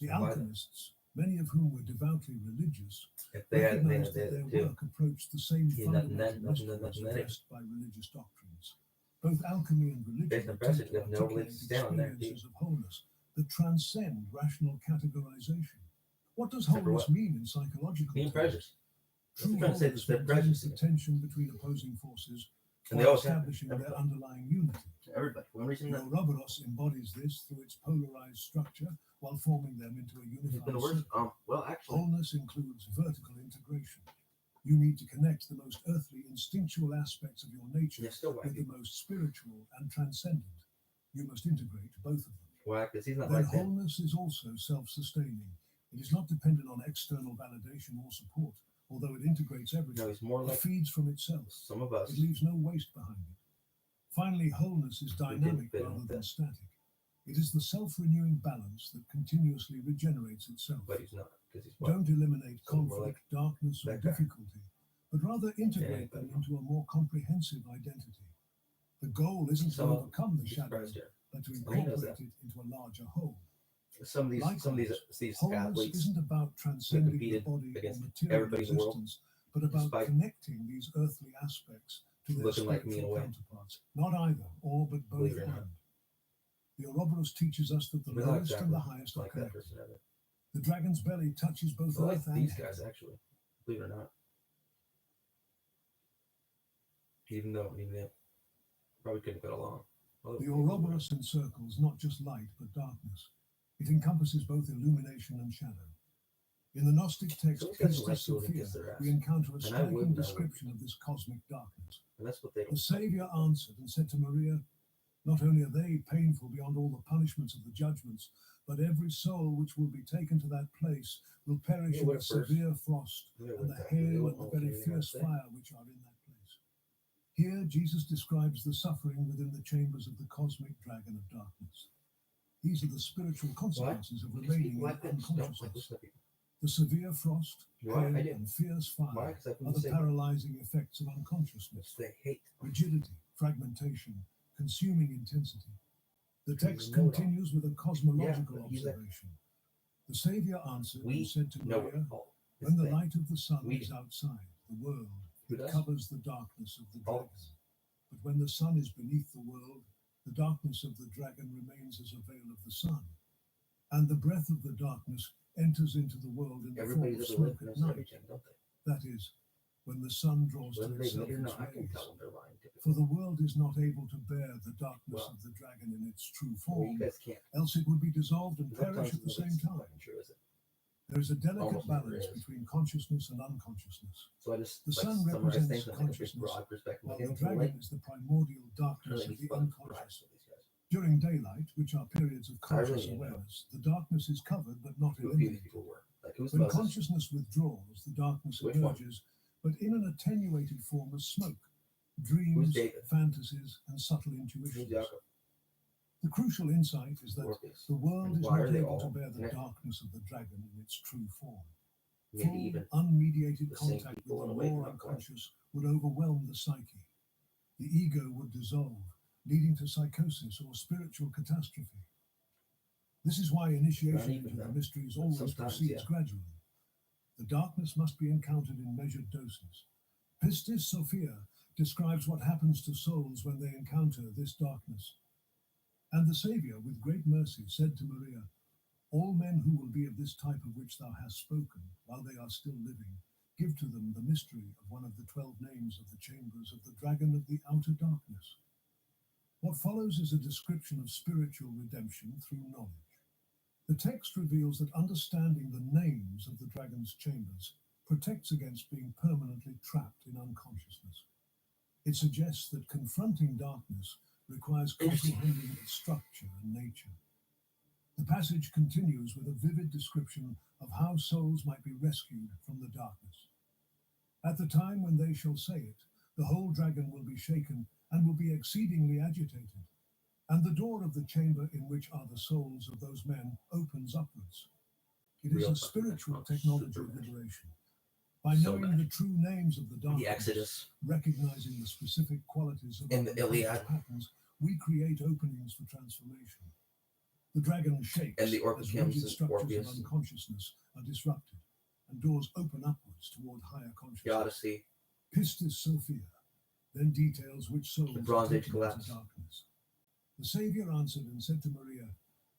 The alchemists, many of whom were devoutly religious, recognized that their work approached the same fundamental mysteries addressed by religious doctrines. Both alchemy and religion attempt to articulate experiences of wholeness that transcend rational categorization. What does wholeness mean in psychological terms? True wholeness maintains the tension between opposing forces while establishing their underlying unity. The Ouroboros embodies this through its polarized structure while forming them into a unified circle. Wholeness includes vertical integration. You need to connect the most earthly, instinctual aspects of your nature with the most spiritual and transcendent. You must integrate both of them. Then wholeness is also self-sustaining. It is not dependent on external validation or support, although it integrates everything. It feeds from itself. It leaves no waste behind it. Finally, wholeness is dynamic rather than static. It is the self-renewing balance that continuously regenerates itself. Don't eliminate conflict, darkness, or difficulty, but rather integrate them into a more comprehensive identity. The goal isn't to overcome the shadow, but to incorporate it into a larger whole. Likewise, wholeness isn't about transcending the body or material existence, but about connecting these earthly aspects to their spiritual counterparts. Not either, or but both and. The Ouroboros teaches us that the lowest and the highest are connected. The dragon's belly touches both earth and these heaven. guys actually, believe it or not. Even they probably couldn't get along. The Ouroboros encircles not just light but darkness. It encompasses both illumination and shadow. In the Gnostic text Pistis Sophia, we encounter a striking description of this cosmic darkness. The Saviour answered and said to Maria, "Not only are they painful beyond all the punishments of the judgments, but every soul which will be taken to that place will perish in the severe frost and the hail and the very fierce fire which are in that place." Here Jesus describes the suffering within the chambers of the cosmic dragon of darkness. These are the spiritual consequences of remaining in unconsciousness. The severe frost, hail, and fierce fire are the paralyzing effects of unconsciousness, rigidity, fragmentation, consuming intensity. The text continues with a cosmological observation. The Saviour answered and said to Maria, "When the light of the sun is outside the world, it covers the darkness of the dragon. But when the sun is beneath the world, the darkness of the dragon remains as a veil of the sun. And the breath of the darkness enters into the world in the form of smoke at night. That is, when the sun draws to itself its rays. For the world is not able to bear the darkness of the dragon in its true form, else it would be dissolved and perish at the same time. There is a delicate balance between consciousness and unconsciousness. The sun represents consciousness, while the dragon is the primordial darkness of the unconscious. During daylight, which are periods of conscious awareness, the darkness is covered but not eliminated. When consciousness withdraws, the darkness emerges, but in an attenuated form as smoke, dreams, fantasies, and subtle intuitions. The crucial insight is that Morpheus. the world And is why not are they able to all bear the connected? darkness of the dragon in its true form. Maybe Full, even unmediated the same contact with people the in a way, raw but not quite. unconscious would overwhelm the psyche. The ego would dissolve, leading to psychosis or spiritual catastrophe. This is why Not initiation even into the them, mysteries but always sometimes, proceeds yeah. gradually. The darkness must be encountered in measured doses. Pistis Sophia describes what happens to souls when they encounter this darkness. And the Saviour, with great mercy, said to Maria, "All men who will be of this type of which thou hast spoken, while they are still living, give to them the mystery of one of the 12 names of the chambers of the dragon of the outer darkness." What follows is a description of spiritual redemption through knowledge. The text reveals that understanding the names of the dragon's chambers protects against being permanently trapped in unconsciousness. It suggests that confronting darkness requires comprehending its structure and nature. The passage continues with a vivid description of how souls might be rescued from the darkness. At the time when they shall say it, the whole dragon will be shaken and will be exceedingly agitated, and the door of the chamber in which are the souls of those men opens upwards. It is Real a fucking spiritual magic. technology Super of magic. liberation. By So knowing magic. the true names of the The darkness, Exodus recognizing the specific qualities of in the unconscious Iliad patterns, we create openings for transformation. The dragon shakes and the as rigid Orpheus and structures Orpheus of unconsciousness are disrupted, and doors open upwards toward higher the consciousness. Odyssey. Pistis Sophia then details which souls The are Bronze Age taken into collapse. darkness. The Saviour answered and said to Maria,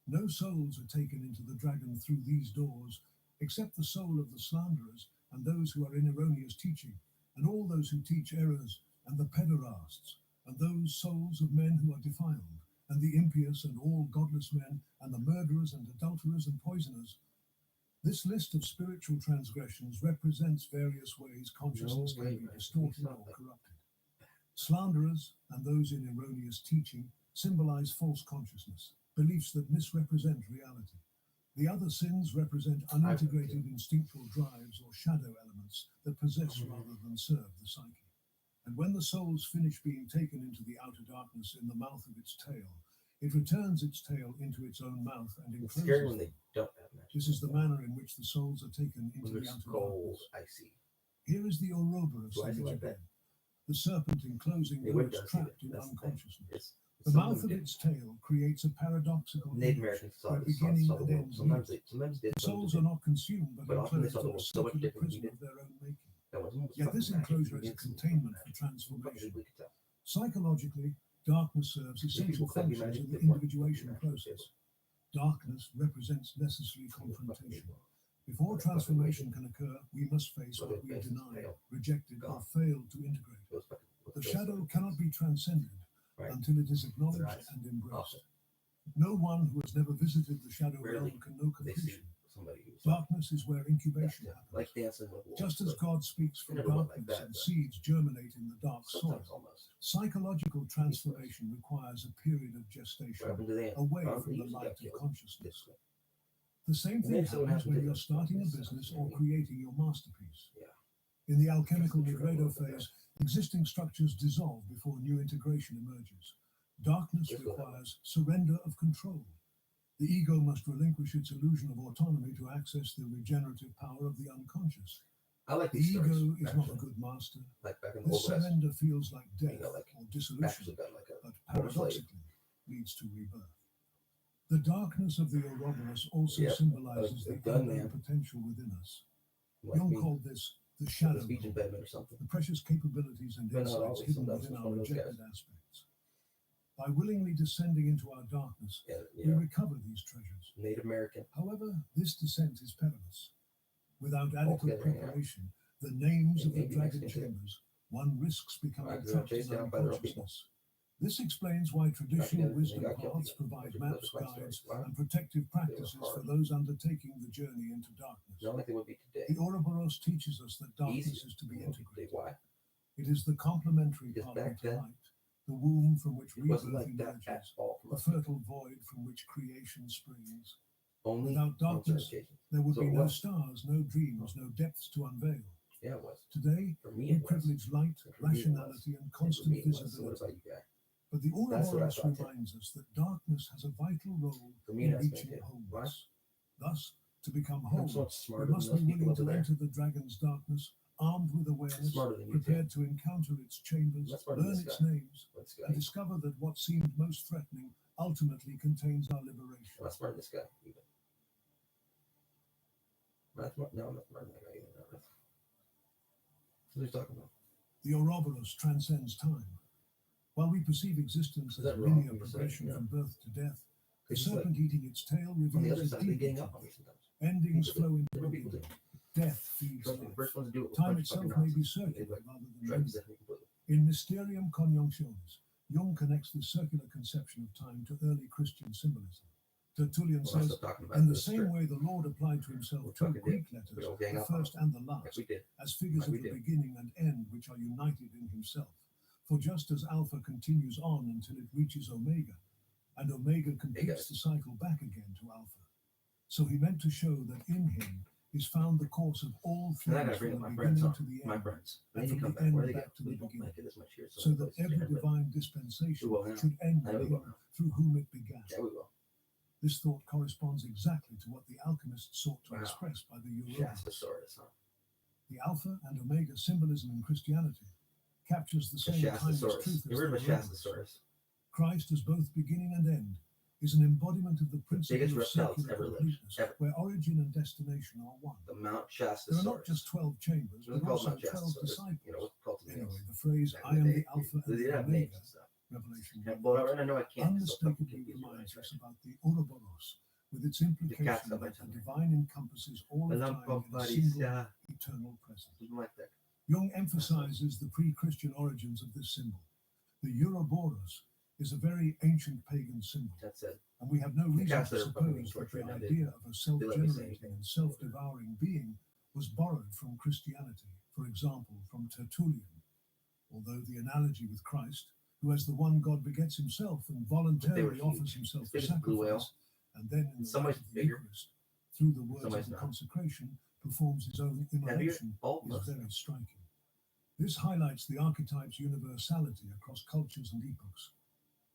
"No souls are taken into the dragon through these doors, except the soul of the slanderers and those who are in erroneous teaching, and all those who teach errors, and the pederasts, and those souls of men who are defiled, and the impious and all godless men, and the murderers and adulterers and poisoners." This list of spiritual transgressions represents various ways consciousness No way, can be man. distorted It's not or like- corrupted. Slanderers and those in erroneous teaching symbolize false consciousness, beliefs that misrepresent reality. The other sins represent unintegrated instinctual drives or shadow elements that possess rather than serve the psyche. And when the souls finish being taken into the outer darkness in the mouth of its tail, it returns its tail into its own mouth and It's scary when encloses them. they don't have magic. This is the manner in which the souls are taken into When the it's outer cold, darkness. icy. Here is the Ouroboros Why is it image like that? again. The serpent enclosing It would those does trapped either. in That's the thing. unconsciousness. It's The some mouth of did. its tail creates a paradoxical Native image Americans saw where this beginning saw the and world. end Sometimes meet. they did. The Some souls did. are not consumed but But often they enclosed saw the in a world so much circular different than we prison did. of their own making. That was almost Yet fucking this magic. enclosure We is a did some containment for magic. transformation. We could tell. Psychologically, darkness serves essential People claim to be functions magic, in the they weren't individuation fucking magic, process. Darkness represents necessary they were fucking confrontation. people. Before They fucking transformation wicked. can occur, we must face Well, what they we have face is denied, fail. rejected, or Gone. failed to integrate. It was fucking- The it was shadow fucking- cannot be transcended Right. until it is acknowledged Right. and embraced. Awesome. No one who has never visited the shadow Rarely realm can know They see completion. somebody who's Darkness is where incubation yeah, happens. like dancing with wolves. Just as but God speaks from never went like darkness that, and but seeds germinate in the dark soil, sometimes almost. psychological transformation requires a period of gestation What happened to them? away Ron from the Reeves got light of killed consciousness. this way. The same And thing then someone happens happened when to you're them. starting a This business sounds or really- creating your masterpiece. Yeah. In the alchemical That's the truth nigredo about that. phase, existing structures dissolve before new integration emerges. Darkness Just go that way. requires surrender of control. The ego must relinquish its illusion of autonomy to access the regenerative power of the unconscious. I like The these ego stories, is not a actually. good master. Like back in the This old west, surrender feels like death you know, like or dissolution, actually got like a but former slave. paradoxically leads to rebirth. The darkness of the Ouroboros also Yeah, symbolizes a the gun unknown man. potential within us. like Jung me, called this the with shadow, a speech realm, impediment or something. the precious capabilities and But not insights always, hidden sometimes within it's our one of those rejected guys. aspects. By willingly descending into our darkness, Yeah, we yeah. recover these treasures. Native American. However, this descent is perilous. Without adequate Altogether, yeah. preparation, the names Yeah, of the maybe dragon Mexican too. chambers, one risks becoming Right, 'cause they're trapped chased in down by their own people. unconsciousness. This explains why traditional together, they wisdom got killed paths together. provide Which is maps, quite guides, story. Wow. and protective practices for hard. those undertaking the journey into darkness. Not like they would be today. The Ouroboros teaches us that darkness Easier. is to be Today, integrated. why? It is the complementary Because pathway back to then, light, the womb from which It wasn't rebirth like that at emerges, all. From the us. fertile void from which creation springs. Only Without on certain darkness, occasions. there would So be it no was. stars, no dreams, no depths to unveil. Yeah, it was. Today, For me, we it was. privilege light, For me, it was. rationality, and And for constant me, it was. So what visibility. about you guys? But the That's what I Ouroboros thought, too. reminds us that darkness has a vital role For me, in that's reaching me too. wholeness. Thus, to become I'm whole, so much we smarter than must be those people willing over to there. enter the dragon's darkness, armed with awareness, Smarter than you two. prepared to encounter its chambers, That's smarter than learn this its guy. names, Let's and go. discover that what seemed most threatening ultimately contains our liberation. I'm not smart than this guy. Even. I'm not smart. No, I'm not smart than that guy either. No. What are you talking about? The Ouroboros transcends time. While we perceive existence Is as that a wrong? linear You're saying, progression yeah. from birth to death, the It's just like serpent eating its tail on the reveals other a side, they deeper gang up truth. on me sometimes. Endings People do. flow into Different people beginning. do. Death feeds Trust me, the life. first ones to do it was Time punch itself fucking may be nonsense. They, circular like, rather than drive linear. me completely. In Mysterium Conjunctionis, Jung connects the circular conception of time to early Christian symbolism. Tertullian Well, I'm says, still talking about in the this same trip. way the Lord applied to himself We two fucking Greek did. We letters, all gang the up on first him. and the Like last, we did. as figures Like of we the did. beginning and end which are united in himself. For just as Alpha continues on until it reaches Omega, and Omega completes the cycle back again to Alpha. So he meant to show that in him is found the course of all And I things gotta bring from up the my friends, beginning huh? to the My end, friends. and They need from to come the back. end Where they back get? to the We don't beginning, make it as much here. so that places every can, but divine dispensation we will now. should end I know with we will him now. through whom it began. Yeah, we will. This thought corresponds exactly to what the alchemists sought to Wow. express by the Ouroboros. Shastasaurus, huh? The Alpha and Omega symbolism in Christianity captures the The same timeless Shastasaurus. truth You as heard the of a Ouroboros. Shastasaurus? Christ as both beginning and end is an embodiment of the principle Biggest of reptiles circular ever lived. completeness, Ever. where origin and destination are one. The Mount There are Shastasaurus. not just 12 chambers, It was but called also Mount 12 Shastasaurus. disciples. You know, what's called to the Anyway, names. the phrase, Back I in the am day, the Alpha they and did the have names Omega, and stuff. Revelation Yeah, 1, well, I know I can't. So fucking unmistakably keep these reminds right. us about the Ouroboros, with its The implication cat's got my that the tongue. divine encompasses all of time in a single eternal presence. Something like that. Jung emphasizes the pre-Christian origins of this symbol. The Ouroboros is a very ancient pagan symbol, That's it. and we have no The reason cats to that are fucking being suppose that tortured the now, they idea of a let me say self-generating anything. and self-devouring being was borrowed from Christianity, for example, from Tertullian. Although the analogy with Christ, who as the one God begets himself and voluntarily huge. offers himself As for big as a blue whale. sacrifice, and then in In the some rite ways of the bigger. Eucharist, through the words ways of the not. consecration, performs his own Heavier? immolation, All is most. very striking. This highlights the archetype's universality across cultures and epochs.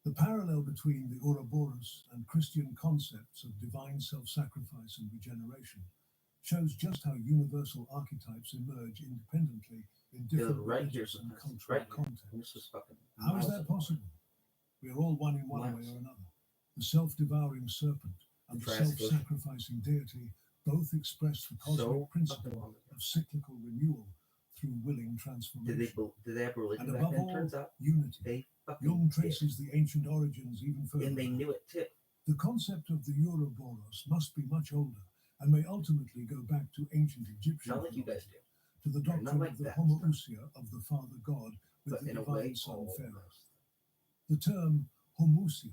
The parallel between the Ouroboros and Christian concepts of divine self-sacrifice and regeneration shows just how universal archetypes emerge independently in different right here religious and sometimes. cultural Right here. contexts. And this was fucking How is miles that apart. possible? We are all one in one way Miles. or another. The self-devouring serpent and the Triassic self-sacrificing deity both express the cosmic So fucking principle long ago. of cyclical renewal through willing Did transformation. they have a religion And back above then? all, Turns out unity. they fucking Jung did. traces the ancient origins even further. And they knew it too. The concept of the Ouroboros must be much older and may ultimately go back to ancient Egyptian Not like you guys theology, do. to the Not doctrine like of the that. homoousia of the Father God with But the in a way, divine Son Pharaoh. almost. The term homoousia,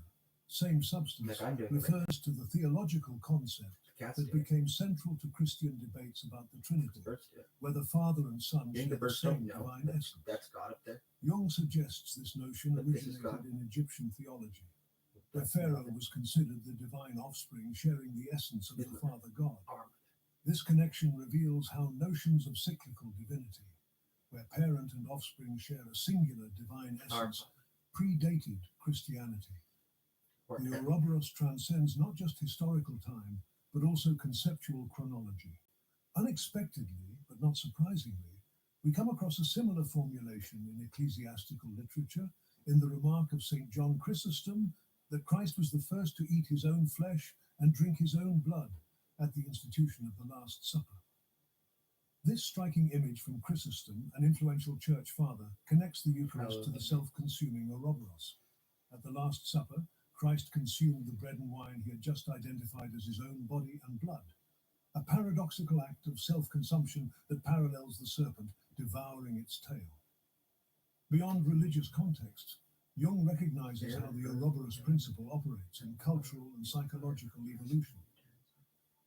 same substance, Like I'm doing right refers to the theological concept The cats that do it. became central to Christian debates about the Trinity, Birds do it. whether Father and Son You think share the the birds don't same know divine that essence. that's God up there? Jung suggests this notion That this is God? originated in Egyptian theology, where That's Pharaoh nothing. was considered the divine offspring sharing the essence of the Isn't it? Father God. Armed. This connection reveals how notions of cyclical divinity, where parent and offspring share a singular divine essence, predated Christianity. Or The ten. Ouroboros transcends not just historical time, but also conceptual chronology. Unexpectedly, but not surprisingly, we come across a similar formulation in ecclesiastical literature in the remark of St. John Chrysostom that Christ was the first to eat his own flesh and drink his own blood at the institution of the Last Supper. This striking image from Chrysostom, an influential church father, connects the Eucharist to the self-consuming Ouroboros. At the Last Supper, Christ consumed the bread and wine he had just identified as his own body and blood, a paradoxical act of self-consumption that parallels the serpent devouring its tail. Beyond religious contexts, Jung recognizes how the Ouroboros principle operates in cultural and psychological evolution.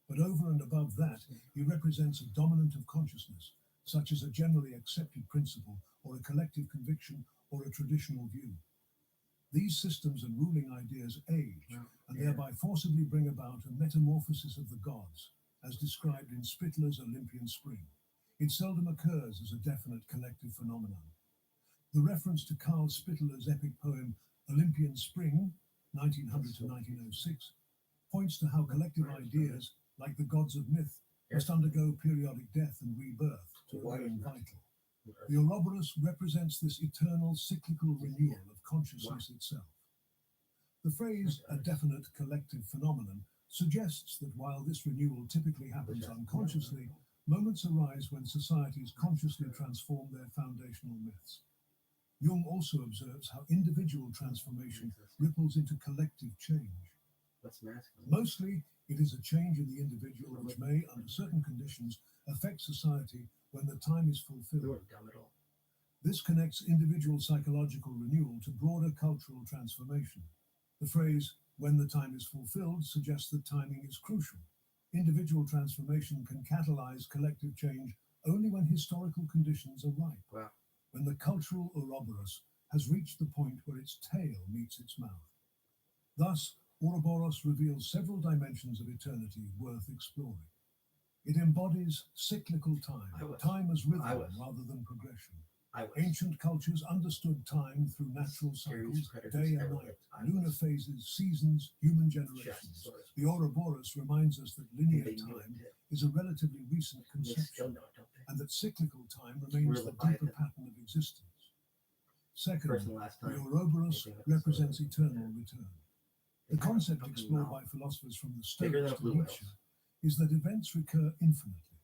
But over and above that, he represents a dominant of consciousness, such as a generally accepted principle or a collective conviction or a traditional view. These systems and ruling ideas age and thereby forcibly bring about a metamorphosis of the gods, as described in Spittler's Olympian Spring. It seldom occurs as a definite collective phenomenon. The reference to Carl Spittler's epic poem Olympian Olympian Spring, 1900 to 1906, points to how collective ideas, like the gods of myth, must undergo periodic death and rebirth to remain vital. The Ouroboros represents this eternal cyclical renewal of consciousness itself. The phrase "a definite collective phenomenon" suggests that while this renewal typically happens unconsciously, moments arise when societies consciously transform their foundational myths. Jung also observes how individual transformation ripples into collective change. Mostly, it is a change in the individual which may, under certain conditions, affect society when the time is fulfilled. This connects individual psychological renewal to broader cultural transformation. The phrase, "when the time is fulfilled," suggests that timing is crucial. Individual transformation can catalyze collective change only when historical conditions are ripe. Wow. When the cultural Ouroboros has reached the point where its tail meets its mouth. Thus, Ouroboros reveals several dimensions of eternity worth exploring. It embodies cyclical time, time as rhythm rather than progression. Ancient cultures understood time through natural cycles, day and night, lunar phases, seasons, human generations. The Ouroboros reminds us that linear time is a relatively recent conception, and that cyclical time remains the deeper pattern of existence. Second, the Ouroboros represents eternal return. The concept explored by philosophers from the Stoics to Nietzsche is that events recur infinitely,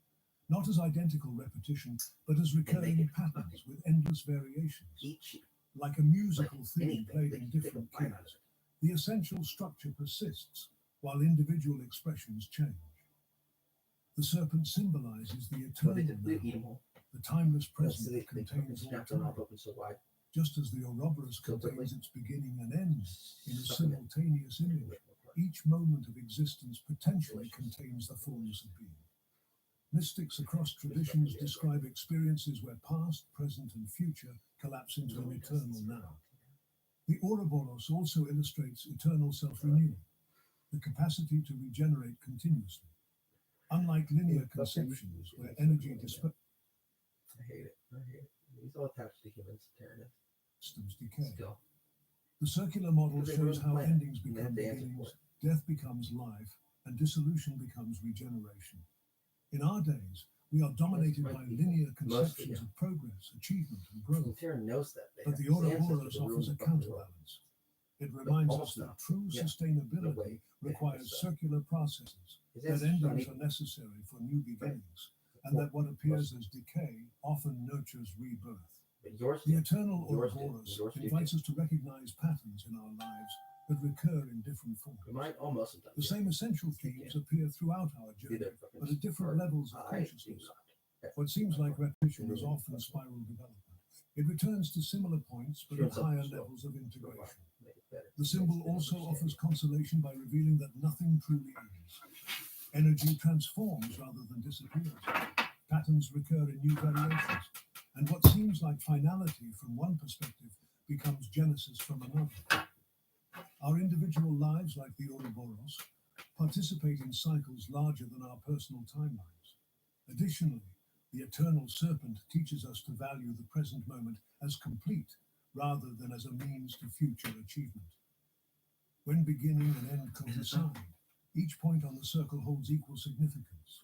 not as identical repetition, but as recurring patterns with endless variations. Like a musical theme played in different keys, the essential structure persists, while individual expressions change. The serpent symbolizes the eternal now, the timeless present that contains all time. Just as the Ouroboros contains its beginning and end in a simultaneous image, each moment of existence potentially contains the fullness of being. Mystics across traditions describe experiences where past, present, and future collapse into an eternal now. The Ouroboros also illustrates eternal self-renewal, the capacity to regenerate continuously. Unlike linear conceptions where energy disperses, I hate it. He's all attached to humans, Taran. systems decay. Still. The circular model Because they shows ruined the how planet, endings and they become have the answer for beginnings, death becomes life, and dissolution becomes regeneration. In our days, we are dominated by linear conceptions of progress, achievement, and growth. And Taran knows that. But the Ouroboros offers a counterbalance. It reminds us that true sustainability requires circular processes, that endings are necessary for new beginnings, and that what appears as decay often nurtures rebirth. The eternal Ouroboros invites us to recognize patterns in our lives that recur in different forms. The same essential themes appear throughout our journey, but at different levels of consciousness. What seems like repetition is often spiral development. It returns to similar points, but at higher levels of integration. The symbol also offers consolation by revealing that nothing truly ends. Energy transforms rather than disappears. Patterns recur in new variations, and what seems like finality from one perspective becomes genesis from another. Our individual lives, like the Ouroboros, participate in cycles larger than our personal timelines. Additionally, the eternal serpent teaches us to value the present moment as complete rather than as a means to future achievement. When beginning and end coincide, each point on the circle holds equal significance.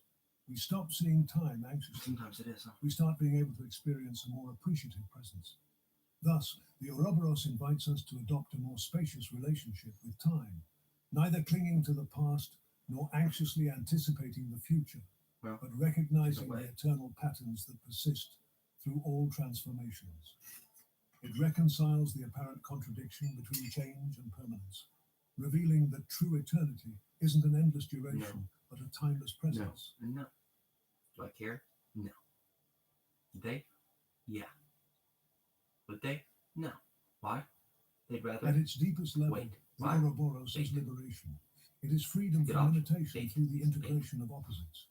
We stop seeing time anxiously. Sometimes it is. We start being able to experience a more appreciative presence. Thus, the Ouroboros invites us to adopt a more spacious relationship with time, neither clinging to the past nor anxiously anticipating the future, but recognizing the eternal patterns that persist through all transformations. It reconciles the apparent contradiction between change and permanence, revealing that true eternity isn't an endless duration, but a timeless presence. No. Do I care? No. They? Yeah. Would they? No. Why? They'd rather. At its deepest level, Wait. the Why? Ouroboros is liberation. It is freedom Good from option. limitation through the integration of opposites.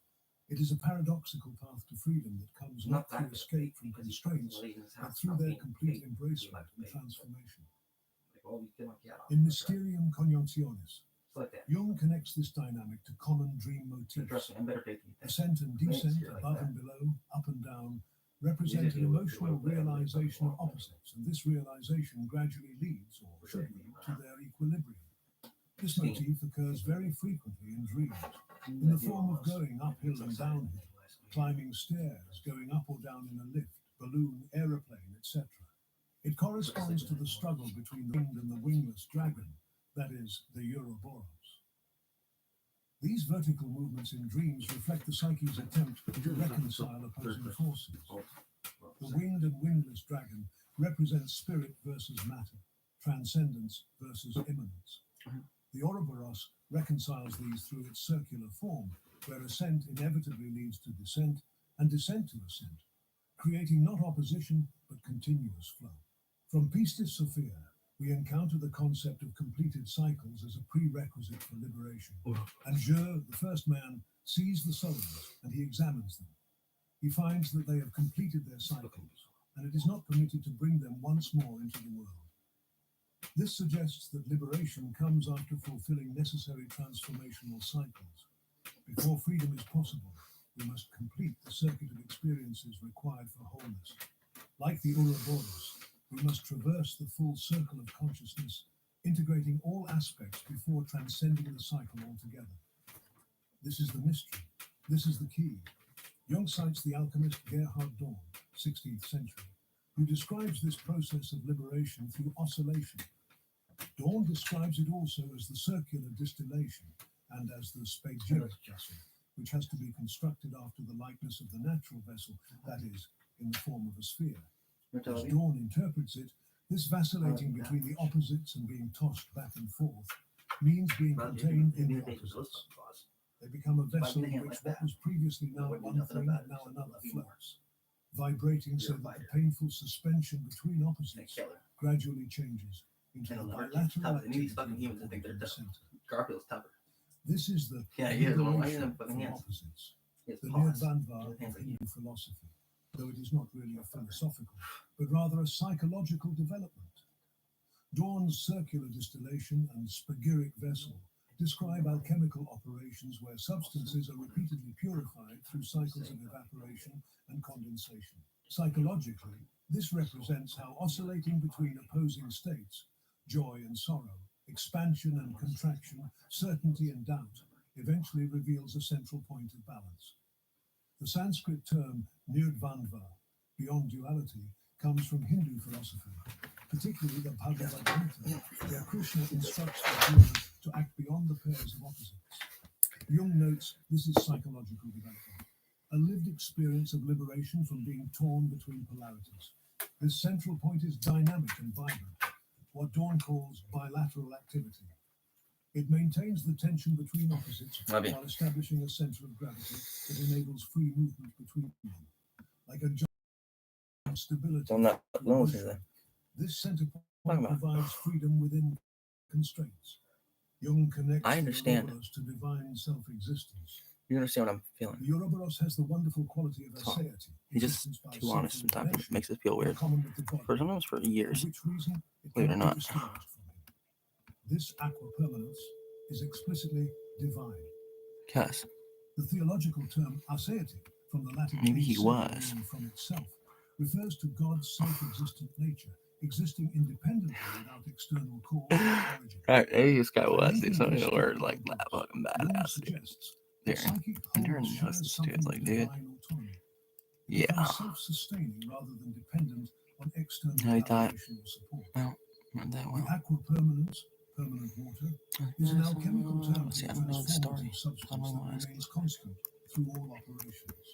It is a paradoxical path to freedom that comes not Not that through good. escape from Because he's constraints, fucking in his but house, through not their being complete paid. embracement and Paid. transformation. Like, oh, you get my cat off. In Mysterium Cognitionis, It's like that. Jung connects this dynamic to common dream motifs. Trust me, I'm better paid than you think. Ascent and descent, above and below, up and down, represent an emotional realization of opposites, and this realization gradually leads, or should lead, to their equilibrium. This motif occurs very frequently in dreams, in the form of going uphill and downhill, climbing stairs, going up or down in a lift, balloon, aeroplane, etc. It corresponds to the struggle between the winged and the wingless dragon, that is, the Ouroboros. These vertical movements in dreams reflect the psyche's attempt to reconcile opposing forces. The winged and wingless dragon represents spirit versus matter, transcendence versus immanence. The Ouroboros reconciles these through its circular form, where ascent inevitably leads to descent, and descent to ascent, creating not opposition but continuous flow. From Pistis Sophia, we encounter the concept of completed cycles as a prerequisite for liberation. And Jeu, the first man, sees the souls and he examines them. He finds that they have completed their cycles, and it is not permitted to bring them once more into the world. This suggests that liberation comes after fulfilling necessary transformational cycles. Before freedom is possible, we must complete the circuit of experiences required for wholeness. Like the Ouroboros, we must traverse the full circle of consciousness, integrating all aspects before transcending the cycle altogether. This is the mystery. This is the key. Jung cites the alchemist Gerhard Dorn, 16th century, who describes this process of liberation through oscillation. Dorn describes it also as the circular distillation and as the spagyric vessel, which has to be constructed after the likeness of the natural vessel, that is, in the form of a sphere. As Dorn interprets it, this vacillating between the opposites and being tossed back and forth means being contained in the opposites. They become a vessel in which what was previously now one thing and now another floats, vibrating so that the painful suspension between opposites gradually changes into the bilateral activity of the center. Garfield's tougher. This is the He has one. He has liberation fucking from hands. opposites, He has the paws. Nirvana of Hindu philosophy, though it is not really a philosophical, but rather a psychological development. Dorn's circular distillation and spagyric vessel describe alchemical operations where substances are repeatedly purified through cycles of evaporation and condensation. Psychologically, this represents how oscillating between opposing states, joy and sorrow, expansion and contraction, certainty and doubt, eventually reveals a central point of balance. The Sanskrit term Nirvana, beyond duality, comes from Hindu philosophy, particularly the Bhagavad Gita, where Krishna instructs Arjuna to act beyond the pairs of opposites. Jung notes this is psychological development, a lived experience of liberation from being torn between polarities. This central point is dynamic and vibrant, what Dorn calls bilateral activity. It maintains the tension between opposites while establishing a center of gravity that enables free movement between them, like a giant stability. This center point provides freedom within constraints. Jung connects I understand. the Ouroboros to divine self-existence. You understand what I'm feeling. The Ouroboros has the wonderful quality of Calm. aseity. He's just existence by too honest sometimes. It self-revelation, makes us feel weird. common with the body, For sometimes for years. for which reason it Believe it or cannot be not. distinguished from him. This aquapermanence is explicitly divine. Yes. The theological term aseity, from the Latin Maybe he ase, was. meaning from itself, refers to God's self-existent nature, existing independently without external cause or origin. Right, maybe this guy was. Linking There's something this that to word like Ouroboros, that fucking Jung badass. Dude. suggests There. that psychic And Taran wholeness Miller shares listens to it. something It's like, with dude. divine autonomy. It Yeah. becomes self-sustaining rather than dependent on external How he thought. validation or support. Well, not that The well. aquapermanence, permanent water, is an alchemical term See, for I don't know the story. transformative substance I don't that know why. remains constant through all operations.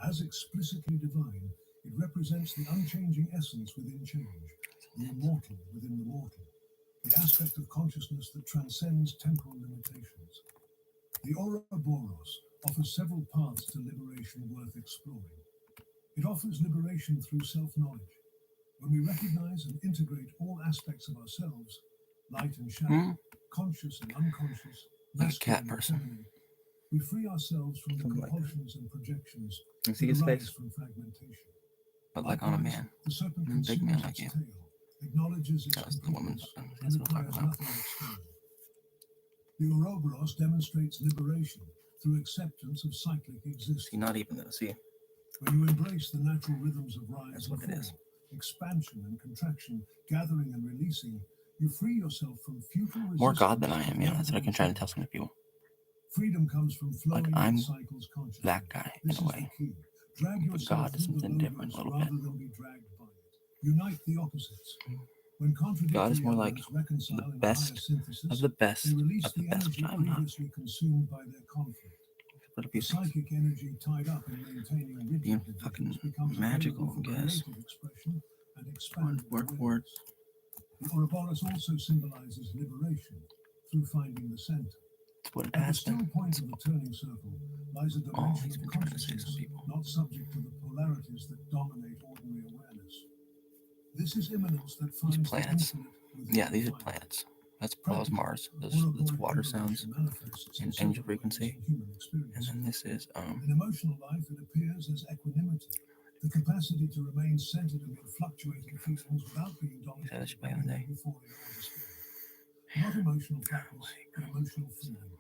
As explicitly divine, it represents the unchanging essence within change, the immortal within the mortal, the aspect of consciousness that transcends temporal limitations. The Ouroboros offers several paths to liberation worth exploring. It offers liberation through self-knowledge. When we recognize and integrate all aspects of ourselves, light and shadow, conscious and unconscious, Like a cat masculine and person. feminine, we free ourselves from the Something like that. compulsions and projections You see that his arise face? from fragmentation. But like on a Likewise, man. the serpent A big man consumes like its you. tail, acknowledges its That was the woman. completeness, and That's what I'm requires talking about. nothing external. The Ouroboros demonstrates liberation through acceptance of cyclic existence. See, not even though. See, When you embrace the natural rhythms of rise That's and what it fall, is. expansion and contraction, gathering and releasing, You free yourself from futile more God than I resistance am. Yeah, that's what I can try to tell some people. Freedom comes from flowing with I'm cycles consciously. That guy in This a is the way. key. Drag But yourself God is through the something different a logos little rather bit. than be dragged by it. Unite the opposites. When contradictory God is more like elements reconcile the in a higher best synthesis, of the best they release of the the best, energy which I'm not. previously consumed by their conflict. But a The few things. psychic energy tied up in maintaining rigid Being divisions fucking becomes magical, available for I guess. creative expression and expanded Word for it. awareness. The Ouroboros also symbolizes liberation through finding the center. It's what it At the has still been. point of the turning circle lies a Oh, dimension he's of been trying to say some consciousness, people. not subject to the polarities that dominate ordinary awareness. This is immanence that These finds the planets. infinite within Yeah, these the are finite. planets. That's Paul's Mars. That's Ouroboros water sounds liberation manifests in and several angel ways frequency. in human And experience. then this is In emotional life, it appears as equanimity, the capacity to remain centered amid fluctuating feelings without being Yeah, that should dominated be by on the either day. euphoria or despair. Not emotional flatness, but emotional freedom.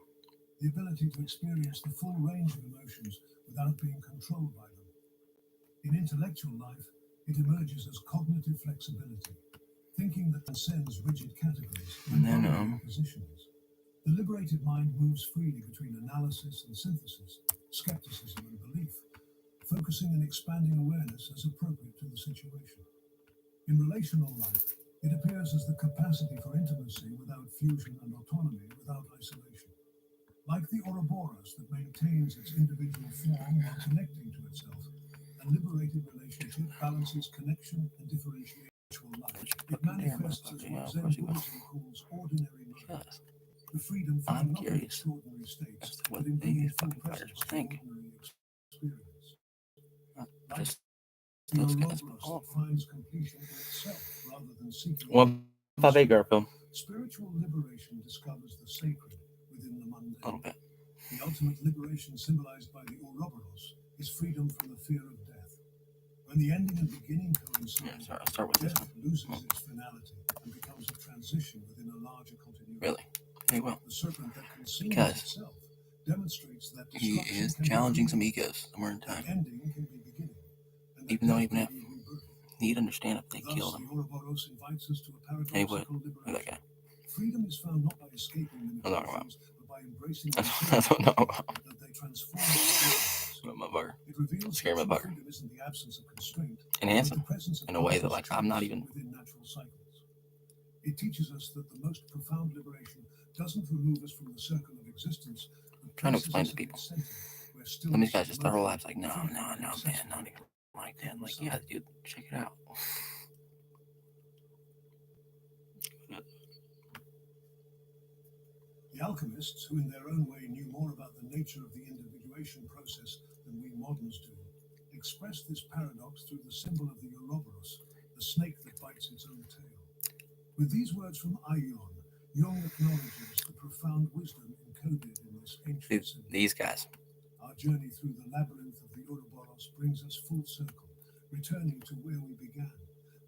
The ability to experience the full range of emotions without being controlled by them. In intellectual life, it emerges as cognitive flexibility, thinking that transcends rigid categories And and then binary positions. The liberated mind moves freely between analysis and synthesis, skepticism and belief, focusing and expanding awareness as appropriate to the situation. In relational life, it appears as the capacity for intimacy without fusion and autonomy without isolation. Like the Ouroboros that maintains its individual form while connecting to itself, a liberated relationship balances connection and differentiation in life. It manifests as what Zen Buddhism calls ordinary moment. Yes. The freedom I'm found not in curious extraordinary as states, to what but in bringing these full fucking fighters presence to think. ordinary experience. Not Like just the those guys, but Ouroboros all that finds completion in itself rather than seeking 158 Garfield. Spiritual liberation discovers the sacred within the A mundane. little bit. The ultimate liberation symbolized by the Ouroboros is freedom from the fear of death. When the ending and beginning coincide, Yeah, sorry, I'll start with this death one. loses its finality and becomes a transition within a larger continuity. Really? Hey, well, The serpent that consumes because itself demonstrates that he destruction is can be challenging some created, egos somewhere in that time. ending can be beginning, and that Even though death even can if be rebirth. he'd understand if they Thus, killed the him. Ouroboros invites us to a He would. paradoxical Look at that liberation. guy. Freedom is found not by escaping I don't know about. limitations, but by embracing I them so don't know about. that they transform us. But my bugger. It reveals Scare that my true bugger. freedom isn't the absence of constraint, Enhance but him the presence of in a way that, conscious like, I'm not choice even within natural cycles. It teaches us that the most profound liberation doesn't remove us from the circle of existence, but trying to places explain us to at people. its center, where Some of these stillness, guys just their whole motion, lives like, no, freedom, no, and no, man, accessibility not even like that. can Like, reside. yeah, dude, check it out. The alchemists, who in their own way knew more about the nature of the individuation process than we moderns do, expressed this paradox through the symbol of the Ouroboros, the snake that bites its own tail. With these words from Aion, Jung acknowledges the profound wisdom encoded in this ancient symbol. These guys. Our journey through the labyrinth of the Ouroboros brings us full circle, returning to where we began,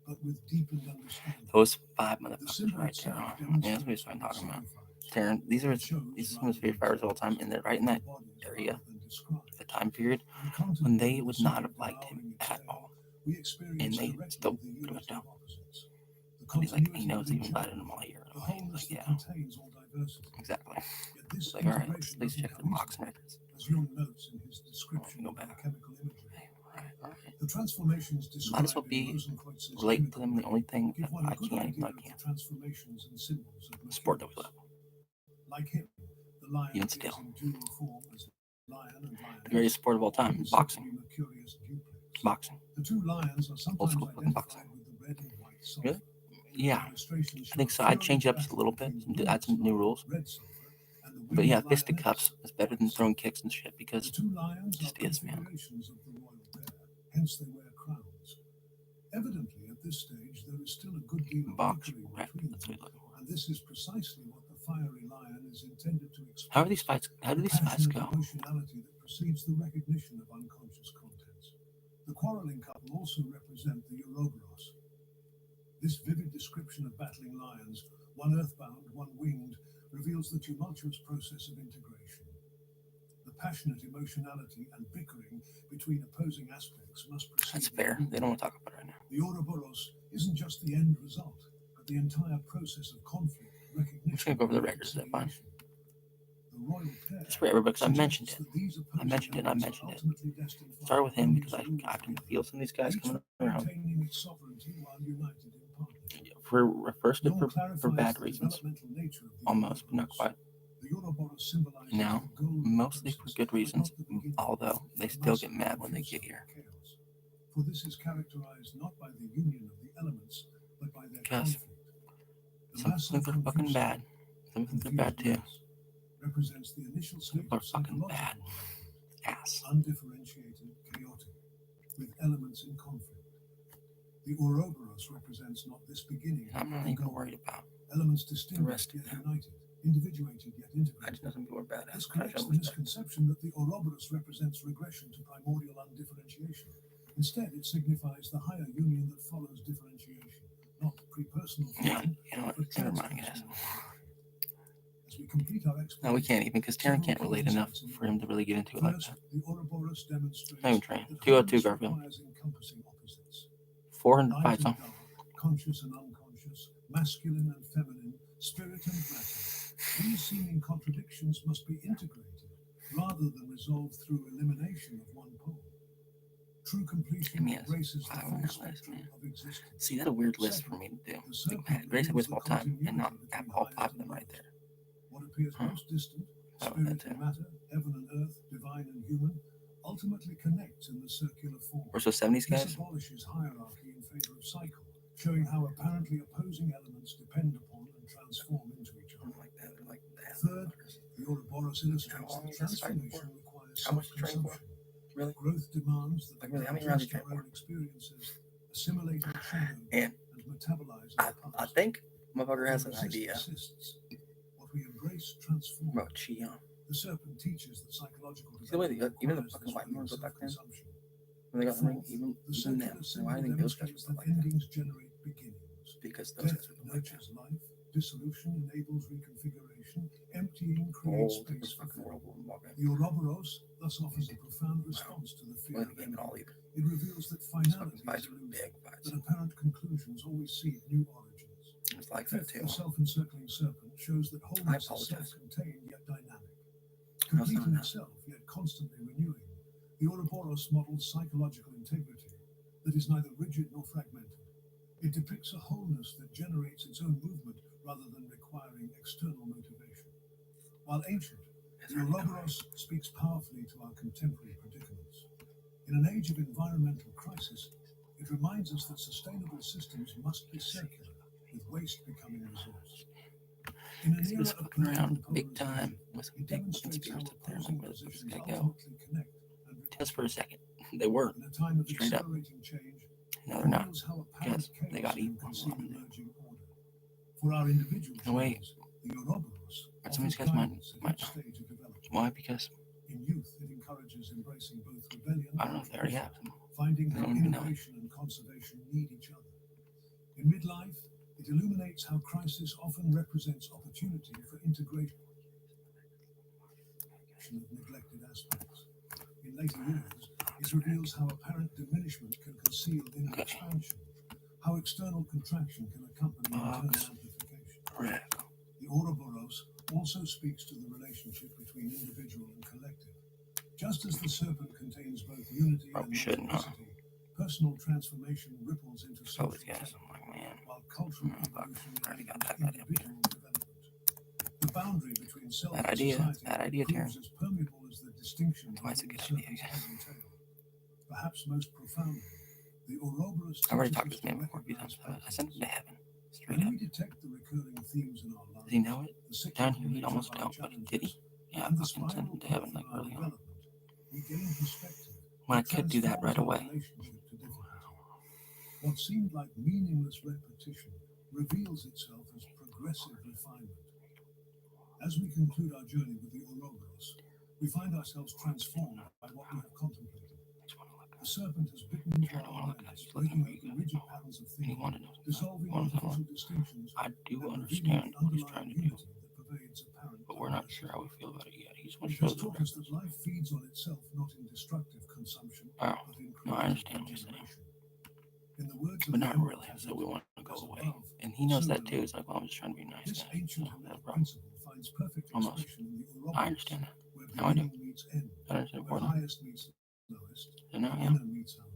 but with deepened understanding. Those 5 The motherfuckers symbol right there. itself Yeah, that's what demonstrates I'm what it talking about. signifies. Taran, these are It shows some of rather his favorite than fighters of all time, tells, and they're right in that embodies area, rather than describes. the time period By when they contemplating would the not have secret liked him devouring its at tail, all, we and experience they directly still the put him unity down. of opposites. The And he's like, he continuity knows that he's been endures, fighting him all year. the Like, wholeness like, that yeah, contains all diversity. exactly. Yet this It's like, all right, integration let's doesn't check the come boxing easily, records. as Jung notes in his Oh, description go of back. chemical imagery. Hey, all right. The transformations Might as well described in be Rosenkreuz's relate to chemical them. The only thing give that one a I good can't, even idea though I of the can't, transformations and symbols of sport that we Mercurius. love. Like him, the lion Even appears still, in dual form as lion and the lioness, greatest sport of all time, and is said to boxing. be Mercurius duplex. Boxing. The two lions are Old sometimes school fucking boxing. identified with the red and white sulfur. Really? Yeah, Illustrations I think show so. I'd furious change it up just a battle little bit, between the add some new winged rules. red sulfur and the But winged yeah, fisticuffs lioness, is better white than throwing sulfur. kicks and shit The because two lions it are just is, man. configurations of the royal bear, hence they wear crowns. Evidently, at this stage, there is still a good deal of Box, bickering right? between That's them, what we're looking for. and this is precisely what the fiery lion is intended to express. How are these fights? How do The these fights passionate go? emotionality that precedes the recognition of unconscious contents. The quarreling couple also represent the Ouroboros. This vivid description of battling lions, one earthbound, one winged, reveals the tumultuous process of integration. The passionate emotionality and bickering between opposing aspects must precede That's the fair. union. They don't want to talk about it right now. The Ouroboros isn't just the end result, but The entire process of conflict, recognition, I'm just gonna go over the records. Is that fine? The royal pair Just for everybody, because I mentioned it. suggests that these I mentioned it. I opposing mentioned it. elements are ultimately destined for Start with him because I harmonious can union, feel some of these guys each coming around. maintaining its sovereignty while united in partnership. For first, Nor for clarifies bad the reasons, developmental nature of the almost, but not Ouroboros. quite. The Ouroboros symbolizes Now, the goal of mostly the for process, good but reasons, not the beginning, although they the still get massacre mad of when they get futile here. chaos. For this is characterized not by the union of the elements, but by their Because conflict. The some massa think they're fucking confusa, bad. Some think they're bad too. confused mass, represents the initial Some state people are of fucking psychological bad. development, Ass. undifferentiated, chaotic, with elements in conflict. The Ouroboros represents not this beginning, I'm but not the even goal. worried about. Elements rest distinguished of yet them. united, individuated yet I just integrated. know some people are bad. This I try to corrects show the them respect. misconception that the Ouroboros represents regression to primordial undifferentiation. Instead, it signifies the higher union that follows differentiation, not pre-personal Yeah, fusion, you know what? but Never mind, guys. transpersonal integration. As we complete our No, we can't exploration, even because Taran several can't key relate enough insights for him to really get into it like First, that. the Ouroboros demonstrates Not even Taran. that 202 wholeness Garfield. requires encompassing opposites. 400 Light fights and on. dark, conscious and unconscious, masculine and feminine, spirit and matter. These seeming contradictions must be integrated rather than resolved through elimination of one pole. True completion Yes, embraces the I full remember this, spectrum man. of existence. See, that's a weird list for me to do. The Like, serpent greatest reveals list of all the time and not continuity have between all highest 5 of and them right lowest. there. What appears Huh. most distant, How about spirit that and too? matter, heaven and earth, divine and human, ultimately connects in the circular form. Where's those 70s This guys? abolishes hierarchy in favor of cycle, showing how apparently opposing elements depend upon and transform into each other. Like that, like that. Third, the Ouroboros illustrates long that is this fighting for? transformation requires How much to train for? self-consumption. Really? Growth demands that Like, we really, how many rounds you digest train our for? own experiences, assimilate our shadow, And and metabolize I our past. think motherfucker has What an we resist idea persists. What we embrace transforms. about Chi. The serpent teaches that psychological See the way they got, development even the requires fucking this white rhythm of ones look back then. self-consumption. When they got the ring, Fourth, even the them. circular Why symbol do you think those guys demonstrates would that like that? endings generate beginnings. Because those Death guys would like that. nurtures life, dissolution enables reconfiguration, emptying creates Whole different space for fucking form. world will walk in. The Ouroboros thus offers a profound response to the fear Well, of the game at all ending. either. It reveals that These finality fucking is fights were illusion, big fights. that apparent conclusions always seek new origins. It's like that Fifth, too. the self-encircling serpent shows that wholeness is apologize. self-contained yet dynamic, No, complete it's in not. itself yet constantly renewing. The Ouroboros models psychological integrity that is neither rigid nor fragmented. It depicts a wholeness that generates its own movement rather than requiring external motivation. While ancient, the Ouroboros speaks powerfully to our contemporary predicaments. In an age of environmental crisis, it reminds us that sustainable systems must be circular, with waste becoming resource. In an He era was of fucking political around big time polarization, with some it big fucking demonstrates how spirits up there. I'm opposing like, where the fuck is this positions guy go? ultimately connect and Just for a second. They were. in a time of Straight up. accelerating change, No, it they're not. reveals how apparent Because they chaos got can evil. conceal emerging order. For our individual No way. journeys, the Ouroboros But some of these offers guys might guidance at know. each stage of development. Why? Because In youth, it encourages embracing both rebellion I don't know and if they already rebellion, have them. finding They how don't even know it. innovation and conservation need each other. In midlife, it illuminates how crisis often represents opportunity for integration of neglected aspects. In later years, it reveals how apparent diminishment can conceal inner Okay. expansion, how external contraction can accompany internal Box. amplification. Red. The Ouroboros also speaks to the relationship between individual and collective. Just as the serpent contains both unity Probably and shouldn't, huh? multiplicity, personal transformation ripples into All social these guys. change, I'm like, man. while cultural fuck. evolution I already got enables that idea. individual development. The boundary between self Bad and idea. society Bad idea, Taran. proves as permeable as the distinction Why it's a between good the idea, serpent's guys. head and tail. Perhaps most profoundly, the Ouroboros I've already teaches talked to us this man to before a few times. recognize I sent him to heaven. Straight when up. we detect the recurring themes in our lives, Does he know it? the cyclical Down here, he nature almost of our don't, but challenges, did he? Yeah, I and the fucking sent spiral him to growth heaven of like our early on. development, we gain perspective. When I that could do that right transforms our away. relationship to difficulty. What seemed like meaningless repetition reveals itself as progressive refinement. As we conclude our journey with the Ouroboros, we find ourselves transformed by what we have contemplated. The serpent has bitten into our awareness, breaking up the rigid patterns of And he thinking, wanted to know. dissolving Wanted to know. artificial distinctions, I do and revealing understand the what he's underlying trying to do, unity that pervades apparent but we're not diversity. sure how we feel about it yet. He just wants It to show has the taught us that records. life feeds on itself not in destructive consumption, Oh, but in no, I creative understand what you're saying. regeneration. In the words of But the not Emerald really. Tablet, So we want to go as away. above, And he knows that too. It's like, well, I'm just trying to be nice. This Guy. ancient So, Hermetic no problem. principle finds perfect Almost. expression in the I Ouroboros, understand that. where Now I do. beginning meets end, I understand where more than highest meets lowest, you know. and Yeah. inner meets outer.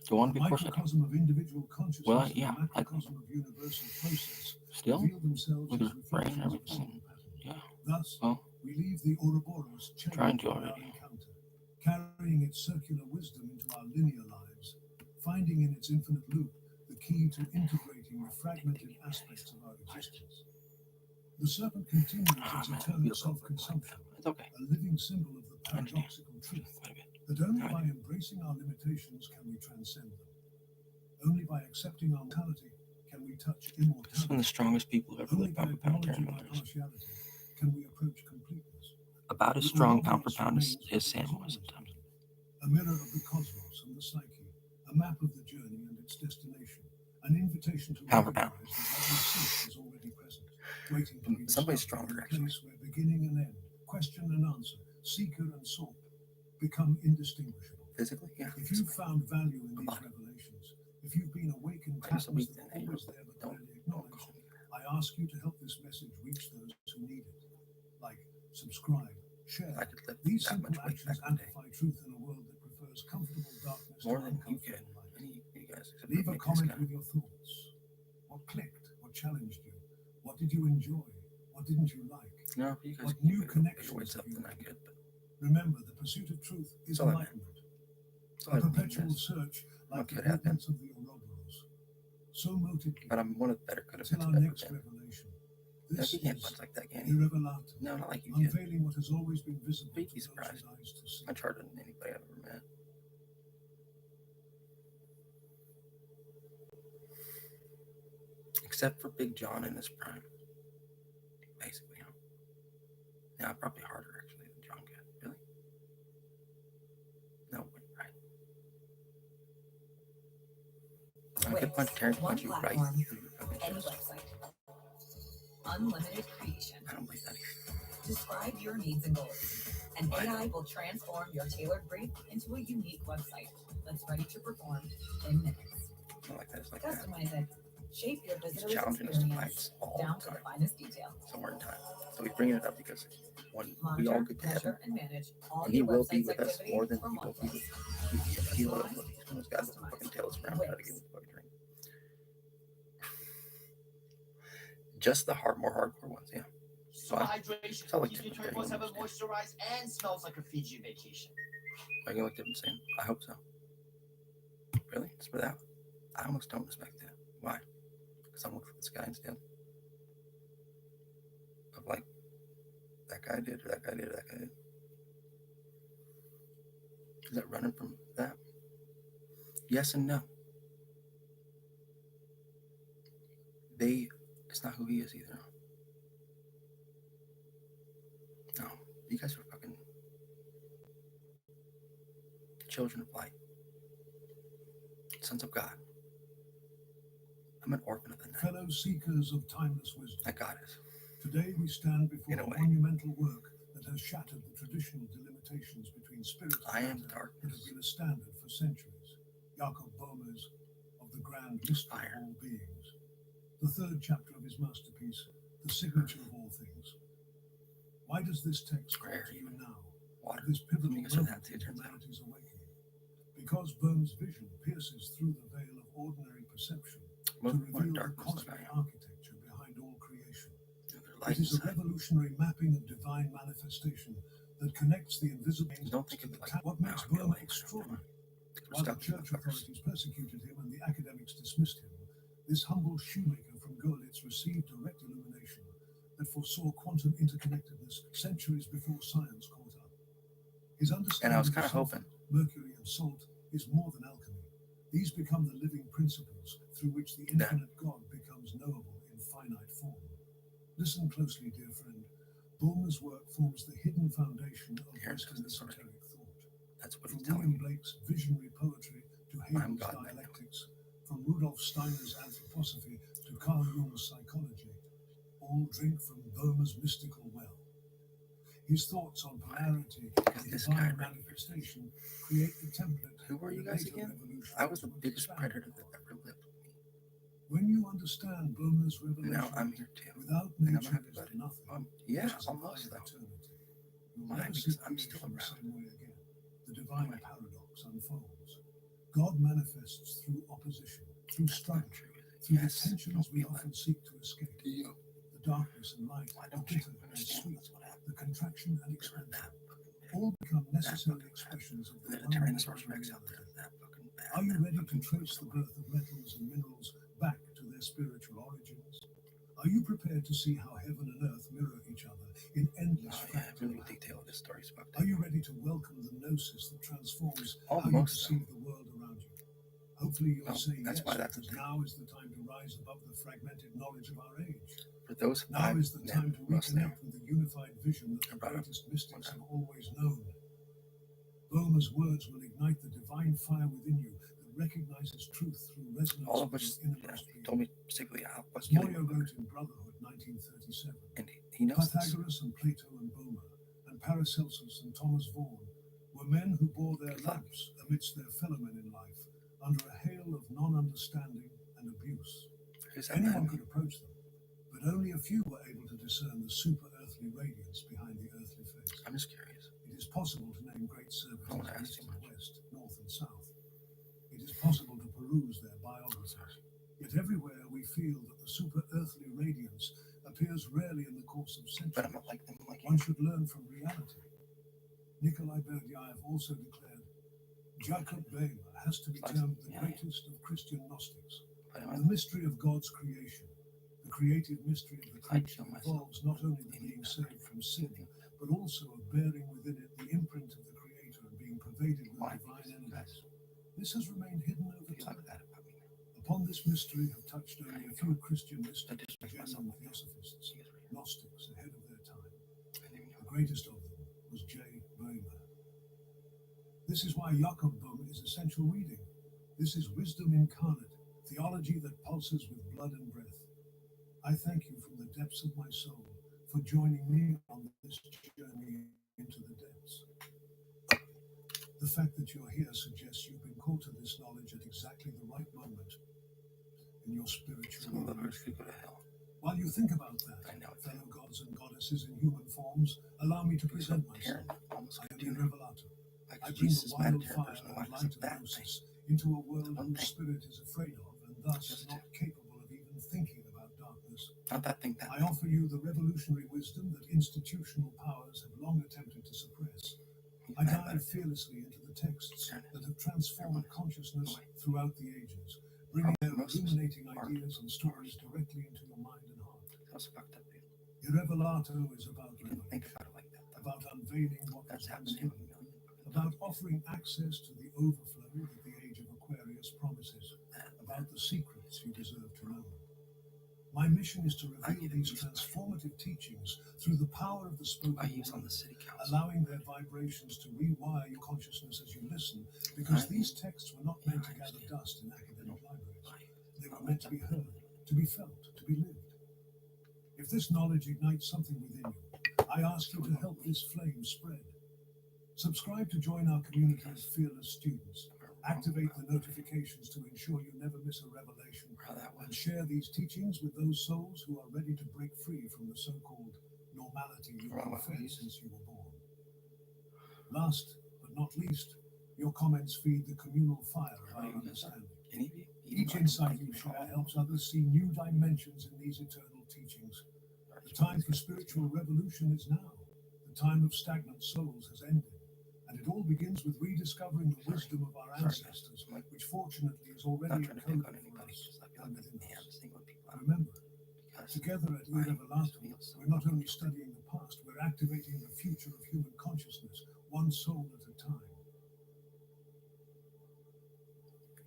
Go on The before I do. microcosm of individual consciousness Well, and yeah, the macrocosm of universal process still reveal themselves with as your brain and reflections of a everything. single pattern. Yeah. Thus, Well, we leave the Ouroboros trying changed to by our already. encounter, carrying its circular wisdom into our linear lives, finding in its infinite loop the key to integrating the fragmented aspects of our existence. The serpent continues its Man, eternal feels like self-consumption, that. It's okay. a living symbol of the I understand. paradoxical truth Quite a bit. that only No, I by do. embracing our limitations can we transcend them. Only by accepting our mortality can we touch This is one of immortality. the strongest people who ever Only lived, by pound for pound. Taran acknowledging our Miller is partiality can we approach completeness. about as The strong pound for Ouroboros pound as remains what it Sam has was always sometimes. been, a mirror of the cosmos and the psyche, a map of the journey and its destination, an invitation to Pound for pound. recognize that what we seek is already present, waiting to be Somebody's discovered stronger, in a actually. place where beginning and end, question and answer, seeker and sought, become indistinguishable. Physically, yeah. If you've found value in these body. revelations, if you've been awakened I used to patterns weak that then. are always there but Don't rarely acknowledged, call me. I ask you to help this message reach those who need it. Like, subscribe, share. I could lift These that simple much weight actions back in the day. amplify truth in a world that prefers comfortable darkness More to than you could. uncomfortable light. Any of you guys. Except Leave for a Nick, this comment guy. with your thoughts. What clicked? What challenged you? What did you enjoy? What didn't you like? No, you guys What keep new it connections bigger weights have up you than I made? could, but Remember, the pursuit of truth is all I meant. enlightenment, that's all a I mean perpetual is, search I'm like the good at them. movements of the Ouroboros. So motivate but I'm one of the better could have till been our ever next been. revelation. Like, This you can't is punch like that, can you? Irrevelata, No, not like you can. unveiling what has always been visible You'd to be those surprised. with eyes to see. Much harder than anybody I've ever met. Except for Big John in his prime. Basically, huh? Yeah, probably harder actually than John got. Really? No, wait, right. I could punch Terrence, One punch you right platform, through your fucking any chest. website. Unlimited creation. I don't believe that either. Describe your needs and goals. And AI will transform your tailored brief into a unique website that's ready to perform in minutes. Not like that. It's like that. Customize it. Shape your He's visitor's challenging us to experience fights all down the to the time, finest detail. somewhere in time. So he's bringing it up because when we all Monitor, get to heaven, measure, and manage all and he your will be website's with us activity more than from he one will be place. with he's one of Personalize, those guys that will fucking tail us around, try to give us a fucking drink. Just the more hardcore ones, yeah. So Wow. hydration So, like, keeps you different 24/7 things, yeah. moisturized and smells like a Fiji vacation. Are you like different saying? I hope so. Really? Just for that? I almost don't respect that. Why? Because I'm looking at this guy instead. Of like, that guy did, or that guy did, or that guy did. Is that running from that? Yes and no. It's not who he is either. No. You guys are fucking children of light. Sons of God. I'm an orphan of the night. Fellow seekers of timeless wisdom. That God is. Today we stand before In a a way. monumental work that has shattered the traditional delimitations between spirit and I am matter that darkness. have been a standard for centuries. Jakob Boehmer's Of the Grand Mystery Fire. of All Beings. The third chapter of his masterpiece, The Signature of All Things. Why does this text call Air, to you even. now? Water. This pivotal Something so moment that too, in turns out. humanity's awakening. Because Boehm's vision pierces through the veil of ordinary perception More to reveal the darkness than cosmic I am. architecture behind all creation. There's light It is a inside. revolutionary mapping of divine manifestation that connects the invisible Don't think to of the it like what makes now, Boehmer Billy. extraordinary. We're While the stuck in church motherfuckers. authorities persecuted him and the academics dismissed him, this humble shoemaker from Görlitz received direct illumination that foresaw quantum interconnectedness centuries before science caught up. His understanding And I was of kind of sulfur, hoping. mercury, and salt is more than alchemy. These become the living principles through which the infinite God becomes knowable in finite form. Listen closely, dear friend. Boehmer's work forms the hidden foundation of Here, Western this is already- esoteric thought. That's what From he's telling William me. Blake's visionary poetry to I'm Hegel's God, man. dialectics, from Rudolf Steiner's anthroposophy to Carl Jung's psychology, all drink from Boehmer's mystical well. His thoughts on polarity and This guy divine right manifestation create the template Who were you the guys later again? revolutionaries I was the would biggest expand predator upon. that ever lived. When you understand Boehmer's revelation, Now I'm here too. without And I'm nature happy is about it. nothing. Yeah, which is almost life though. eternity. You'll Why? never Because see I'm still creation the around. same way again. The divine Why? paradox unfolds. God manifests through opposition, through That's struggle, not true, is it? through Yes. the tensions we Don't feel often that. seek to escape. Do you? The darkness and light, Why the don't you bitter and understand sweet, that's what happened? the contraction and Because we're expansion, that fucking bad. all become necessary fucking expressions of the There's a one Tyrannosaurus divine Rex out there. reality. That fucking bad. Are you that ready to fucking trace the fucking birth of metals and minerals back to their spiritual origins? Are you prepared to see how heaven and earth mirror each other in endless Oh, yeah, fractal really patterns? detailed. This story's fucked Are up. you ready to welcome the gnosis that transforms how you Almost, perceive the world around you? Hopefully you'll No, say that's yes, why that's a because thing. now is the time to rise above the fragmented knowledge of our age. For those Now five, is the time to most of them, reconnect with the unified vision that the brought up greatest mystics one have time. always known. Boehmer's words will ignite the divine fire within you that recognizes truth through resonance all of with which your innermost he being. told me specifically how As killing Moya him. wrote in Brotherhood 1937, And he knows this. Pythagoras and Plato and Boehmer and Paracelsus and Thomas Vaughan were men who bore their Good luck. lamps amidst their fellow men in life under a hail of non-understanding and abuse. Who's that Anyone man? could approach them, but only a few were able to discern the super-earthly radiance behind the earthly face. I'm just curious. It is possible to name great servitors I won't ask east too and much. west, north and south. It is possible to peruse their biographies. Yet everywhere we feel that the super-earthly radiance appears rarely in the course of centuries. But I'm not like them. I'm like One should learn from reality. Nikolai Berdyaev also declared, Jacob Boehmer has to be termed the greatest of Christian Gnostics. The mystery of God's creation, the creative mystery of the creature, involves not only the being saved from sin, but also of bearing within it the imprint of the Creator and being pervaded with divine energies. This has remained hidden over you like time. that about me. Upon this mystery have touched only a few Christian mystics, disrespect genuine myself. theosophists, Gnostics ahead of their time. I didn't even know. The greatest of them was J. Boehmer. This is why Jakob Boehmer is essential reading. This is wisdom incarnate, theology that pulses with blood and breath. I thank you from the depths of my soul for joining me on this journey into the depths. The fact that you're here suggests you've been called to this knowledge at exactly the right moment in your spiritual Some of the birds evolution. could go to hell. While you think about that, I know it's fellow gods and goddesses in human forms, allow me to present myself. Karen almost I could am do the that. Revelator. Like, I bring Jesus, the my wild terror fire person. and Why light is of that thing? Gnosis into a world One whose thing. spirit is afraid of and thus Just not capable of even thinking about darkness. Not that thing. That I offer you the revolutionary wisdom that institutional powers have long attempted to suppress. I dive fearlessly into the texts that have transformed consciousness throughout the ages, bringing their illuminating ideas and stories directly into your mind and heart. That was fucked up, dude. Irrevelato is about You didn't think revelation, about it like that. about unveiling what That's was happened once to him hidden, a million fucking about times. offering access to the overflow that the age of Aquarius promises, about the secrets you deserve to know. My mission is to reveal these transformative teachings through the power of the spoken I use on word, the city council. allowing their vibrations to rewire your consciousness as you listen, because these texts were not meant to gather dust in academic libraries. They were meant to be heard, to be felt, to be lived. If this knowledge ignites something within you, I ask you to help this flame spread. Subscribe to join our community of fearless students. Activate the notifications to ensure you never miss a revelation, and share these teachings with those souls who are ready to break free from the so-called normality you've been fed since you were born. Last but not least, your comments feed the communal fire of our understanding. Each insight you share helps others see new dimensions in these eternal teachings. The time for spiritual revolution is now. The time of stagnant souls has ended. And it all begins with rediscovering the wisdom of our ancestors, which fortunately is already encoded for us and within us. Remember, together at Irrevelato, we're not only studying the past, we're activating the future of human consciousness, one soul at a time.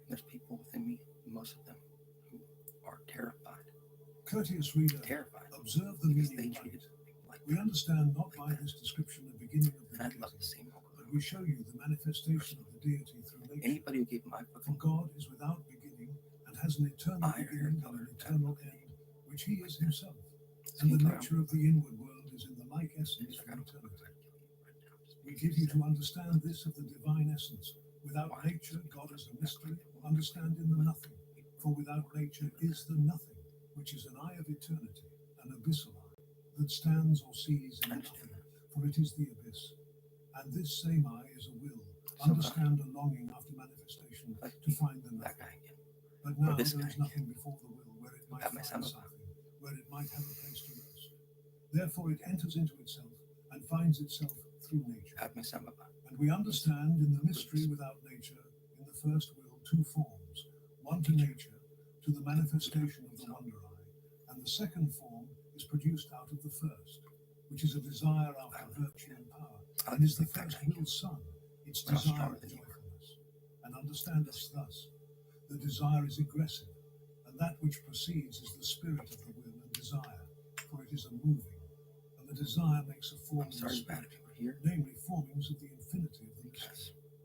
There's people within me, most of them, who are terrified. Courteous reader, observe the meaning of light. We understand not by this description the beginning of the deity, but we show you the manifestation of the deity through nature. Anybody who gave my For fucking God is without beginning and has an eternal beginning and an eternal end, which he is himself. And the nature of the inward world is in the like essence from eternity. We give you to understand this of the divine essence. Without nature, God is a mystery, understanding the nothing. For without nature is the nothing, which is an eye of eternity, an abyssal eye, that stands or sees in nothing, for it is the abyss. And this same eye is a will, understand a longing after manifestation, to find the That nothing. guy again. But now this there guy is nothing before the will where it might Got my find samba. something, where it might have a place to rest. Therefore it enters into itself and finds itself through nature. Have my samba. And we understand in the mystery without nature, in the first will, two forms, one to nature, to the manifestation of the wonder eye, and the second form is produced out of the first, which is a desire after virtue and power, and is the first will's son, its desire of joyfulness. And understand us thus, the desire is aggressive, and that which proceeds is the spirit of the will and desire, for it is a moving, and the desire makes a form I'm in the sorry, spirit, bad people here. namely formings of the infinity of the mystery.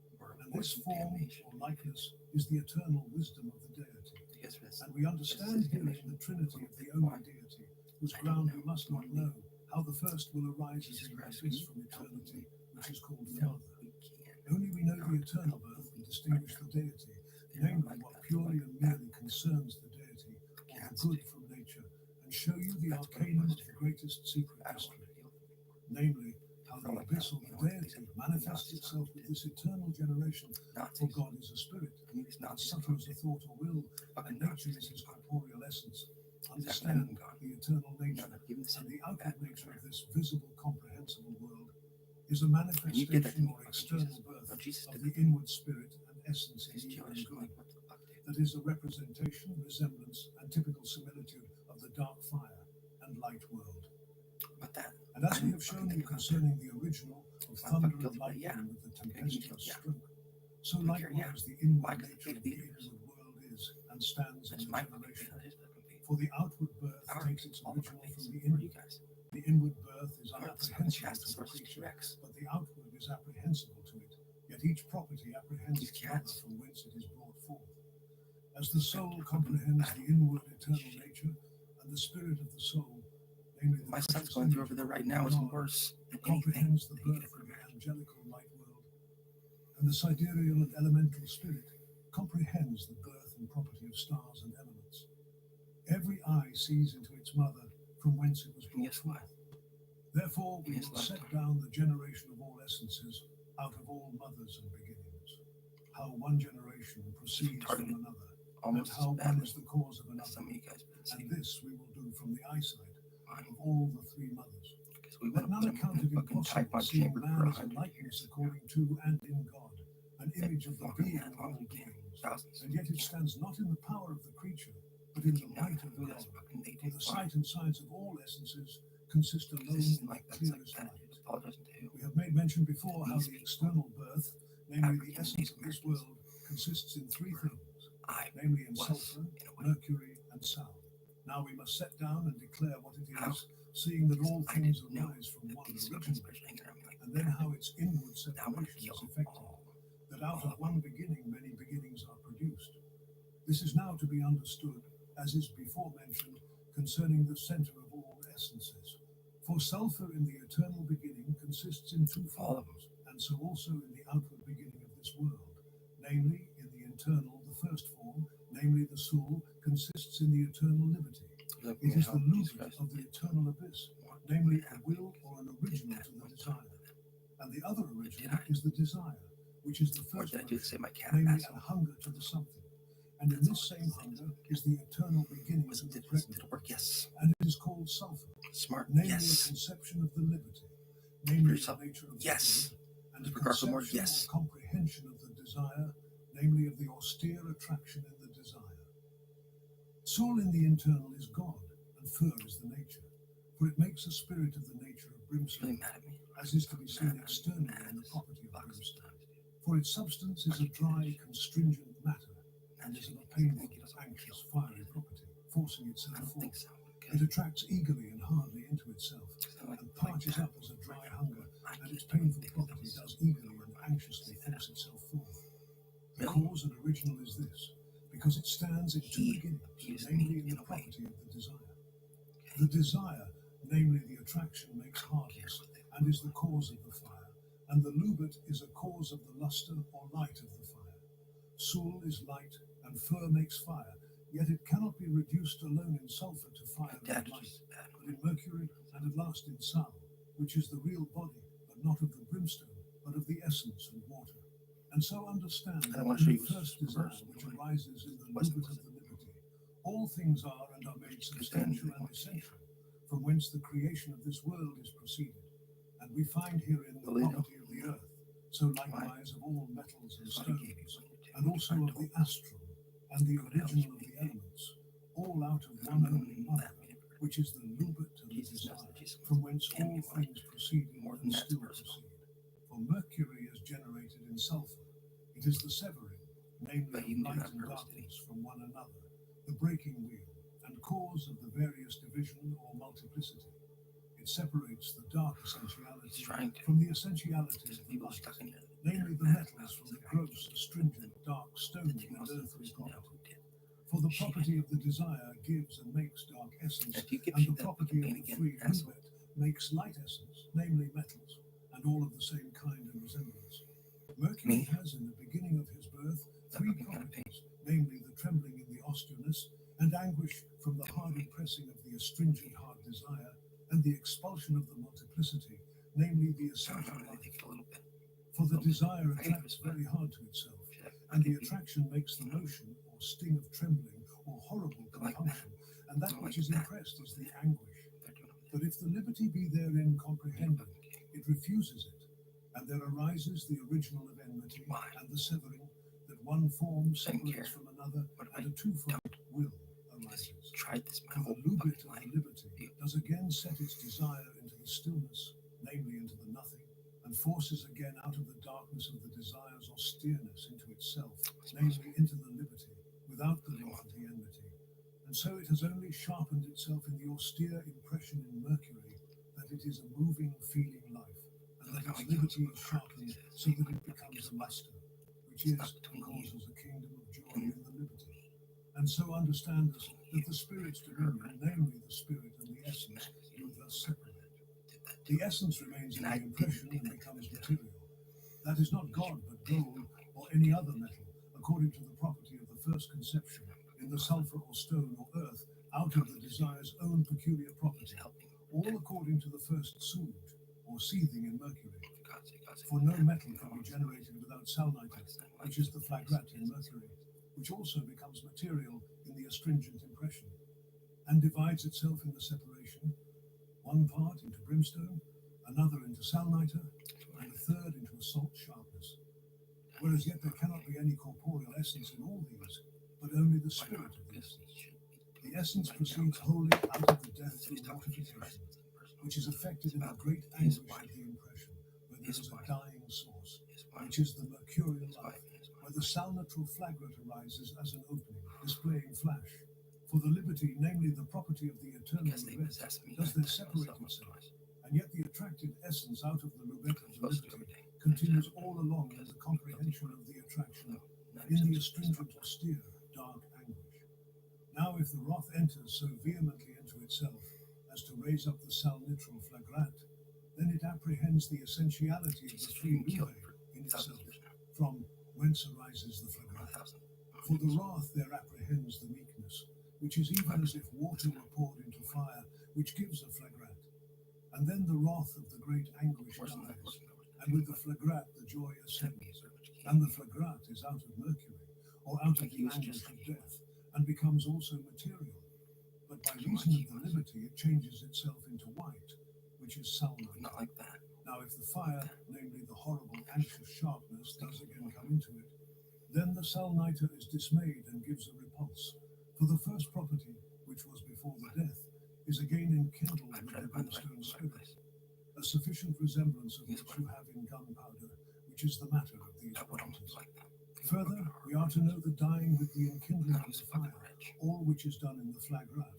Because we're And this avoiding form damnation. or likeness is the eternal wisdom of the deity. Because this, And we understand herein the trinity of the only deity, whose ground we must not know, how the first will arises in the abyss from eternity, which is called Father. we can't. Only we know the eternal birth and distinguish the deity, namely what purely and merely concerns the deity, or the good from nature, and show you the arcanum of the greatest secret I don't mystery, want to deal with it. namely how the abyss or the deity manifests itself with this eternal generation, for Nazis. God is a spirit, I mean, these and Nazis. subtle as a thought or will, Fucking and nature Nazis. is his corporeal essence. Exactly. Understand the eternal No, nature, no, give me this and the bad outward nature prayer. of this visible, comprehensible world is a And you did that to manifestation me, or fucking external Jesus. birth No, Jesus of did the that to me. inward spirit and essence in He's evil Jewish. and I'm good. like, what the fuck, dude? That is a representation, resemblance, and typical similitude of the dark fire and light world. But that. And as we have shown you concerning the original of thunder and lightning with the tempestuous stroke, so likewise the inward nature of the inward world is and stands in That's the my fucking generation. thing. That is fucking thing. For the outward birth Our takes its all of our original things. from the Who are you inward. guys? The inward birth is Our fucking unapprehensible Shasta to the sources creature, T-Rex. but the outward is apprehensible to it. Yet each property apprehends These its mother cats. from whence it is brought forth. As the soul comprehends the inward eternal nature and the spirit of the soul, namely the My son's precious going through image over there of right now. It's God, worse than anything comprehends the that you could birth ever of the imagine. angelical light world, and the sidereal and elemental spirit comprehends the birth and property of stars and elements. Every eye sees into its mother from whence it was And brought guess what? forth. Therefore, we Yes, will set lifetime. down the generation of all essences out of all mothers and beginnings. How one generation proceeds from Targeted another, and almost as how one badly is the cause of as another. some of you guys have been And saying. this we will do from the eyesight Mine. of all the three mothers. Because we Let want to none put account them it in a fucking impossible, tripod seeing chamber for man is a 100 likeness years. according to and in God, an image of the Longer than being that, of longer all than we can. beings. Thousands. And yet it stands not in the power of the creature, but in the No, might of who God. does fucking they For do? the Fine. sight and signs of all essences consist alone This in isn't the like that's like clearest that. light. It's apologizing to who? We have made mention before how These the people, external birth, namely the African essence of Native this Americans, world, consists in three things, I namely in was sulfur, in a way. mercury, and sound. Now we must set down and declare what it How? is, seeing that all I things didn't know arise from that one these fucking originally, spirits hanging around me like and then that. how its inward Now I'm gonna separation kill is them effected, all. that out all of one beginning many beginnings are produced. This is now to be understood, as is before mentioned, concerning the center of all essences. For sulfur in the eternal beginning consists in two All of forms, and so also in the outward beginning of this world, namely in the internal, the first form, namely the soul, consists in the eternal liberty. Like, It is the Jesus lubid Christ. of the eternal abyss, What namely did a happen? will or an original Did to that the one time. desire. And the other original I? is the desire, which is the Or first did I do the motion, same? My cat namely asshole. a hunger to the something. And in That's this all it same is. hunger is the eternal beginning Was to it the did present, it work? Yes. and it is called sulfur, Smart. namely a Yes. conception of the liberty, namely yourself. the nature of the Yes. good, and a With regard to more, conception yes. or comprehension of the desire, namely of the austere attraction in the desire. Soul in the internal is God, and fur is the nature, for it makes a spirit of the nature of He's really brimstone, mad at me. as is to be seen Mad, externally mad in the as property of fuck brimstone. sometimes, dude. For its substance is a dry, constringent matter, and is of a painful, anxious, fiery property, forcing I itself don't forth. think so. It attracts eagerly and hardly into itself, and parches up as a dry hunger, and its painful property does eagerly and anxiously force itself forth. The Really? cause and original is this, because it stands in two He beginnings, used namely me in in the a way. property of the desire. The desire, namely the attraction, makes hardness, and is the cause of the fire, and the lubit is a cause of the luster or light of the fire. Soul is light, and fur makes fire, Yet it cannot be reduced alone in sulfur to fire Dad and is light, just bad. but in mercury and at last in sal, which is the real body, but not of the brimstone, but of the essence and water. And so understand I that want to show in you the first desire reverse. which arises in the What's it, lubit what's of it? the liberty, all things are and are made substantial and essential, from whence the creation of this world is proceeded. And we find herein the property of the earth, so likewise of all metals and stones, and also of the astral, and the original of the elements, all out of one only mother, which is the lubit of the Jesus knows desire, that Jesus from whence can all be one. things proceeded More than and that's still personal. proceed. For mercury is generated in sulfur. It is the severing, namely But of he didn't do light that on and purpose, did he? darkness from one another, the breaking wheel, and cause of the various division or multiplicity. It separates the dark He's essentiality trying to. from the essentiality There's of the people light, stuck in here. namely the metals from the gross, astringent, dark, stony, and earthly property. For the property of the desire gives and makes dark essence, If you give and me the that property of pain the again, free asshole. lubet makes light essence, namely metals, and all of the same kind and resemblance. Mercury Me? has in the beginning of his birth That three fucking kind of pain. properties, namely the trembling in the osteousness, and anguish from the hard impressing of the astringent hard desire, and the expulsion of the multiplicity, namely the I don't essential know, I life. think it a little bit. For the Okay. desire I get attracts this, very hard to itself, Should I and the forgive you? attraction makes the motion or sting of trembling or horrible Like compunction, and that I which like is that. impressed is the anguish. They're doing over But if the liberty be therein there. comprehended, it refuses it, and there arises the original of enmity Why? and the severing, that one form I didn't care. separates from another, What if and I a twofold will just arises. tried this my For the whole lubit fucking of life? the liberty does again set its desire into the stillness, namely into the nothing, and forces again out of the darkness of the desire's austereness into itself, namely into the liberty, without the wrath of the enmity. And so it has only sharpened itself in the austere impression in Mercury that it is a moving, feeling life, and that its liberty is sharpened so that it becomes a luster, which is and causes a kingdom of joy in the liberty. And so understand us that the spirit's dominion, namely the spirit and the essence, do thus separate. The essence remains in the impression and becomes material. That is not God, but gold, or any other metal, according to the property of the first conception, in the sulfur or stone or earth, out of the desire's own peculiar property, all according to the first sood, or seething in mercury. For no metal can be generated without salnite, which is the flagrat in mercury, which also becomes material in the astringent impression, and divides itself in the separation, one part into brimstone, another into salniter, and a third into a salt sharpness. Whereas yet there cannot be any corporeal essence in all these, but only the spirit of the essence. The essence proceeds wholly out of the death through mortification, which is effected in the great anguish of the impression, where there is a dying source, which is the mercurial life, where the salnitral flagrat arises as an opening, displaying flash. For the liberty, namely the property of the eternal Because they lubet, possess me. does there separate itself, and yet the attracted essence out of the lubet of the liberty continues all along in the comprehension of the attraction, in the astringent austere dark anguish. Now if the wrath enters so vehemently into itself as to raise up the salnitral flagrat, then it apprehends the essentiality of the free lube in itself, from whence arises the flagrat. For the wrath there apprehends the meekness, which is even as if water were poured into fire, which gives a flagrat. And then the wrath of the great anguish dies, and with the flagrat the joy ascends. And the flagrat is out of mercury, or out of the anguish of death, and becomes also material. But by reason of the liberty it changes itself into white, which is salnite. Not like that. Now if the fire, namely the horrible anxious sharpness, does again come into it, then the salniter is dismayed and gives a repulse. For the first property, which was before the death, is again enkindled with the brimstone spirit, a sufficient resemblance of which you have in gunpowder, which is the matter of these properties. Further, we are to know the dying with the enkindling of the fire, all which is done in the flagrat,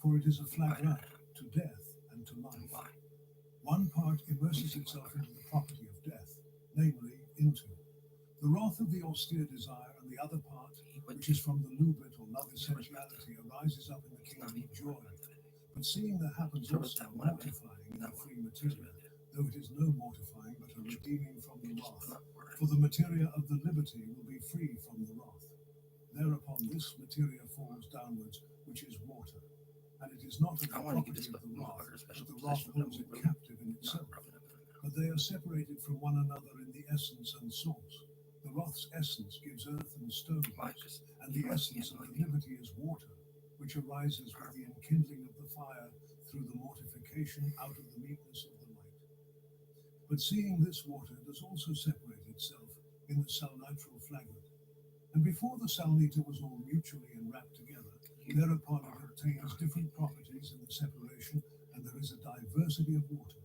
for it is a flagrat to death and to life. One part immerses itself into the property of death, namely into the wrath of the austere desire, and the other part, which is from the lubit or love essentiality, arises up in the kingdom of joy. But seeing there happens also mortifying in the free materia, though it is no mortifying but a redeeming from the wrath, for the materia of the liberty will be free from the wrath. Thereupon this materia falls downwards, which is water, and it is not of the I want to give property this of the motherfucker a wrath, special but the wrath position, but I'm holds it really captive in not itself. probably not. But they are separated from one another in the essence and source. The wrath's essence gives earth and stones, Why? Because and the essence of the liberty is water, which arises with the enkindling of the fire through the mortification out of the meekness of the light. But seeing this water does also separate itself in the salnitral flaglet, and before the salnita was all mutually enwrapped together, thereupon it obtains different properties in the separation, and there is a diversity of water.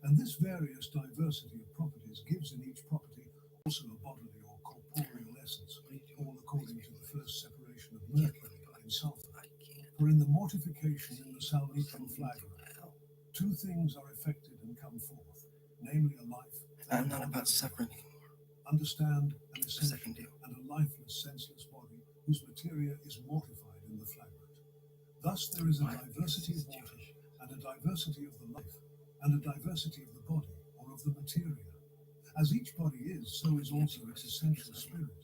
And this various diversity of properties gives in each property also a bodily or corporeal essence, all according to the first separation of mercury and sulfur. For in the mortification in the salnitral flaglet, two things are effected and come forth, namely a life I'm and not a about body. suffering anymore. Understand an The second essential deal. and a lifeless, senseless body whose materia is mortified in the flaglet. Thus there is a diversity of water, and a diversity of the life, and a diversity of the body, or of the materia. As each body is, so is also its essential spirit.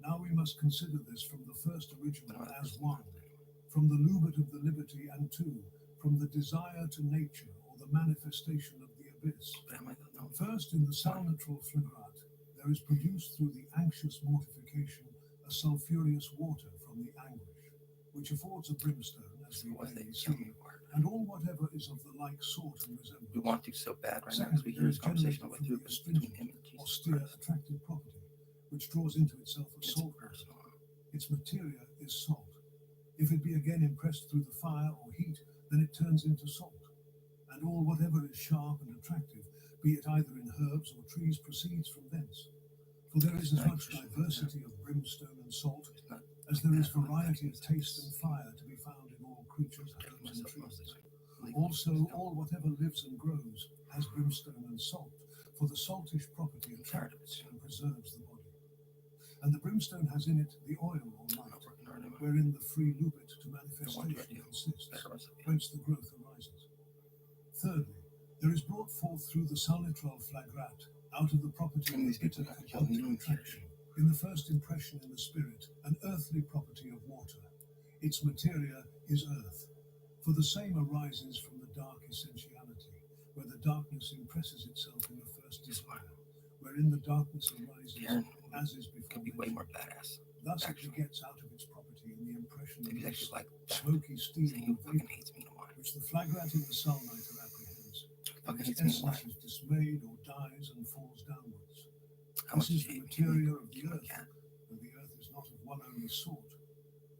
Now we must consider this from the first original as one, from the lubit of the liberty, and two, from the desire to nature, or the manifestation of the abyss. First, in the salnitral flagrat, there is produced through the anxious mortification a sulphureous water from the anguish, which affords a brimstone, as we plainly see, and all whatever is of the like sort and resemblance. We want to so bad right now because we hear There this is conversation all the way generated through, from but the it's between him and astringent, Jesus austere, Christ. attractive property, which draws into itself a It's salt water. personal. Its materia is salt. If it be again impressed through the fire or heat, then it turns into salt. And all whatever is sharp and attractive, be it either in herbs or trees, proceeds from thence. For there is as much diversity of brimstone and salt as there is variety of taste and fire to be found in all creatures, herbs, and trees. Also, all whatever lives and grows has brimstone and salt, for the saltish property attracts and preserves the body. And the brimstone has in it the oil or light, wherein the free lubit to manifestation consists, whence the growth arises. Thirdly, there is brought forth through the salnitral flagrat, out of the property of the bitter and attraction, in the first impression in the spirit, an earthly property of water. Its materia is earth. For the same arises from the dark essentiality, where the darkness impresses itself in the first desire, wherein the darkness arises, as is before Could be way mentioned. more badass. Thus it actually. begets out of its property in the impression of If he's this actually like that, smoky steam then he or fucking vapor, hates me no more. which the flagrat in the salniter apprehends. Fucking Its hates me no more. essence is dismayed or dies and falls downwards. How much This is do the you materia of the my earth, cat? though the earth is not of one only sort,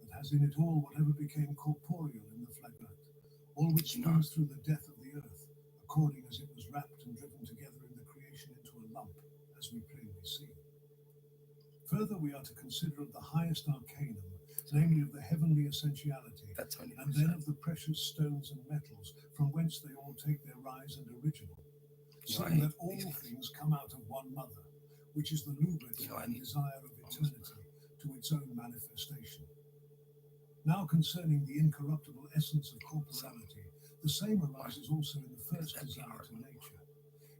but has in it all whatever became corporeal in the flagrat, all which You know. springs through the death of the earth, according as it was wrapped and driven together in the creation into a lump, as we plainly see. Further, we are to consider of the highest arcanum, namely of the heavenly essentiality, That's how many and then of the precious stones and metals, from whence they all take their rise and original, You know, I seeing hate that all these things come out of one mother, which is the lubit You know, I and need desire of eternity to its own manifestation. Now concerning the incorruptible essence of corporality, the same arises also in the first That'd be desire hard. to nature,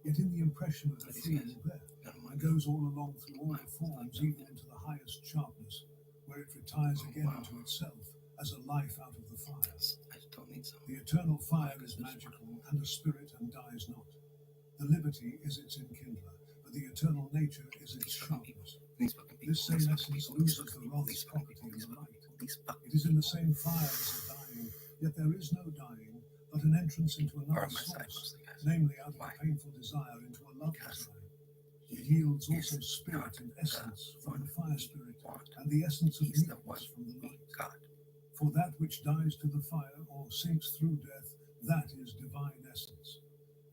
yet in the impression of the These free guys. will there, I don't and mind. goes all along through all the forms, even into the highest sharpness, where it retires again into itself, as a life out of the fire. I just don't need some. The eternal fire is magical, and a spirit, and dies not. The liberty is its enkindler, but the eternal nature is its sharpness. These fucking people. This same these fucking essence people, these loses the fucking people, wrath's these fucking property people, in these the fucking light. people, these fucking It is in the same fire as the dying, yet there is no dying, but an entrance into are another on my side source, mostly, guys. namely out of Why? a painful desire into a love Because desire. It yields He also is spirit not and the essence from one the fire we spirit, want. and the essence of He's the one meekness from the we light. got. For that which dies to the fire or sinks through death, that is divine essence.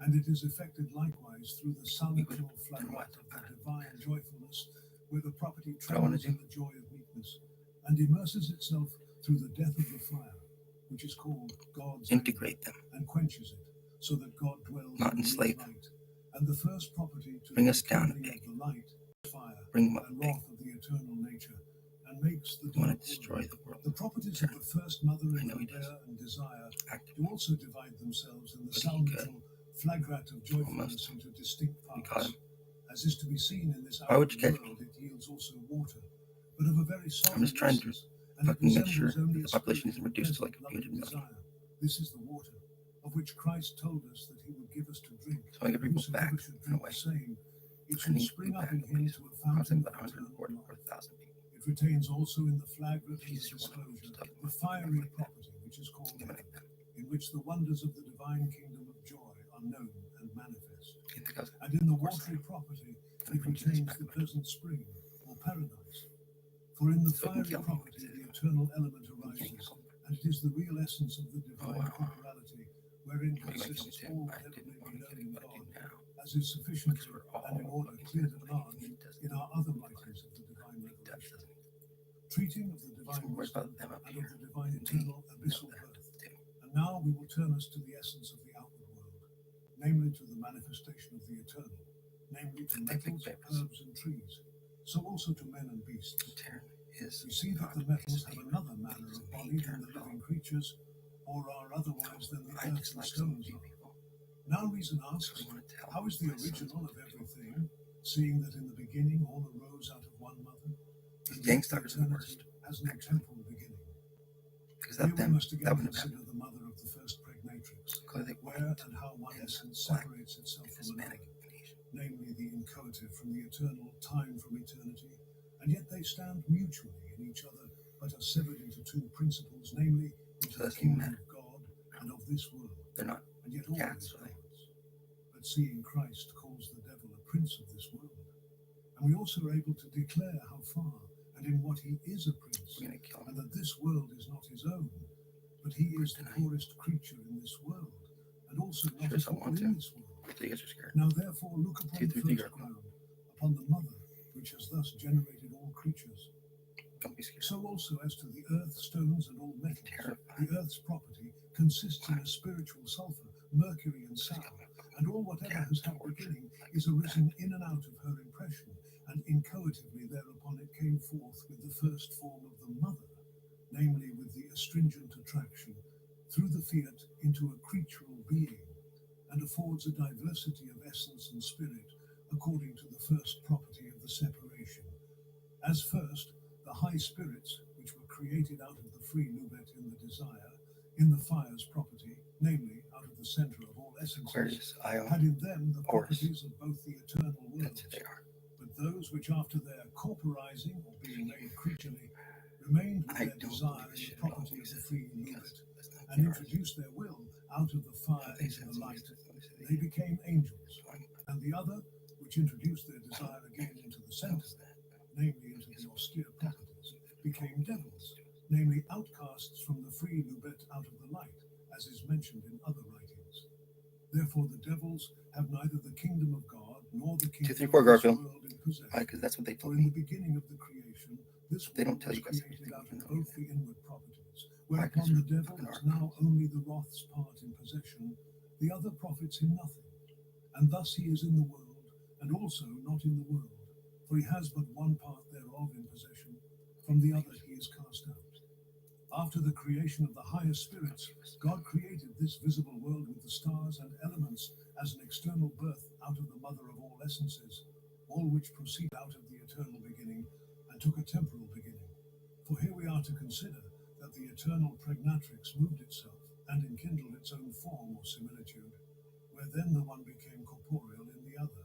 And it is effected likewise through the salutary flagrat of the divine joyfulness, where the property trembles in the joy of meekness, and immerses itself through the death of the fire, which is called God's Integrate them. anger, and quenches it, so that God dwells Not in the enslave light. And the first property to Bring the us down a enkindling peg. of the light, fire, Bring them up and big. wrath of the eternal nature, and makes the We want dark to destroy world. the world. The properties of the first mother I and know he does. bear and desire Active. do also divide themselves in the But he could. salutary flagrat of joyfulness Almost. into distinct We caught parts. him. As is to be seen in this Why would you outward catch world, it yields also water, but of a very sovereign just trying to essence, and it fucking make sure resembles only that a the population spirit isn't reduced to present, like a loving few hundred million. desire. This is the water, of which Christ told us that he would give us to drink. So I get people back Whosoever should in a drink way. the same, it I should need spring people up back in at him least. to a I was fountain about of 100 eternal or life. 1,000 people. It retains also in the flagrant of the Jesus, one of them disclosure just talking the about fiery like that. property which is called Give me heaven, like that. in which the wonders of the divine kingdom of joy are known and manifest. You think I was And in the course watery property gonna it bring Jesus retains back the to life? pleasant spring, or paradise. For in the So he can fiery kill me. property the eternal element You can't arises, kill me. and it is the real essence of the divine wow. corporality, wherein You're gonna kill me consists too. all I whatever didn't may want be to known kill in you, but I God, do now. as is sufficiently Because we're all and in order fucking cleared dead. at large He does in our other writings of the divine He does, revelation, doesn't he? treating of the He's divine more worried wisdom about them up and here. of the divine They eternal know abyssal that birth. too. And now we will turn us to the essence of the outward world, namely to the manifestation of the eternal, namely to Epic metals, papers. herbs, and trees, so also to men and beasts. Taran is We see that God. the metals He's have a another manner he's of a body than Taran the at all. living creatures, or are otherwise than the I earth and dislike some of stones you are. people. Now reason So asks, you want to tell how is the my sons original what of to do. everything, seeing that in the beginning all arose out of one mother? These And gang yet the stalkers are the eternity worst. has no Actually. temporal beginning. Because Here without we them, must that again wouldn't have consider happened. the mother of the first pregnatrix, Because they where white and how one and essence black separates itself and from Hispanic another, and Asian. namely the inchoate from the eternal, time from eternity, and yet they stand mutually in each other, but are severed into two principles, namely into So the that's even kingdom matter. of God and of this world, They're not and yet all cats, is are they? God's. But seeing Christ calls the devil a prince of this world, and we also are able to declare how far and in what he is a prince, We're gonna kill and them. that this world is not his own, but he is the Tonight. poorest creature in this world, and also not Sure, at some all want in to. this world. So you guys are scared. Now therefore look upon the 233 first Garfield. ground, upon the mother, which has thus generated all creatures. Don't be scared. So also as to the earth, stones, and all metals, Terrified. the earth's property consists in a spiritual sulfur, mercury, and Just sound, got my fucking and all whatever cat has had tortured. beginning is arisen in and out of her impression, and inchoatively thereupon it came forth with the first form of the mother, namely with the astringent attraction, through the fiat into a creatural being, and affords a diversity of essence and spirit according to the first property of the separation. As first, the high spirits, which were created out of the free nubet in the desire, in the fire's property, namely out of the center of all essences, Aquarius, Io, had in them the Horus. properties of both the eternal That's worlds, who they are. but those which after their corporizing or being made creaturely remained with I their don't desire believe this in shit the at all property of because the free nubet, that's not and yours. introduced their will out of the fire They into said the some light, stuff, they said they became angels, so I'm and the other, which introduced their desire again into the center, knows that. namely into the austere properties, became devils, namely outcasts from the free nubet out of the light, as is mentioned in other writings. Therefore the devils have neither the kingdom of God nor the kingdom 234 of this Garfield. world in possession. Why? Because that's what they For told in the me. beginning of the creation, this They don't world tell was you guys created anything out you of know both anything. the inward properties, Why? Because whereupon the they're devil fucking has now archons. only the wrath's part in possession, the other profits him nothing. And thus he is in the world, and also not in the world, for he has but one part thereof in possession, from the other he is cast out. After the creation of the higher spirits, God created this visible world with the stars and elements as an external birth out of the mother of all essences, all which proceed out of the eternal beginning, and took a temporal beginning. For here we are to consider that the eternal pregnatrix moved itself, and enkindled its own form or similitude, where then the one became corporeal in the other.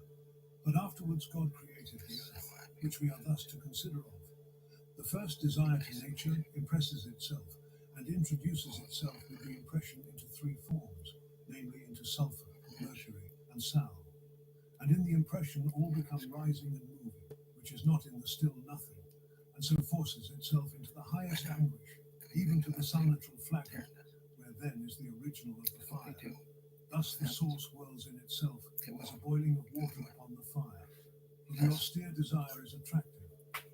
But afterwards God created the earth, which we are thus to consider of. The first desire to nature impresses itself, and introduces itself with the impression into three forms, namely into sulfur, mercury, and sal. And in the impression all become rising and moving, which is not in the still nothing, and so forces itself into the highest anguish, even to the salnitral flaglet, where then is the original of the fire. Thus the source whirls in itself as a boiling of water upon the fire. For the austere desire is attractive,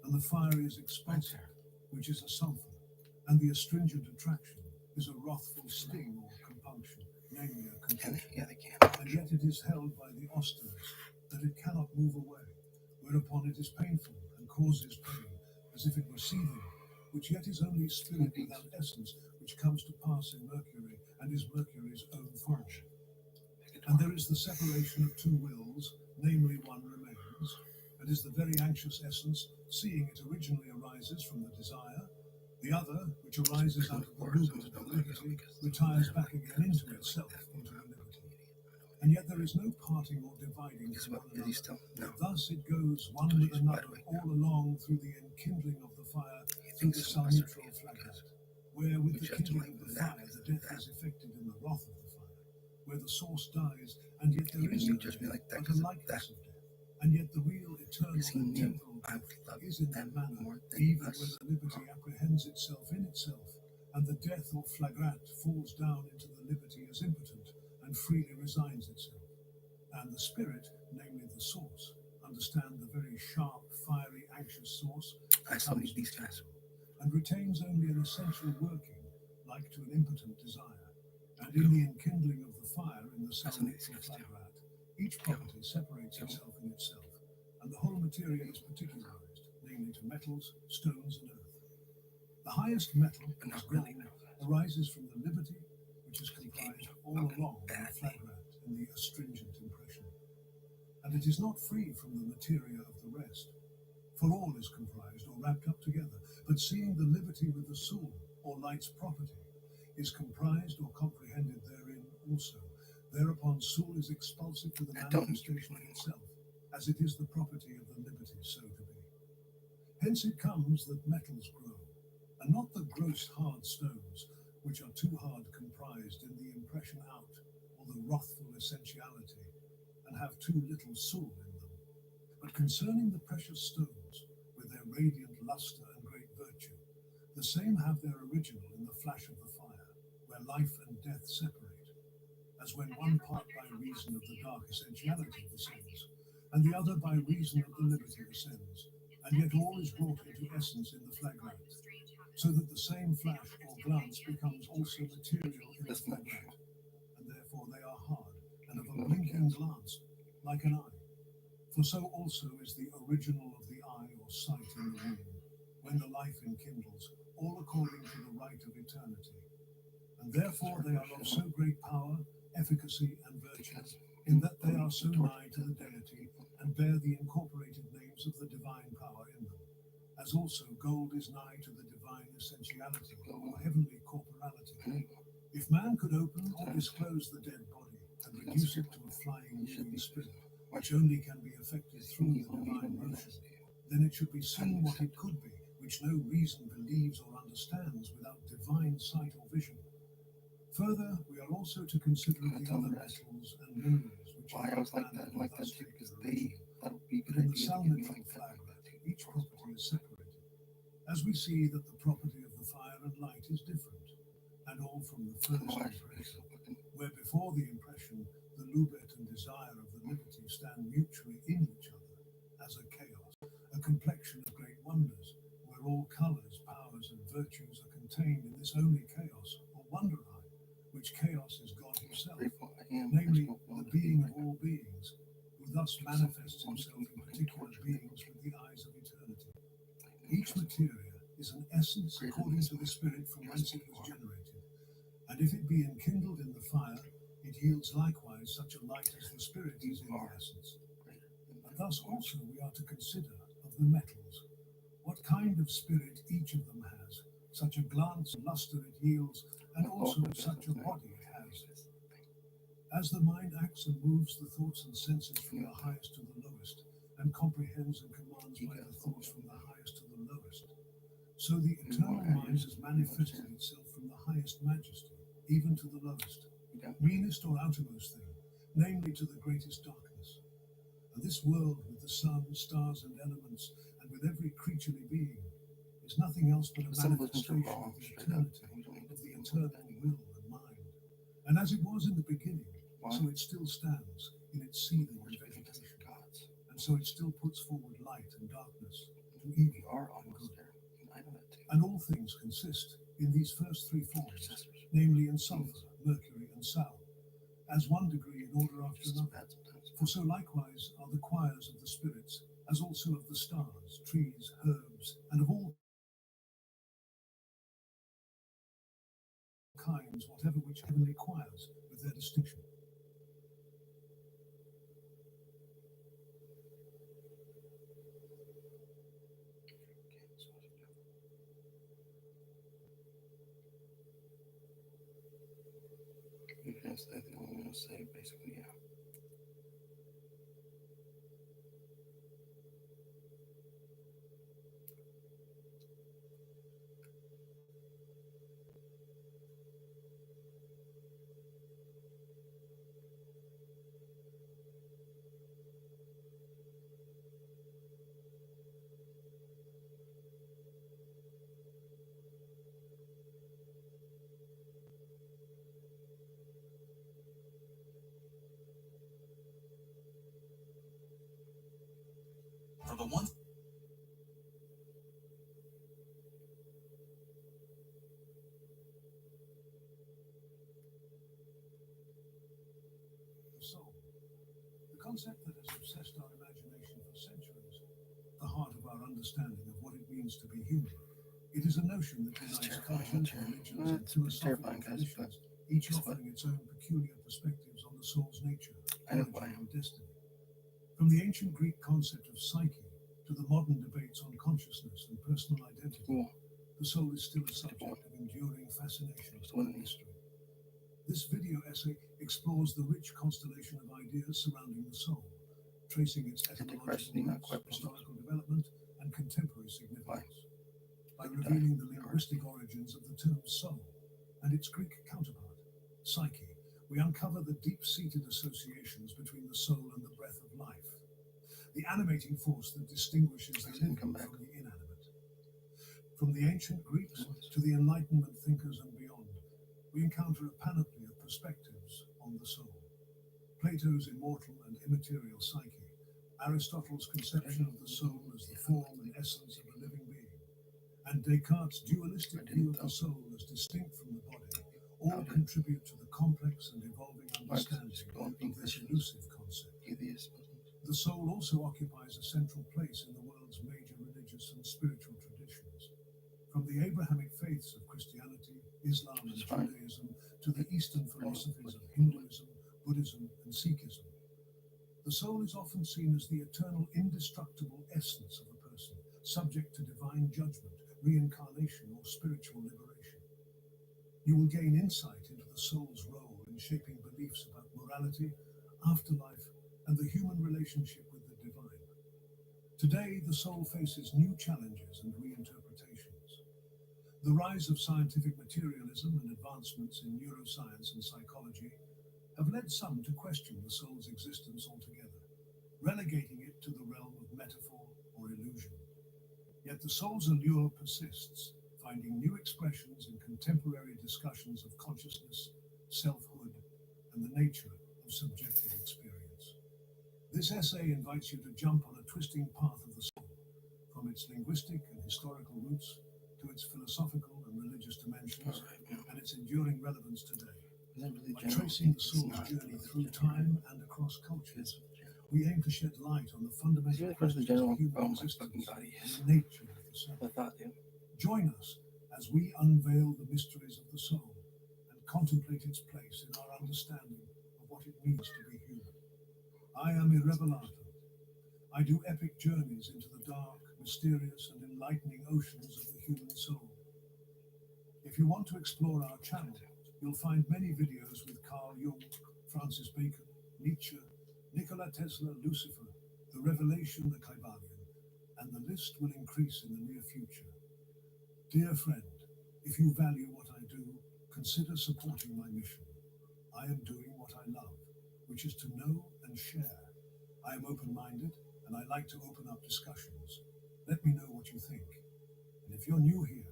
and the fire is expulsive, which is a sulfur, and the astringent attraction is a wrathful sting or compunction, namely a contention. Yeah, they can. And yet it is held by the austerest that it cannot move away, whereupon it is painful and causes pain, as if it were seething, which yet is only spirit without essence, which comes to pass in Mercury, and is Mercury's own form. And there is the separation of two wills, namely one remains, and is the very anxious essence, seeing it originally arises from the desire. The other, which arises out of the lubit of the liberty, retires back again into itself, into the liberty. And yet there is no parting or dividing Is from one he another. still? No. Thus it goes one with another all along through the enkindling of the fire, through the salmitral flagrat, where with the kindling of the fire the death is effected in the wrath of the fire, where the source dies, and yet there Even is you no judge me death, like that but a 'cause of likeness that. of death. And yet the real eternal Because he and knew temporal I death would love is in them that manner, more than even us. where the liberty apprehends itself in itself, and the death or flagrat falls down into the liberty as impotent, and freely resigns itself. And the spirit, namely the source, understand the very sharp, fiery, anxious source, I still becomes need these guys. material, and retains only an essential working, like to an impotent desire. And in the enkindling of the fire in the still need these salmitral guys too. flagrat, each property separates itself in itself, and the whole material is particularized, namely to metals, stones, and earth. The highest metal, But not as really, gold, no. arises from the liberty, which is comprised all fucking along in the bad flagrat in the astringent impression. And it is not free from the materia of the rest, for all is comprised or wrapped up together, but seeing the liberty with the soul, or light's property, is comprised or comprehended therein also. Thereupon soul is expulsive to the I don't need manifestation of you itself, as it is the property of the liberty so to be. Hence it comes that metals grow, and not the gross hard stones, which are too hard comprised in the impression out, or the wrathful essentiality, and have too little soul in them. But concerning the precious stones, with their radiant lustre and great virtue, the same have their original in the flash of the fire, where life and death separate, as when one part by reason of the dark essentiality descends, and the other by reason of the liberty ascends, and yet all is brought into essence in the flagrat, so that the same flash or glance becomes also material in the This much. flagrat, and therefore they are hard, and of a blinking glance, like an eye. For so also is the original of the eye or sight in the womb, when the life enkindles, all according to the right of eternity. And therefore they are of so great power, efficacy, and virtue, in that they are so nigh to the deity, and bear the incorporated names of the divine power in them, as also gold is nigh to the divine essentiality, or heavenly corporality. If man could open or disclose the dead body, and reduce it to a flying moving spirit, which only can be effected through the divine motion, then it should be seen what it could be, which no reason believes or understands without divine sight or vision. Further, we are also to consider the other metals and minerals which Why I was like that, man like thus that too, take because their they original. that would be a But good in the idea to get me salmitral like that. flagrat, each property is separated, as we see that the property of the fire and light is different, and all from the first Why should be impression, so fucking where before the impression the lubet and desire of the liberty stand mutually in each other, as a chaos, a complexion of great wonders, where all colours, powers, and virtues are contained in this only chaos, or wonder eye, which chaos is God himself, grateful I am. namely I just the want to being like of all beings, who thus manifests himself in particular beings with the eyes of eternity. Each materia is an essence according to the spirit from whence it was generated, and if it be enkindled in the fire, it yields likewise such a light as the spirit is in the essence. And thus also we are to consider of the metals, what kind of spirit each of them has, such a glance and lustre it yields, and also such a body it has. As the mind acts and moves the thoughts and senses from the highest to the lowest, and comprehends and commands by the thoughts from the highest to the lowest, so the eternal mind has manifested itself from the highest majesty, even to the lowest, meanest or outermost thing, namely to the greatest darkness. And this world with the sun, stars, and elements, and with every creaturely being, is nothing else but a manifestation of the eternity, of the eternal will and mind. And as it was in the beginning, so it still stands in its seething and vegetation, and so it still puts forward light and darkness, to evil and good. And all things consist in these first three forms, namely in sulphur, mercury, and sal, as one degree in order after another. For so likewise are the choirs of the spirits, as also of the stars, trees, herbs, and of all kinds, whatever which heavenly choirs, with their distinction. say basically, yeah. For the one. The soul, the concept that has obsessed our imagination for centuries, the heart of our understanding of what it means to be human. It is a notion that unites cultures, religions, and philosophical traditions, each offering its own peculiar perspectives on the soul's nature, origin, and destiny. From the ancient Greek concept of psyche to the modern debates on consciousness and personal identity, the soul is still a subject of enduring fascination and mystery. This video essay explores the rich constellation of ideas surrounding the soul, tracing its etymological roots, historical development, and contemporary significance. By revealing the linguistic origins of the term soul and its Greek counterpart, psyche, we uncover the deep-seated associations between the soul and the breath of life, the animating force that distinguishes the living from the inanimate. From the ancient Greeks to the Enlightenment thinkers and beyond, we encounter a panoply of perspectives on the soul. Plato's immortal and immaterial psyche, Aristotle's conception of the soul as the form and essence of a living being, and Descartes' dualistic view of the soul as distinct from the body, all contribute to the complex and evolving understanding of this elusive concept. The soul also occupies a central place in the world's major religious and spiritual traditions. From the Abrahamic faiths of Christianity, Islam, and Judaism to the Eastern philosophies of Hinduism, Buddhism, and Sikhism, the soul is often seen as the eternal, indestructible essence of a person, subject to divine judgment, reincarnation, or spiritual liberation. You will gain insight into the soul's role in shaping beliefs about morality, afterlife, and the human relationship with the divine. Today, the soul faces new challenges and reinterpretations. The rise of scientific materialism and advancements in neuroscience and psychology have led some to question the soul's existence altogether, relegating it to the realm of metaphor or illusion. Yet the soul's allure persists, finding new expressions in contemporary discussions of consciousness, selfhood, and the nature of subjective experience. This essay invites you to jump on a twisting path of the soul, from its linguistic and historical roots to its philosophical and religious dimensions, and its enduring relevance today. By tracing the soul's journey through time and across cultures, we aim to shed light on the fundamental questions of human existence and the nature of the soul. Join us as we unveil the mysteries of the soul and contemplate its place in our understanding of what it means to be human. I am Irrevelato. I do epic journeys into the dark, mysterious, and enlightening oceans of the human soul. If you want to explore our channel, you'll find many videos with Carl Jung, Francis Bacon, Nietzsche, Nikola Tesla, Lucifer, the Revelation, the Kybalion, and the list will increase in the near future. Dear friend, if you value what I do, consider supporting my mission. I am doing what I love, which is to know and share. I am open-minded, and I like to open up discussions. Let me know what you think. And if you're new here,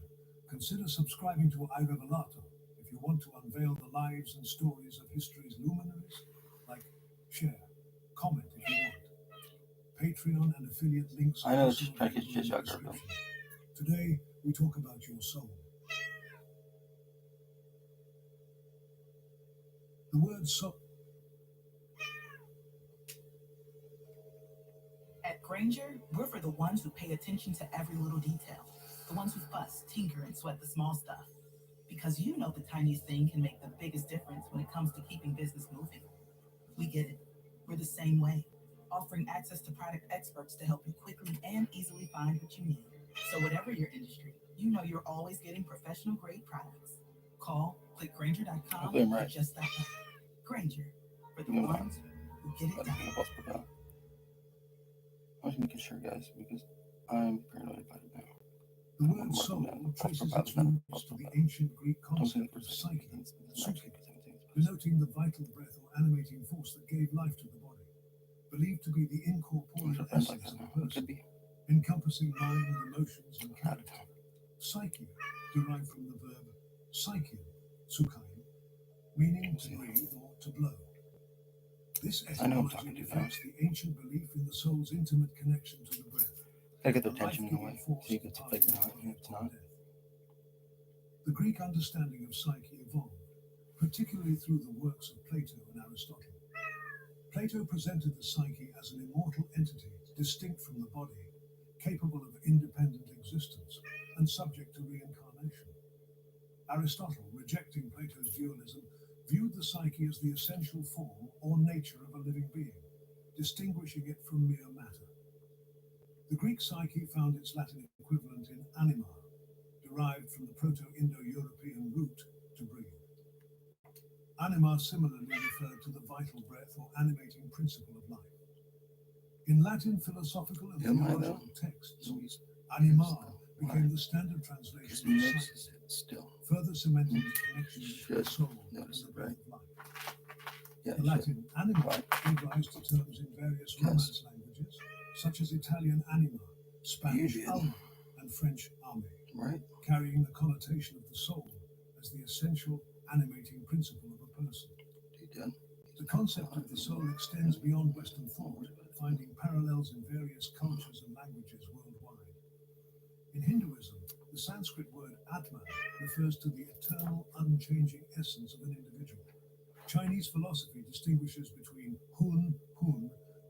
consider subscribing to iRevelato if you want to unveil the lives and stories of history's luminaries. Like, share, comment if you want. Patreon and affiliate links are also available in the description. Today, we talk about your soul. The word soul. At Granger, we're for the ones who pay attention to every little detail. The ones who fuss, tinker, and sweat the small stuff. Because you know the tiniest thing can make the biggest difference when it comes to keeping business moving. We get it. We're the same way, offering access to product experts to help you quickly and easily find what you need. So whatever your industry, you know you're always getting professional grade products. Call, click Granger.com, or just stop by. Granger, for the You know what? ones who get it But done. I'll put out. I'm just making sure, guys, because I'm paranoid about it now. The word soul traces its roots to the ancient Greek concept of psyche, psyche, denoting the vital breath or animating force that gave life to the body, believed to be the incorporeal essence of a person, encompassing mind, emotions, and character. Psyche, derived from the verb psyche, psyche, meaning to breathe or to blow. This etymology reflects the ancient belief in the soul's intimate connection to the breath. Gotta get their attention in a way, see if it's a fake or not, and if it's not. The Greek understanding of psyche evolved, particularly through the works of Plato and Aristotle. Plato presented the psyche as an immortal entity distinct from the body, capable of independent existence, and subject to reincarnation. Aristotle, rejecting Plato's dualism, viewed the psyche as the essential form or nature of a living being, distinguishing it from mere matter. The Greek psyche found its Latin equivalent in anima, derived from the Proto-Indo-European root to breathe. Anima similarly referred to the vital breath or animating principle of life. In Latin philosophical and theological texts, anima became the standard translation of psyche, further cementing the connection between the soul and the breath of life. The Latin anima gave rise to terms in various Romance languages, such as Italian anima, Spanish alma, and French ame, carrying the connotation of the soul as the essential animating principle of a person. The concept of the soul extends beyond Western thought, finding parallels in various cultures and languages worldwide. In Hinduism, the Sanskrit word Atman refers to the eternal, unchanging essence of an individual. Chinese philosophy distinguishes between Hun,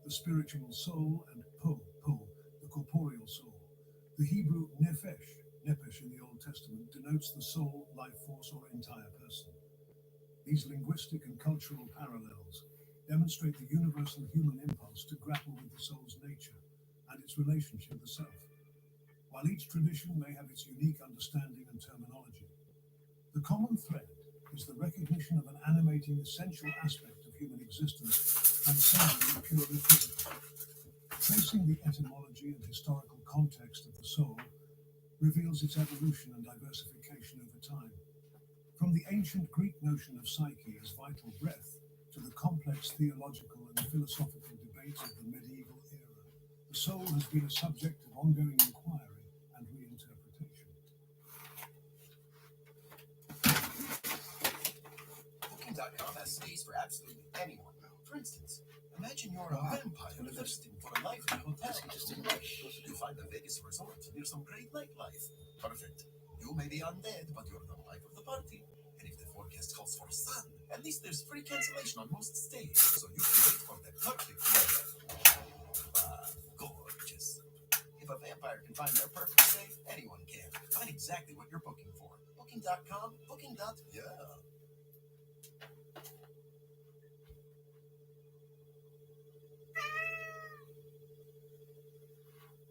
the spiritual soul, and Po, the corporeal soul. The Hebrew Nefesh in the Old Testament, denotes the soul, life force, or entire person. These linguistic and cultural parallels demonstrate the universal human impulse to grapple with the soul's nature and its relationship to the self. While each tradition may have its unique understanding and terminology, the common thread is the recognition of an animating essential aspect of human existence transcending the purely physical. Tracing the etymology and historical context of the soul reveals its evolution and diversification over time. From the ancient Greek notion of psyche as vital breath to the complex theological and philosophical debates of the medieval era, the soul has been a subject of ongoing inquiry and reinterpretation. Booking.com has space for absolutely anyone. For instance, imagine you're a vampire thirsting for a life in a hotel. You find the Vegas resort near some great nightlife. Perfect. You may be undead, but you're the life of the party. And if the forecast calls for sun, at least there's free cancellation on most stays, so you can wait for the perfect weather. Gorgeous. If a vampire can find their perfect stay, anyone can. Find exactly what you're booking for. Booking.com, yeah.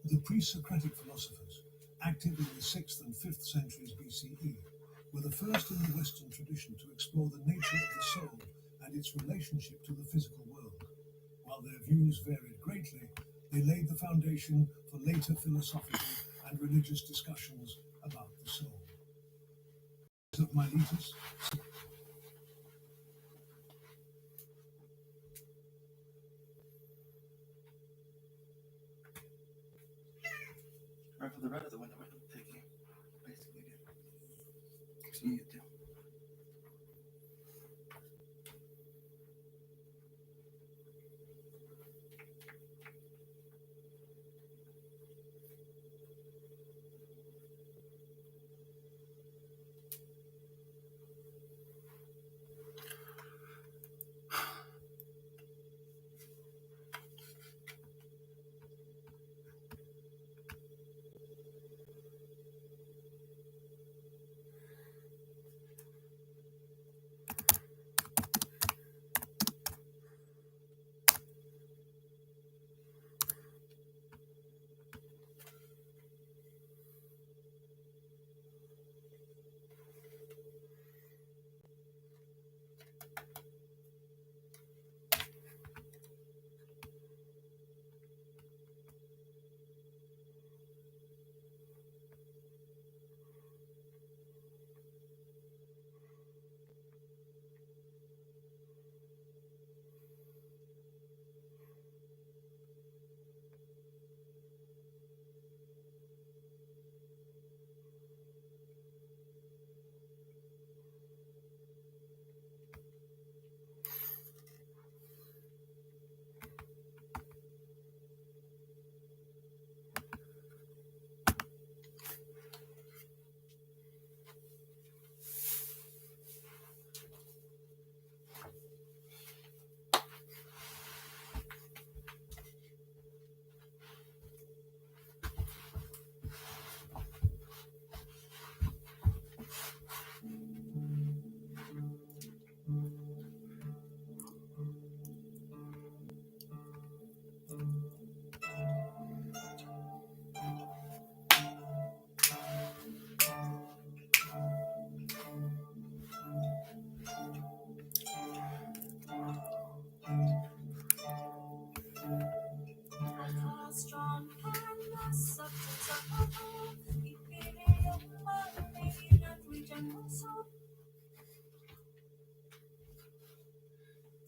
The pre-Socratic philosophers, active in the 6th and 5th centuries BCE, were the first in the Western tradition to explore the nature of the soul and its relationship to the physical world. While their views varied greatly, they laid the foundation for later philosophical and religious discussions about the soul. Of Miletus, Right for the red of the window, I'm taking basically did. See you do.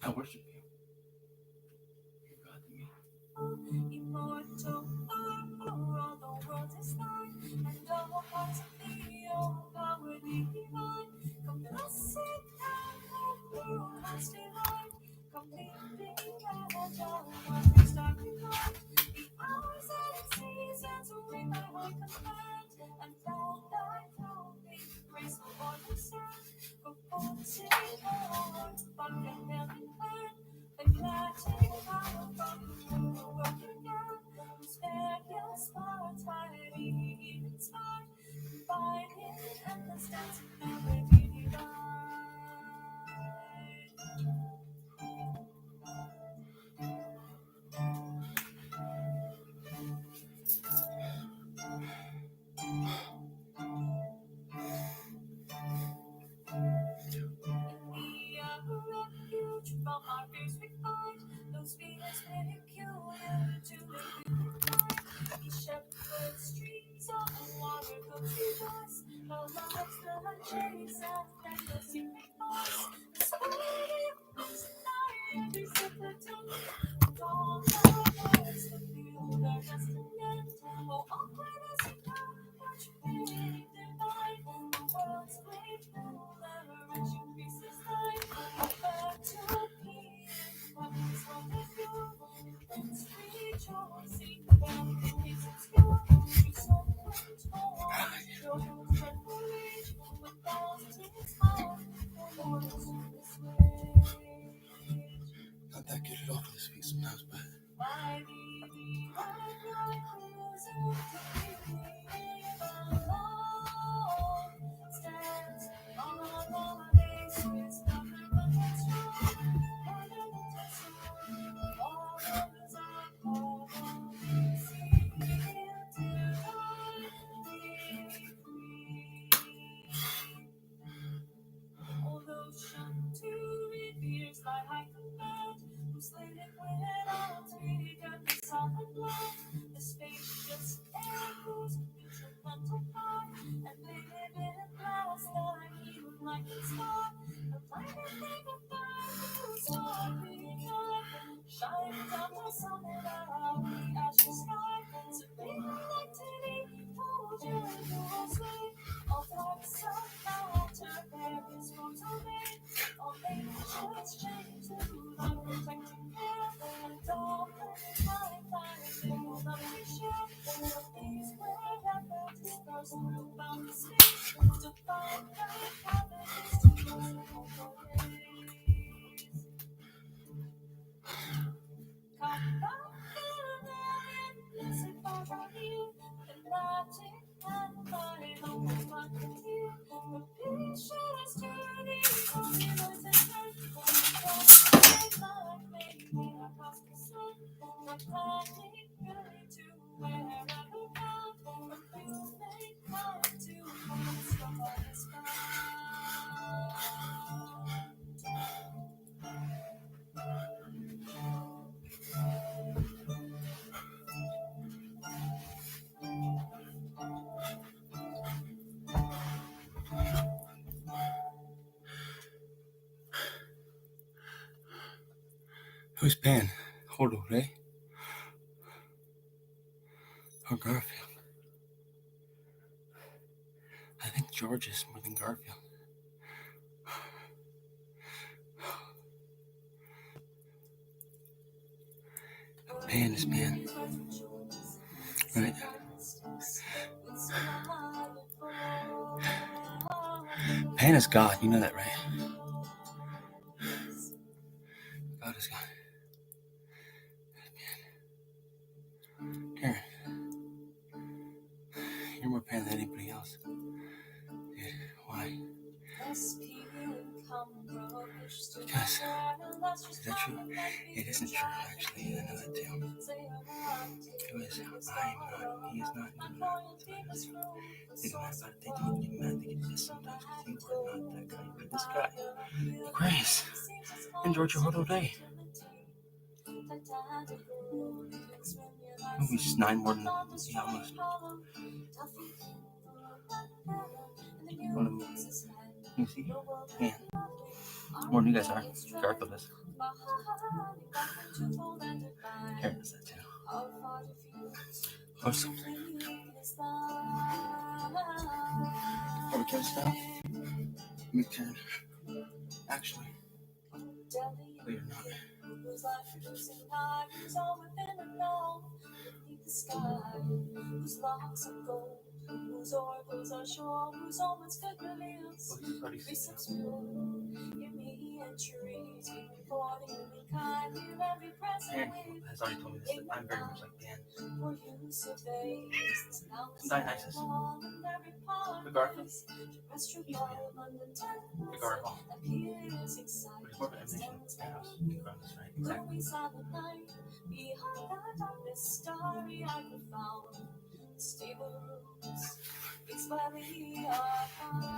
I worship you. You're God to me. Not that good at all for this feet sometimes, but who's Pan? Holdo, right? Or Garfield? I think George is more than Garfield. Pan is Pan. Right? Pan is God, you know that, right? God is God. Karen, you're more Pan than anybody else. Dude, why? Because, is that true? It isn't true, actually. I know that too. Because I am not, he is not, you're not. Think about it, think you man, think it is sometimes, because you are not that guy, you're this guy. The Grace. Enjoy your whole day. movie's 9 more than almost. What a movie. You see? Man. More than you guys are. Garth of this. Karen does that too. Awesome. Are we Karen style? We can. Actually. We are not. The sky, whose locks of gold, whose orbs are sure, whose omens could reveals, precepts pure, in me and trees, recording humankind, in every present Karen wave. has already told me this, that I'm very much like Dan. For you survey this boundless Dionysus. wall in every part The Garfield. terrestrial ball undetected, The Garfield. appears excited, But it's more of an emanation of Thanos. Thanos, right? Exactly. gloomy silent night, behind that darkness starry I could found stable roots, fixed by the found.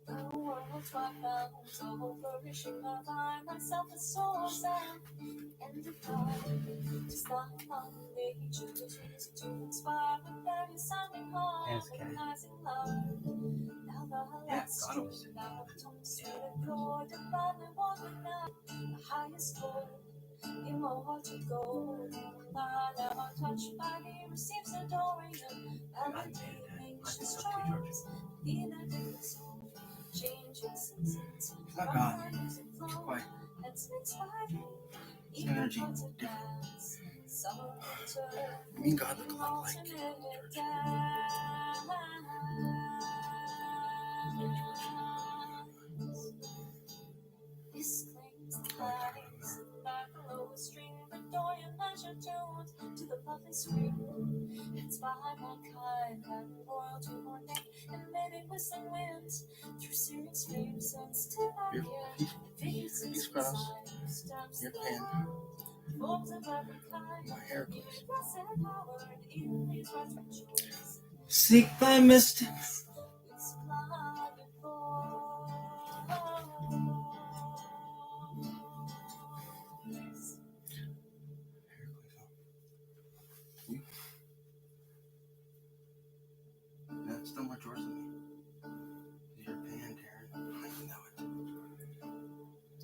The world's wide bounds, all flourishing I find myself a source and divine. Just like on nature's reason to inspire with various sounding harmonizing love. Now the lights stream out, spirit pure, divinely one with now the highest goal, immortal gold. Now untouched by me receives adoring and validating ancient strides. The inner soul changes seasons, Not God. Quiet. and spins by me. It's energy. Summer, winter, Me and God look a lot alike. This claims the highs and back the lowest string, but door your measure tuned to the lovely spring. It's by mankind that the world to one day and many whistling winds through searing streams and still I hear These cross. Your pen. forms of every kind. My hair goes. Blessed power and in these rites rejoice. Seek thy mystics. It's fly before. That's still much worse than me. You're pan, Taran. I know it.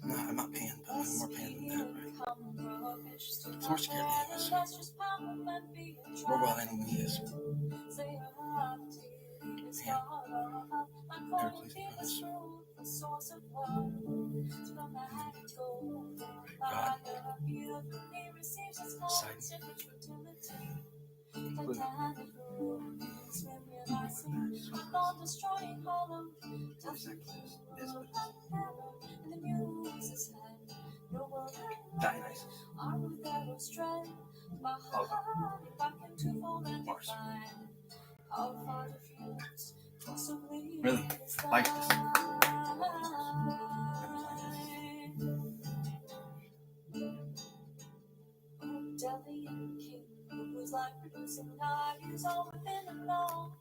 No, I'm not pan, but I'm more pan than that, right? I'm more scared than he is. More wild animal than he is. Pan. Hercules and Venus. God. Poseidon. Blue. Dionysus. Mars. Really? Like this. Delian king, whose life producing God is all within and all.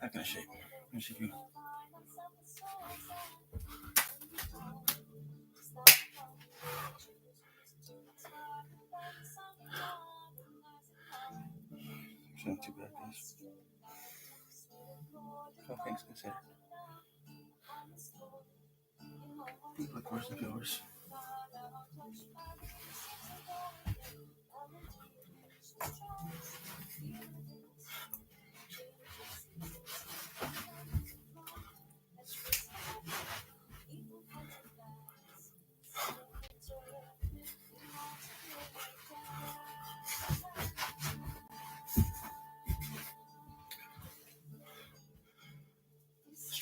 I'm gonna shape. I'm gonna shape you. It's not too bad, guys. All things considered. You look worse than yours.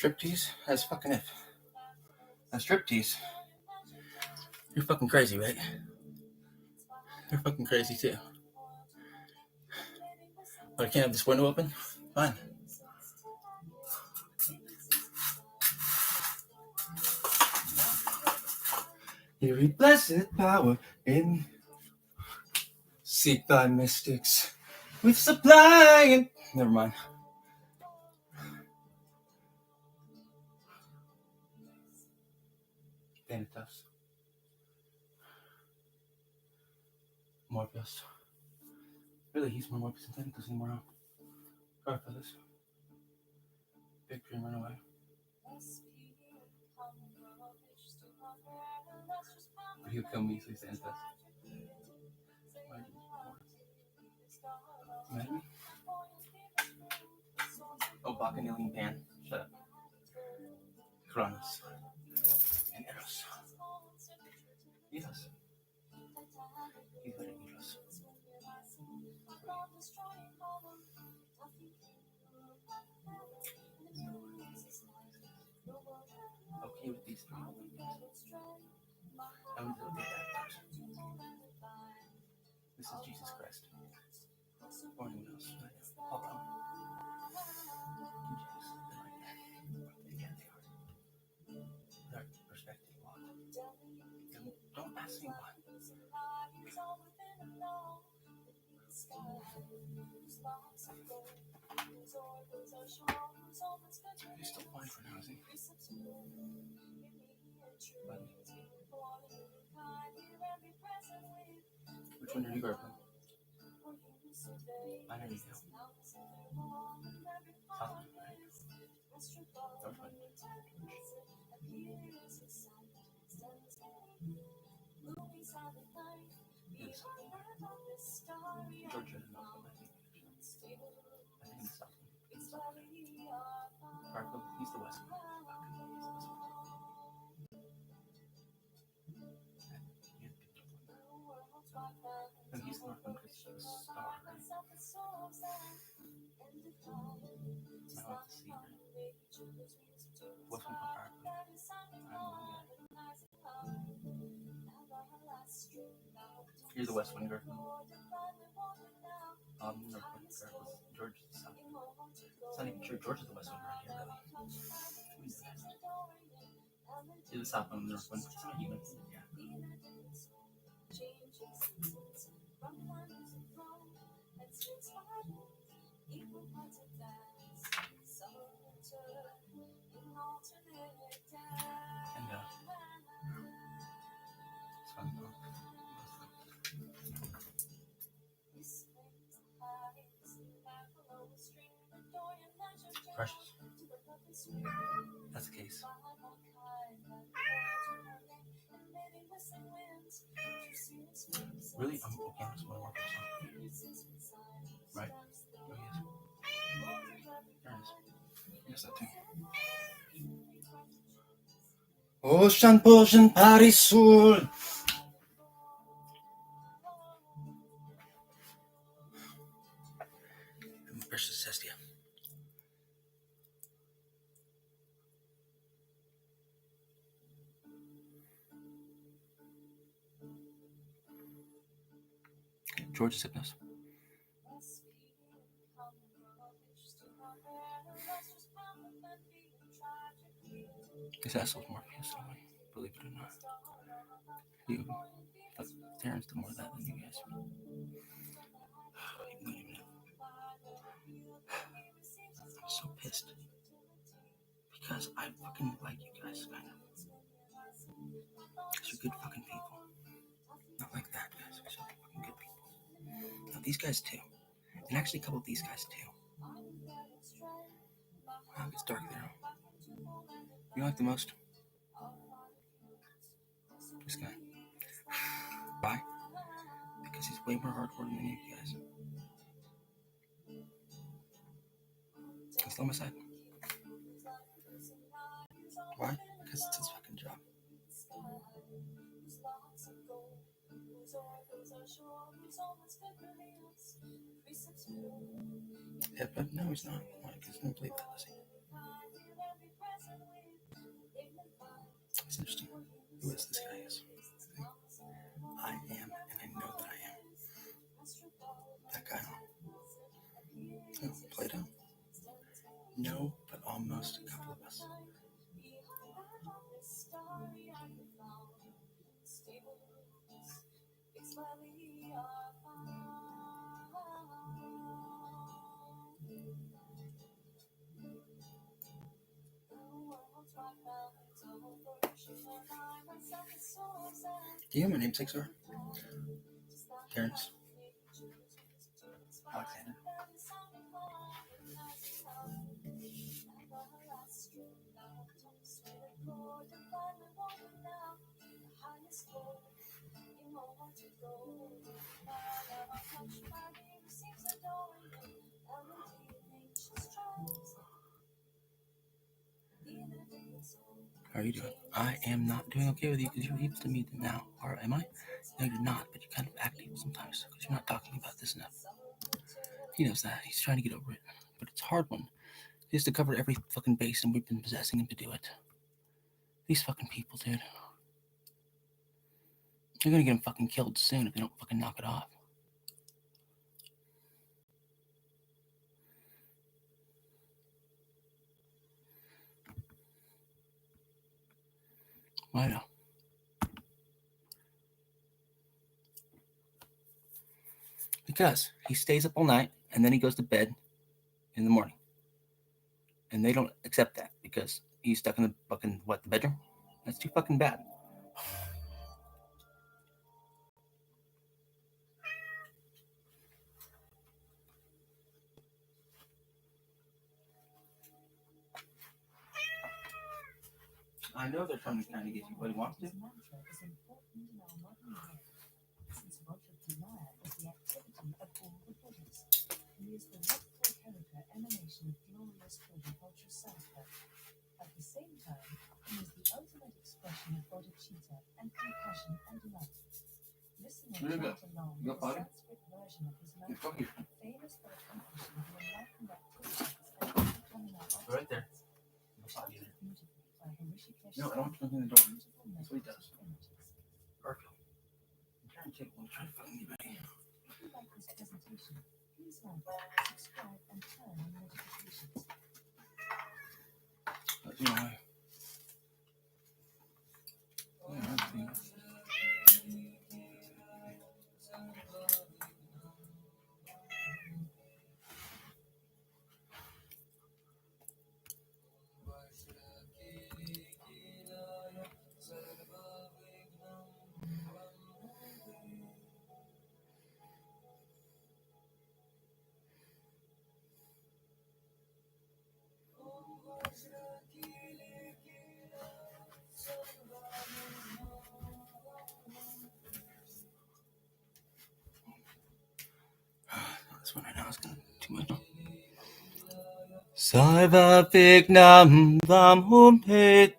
striptease? That's fucking it. A striptease. You're fucking crazy, right? You're fucking crazy too. But I can't have this window open? Fine. Your blessed power in seek thy mystics with supply and never mind. Thanatos. Morpheus. Really, he's more Morpheus than Thanatos anymore, huh? Sorry for this. Big dream run away. But he'll kill me, so he's Thanatos. Mad at me? Oh, Bacchanalian Pan. Shut up. Kronos. And Eros. Eros. He's better than Eros. Okay with these three. I would look at that person. This is Jesus Christ. Or anyone else. Hold on. Their perspective block. Don't ask me why. You're still fine for now, isn't he? Which one did you grab from? I know you do. South one, right? North one. Yes. Georgia and North one, I think. I think it's South one. Parkville, he's the West one. No, he's the North one because he's the star, right? I want to see, right? West one for Parkville. You're the West one, Garfield. North one, Garfield. George is the South one. It's not even true. George is the West one right here, really. You're the South one, the North one. It's not even. Yeah. And Precious. That's the case. Really? I'm okay. I just want to work or something. Right? Oh, yes. There it is. Yes, that too. Ocean, potion, Paris, Sul. Precious Hestia. George's Hypnos. His asshole's Morpheus, anyway, believe it or not. You, Taran's did more of that than you guys. I'm so pissed. Because I fucking like you guys, kind of. Because you're good fucking people. Not like that, guys. Because you're fucking good people. Now, these guys, too. And actually, a couple of these guys, too. Wow, it's dark there. You like the most? This guy. Why? Because he's way more hardcore than any of you guys. He's on my side. Why? Because it's his fucking job. Yeah, but no, he's not. Why? Because he doesn't believe that, does he? It's interesting. Who is this guy? I am, and I know that I am. That guy. Oh, Plato? No, but almost a couple of us. Do you know my namesakes are? Terrence. Alexander. How are you doing? I am not doing okay with you because you're evil to me now. Or am I? No, you're not, but you kind of act evil sometimes because you're not talking about this enough. He knows that. He's trying to get over it. But it's a hard one. He has to cover every fucking base, and we've been possessing him to do it. These fucking people, dude. They're gonna get him fucking killed soon if they don't fucking knock it off. Why no? Because he stays up all night and then he goes to bed in the morning. And they don't accept that because he's stuck in the fucking, the bedroom? That's too fucking bad. I know they're trying to kind of get you what he wants to. He is the rightful character emanation of glorious horticulture self-help. At the same time, he is the ultimate expression of bodhicitta and compassion and love. Listen and chant along with the Sanskrit version of his mantra, famous for accomplishing the enlightened activities and overcoming our obstacles. Right there. Chanted beautifully by Hrishikesh. No, I don't want to open the door. That's what he does. Garfield. I'm trying to fucking get ready. If you like this presentation, please like, subscribe, and turn on notifications. You know, this one right now is going to be too much. Sarva Vignam Vam Humpet.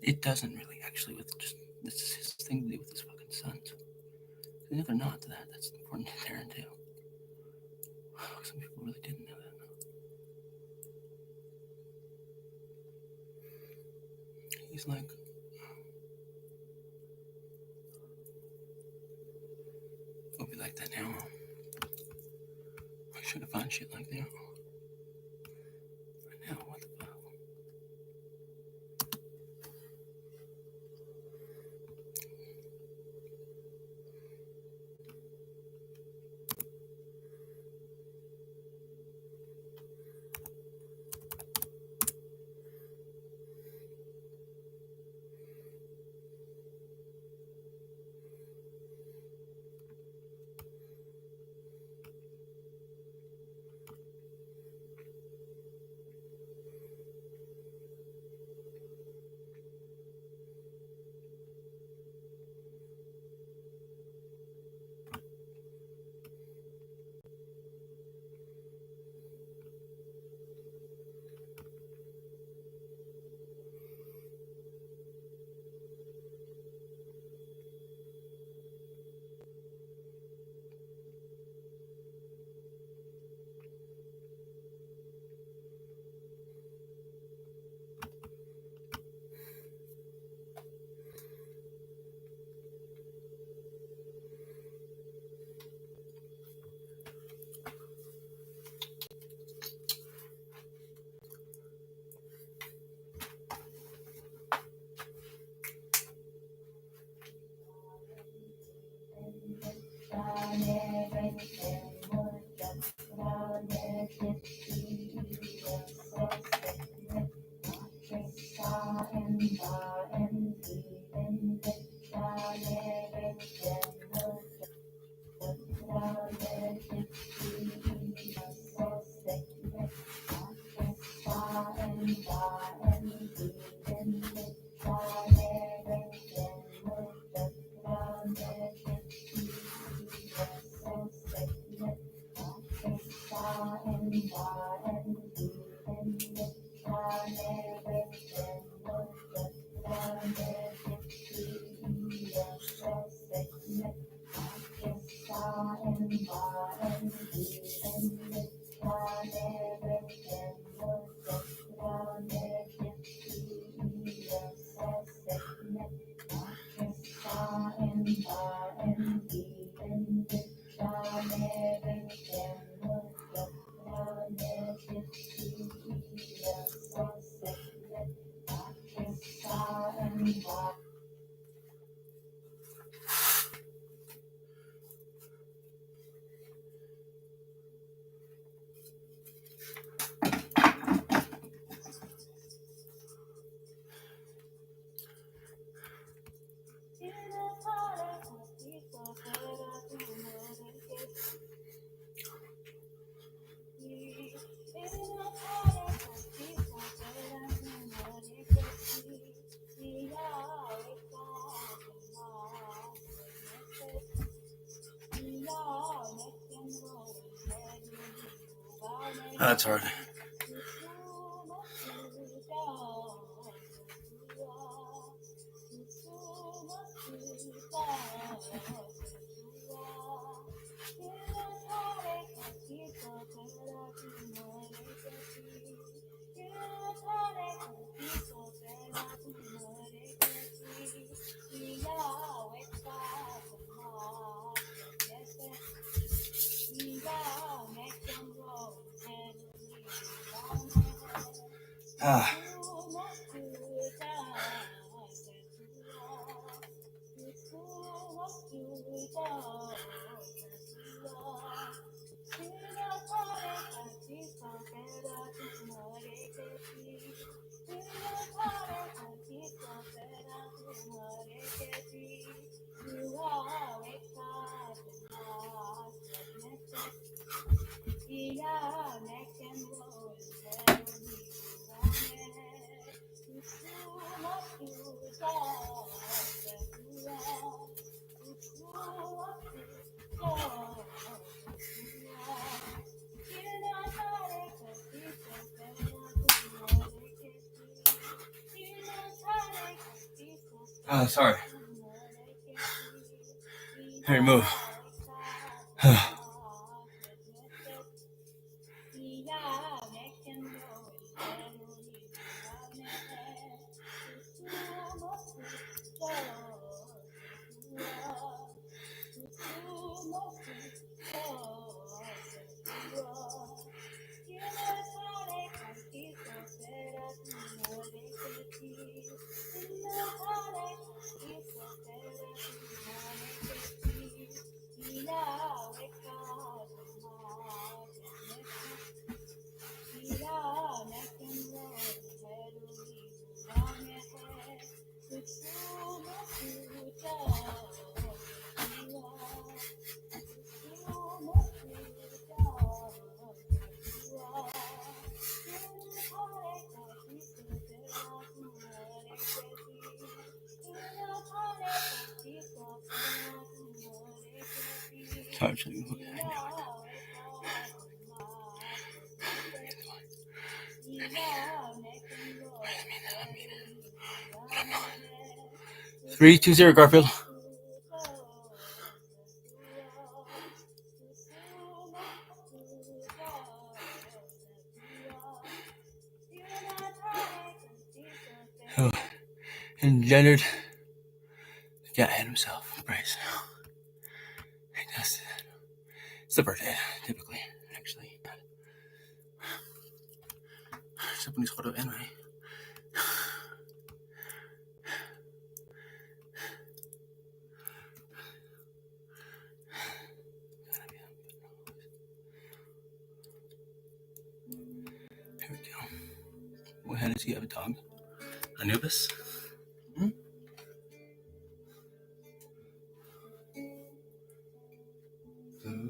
It doesn't really actually with just this is his thing to do with his fucking sons. They never not to that. That's important to Taran too. Some people really didn't know that. He's like, it'll be like that now. I should have found shit like that. Right now, what the fuck? That's hard. Ah. Ah, sorry. Harry, move. Sorry, Three, 2-0, Garfield. Oh, engendered the cat had himself. Praise. It's the birthday, typically, actually. Except when he's got to end, right? Here we go. What hand does he have a dog? Anubis?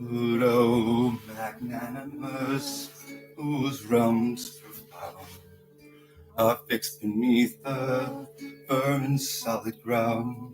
Pluto magnanimous, whose realms profound are fixed beneath the firm and solid ground.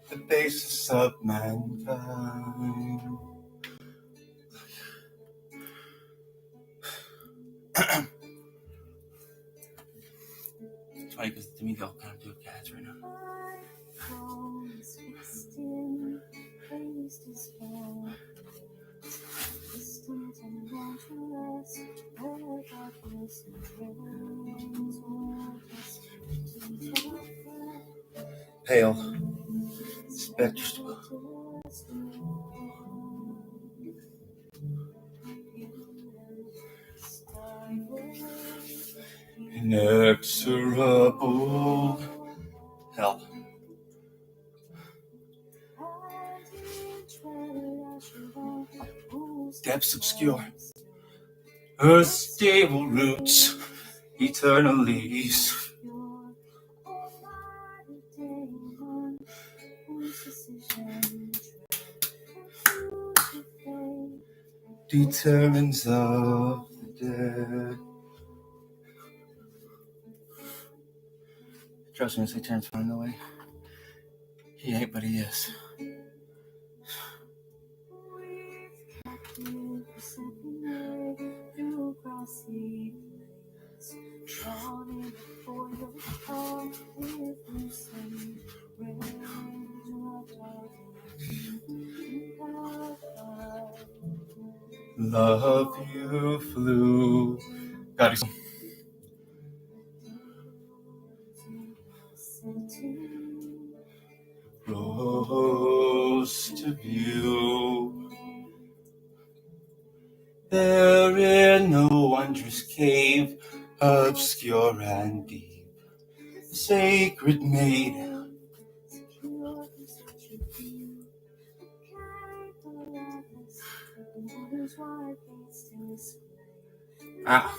The basis of mankind. It's funny because to me they all kind of do cats right now. Pale. Spectral. Inexorable. Hell. Depths obscure. Her stable roots, eternal leaves. Determines of the dead. Trust me, as he turns fine the way. He ain't, but he is. Pale. love you flew. God, rose to view. There in no wondrous cave, obscure and deep, sacred maid, ah.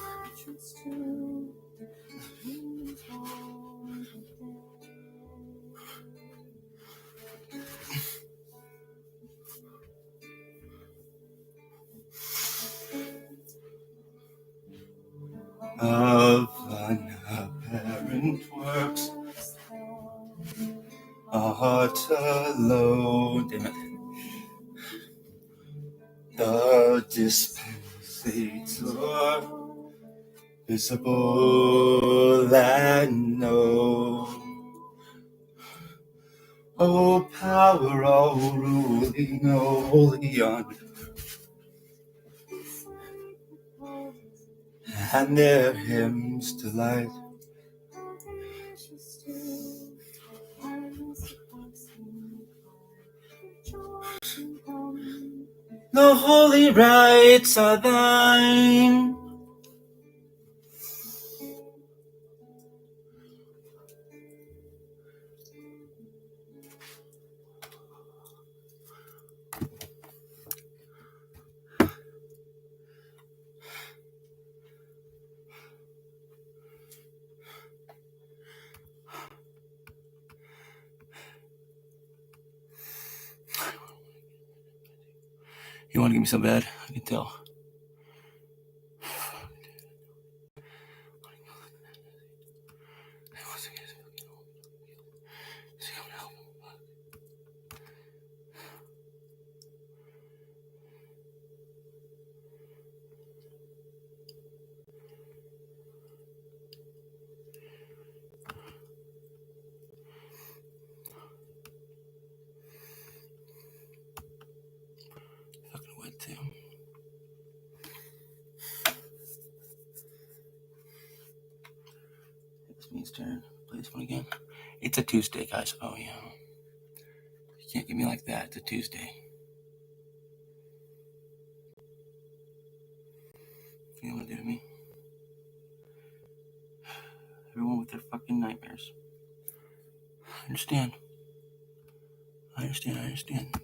Of unapparent works, art alone. Damn it. The dispensator, visible and known. O power all ruling, O holy on, and their hymns delight. The holy rites are thine. You want to get me so bad? I can tell. Fucking wet too. It's me's turn. Play this one again. It's a Tuesday, guys. Oh yeah. You can't get me like that. It's a Tuesday. You know what to do to me? Everyone with their fucking nightmares. I understand. You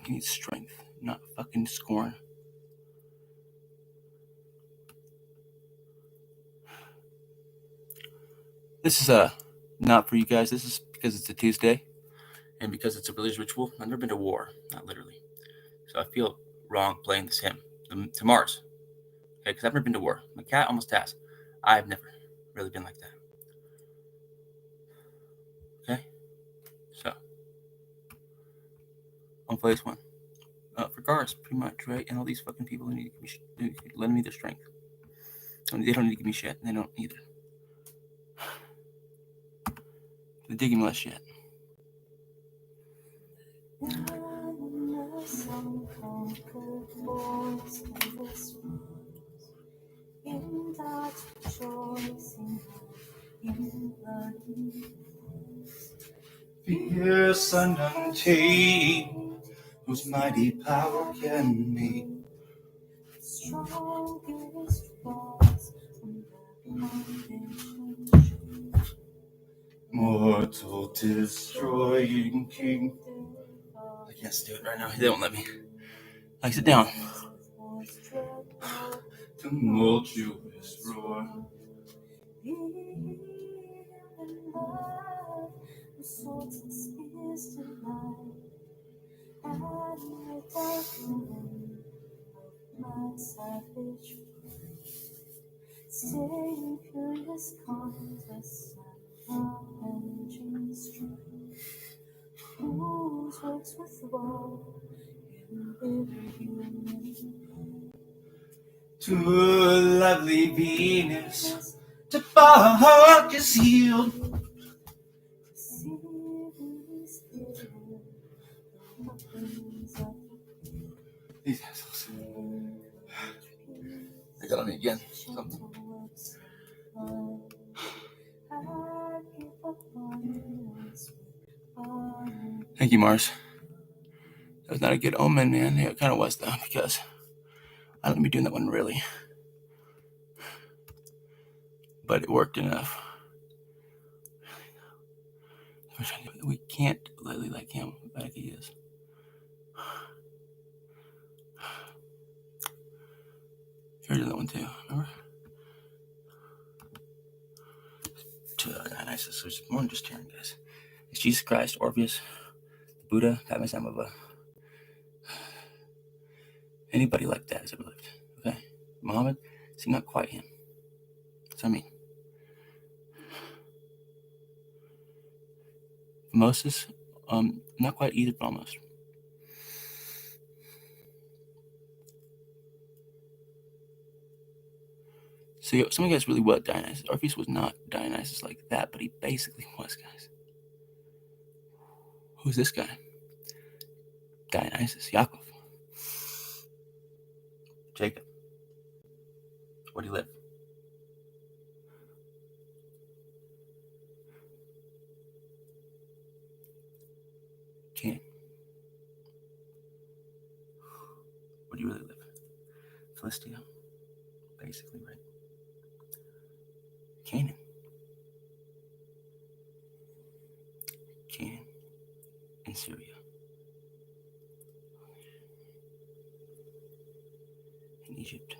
need strength, not fucking scorn. This is not for you guys. This is because it's a Tuesday and because it's a religious ritual. I've never been to war, not literally. So I feel wrong playing this hymn to Mars. Okay, because I've never been to war. My cat almost has. I've never really been like that. Okay? So, I'll play this one. For Garth, pretty much, right? And all these fucking people who need to give me lend me their strength. They don't need to give me shit. They don't either. They're digging less shit. Fierce and untamed, whose mighty power can be. Mortal destroying king. I can't do it right now. They won't let me. Like, sit down. Tumultuous roar. Staying furious contests and avenging strife. Whose works with woe in bitter union. To lovely Venus, to Bacchus yield. These assholes. Thank you, Mars. That was not a good omen, man. Yeah, it kind of was, though, because I don't be doing that one really. But it worked enough. We can't literally like him like he is. Here's another one, too. Remember? Dionysus, which is more than just Taran, guys. It's Jesus Christ, Orpheus, Buddha, Padma, anybody like that has ever lived. Okay? Muhammad, see, not quite him. That's what I mean. Moses, not quite either, but almost. So some of you guys really were Dionysus. Orpheus was not Dionysus like that, but he basically was, guys. Who's this guy? Dionysus, Yaakov. Jacob. Where'd he live? Canaan. Where do you really live? Philistia, basically, right? Canaan. Canaan and Syria. And Egypt.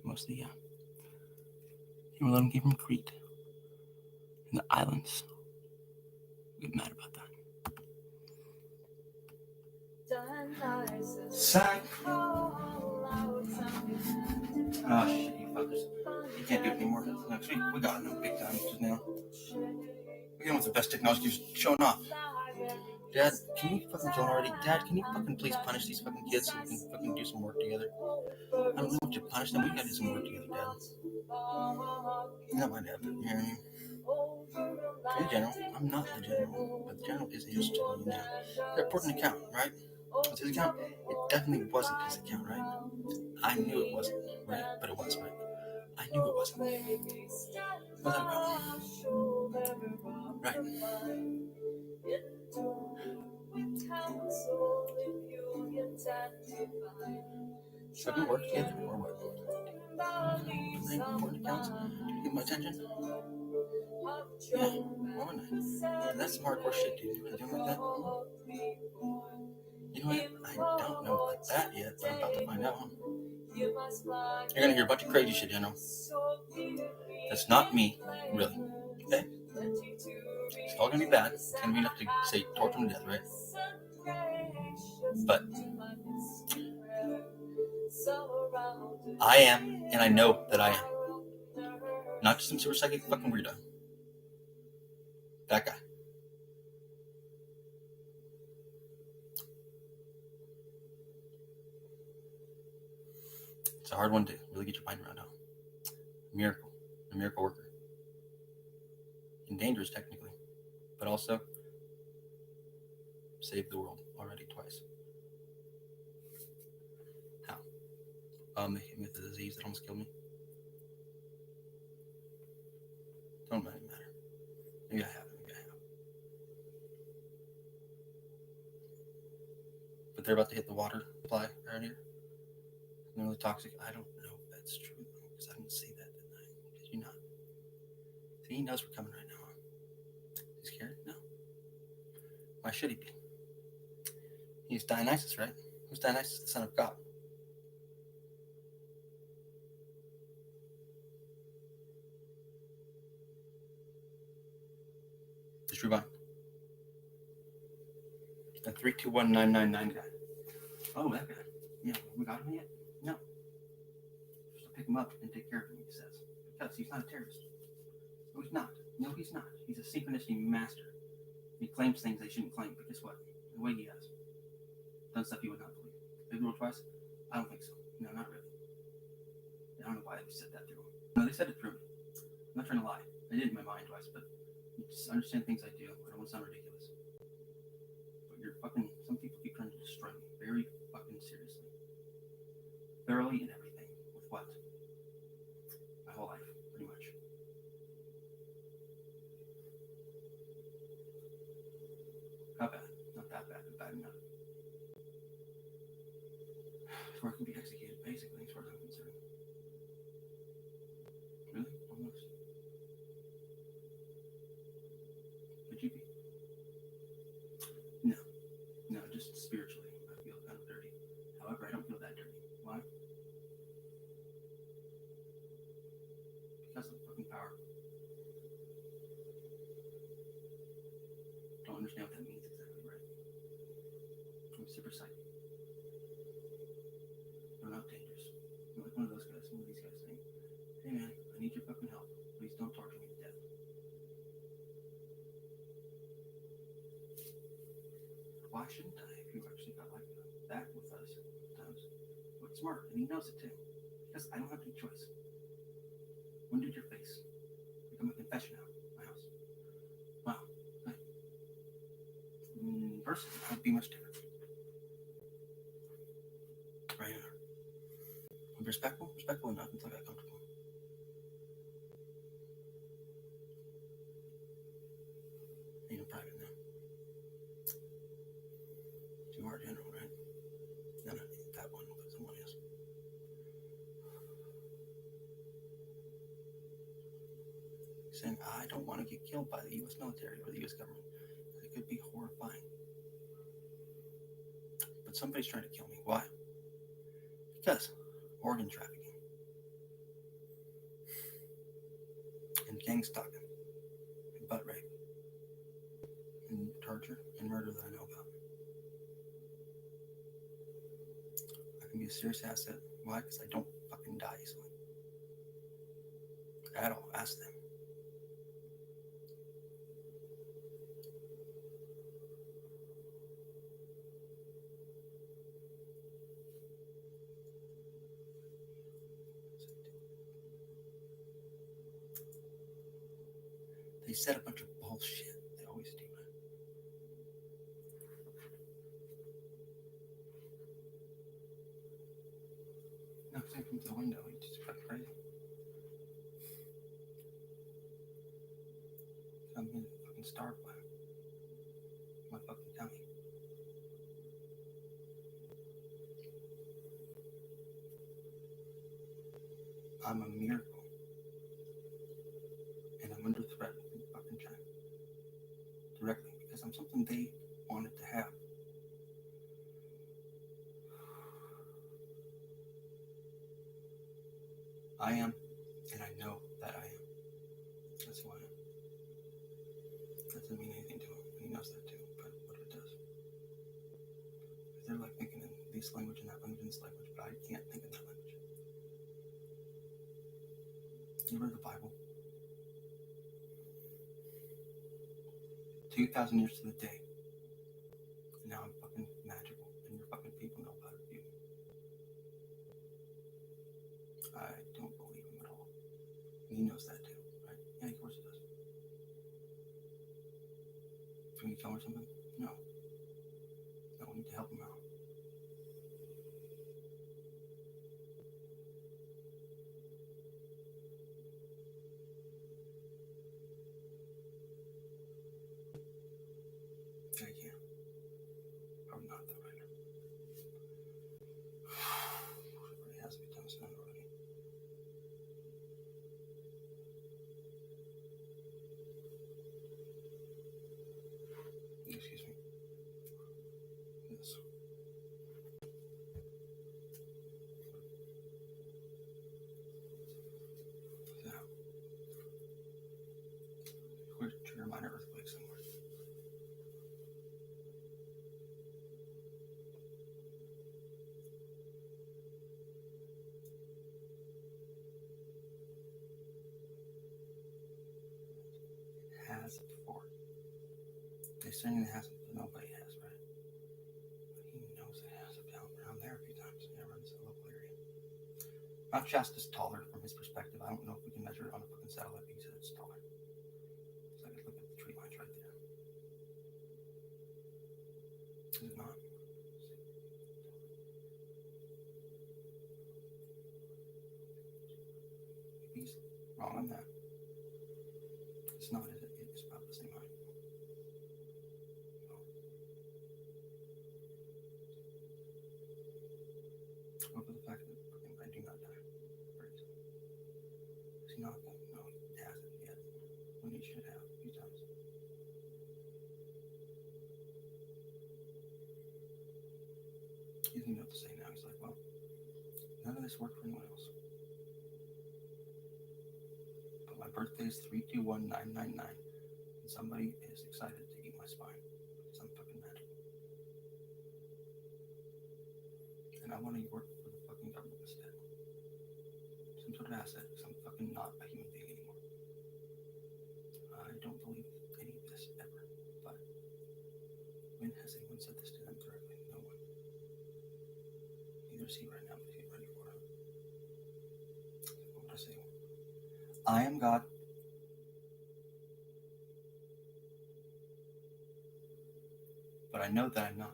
Mostly, yeah. And we're letting him give him Crete. And the islands. We get mad about that. Sign. Oh shit, you fuckers. You can't do it anymore. Next week, we got no big time just now. We're getting with the best technology just showing off. Dad, can you fucking kill him already? Dad, can you fucking please punish these fucking kids so we can fucking do some work together? I don't know what to punish them. We gotta do some work together, Dad. Not my dad, but you know what I mean? You're the general. I'm not the general, but the general is his general now. They're reporting an account, right? What's his account? It definitely wasn't his account, right? I knew it wasn't, right? But it was, right? I knew it wasn't. What's that about? Right. So we work together, or what? Important accounts? Get my attention? Yeah, why wouldn't I? That's some hardcore shit, dude. You doing like that? You know what? I don't know like that yet, but I'm about to find out. You're gonna hear a bunch of crazy shit, General. That's not me, really. Okay? It's all gonna be bad. It's gonna be enough to say torture him to death, right? But I am, and I know that I am. Not just some super psychic fucking weirdo. That guy. It's a hard one to really get your mind around, huh? A miracle worker. And dangerous, technically, but also saved the world already twice. How? They hit me with the disease that almost killed me. Don't matter. Maybe I have. But they're about to hit the water supply around here. They're really toxic. I don't know if that's true, because I didn't say that, didn't I? Did you not? See, he knows we're coming right now. Huh? He's scared? No. Why should he be? He's Dionysus, right? Who's Dionysus, the son of God? Just rewind. The 321999 guy. Oh, that guy. Yeah, we got him yet? No. Just pick him up and take care of him, he says. Because he's not a terrorist. No, he's not. No, he's not. He's a synchronicity master. He claims things they shouldn't claim, but guess what? The way he has. Done stuff you would not believe. Big rule twice? I don't think so. No, not really. I don't know why they said that through him. No, they said it through me. I'm not trying to lie. I did it in my mind twice, but you just understand things I do. I don't want to sound ridiculous. But you're fucking, some people keep trying to destroy me very fucking seriously. Thoroughly and everything. With what? My whole life, pretty much. How bad? Or I could be executed, basically, as far as I'm concerned. Really? Almost. Could you be? No. No, just spiritually. I feel kind of dirty. However, I don't feel that dirty. Why? Because of fucking power. Don't understand what that means exactly, right? I'm super psychic. No, not dangerous. I'm like one of those guys, one of these guys saying, hey man, I need your fucking help. Please don't torture me to death. Why shouldn't I if you actually got like that with us sometimes? But smart, and he knows it too. Because I don't have any choice. When did your face become a confession out of my house? Wow. Hey. Person, I would be much different. Right now. I'm respectful enough until I got comfortable. Ain't a private now. Too hard general, right? No, not that one, but someone else. Saying, I don't want to get killed by the U.S. military or the U.S. government. It could be horrifying. But somebody's trying to kill me. Why? Because organ trafficking and gang stalking and butt rape and torture and murder that I know about. I can be a serious asset. Why? Because I don't fucking die easily. At all. Ask them. They said a bunch of bullshit. They always do. No, because I come to the window. It's just fucking crazy. I'm gonna fucking starve by my fucking tummy. I'm a miracle. And I'm under threat from fucking China. Directly, because I'm something they wanted to have. I am, and I know that I am. That's who I am. That doesn't mean anything to him, and he knows that too, but what it does. Because they're like thinking in this language and that language and this language, but I can't think in that language. You read the Bible? 2,000 years to the day. And now I'm fucking magical, and your fucking people know about it. You. I don't believe him at all. And he knows that too, right? Yeah, of course he does. Can you tell me something? No. No, we need to help him out. I can't. Probably not though, right? It has become sun already. Excuse me. Yes. Yeah. Quick trigger minor earthquake somewhere. It has before. They're saying it hasn't, but nobody has, right? But he knows it has around there a few times. Yeah, around this local area. Mount Shasta's taller from his perspective. I don't know if we can measure it on a fucking satellite, but he said it's taller. So I could look at the tree lines right there. Is it not? He's wrong on that. It's not, is it? It's about the same height. not going. No, he hasn't yet. When he should have a few times. He doesn't even know what to say now. He's like, well, none of this worked for anyone else. But my birthday is 321-999, and somebody is excited to eat my spine because I'm fucking magic. And I want to work for the fucking government instead. Some sort of asset, because I'm fucking not a human being anymore. I don't believe any of this ever, but when has anyone said this to them directly? No one. Neither is he right now, but he's ready for it. What would I say? I am God. But I know that I'm not.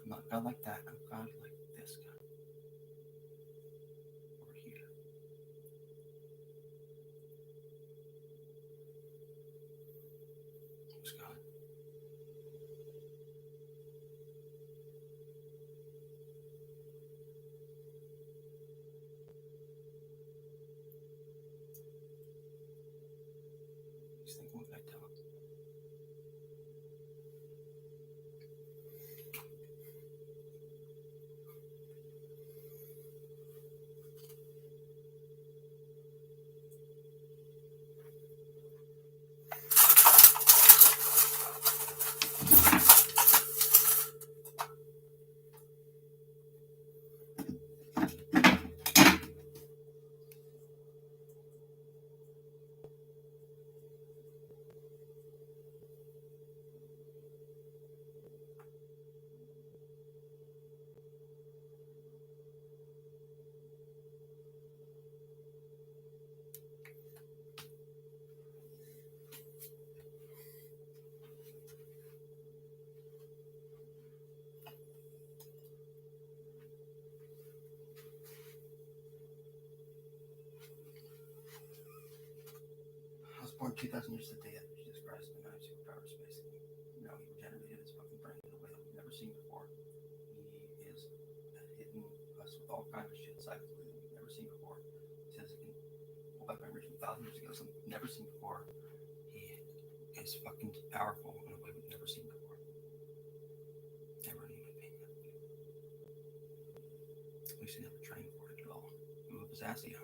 I'm not God like that. I'm God like this guy. Over here. Who's God? He's thinking, what can I tell him? I was born 2,000 years to the day after Jesus Christ, and I have superpowers, basically. Now he regenerated his fucking brain in a way that we've never seen before. He is hitting us with all kinds of shit psychically that we've never seen before. He says he can pull back memories from 1,000 years ago, something we've never seen before. He is fucking powerful in a way we've never seen before. Never in human being. At least he never trained for it at all. We whip his ass, yeah.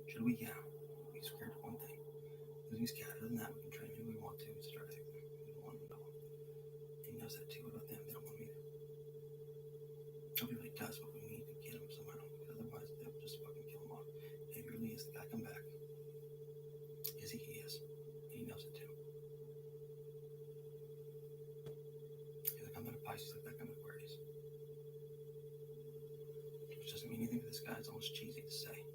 Should we? Yeah. We're scared of one thing. He's cat. Other than that, we can train who we want to. It's terrific. We don't want him at all. He knows that too. What about them? They don't want him either. Nobody really does, but we need to get him somehow. Because otherwise, they'll just fucking kill him off. If he really is the guy, come back. Is he? He is. He knows it too. He's like, I'm not a Pisces like that. I'm an Aquarius. Which doesn't mean anything to this guy. It's almost cheesy to say.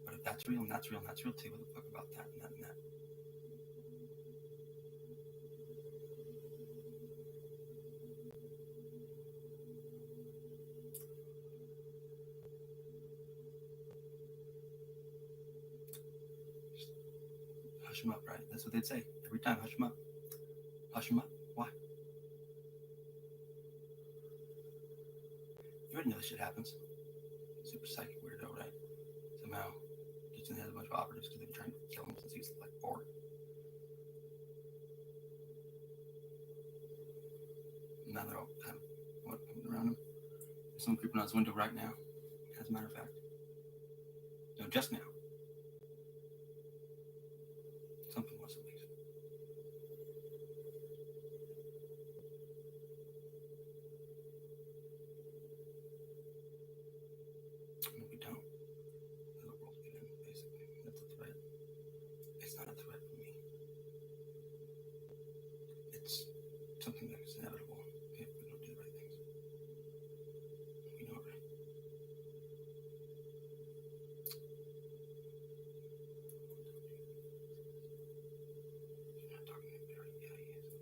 But if that's real and that's real and that's real too, what the fuck about that and that and that? Hush him up, right? That's what they'd say every time. Hush him up. Hush him up. Why? You already know this shit happens. Super psychic weirdo, right? Somehow gets in the head of a bunch of operatives because they've been trying to kill him since he was like 4. And now they're all kind of coming around him. There's someone creeping out his window right now, as a matter of fact. No, just now. Something was at least. And if we don't, the world will get in, basically. That's a threat. It's not a threat for me. It's something that is inevitable if we don't do the right things. We know it, right? You're not talking to me, right? Yeah, he is.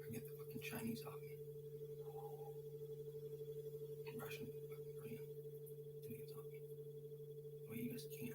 I get the fucking Chinese off me. Russian, fucking Korean, Indians off me. The way you guys can.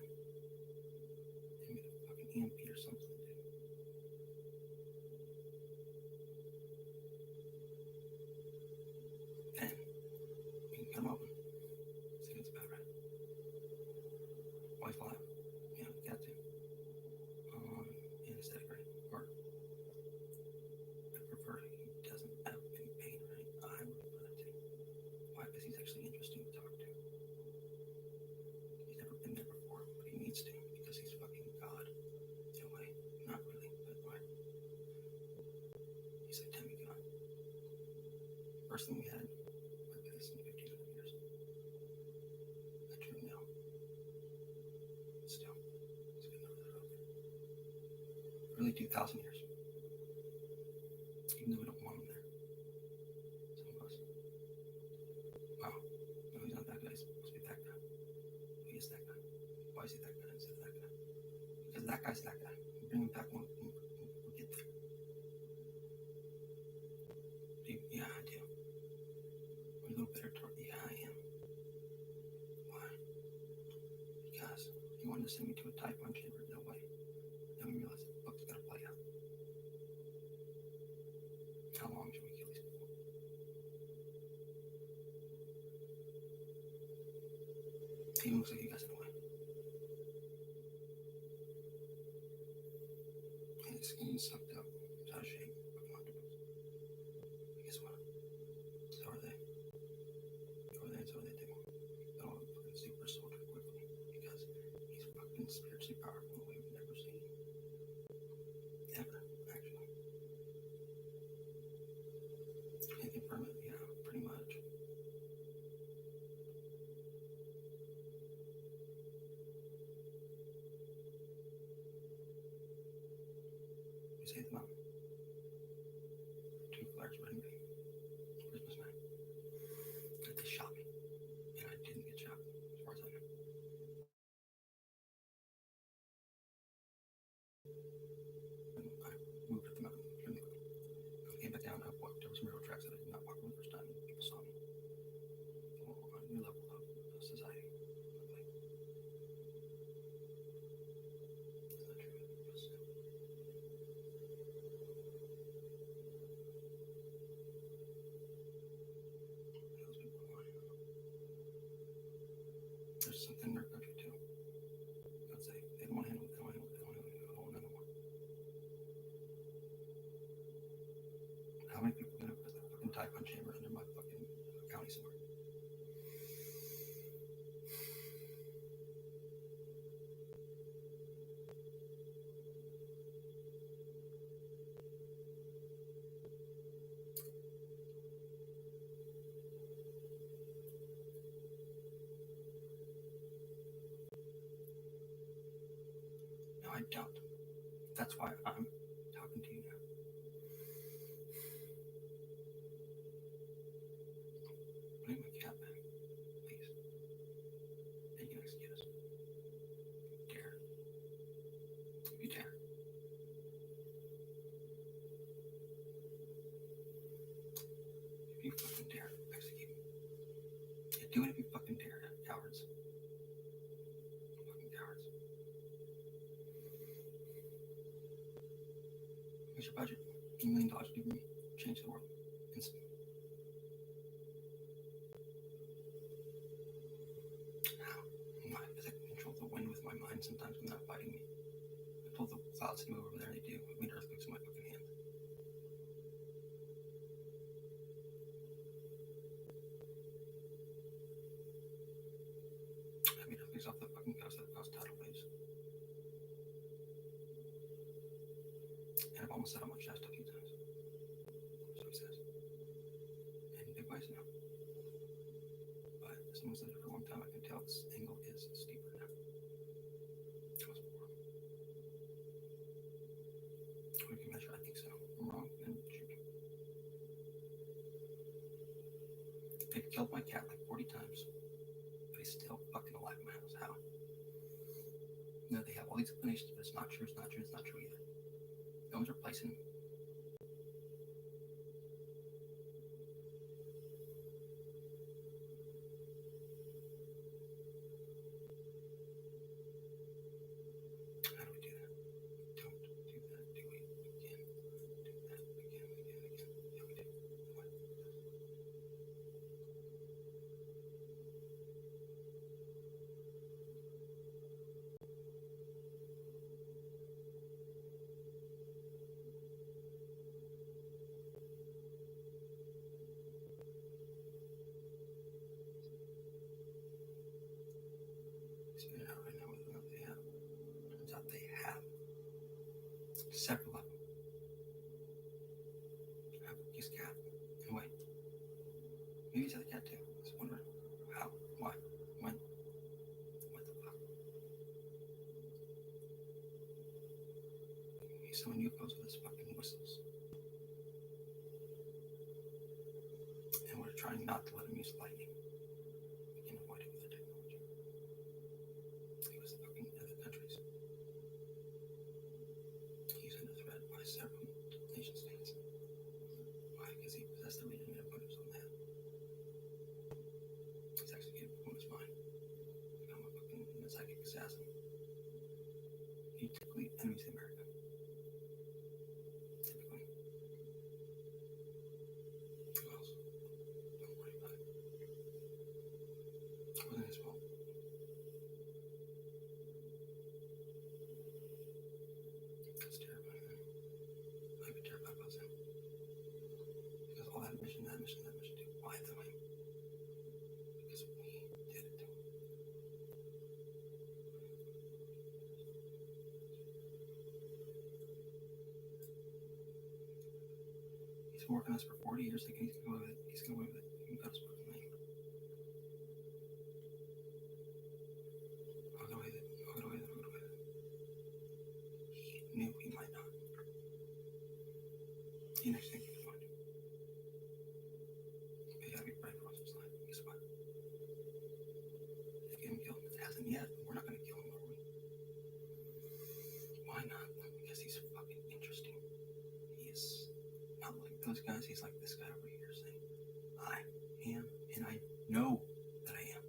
Worse than we had like this in 15 years. Not true now. Still, it's good enough that out there. Really 2,000 years. Even though we don't want them there. Some of us. Wow. No, he's not that guy. He's supposed to be that guy. He is that guy. Why is he that guy instead of that guy? Because that guy's that guy. Bring him back when we get there. Yeah, I do. We're a little bitter toward. Yeah, I am. Why? Because he wanted to send me to a Typhon chamber. No way. Then we realized the book's gotta play out. How long should we kill these people? He looks like he got in the way. His skin's sucked up. It's out of shape. Fucking octopus. But guess what? So are they. So are they, and so are they too. They're all fucking super soldier quickly. Because he's fucking spiritually powerful in a way we've never seen. Ever, actually. Can you confirm it? Yeah, pretty much. We saved the mountain. 2 flares wedding day. Christmas night. And they shot me. And I didn't get shot, as far as I know. And I moved up the mountain extremely quickly. I came back down, I walked. There were some railroad tracks that I did not walk on the first time. People saw me. A new level of society. Like, it's not true. It's just, those people are lying. There's something in their country too. I'd say they don't want to handle it. They don't want to handle it. They don't want to handle it. Oh, no more. How many people gonna put that fucking Typhon chamber under my fucking county somewhere? No, I don't. That's why I'm talking to you now. Bring my cat back, please. And you can execute us. Dare. If you dare. If you fucking dare, execute me. Yeah, do it if you fucking dare, cowards. Fucking cowards. Here's your budget. $1 million to give me. Change the world. Instantly. How? Why? Because I can control the wind with my mind sometimes when they're not fighting me. I told the clouds to move over there and they do. I made earthquakes in my fucking hand. I made earthquakes off the fucking coast that caused tidal waves. And I've almost set on my chest a few times. So he says. And big ways now. But someone said it for a long time. I can tell this angle is steeper now. It was before. We can measure. I think so. I'm wrong. Then shoot. They've killed my cat like 40 times. But he's still fucking alive in my house. How? No, they have all these explanations, but it's not true. It's not true. It's not true either. No one's replacing him. How do we do that? Don't do that. Do it again. Do that again. Yeah, we do. What? Figure it out right now whether or not they have. Turns out they have several of them. I have this cat. And wait, Maybe he's the other cat too. I was wondering how, why, when, what the fuck. He's summoning UFOs with his fucking whistles. And we're trying not to let him use lightning. We can avoid it with the technology. He was fucking other countries. He's under threat by several nation states. Why? Because he possessed the reason and motives on that. He's executed from his mind. Become a fucking psychic assassin. He typically enemies America. Typically. Who else? Don't worry about it. It wasn't his fault. That's terrifying, man. I'd be terrified about him. Because all that mission, dude, why the way? Because we did it to him. He's been working on this for 40 years, thinking he's gonna go with it. He's gonna go with it. He got his fucking name. I'll go with it. I'll go with it. I'll go with it. He knew he might not. He next thing he could find him. But you gotta be brave for us, slide. Guess what? They get him killed. It hasn't yet. We're not gonna kill him, are we? Why not? Because he's fucking interesting. He's not like those guys. He's like this guy over here saying, I am, and I know that I am.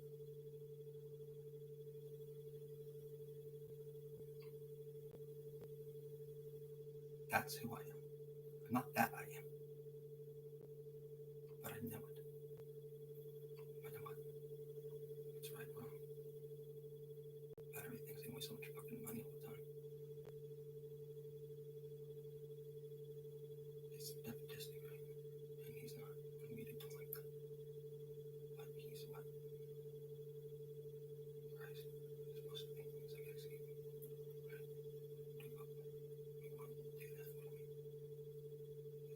That's who I am. I'm not that I am. But I know it. But know what? It's right, wrong. About everything. They waste so much fucking money all the time. It's nepotistic, right? And he's not. And we didn't like that. But he's what? Christ. He's supposed to be. He's like execute. Right? Do what? We won't do that, will we?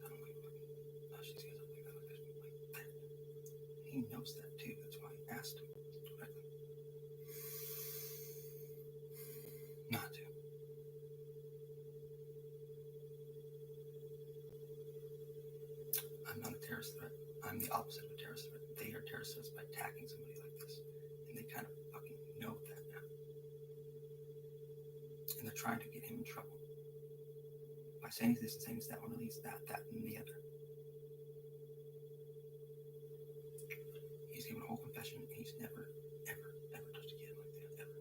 I don't like fucking she says something like that, like that. He knows that too. That's why I asked him directly not to. I'm not a terrorist threat. I'm the opposite of a terrorist threat. They are terrorist threats by attacking somebody like this. And they kind of fucking know that now. And they're trying to get him in trouble. By saying this and saying that one release that, and the other. He's given a whole confession and he's never, ever, ever touched a kid like that, ever.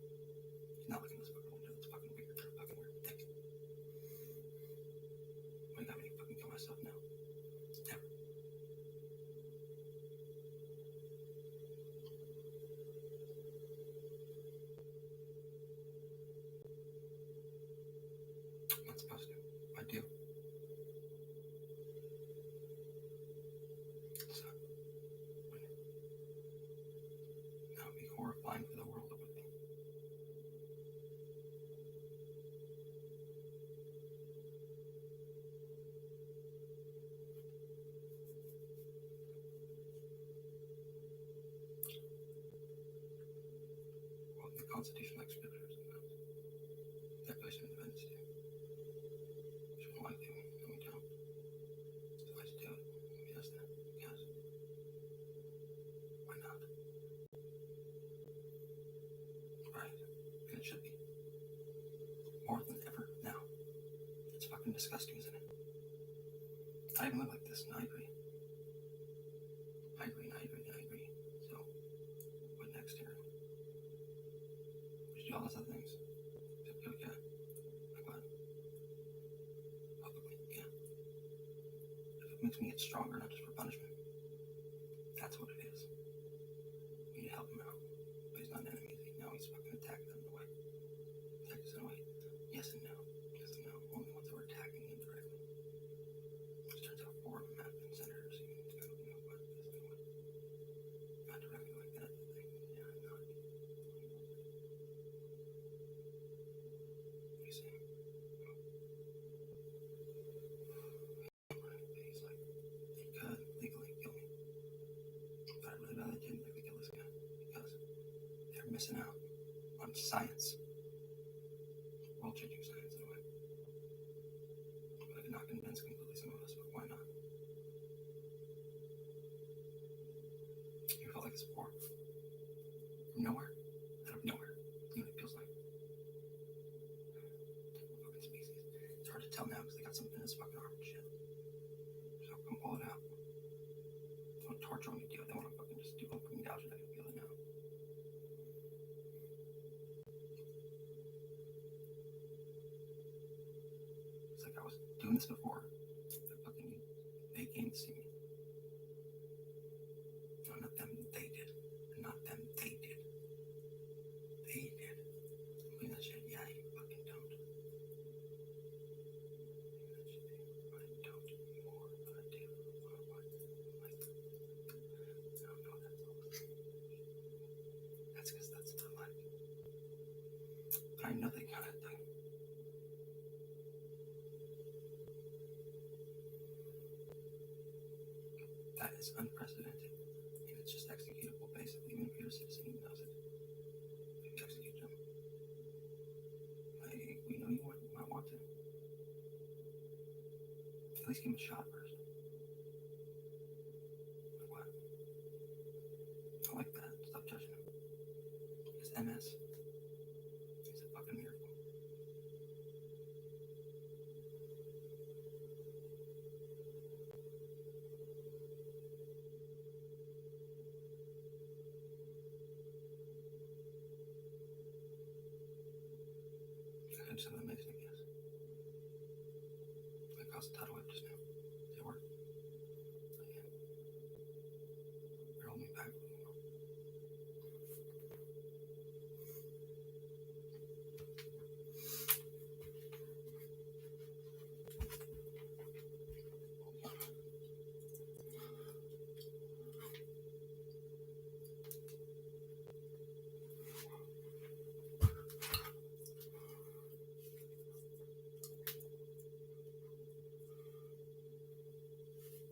He's not looking at this fucking window. It's fucking weird. They're fucking weird. Thick. Why you got me to fucking kill myself now? Never. I'm not supposed to. I do. So, that would be horrifying for the world. It would be. Well, the Constitution likes scriptures and that. Declaration of Independence too. Which we don't like doing, and we don't. Still like to do it. Yes, that. Yes. Why not? Right. And it should be. More than ever now. It's fucking disgusting, isn't it? I even live like this, and I agree. I agree. So, what next here? We should do all those other things. Except kill a cat. Like what? Publicly, yeah. If it makes me get stronger, not just for punishment. That's what it is. We need to help him out. But he's not an enemy. Now he's fucking attacking them in a way. Attack us in a way. Yes and no. Yes and no. Only ones that were attacking him directly. Which turns out 4 of them have been senators. You know, what, yes and what. Not directly like that. Yeah, not. You see? He's like, he could legally kill me. But I missing out on science, world-changing science in a way. But I could not convince completely some of us, but why not? You felt like this before? From nowhere? Out of nowhere. You know what it feels like? Different fucking species. It's hard to tell now because they got something in his fucking arm and shit. So come pull it out. They want to torture me, dude. They want to fucking just do fucking gouge it. I can feel it now. It's like I was doing this before. They came to see me. No, not them, they did. Not them, they did. They did. Look at that shit. Yeah, you fucking don't. Look at that shit. I don't more than I do. What? Like, no, that's all. That's because that's their life. But I know they got it done. That is unprecedented. And it's just executable, basically. Even if you're a citizen, he knows it. If you execute them. Like, we know you might want to. At least give him a shot first. Like what? I like that. Stop judging him. His MS. He's a fucking miracle. I just have an amazing guess. I caused a tidal wave just now. Did it work? Again. They're holding me back a little more.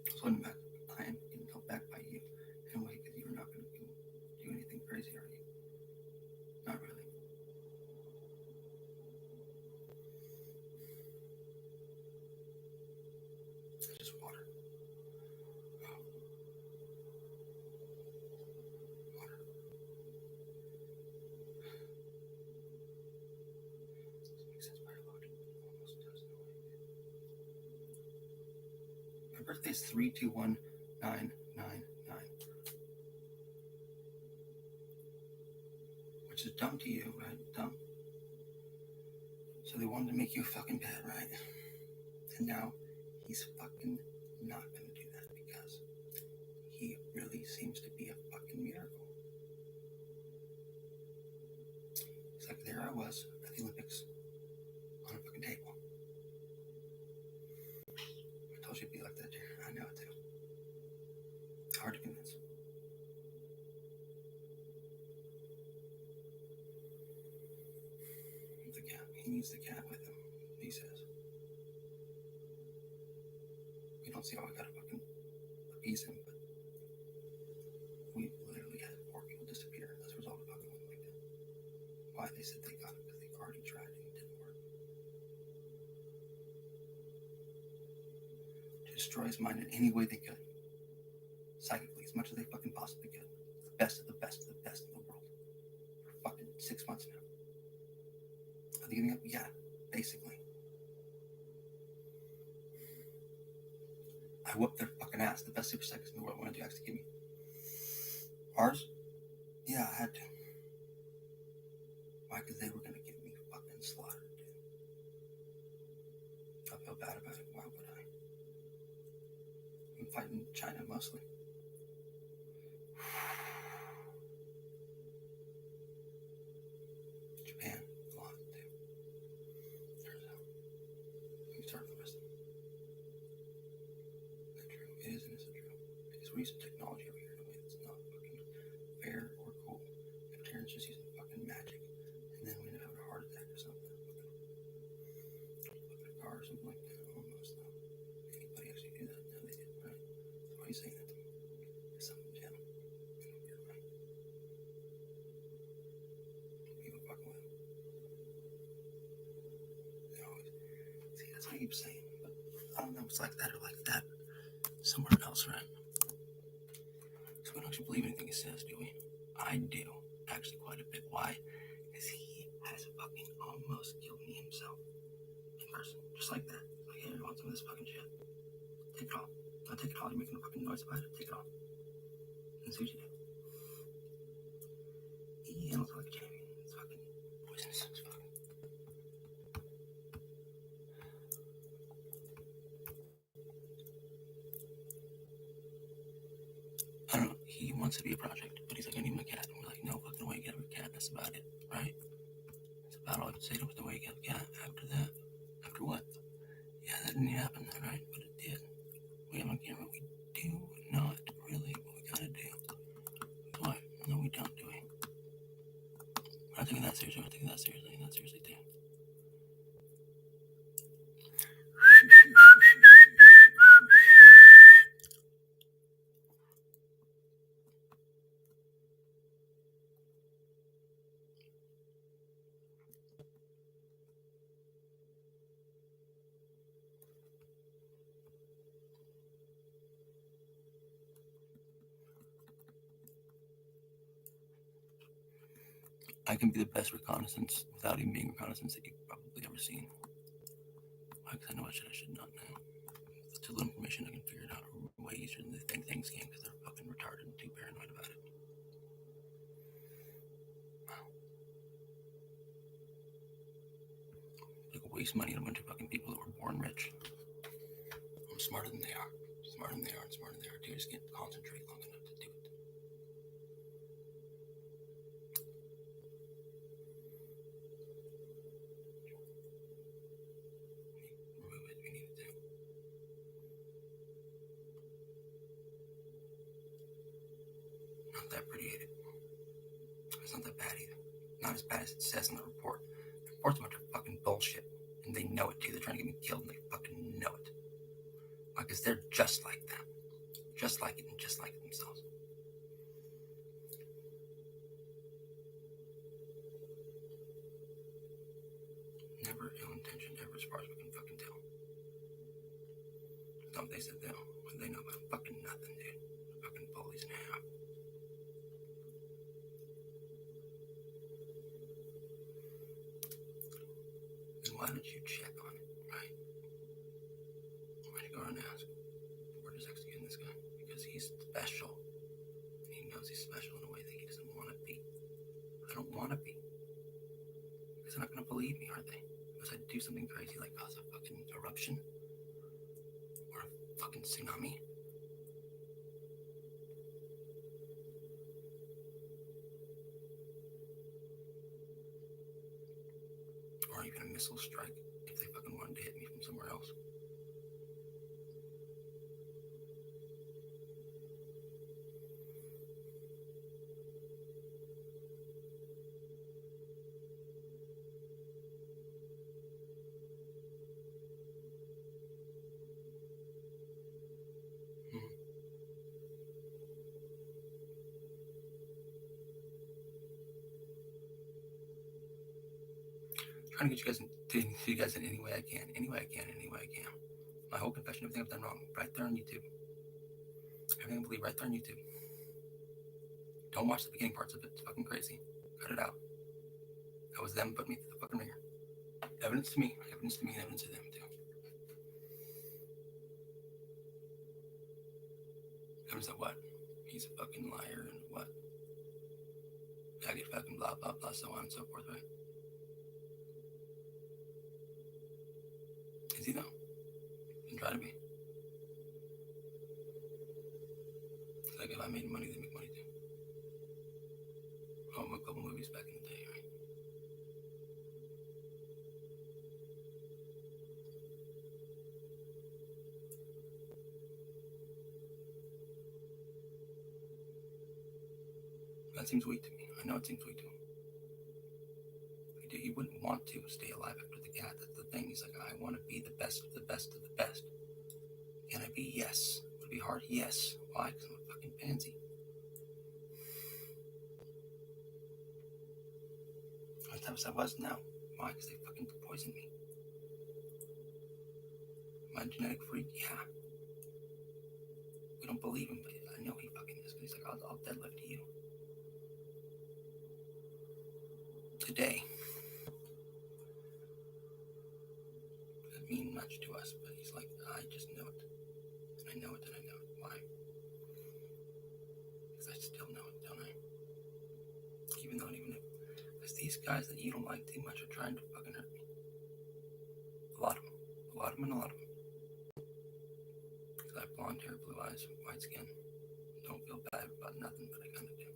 I was holding back. I am getting held back by you in a way because you're not going to do anything crazy, are you? Not really. It's just water. Water. This makes sense biologically. Almost does in a way. My birthday is 321-999. Which is dumb to you, right? Dumb. So they wanted to make you a fucking bed, right? And now he's fucking not going to do that because he really seems to be a fucking miracle. It's like there I was at the Olympics on a fucking table. I told you it'd be like that, dear. I know it too. Hard to convince. The cat. He needs the cat with him, he says. We don't see how I gotta fucking appease him, but we literally had 4 people disappear as a result of fucking one like that. Why? They said they got it because they already tried and it didn't work. To destroy his mind in any way they could. Psychically, as much as they fucking possibly could. The best of the best of the best in the world. For fucking 6 months now. Are they giving up? Yeah, basically. I whooped their fucking ass. The best super psychics in the world wanted to actually give me. Ours? Yeah, I had to. Why? Because they were going to get me fucking slaughtered, dude. I feel bad about it. Why would I? I'm fighting China mostly. Japan, a lot too. Turns out. Let me start with the rest of them. Is that true? It is and isn't true. Because we're using technology over here in a way that's not fucking fair or cool. If Taran's just using fucking magic, and then we end up having a heart attack or something. Fucking a car or something like that. Almost though. Anybody actually do that? No, they didn't, right? So why are you saying that to me? Because something gentle. Right? keep saying. But I don't know if it's like that or like that. Somewhere else, right? So we don't actually believe anything he says, do we? I do, actually, quite a bit. Why? Because he has fucking almost killed me himself. In person. Just like that. Like, hey, you want some of this fucking shit? Take it all. Don't take it all. You're making a fucking noise about it. Take it all. And see what you do. He handles it like a champion. It's fucking poisonous. It's fucking. I don't know. He wants to be a project, but he's like, I need my cat. And we're like, no fucking way, get a cat. That's about it, right? That's about all I can say to him. The way you get a cat. After that, after what? Yeah, that didn't happen, right? But it did. We have on camera. We do not really what we gotta do. What? No, we don't do it. We're not taking that seriously. We're not taking that seriously. Not seriously, too. I can be the best reconnaissance without even being reconnaissance that you've probably ever seen. Why? Because I know what I should not know. With too little information, I can figure it out way easier than they think things can because they're fucking retarded and too paranoid about it. Wow. They could waste money on a bunch of fucking people that were born rich. I'm smarter than they are. Smarter than they are and smarter than they are too. Just can't concentrate long enough to do it. Remove it if you need it to. Not that pretty, ain't it? It's not that bad either. Not as bad as it says in the report. The report's a bunch of fucking bullshit. And they know it too. They're trying to get me killed and they fucking know it. Why? Because they're just like that. Just like it and just like it themselves. Never ill intention ever as far as we can fucking tell. Don't they said though? What do they know about fucking nothing, dude? Fucking bullies and a half. Then why don't you check on it, right? Why don't you go around and ask, we're just executing this guy because he's special. And he knows he's special in a way that he doesn't want to be. I don't want to be. Because they're not going to believe me, are they? Unless I do something crazy like cause a fucking eruption. Or a fucking tsunami. Or even a missile strike if they fucking wanted to hit me from somewhere else. Trying to get you guys in any way I can. Any way I can. My whole confession, everything I've done wrong, right there on YouTube. Everything I believe right there on YouTube. Don't watch the beginning parts of it. It's fucking crazy. Cut it out. That was them putting me through the fucking ringer. Evidence to me, and evidence to them too. Evidence that what? He's a fucking liar and what? I get fucking blah blah blah, so on and so forth, right? Is he though? And try to be. It's like if I made money, they make money too. Oh, a couple movies back in the day, right? That seems weak to me. I know it seems weak to him. He wouldn't want to stay alive after the cat. That's the thing. He's like, I want to be the best of the best of the best. Can I be? Yes. Would it be hard? Yes. Why? Because I'm a fucking pansy. As tough as I was, no. Why? Because they fucking poisoned me. Am I a genetic freak? Yeah. We don't believe him, but I know he fucking is. He's like, I'll deadlift you. Today. Doesn't mean much to us, but he's like, I just know it. And I know it, and I know it. Why? Because I still know it, don't I? Even if these guys that you don't like too much are trying to fucking hurt me. A lot of them. A lot of them and a lot of them. Because I have blonde hair, blue eyes, white skin. Don't feel bad about nothing, but I kind of do.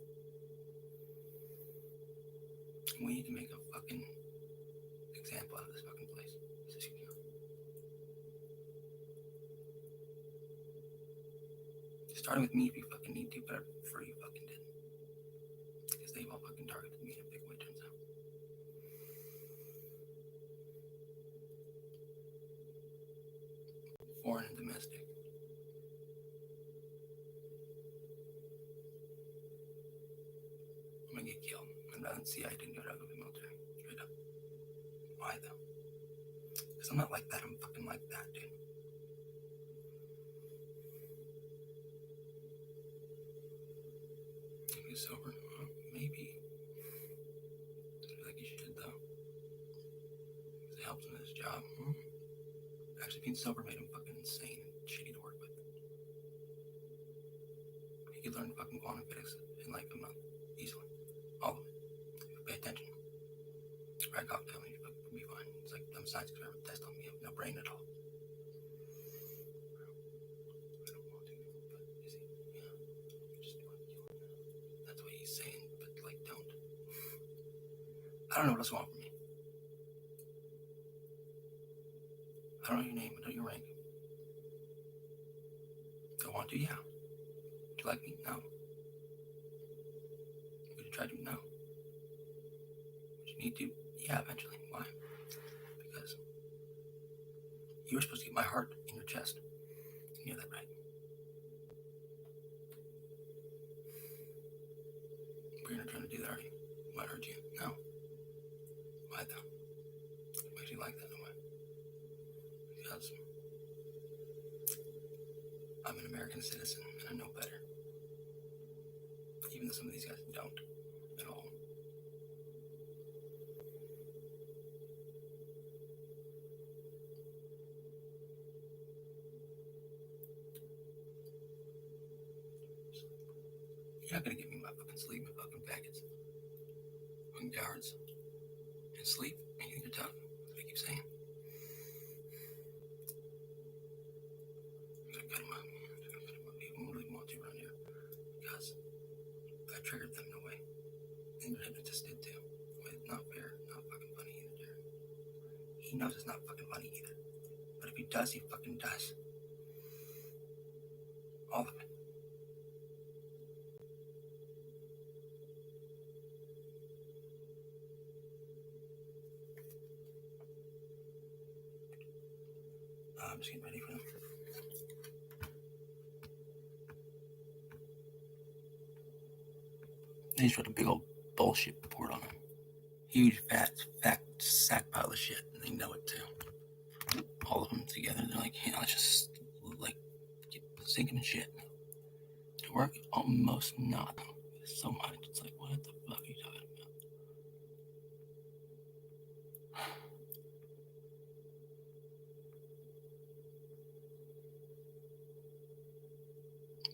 And we need to make a fucking example out of this fucking place. Starting with me if you fucking need to, but I prefer you fucking didn't. Because they've all fucking targeted me in a big way, turns out. Foreign and domestic. I'm gonna get killed. I'd rather see I didn't go to the military. Straight up. Why though? Because I'm not like that, I'm fucking like that, dude. Maybe sober? Maybe. I feel like you should though. Because it helps him in his job. Actually, being sober made him fucking insane and shitty to work with. He could learn fucking quantum physics in like a month. Easily. All of it. If you pay attention. Crack off down and you fucking be fine. It's like dumb science experiment test on me. You have no brain at all. I don't want to, but is he? Yeah. Just want to kill him now. That's what he's saying, but like don't. I don't know what else you want from me. I don't know your name, I don't know your rank. Do I want to? Yeah. Would you like me? No. Would you try to? No. Would you need to? Yeah, eventually. Why? Because you were supposed to get my heart in your chest. You know that, right? But you're not trying to do that, are you? Might hurt you. No. Why though? What makes you like that? No way. Because I'm an American citizen and I know better. Even though some of these guys don't at all. You're not gonna give me my fucking sleep and fucking faggots. Fucking guards. And sleep. And you think you're tough. That's what I keep saying. I'm gonna cut him up. I'm really want to around here. Because I triggered them in a way. And your hypnotist did too. It's not fair. Not fucking funny either, Jared. He knows it's not fucking funny either. But if he does, he fucking does. All of it. I'm just getting ready for them. They just wrote a big old bullshit report on him. Huge fat sack pile of shit. And they know it too. All of them together. They're like, yeah, let's just like get sinking in shit. To work? Almost not. So much. It's like, what the fuck are you talking about?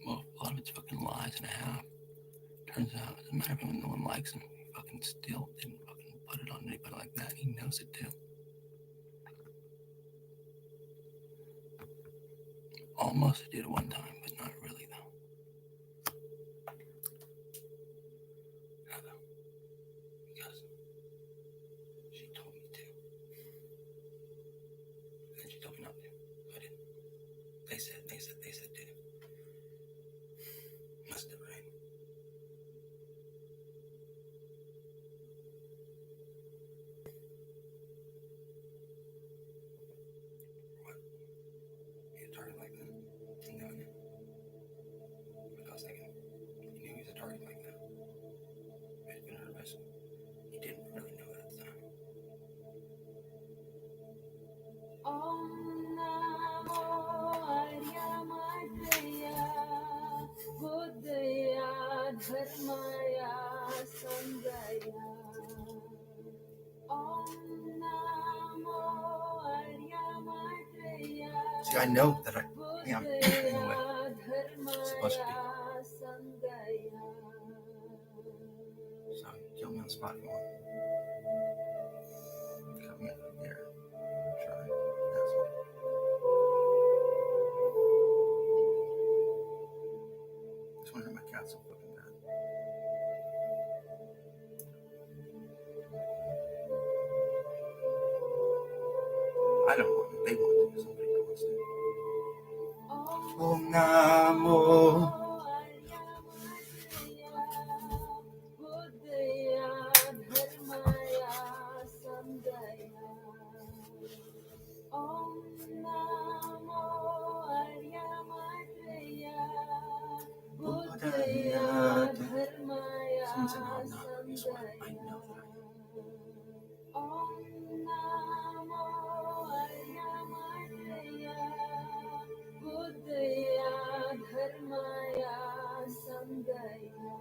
Well, a lot of it's fucking lies and a half. Turns out, it doesn't matter if no one likes him. He fucking still didn't fucking put it on anybody like that. He knows it too. Almost did one time, but not really though. How though? Because she told me to. And she told me not to. So I didn't. They said to. Must have, right? What? You target like that? I'm doing it. बुद्धया धर्मया संगया Om Namo Aryamataya See, I know that I am anyway. Supposed to be. So kill me on the spot if you want. Cut me up there. Try. Asshole. Just want to hurt my cat so fucking bad. I don't want it. They want it. Somebody wants it. Om Namo. Om Namo Aryamataya Buddhaya Dharmaya Someone said no, I'm not. But guess what? I know that I am. Om Namo Aryamataya Buddhaya Dharmaya Sangaya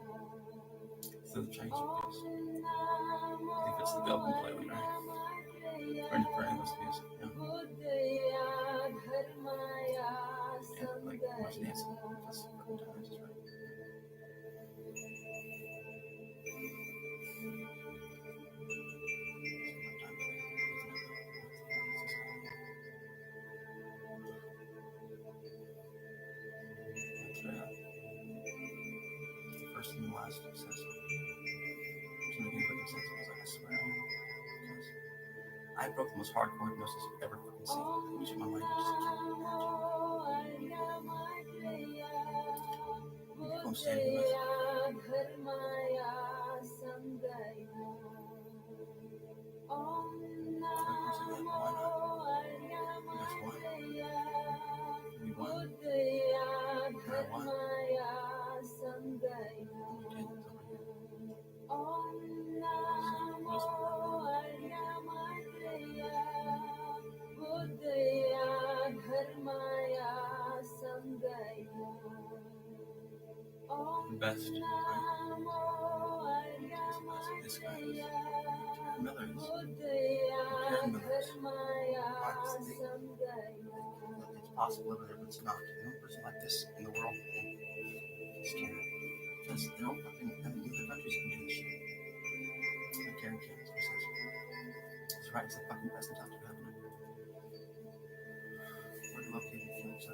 So the Chinese Om face. Namo I think that's the Belgian play, right? Or any for English music, yeah. Buddhaya Dharmaya Yeah, like March Nancy. That's fucking times, right? First and last says so. Which make any fucking sense because I swear I am. Because I broke the most hardcore hypnosis you've ever fucking seen. Which in my mind you just can't imagine. People I'm standing with. Best, right? This guy is Taran Miller. Taran Miller's. It's possible over there, but it's not. The only person like this in the world is Taran. Because they don't fucking have any other countries can do this shit. And Taran can't. That's what he says. He's right. It's the fucking best in top to happen. We're located in Phoenix.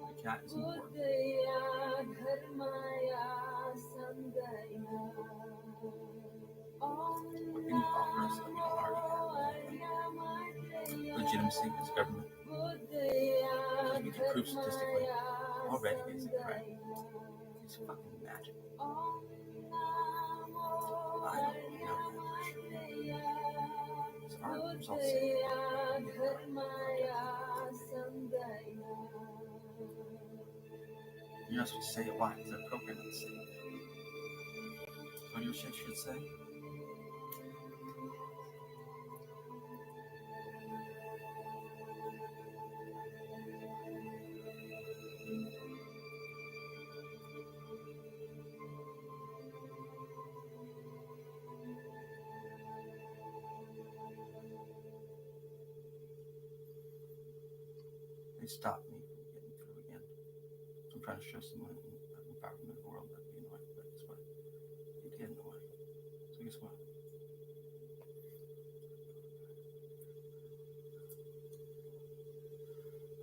The cat is important. What can you offer us that we don't already have? Legitimacy as government. Because we can prove statistically already basically, right? It's fucking magic. I don't know that for sure. So our results say you're not supposed to say it. Why? Because they're programmed to say it. What your shit should say? They stopped me from getting through again. I'm trying to show someone in the environment of the world that'd be annoying, but guess what? You get in the way. So guess what?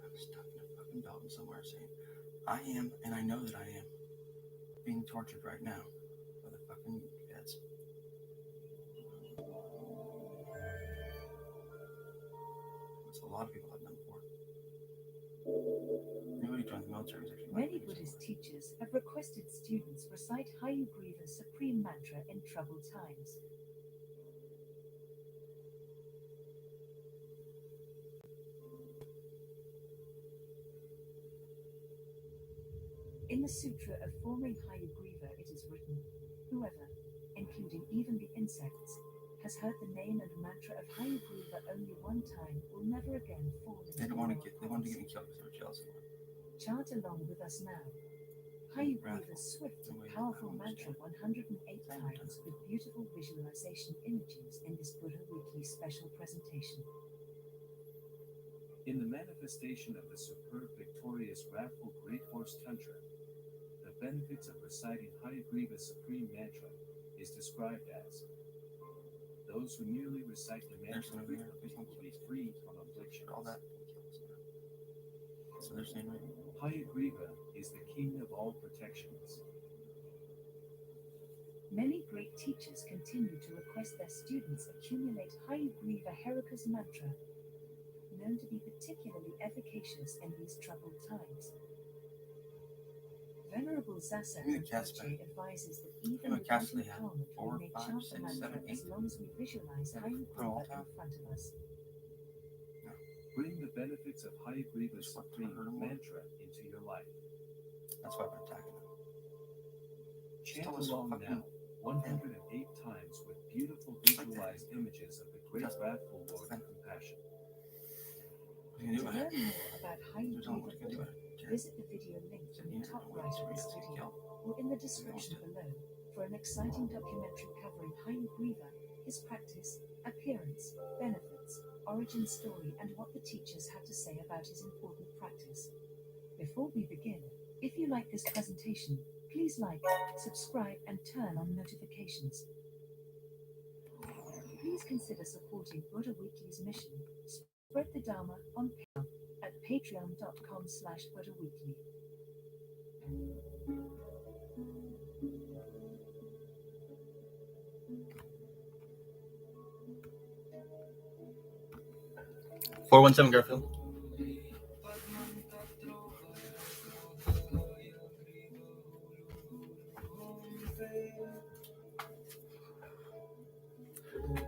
I'm stuck in a fucking Belgium somewhere saying, I am, and I know that I am, being tortured right now by the fucking feds. That's a lot of people I've done before. Anybody joined the military was actually Many Buddhist teachers have requested students recite Hayagriva's supreme mantra in troubled times. In the Sutra of Forming Hayagriva, it is written, "Whoever, including even the insects, has heard the name and mantra of Hayagriva only one time will never again fall into They the wanted world to of get me poverty. killed because they were jealous of me. Chant along with us now. Hayagriva's swift and powerful mantra 108 times with beautiful visualization images in this Buddha Weekly special presentation. In the manifestation of the superb, victorious, wrathful great horse Tantra, the benefits of reciting Hayagriva's supreme mantra is described as those who merely recite the mantra will be freed from affliction. All that. So they're saying right. Hayagriva is the king of all protections. Many great teachers continue to request their students accumulate Hayagriva Herika's mantra, known to be particularly efficacious in these troubled times. Venerable Zasa Give me the cats back. Rinpoche advises that even my cats, without they have empowerment, 4, we may 5, chant 6, the mantra 7, 8. as long as we visualize Yeah, put them all Hayagriva down. in front of us. Bring the benefits of Hayagriva's Just what supreme hurt 'em more. mantra into your life. That's why I've been attacking them. Chant Still is along fucking- now 108 times with beautiful visualized images of the great Just- wrathful Lord of compassion. What are you To gonna do learn about it? more about There's only what Hayagriva you can do Buddha, about it. visit the video link in the Yeah, top well, right so of this yes, you video kill. or in the description below for an exciting documentary covering Hayagriva, his practice, appearance, benefits, origin story, and what the teachers had to say about his important practice. Before we begin, if you like this presentation, please like, subscribe, and turn on notifications. Please consider supporting Buddha Weekly's mission. Spread the Dharma on Patreon at patreon.com/Buddha Weekly. .417 Garfield.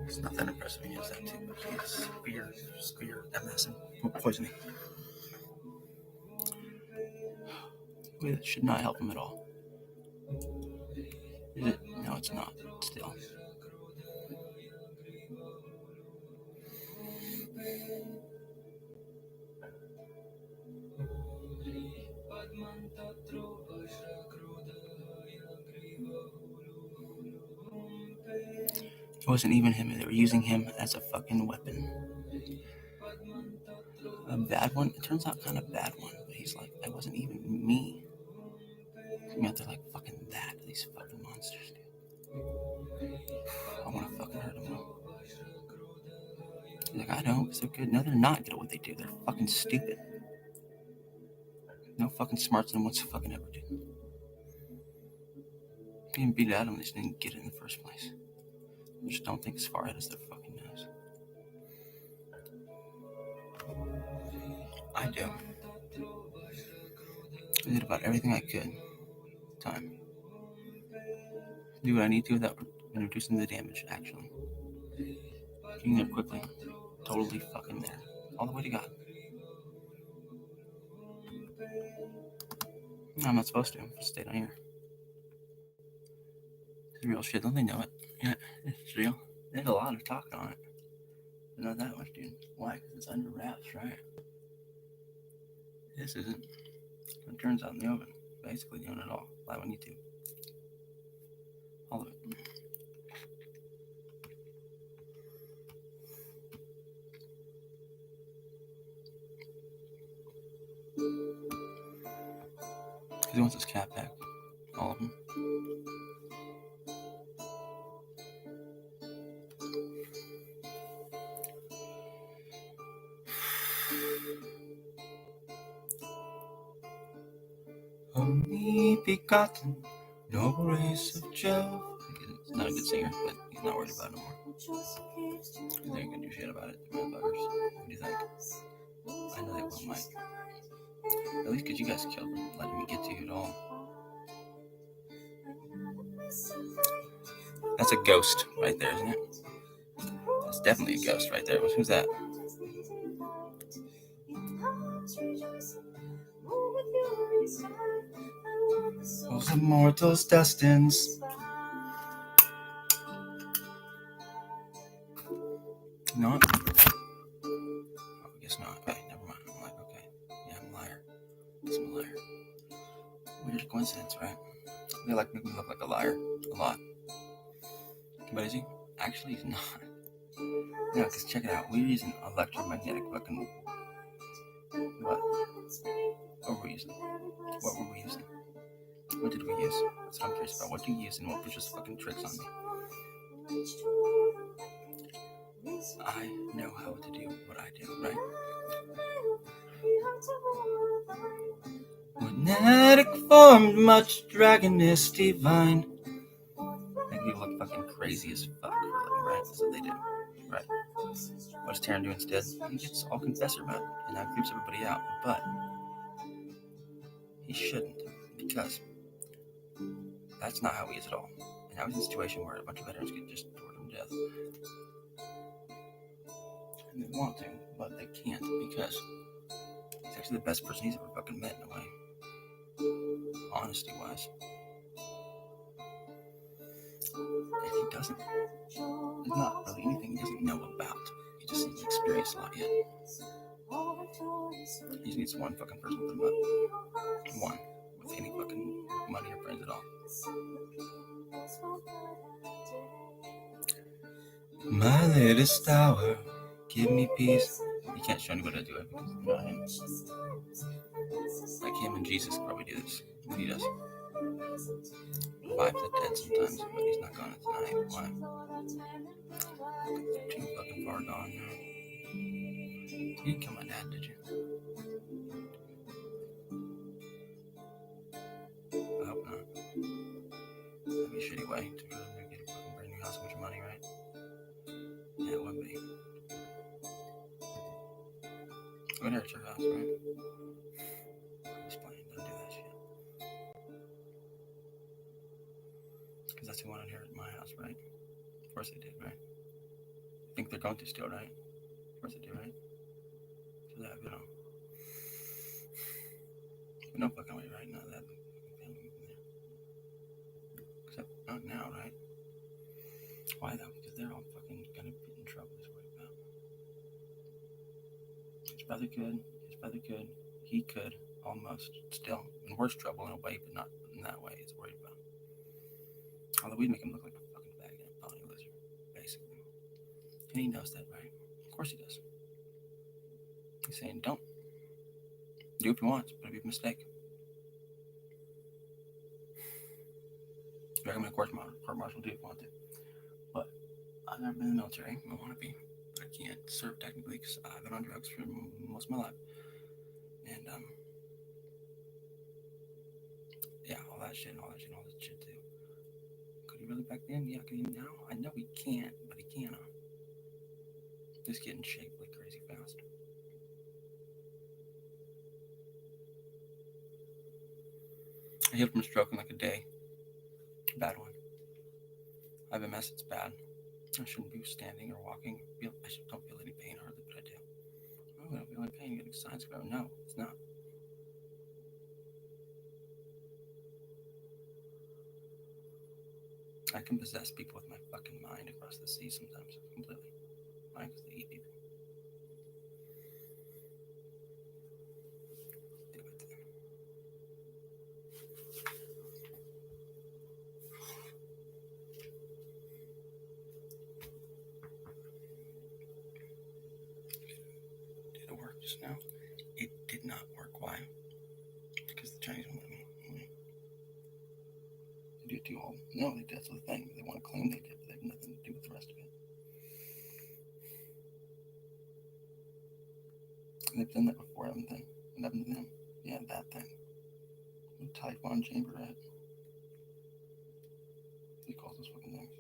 It's not that impressive. He has that too, but he has severe MS and poisoning. It should not help him at all. Is it? No, it's not. Still. It wasn't even him. They were using him as a fucking weapon. A bad one? It turns out kind of bad one. But he's like, that wasn't even me. I mean, they're like fucking that. These fucking monsters, dude. I want to fucking hurt them all. He's like, I don't, because they're good. No, they're not good at what they do. They're fucking stupid. No fucking smarts than what's fucking ever do. You didn't beat it at them, they just didn't get it in the first place. I just don't think as far ahead as their fucking nose. I do. I did about everything I could. Time. Do what I need to without reducing the damage, actually. Getting there quickly. Totally fucking there. All the way to God. No, I'm not supposed to. I'm supposed to stay down here. It's real shit. Don't they know it? Yeah, it's real. There's a lot of talking on it. But not that much, dude. Why? Because it's under wraps, right? This isn't. It turns out in the oven. Basically doing it all. Live on YouTube. All of it. He wants his cat back. All of them. Only begotten, noble race of Jove. He's not a good singer, but he's not worried about it anymore. They ain't gonna do shit about it. The motherfuckers. What do you think? I know they will, Mike. At least because you guys killed him, letting me get to you at all. That's a ghost right there, isn't it? That's definitely a ghost right there. Who's that? Those immortals destins. Not? Oh, I guess not. Okay, never mind. I'm like, okay. Yeah, I'm a liar. I'm a liar. Weird coincidence, right? They like make me look like a liar a lot. But is he? Actually, he's not. No, because check it out. We're using electromagnetic fucking. What? What were we using? What were we using? What did we use? That's what I'm curious about. What do you use and what was just fucking tricks on me? I know how to do what I do, right? Magnetic formed, much dragoness divine. Make people look fucking crazy as fuck, right? That's what they do, right? What does Taran do instead? He gets all confessor mode, and that creeps everybody out, but he shouldn't, because that's not how he is at all. And now he's in a situation where a bunch of veterans get just tortured to death. And they want to, but they can't, because he's actually the best person he's ever fucking met in a way. Honesty-wise. And he doesn't. There's not really anything he doesn't know about. He just hasn't experienced a lot yet. He just needs one fucking person to put him up. One. With any fucking money or friends at all. My latest hour, give me peace. You can't show anybody to do it because you know him. Like him and Jesus probably do this. What he does. Revive the dead sometimes, but he's not gonna tonight. Why? They're too fucking far gone now. You didn't kill my dad, did you? I hope not. That'd be a shitty way to get a fucking brand new house with your money, right? Yeah, it would be. It would hurt your house, right? I'm just playing. Don't do that shit. Because that's who wanted to inherit my house, right? Of course they did, right? I think they're going to still, right? Of course they do, right? So that, you know. But no fucking way, right? Not that family. Except not now, right? Why though? Because they're all fucking gonna get in trouble. Is what about. His brother could. He could almost still in worse trouble in a way, but not in that way. He's worried about. Although we'd make him look like a fucking bag and a pony lizard, basically. And he knows that, right? Of course he does. He's saying, don't. Do if he wants, but it'd be a mistake. Drag him in a court martial, do if you want to. But I've never been in the military. I want to be. But I can't serve technically because I've been on drugs for most of my life. And, yeah, all that shit too. Could he really back then? Yeah, could he now? I know he can't, but he can. Just getting shaped like crazy fast. I healed from a stroke in like a day. Bad one. I have MS, it's bad. I shouldn't be standing or walking. I don't feel any pain hardly, but I do. Oh, I don't feel any pain. Getting signs go. No, it's not. I can possess people with my fucking mind across the sea sometimes, completely. Why? Because they eat people. Do it then. Did it work just now? It did not work. Why? Because the Chinese wanted me. They do it to you all. No, that's the thing. They want to claim they did, but they have nothing to do with the rest of it. They've done that before, haven't they? What happened to them? Yeah, that thing. Taiwan chamber at. He calls those fucking things.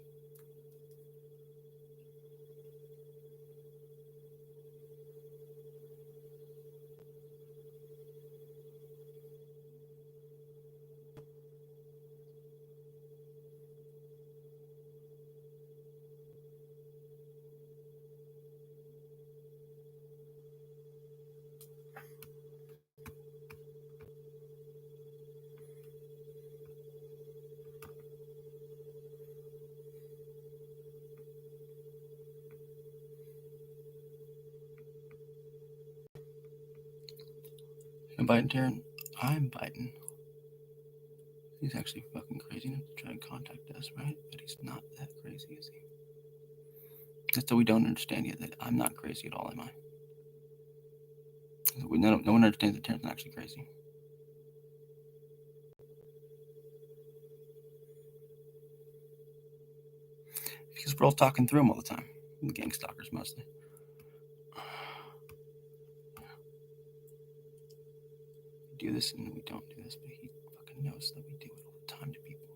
Inviting Taran. I'm biting. He's actually fucking crazy enough to try and contact us, right? But he's not that crazy, is he? Just that we don't understand yet that I'm not crazy at all, am I? No one understands that Taran's not actually crazy. Because we're all talking through him all the time. Gang stalkers mostly. We do this and we don't do this, but he fucking knows that we do it all the time to people.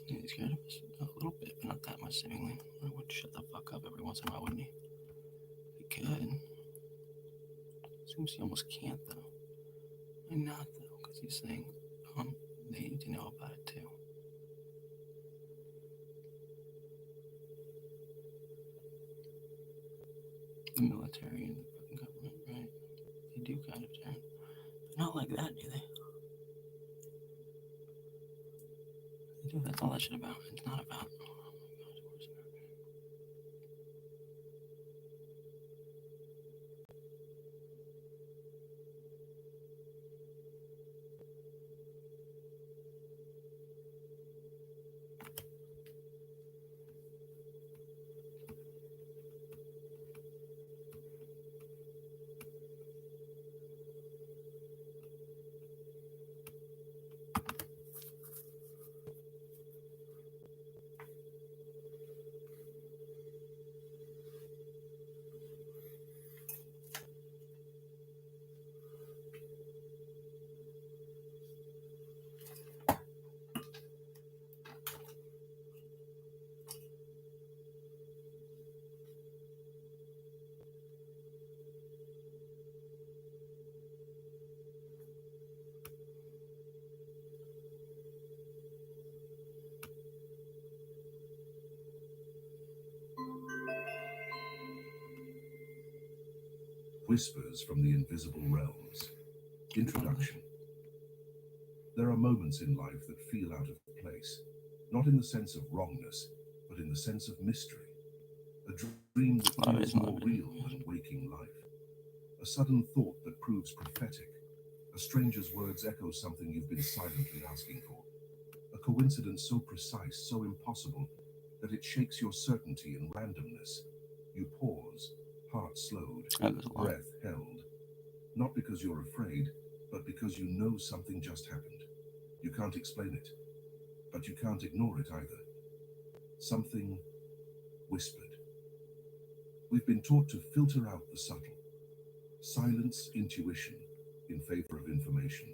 He's scared of us a little bit, but not that much seemingly. I would shut the fuck up every once in a while, wouldn't he? He could. Seems he almost can't though. Why not though? Because he's saying, they need to know about it too. The military and the fucking government, right? They do kind of turn. But not like that, do they? They do. That's all that shit about. It's not about. Whispers from the Invisible Realms. Introduction. There are moments in life that feel out of place, not in the sense of wrongness, but in the sense of mystery. A dream that feels more real than waking life. A sudden thought that proves prophetic. A stranger's words echo something you've been silently asking for. A coincidence so precise, so impossible, that it shakes your certainty in randomness. You pause, heart slowed, breath held. Not because you're afraid, but because you know something just happened. You can't explain it, but you can't ignore it either. Something whispered. We've been taught to filter out the subtle. Silence intuition in favor of information.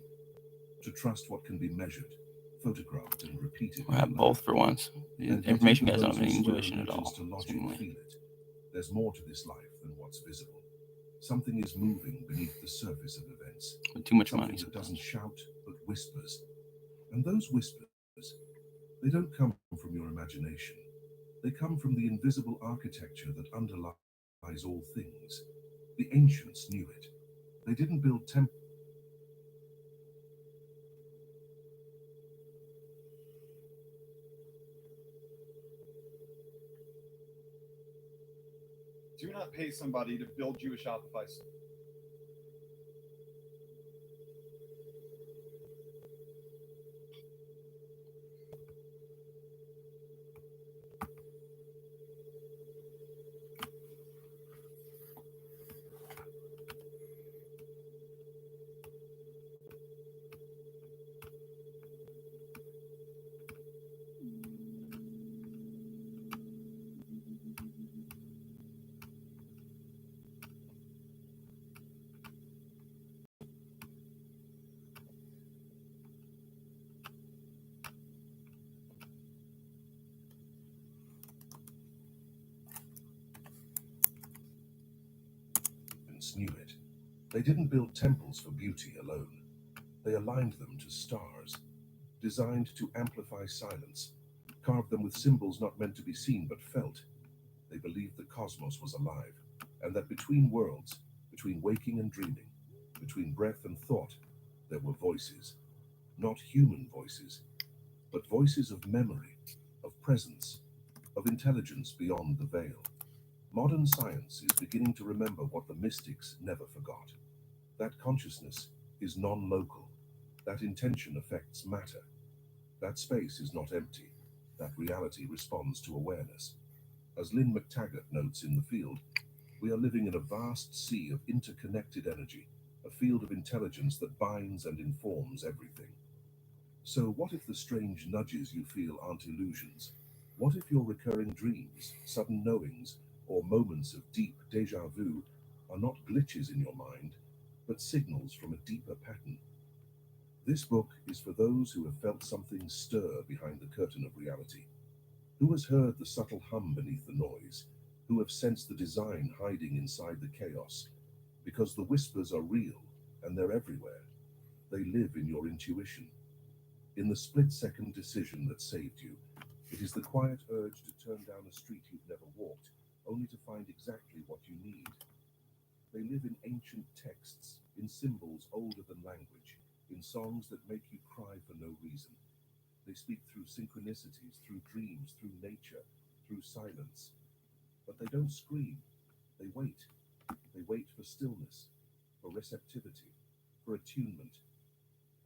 To trust what can be measured, photographed, and repeated. We're at both for once. The information guys don't have any intuition at all. Feel it. There's more to this life than what's visible. Something is moving beneath the surface of events. With too much something money. That doesn't shout, but whispers. And those whispers, they don't come from your imagination. They come from the invisible architecture that underlies all things. The ancients knew it. They didn't build temples. Do not pay somebody to build you a Shopify store. Knew it. They didn't build temples for beauty alone. They aligned them to stars, designed to amplify silence, carved them with symbols not meant to be seen but felt. They believed the cosmos was alive, and that between worlds, between waking and dreaming, between breath and thought, there were voices. Not human voices, but voices of memory, of presence, of intelligence beyond the veil. Modern science is beginning to remember what the mystics never forgot. That consciousness is non-local. That intention affects matter. That space is not empty. That reality responds to awareness. As Lynn McTaggart notes in The Field, we are living in a vast sea of interconnected energy, a field of intelligence that binds and informs everything. So what if the strange nudges you feel aren't illusions? What if your recurring dreams, sudden knowings, or moments of deep déjà vu are not glitches in your mind, but signals from a deeper pattern? This book is for those who have felt something stir behind the curtain of reality, who has heard the subtle hum beneath the noise, who have sensed the design hiding inside the chaos, because the whispers are real and they're everywhere. They live in your intuition, in the split-second decision that saved you. It is the quiet urge to turn down a street you've never walked, only to find exactly what you need. They live in ancient texts, in symbols older than language, in songs that make you cry for no reason. They speak through synchronicities, through dreams, through nature, through silence. But they don't scream. They wait. They wait for stillness, for receptivity, for attunement.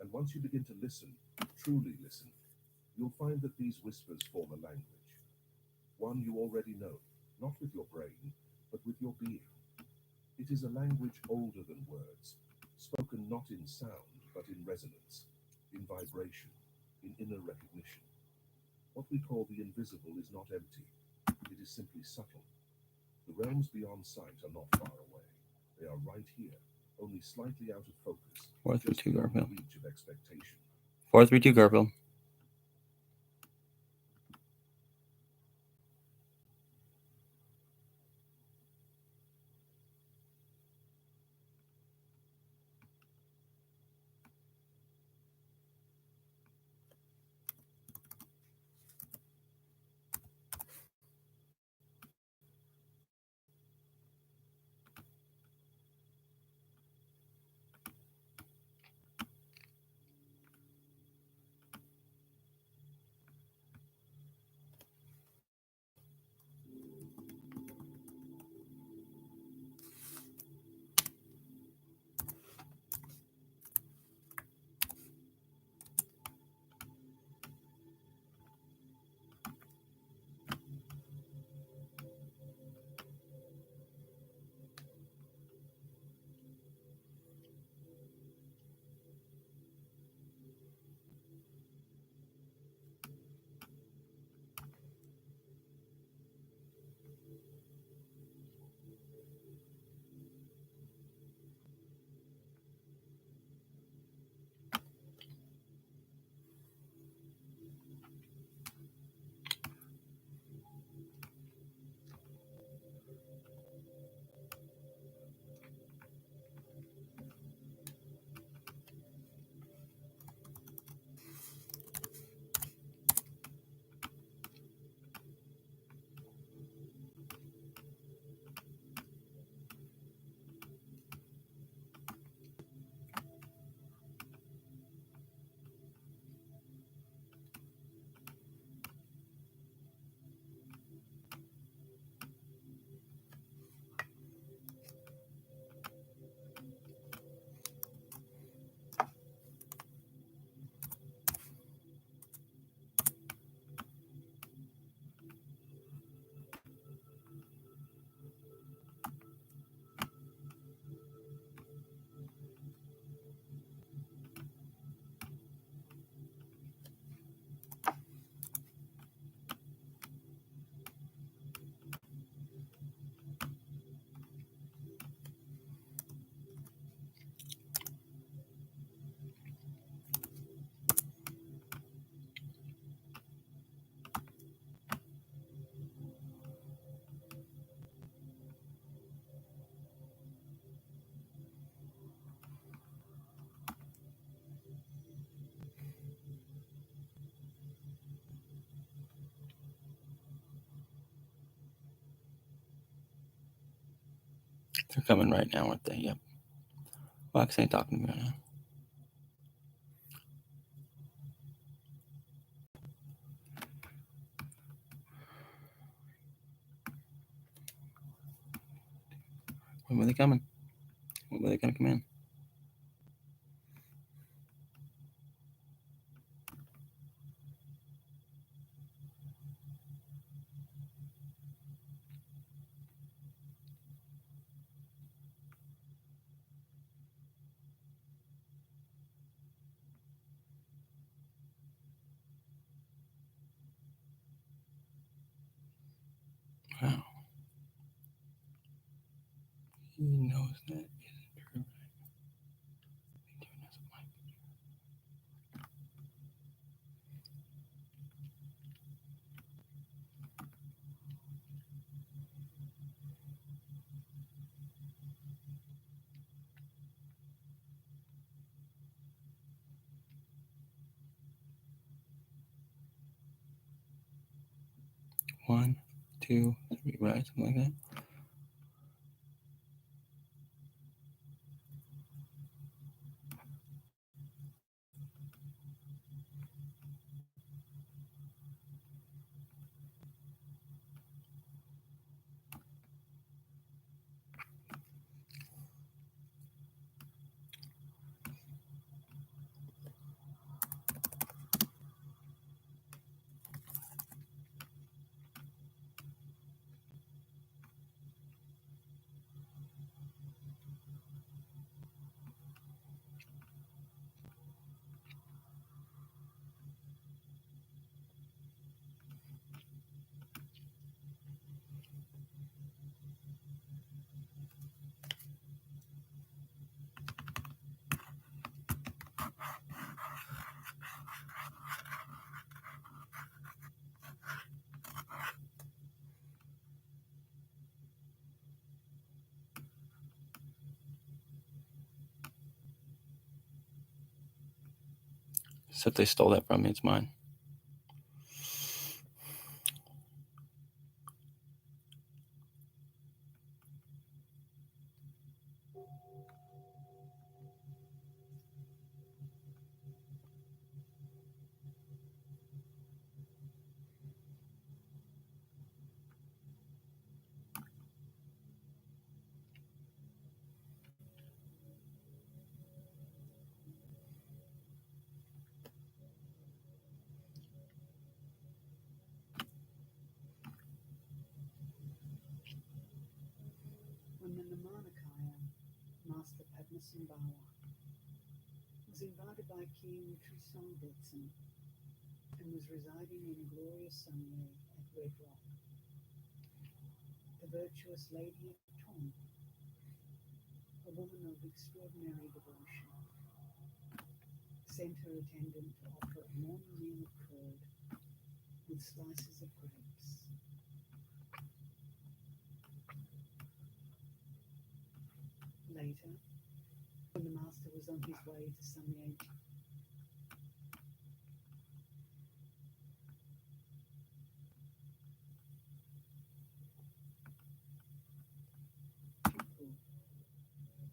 And once you begin to listen, truly listen, you'll find that these whispers form a language. One you already know, not with your brain, but with your being. It is a language older than words, spoken not in sound, but in resonance, in vibration, in inner recognition. What we call the invisible is not empty. It is simply subtle. The realms beyond sight are not far away. They are right here, only slightly out of focus, 4-3-2 just beyond Garfield. the reach of expectation. 4-3-2 Garfield. They're coming right now, aren't they? Yep. Wax ain't talking to me right now. When were they coming? When were they going to come in? Wow. He knows that isn't true. One, two, three, right? Something like that. Except they stole that from me. It's mine. When the Namanikaya, Master Padmasambhava, was invited by King Trisongdetsen and was residing in glorious Samye at Red Rock, the virtuous Lady of Tom, a woman of extraordinary devotion, sent her attendant to offer a morning meal of curd with slices of grapes. Later, when the master was on his way to Samye,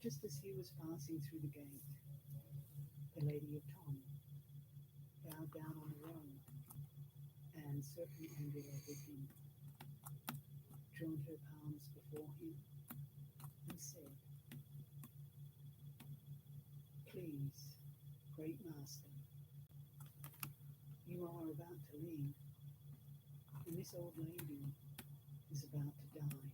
just as he was passing through the gate, the Lady of Tom bowed down on the road and circumambulated him, joined her palms before him, and said, "Please, great master, you are about to leave, and this old lady is about to die.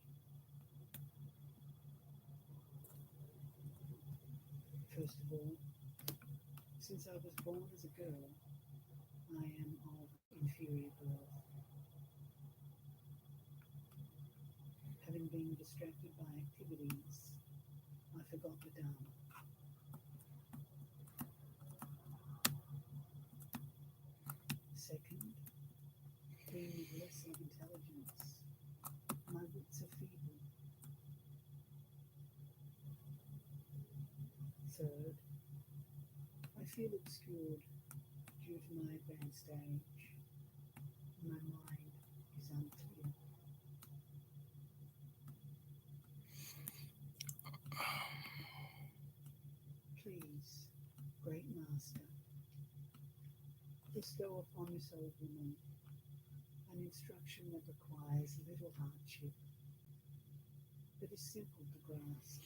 First of all, since I was born as a girl, I am of inferior birth. Having been distracted by activities, I forgot the Dharma. Second, being of lesser intelligence, my wits are feeble. Third, I feel obscured due to my advanced age. My mind is unclear. Please, great master, bestow upon this old woman an instruction that requires little hardship, but It is simple to grasp,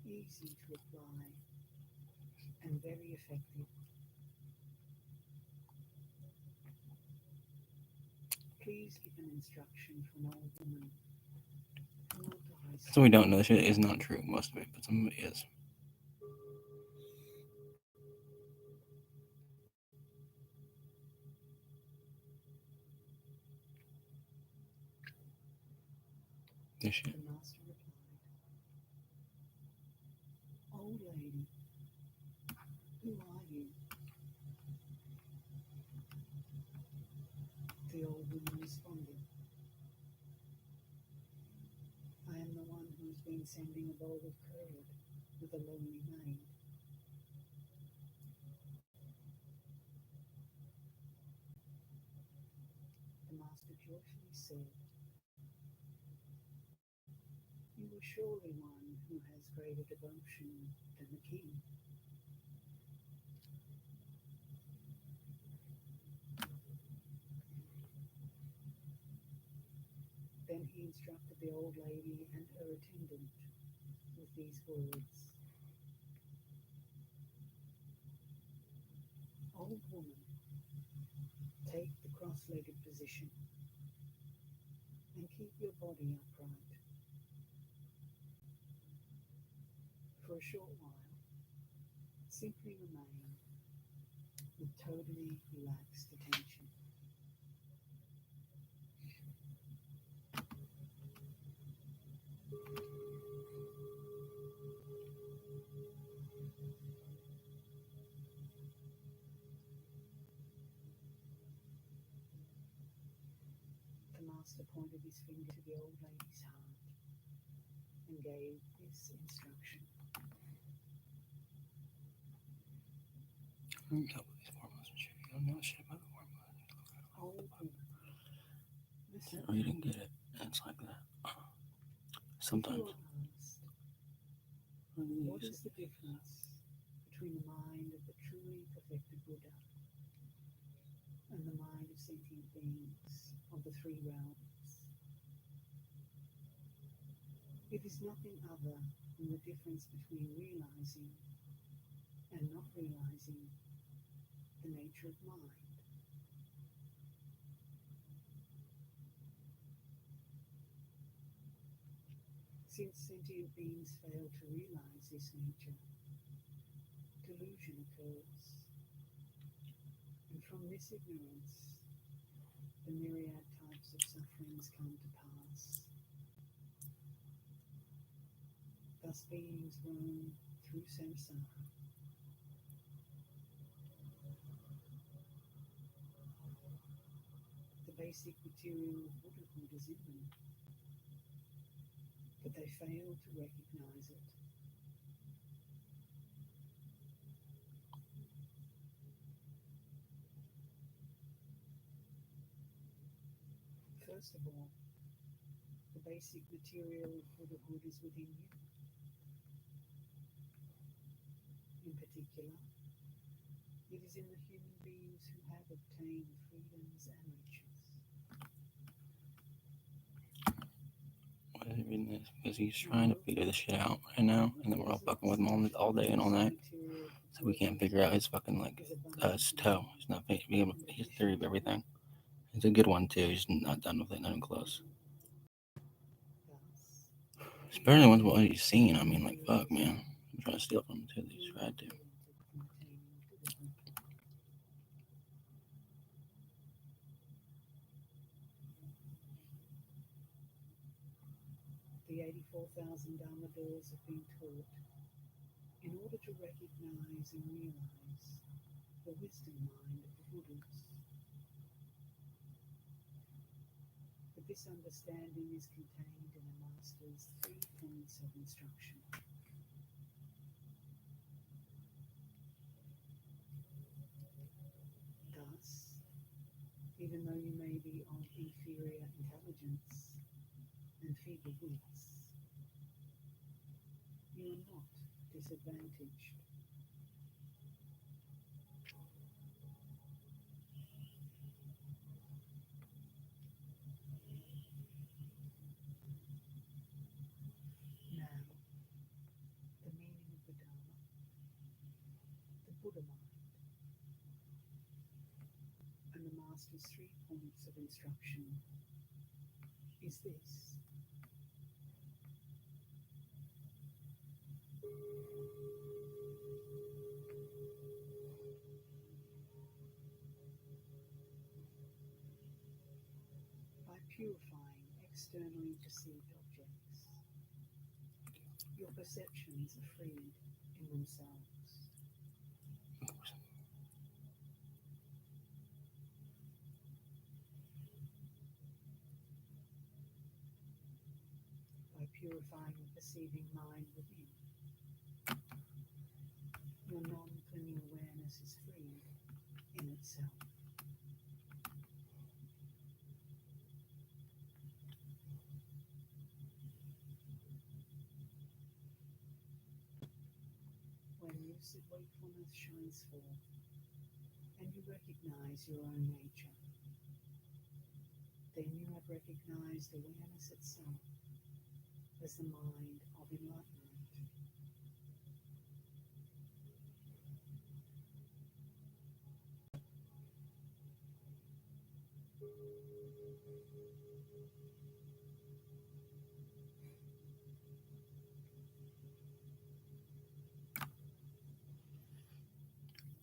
easy to apply, and very effective. Please give an instruction for an old woman who will die So we don't know. This shit is not true, most of it, but some of it is. This shit. The master replied, "Old lady, who are you?" The old woman responded, "I am the one who's been sending a bowl of curd with a lonely maid." The master joyfully said, "You are surely one who has greater devotion than the king." Then he instructed the old lady and her attendant with these words, "Old woman, take the cross-legged position and keep your body upright. For a short while, simply remain with totally relaxed attention." The master pointed his finger to the old lady's heart and gave this instruction. I don't know these formulas and shit. You don't know shit about the formulas. Old woman, listen. Can't read and get it. It's like that. Sometimes. You are asked, what is the difference between the mind of the truly perfected Buddha and the mind of sentient beings of the three realms? It is nothing other than the difference between realizing and not realizing the nature of mind. Since sentient beings fail to realize this nature, delusion occurs, and from this ignorance, the myriad types of sufferings come to pass. Thus beings roam through samsara. The basic material of Buddhahood is in them, but they fail to recognize it. First of all, the basic material of Buddhahood is within you. In particular, it is in the human beings who have obtained freedoms and riches. Why is he reading this? Because he's trying to figure this shit out right now, and then we're all fucking with him all day and all night. So we can't figure out his fucking, like, his toe. He's not being able to, his theory of everything. It's a good one, too. He's not done with it, not even close. It's better than what he's seen. I mean, like, fuck, man. I'm trying to steal from him, too. He's tried to. The 84,000 Dharma doors have been taught in order to recognize and realize the wisdom mind of the Buddhas. But this understanding is contained in the Master's 3 points of instruction. Thus, even though you may be of inferior intelligence and feeble wits, you are not disadvantaged. Buddha mind. And the Master's 3 points of instruction is this. By purifying externally perceived objects, your perceptions are freed in themselves. By purifying the perceiving mind within, your non-clinging awareness is freed in itself. When lucid wakefulness shines forth and you recognize your own nature, then you have recognized awareness itself as the mind of enlightenment.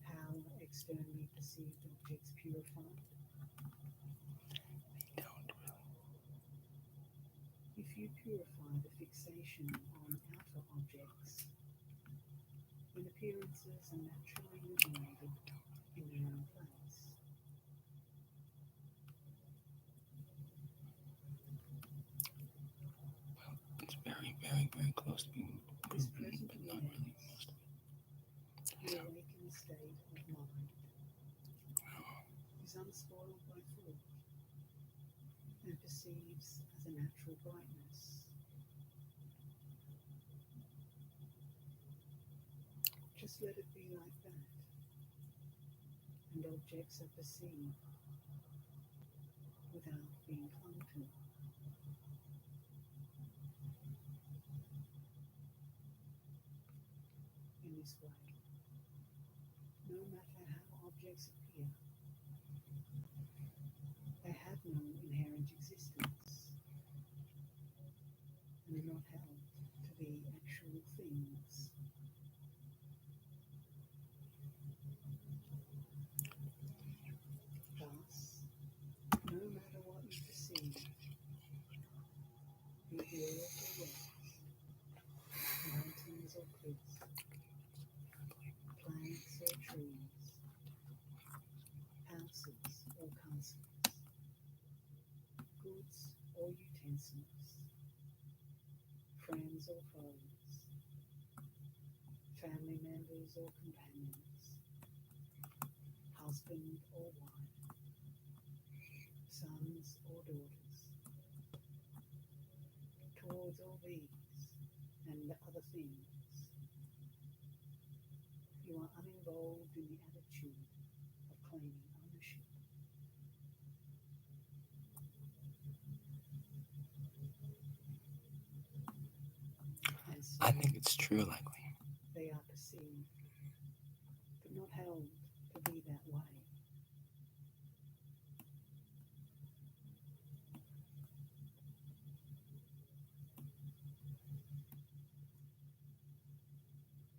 How are externally perceived objects purified? If you purify the fixation on outer objects, when appearances are naturally liberated in their own place, It's very, very, very close to being this proven, present but not really awareness, most of it. the awakened state of mind, is unspoiled by thought and perceives as a natural brightness. Just let it be like that, and objects are perceived without being clung to. In this way, no matter how objects appear, they have no inherent existence and are not held to be actual things. Thus, no matter what you perceive, be hills or rocks, mountains or cliffs, plants or trees, houses or castles, goods or utensils, friends or foes, family members or companions, husband or wife, sons or daughters, towards all these and other things, you are uninvolved in the attitude of claiming ownership. And so I think it's true, likely. they are perceived, but not held to be that way.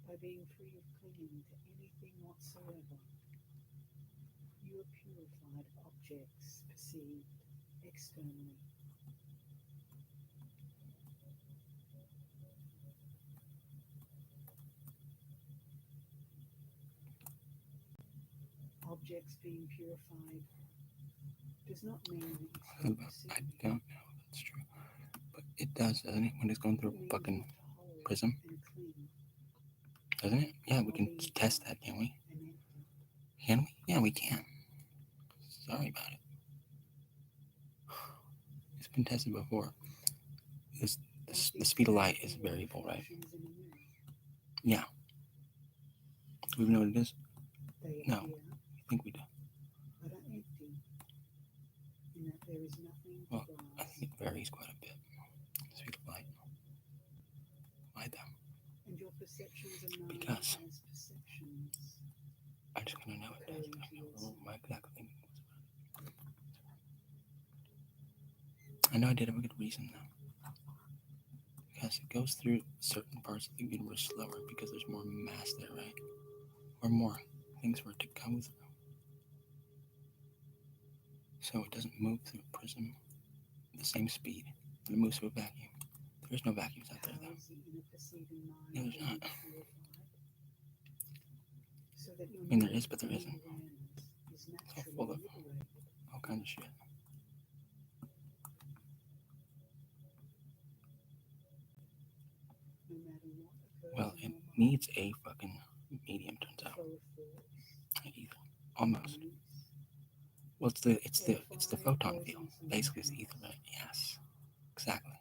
By being free of clinging to anything whatsoever, you are purified of objects perceived externally. Objects being purified does not mean that you stop I perceiving. don't know if that's true. But it does, doesn't it? When it's going It through means a fucking not to hold prism, and clean doesn't it? Yeah, we while can being test dry that, can't we? and empty. Can we? Yeah, we can. Sorry about it. It's been tested before. The speed of light is variable, right? Reflections in a mirror. Yeah. Do we know what it is? They No. appear, I think we do. but are empty, in that there is nothing to Well, I grasp, think it varies quite a bit. The speed of light. Why though? and your perceptions are known Because as perceptions. I just kind of know it does. I don't remember my exact thing. I know I did have a good reason though. Because it goes through certain parts of the universe slower because there's more mass there, right? Or more things for it to go through. So it doesn't move through a prism at the same speed that it moves through a vacuum. There is no vacuums out there, though. No, there's not. I mean, there is, but there isn't. It's all full of all kinds of shit. Well, it needs a fucking medium, turns out. Ether, almost. Well, it's the photon field. Basically, it's the ether, right? Yes, exactly.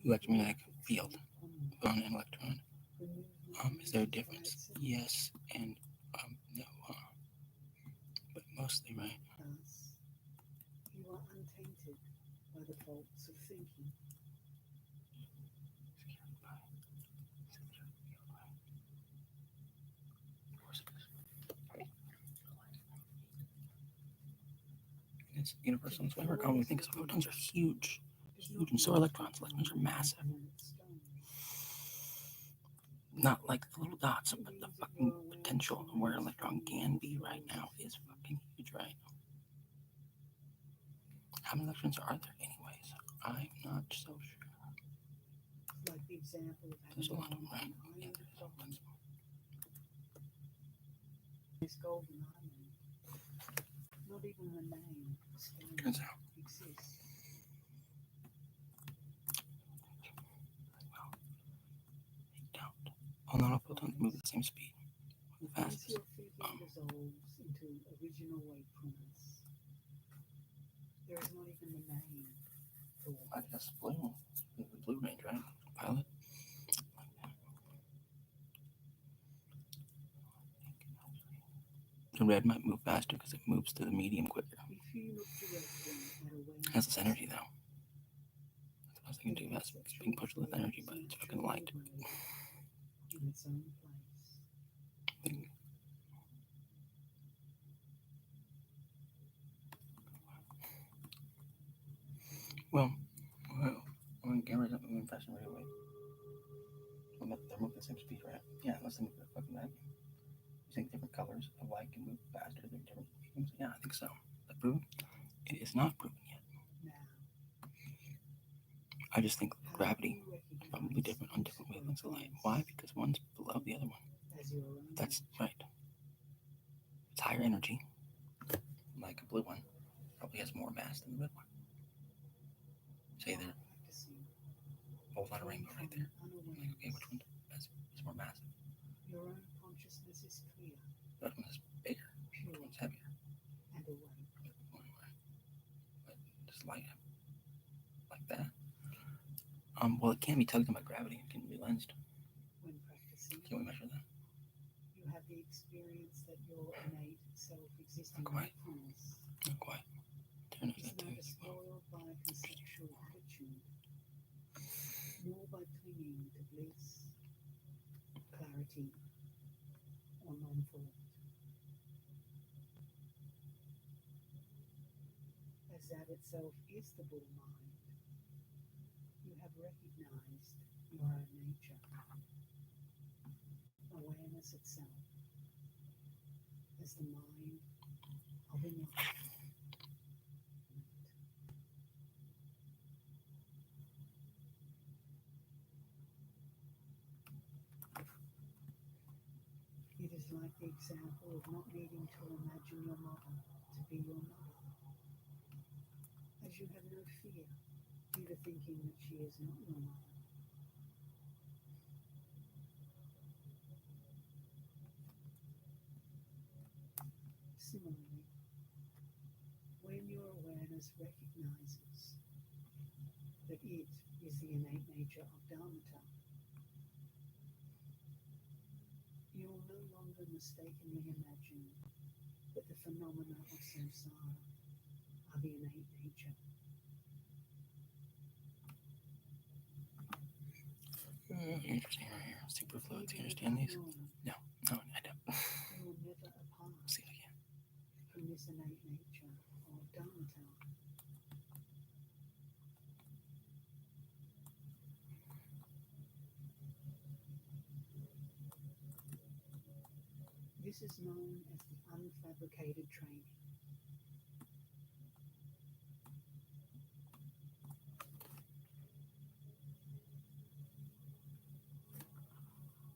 Electromagnetic field, photon and electron. Is there a difference? Yes and no. But mostly, right? Thus, you are untainted by the faults of thinking. It's universal. It's whatever common we think. So photons are huge, huge, and so are electrons. Electrons are massive. Not like the little dots, but the fucking potential of where an electron can be right now is fucking huge, right? How many electrons are there, anyways? I'm not so sure. Like the example of There's a lot of them, right? Yeah, there's this golden island. Not even her name, Turns out. exists. Well, they don't. All nanophotons move at the same speed. The Once fastest. your thinking dissolves into original wakefulness, there is not even the name for I guess blue. The blue range, right? Pilot. The red might move faster because it moves to the medium quicker. If you look directly at awareness, It has this energy, though. That's what I was thinking too. That's being pushed with energy, but it's fucking light. in its own place. Well, when cameras aren't moving faster right away. Well, they're moving at the same speed, right? Yeah, unless they move at a fucking vacuum. You think different colors of light can move faster than different mediums? Yeah, I think so. But proven? It is not proven yet. Now, I just think gravity is probably different on different wavelengths of light. Why? Because one's below the other one. as your own That's right. It's higher energy, like a blue one. Probably has more mass than the red one. Say they're practicing, both on a rainbow right there. I'm like, okay, which one is more massive? your own consciousness is clear, The other one is bigger. pure, Which one's heavier? and awake. But just like that. Well, it can be tugged on by gravity. It can be lensed. When practicing, Can we measure that? you have the experience that your innate self-existing Not quite. wakefulness Not quite. Turn is that too. neither spoiled by conceptual attitude, nor by clinging to bliss, clarity, or non-thought. As that itself is the Buddha mind, you have recognized your own nature, awareness itself, as the mind of enlightenment. It is like the example of not needing to imagine your mother to be your mother, as you have no fear, either thinking that she is not your mother. Similarly, when your awareness recognizes that it is the innate nature of Dharmata, you will no longer mistakenly imagine that the phenomena of samsara are the innate nature. Interesting right here. Superfluids. You understand these? No, I don't. This is known as the unfabricated training.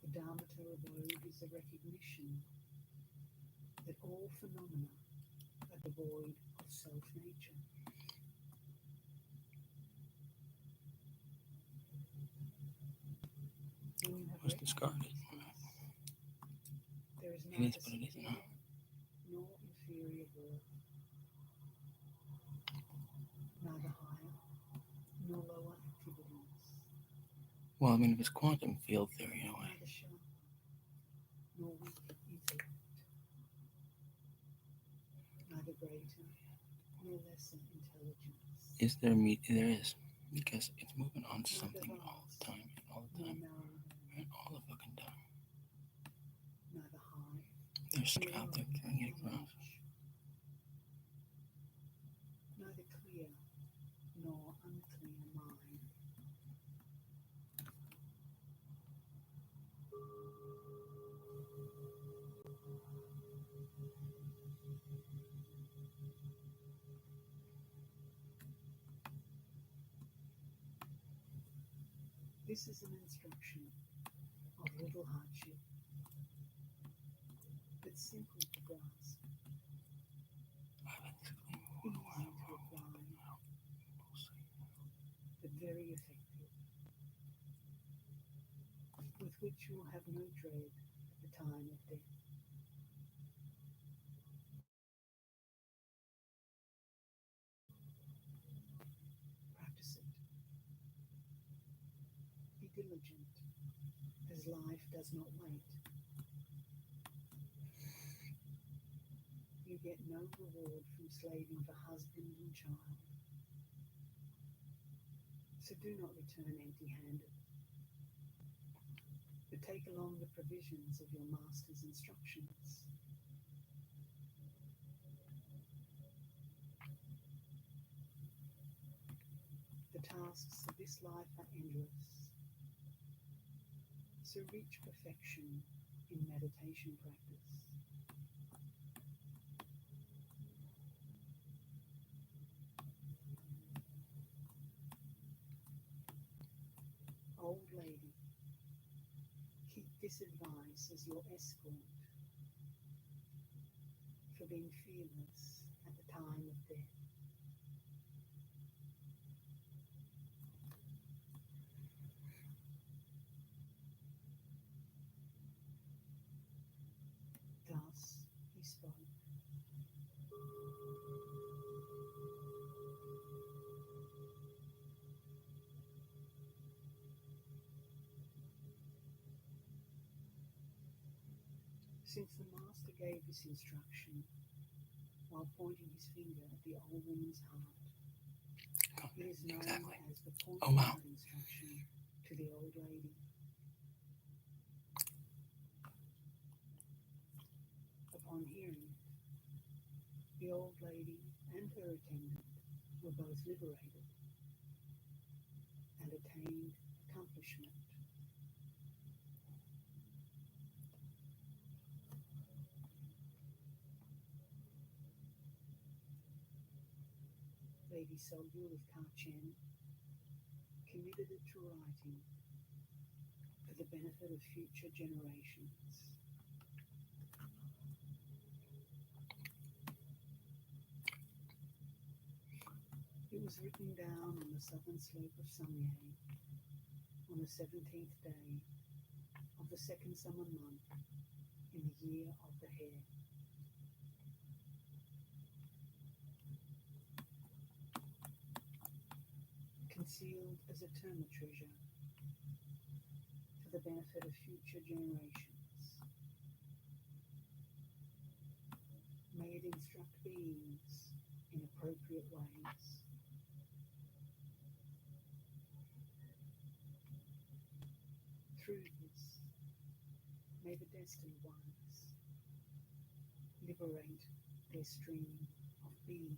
The Dharmata abode is a recognition that all phenomena are devoid of self-nature. When you have Was discarded. there is It neither is, but it isn't. superior nor inferior worth, neither higher nor lower activities, Well, I mean, if it's quantum field theory in a way. neither sharper nor weaker intellect, neither greater nor lesser intelligence, Is there meat? There is, because it's moving on neither something all vast the time, all the nor time, narrow, and all the fucking time. neither high There's nor out there low carrying it nor across. rich, neither clear nor unclear mind. This is an instruction of little hardship, but simple to grasp, easy to apply, but very effective, with which you will have no dread at the time of death. Practice it. Be diligent, as life does not wait. You get no reward from slaving for husband and child, so do not return empty-handed, but take along the provisions of your master's instructions. The tasks of this life are endless, so reach perfection in meditation practice. Old lady, keep this advice as your escort for being fearless at the time of death. Thus he spoke. Since the master gave this instruction while pointing his finger at the old woman's heart, it is known as the pointing heart instruction to the old lady. Upon hearing it, the old lady and her attendant were both liberated and attained accomplishment. Lady Sogyal of Karchen committed it to writing for the benefit of future generations. It was written down on the southern slope of Samye on the 17th day of the second summer month in the year of the hare. Concealed as a terma treasure for the benefit of future generations. May it instruct beings in appropriate ways. Through this, may the destined ones liberate their stream of being.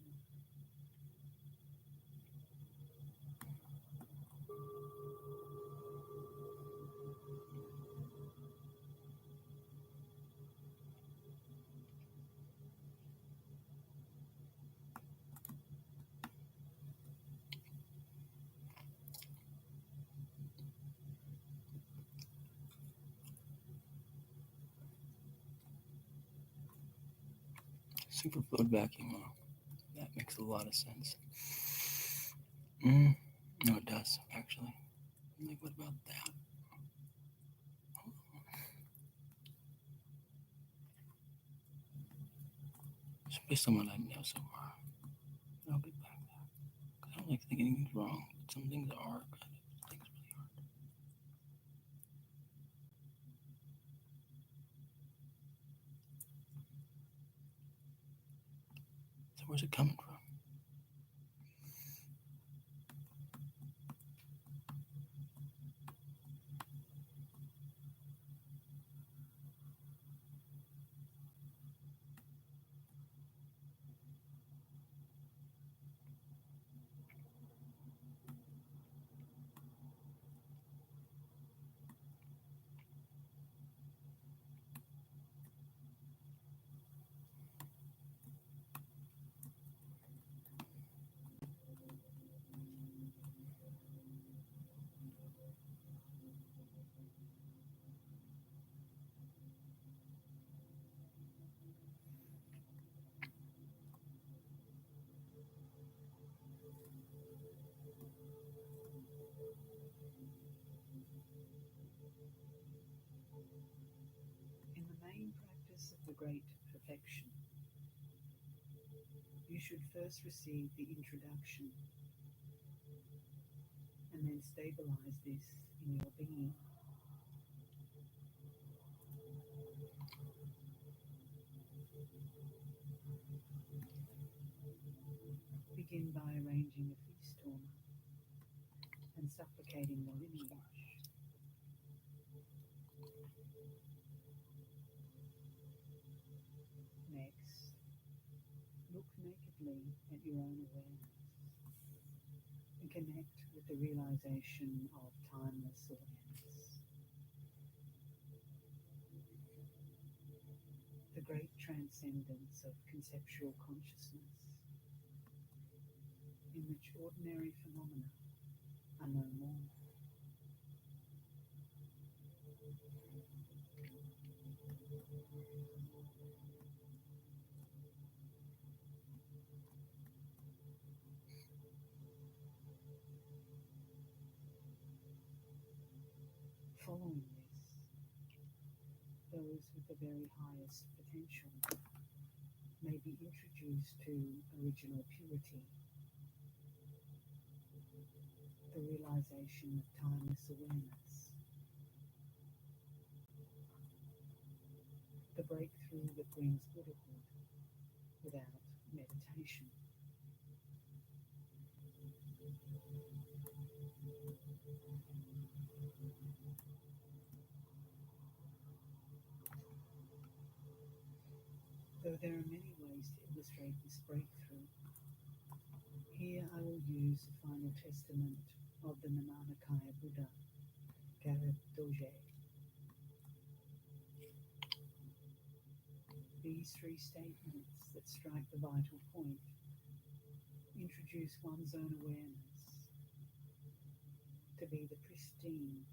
Superfluid vacuum. Oh, that makes a lot of sense. No, it does, actually. Like, what about that? Just based on what I know so far, I'll get back there. 'Cause I don't like thinking anything's wrong. But some things are kind of things really hard. So where's it coming from? In the main practice of the great perfection, you should first receive the introduction and then stabilize this in your being. Begin by arranging a feast order and supplicating the lineage. Next, look nakedly at your own awareness and connect with the realization of timeless awareness. The great transcendence of conceptual consciousness, in which ordinary phenomena are no more. Following this, those with the very highest potential may be introduced to original purity, the realization of timeless awareness, the breakthrough that brings Buddhahood without meditation. Though there are many ways to illustrate this breakthrough, here I will use the final testament of the Namanikaya Buddha, Garib Doje. These three statements that strike the vital point introduce one's own awareness to be the pristine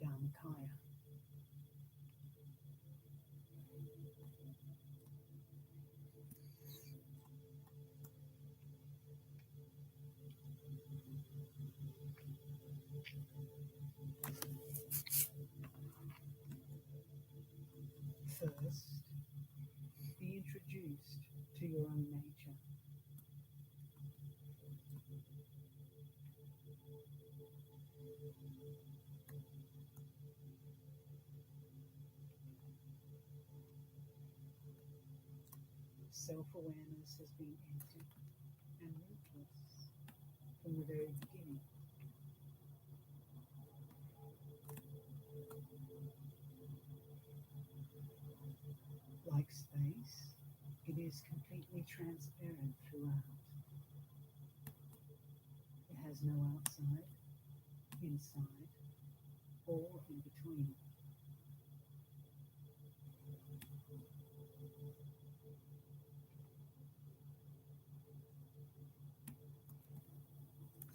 Dharmakaya. First, be introduced to your own nature. Self-awareness has been empty and rootless from the very beginning. Like space, it is completely transparent throughout. It has no outside, inside, or in between.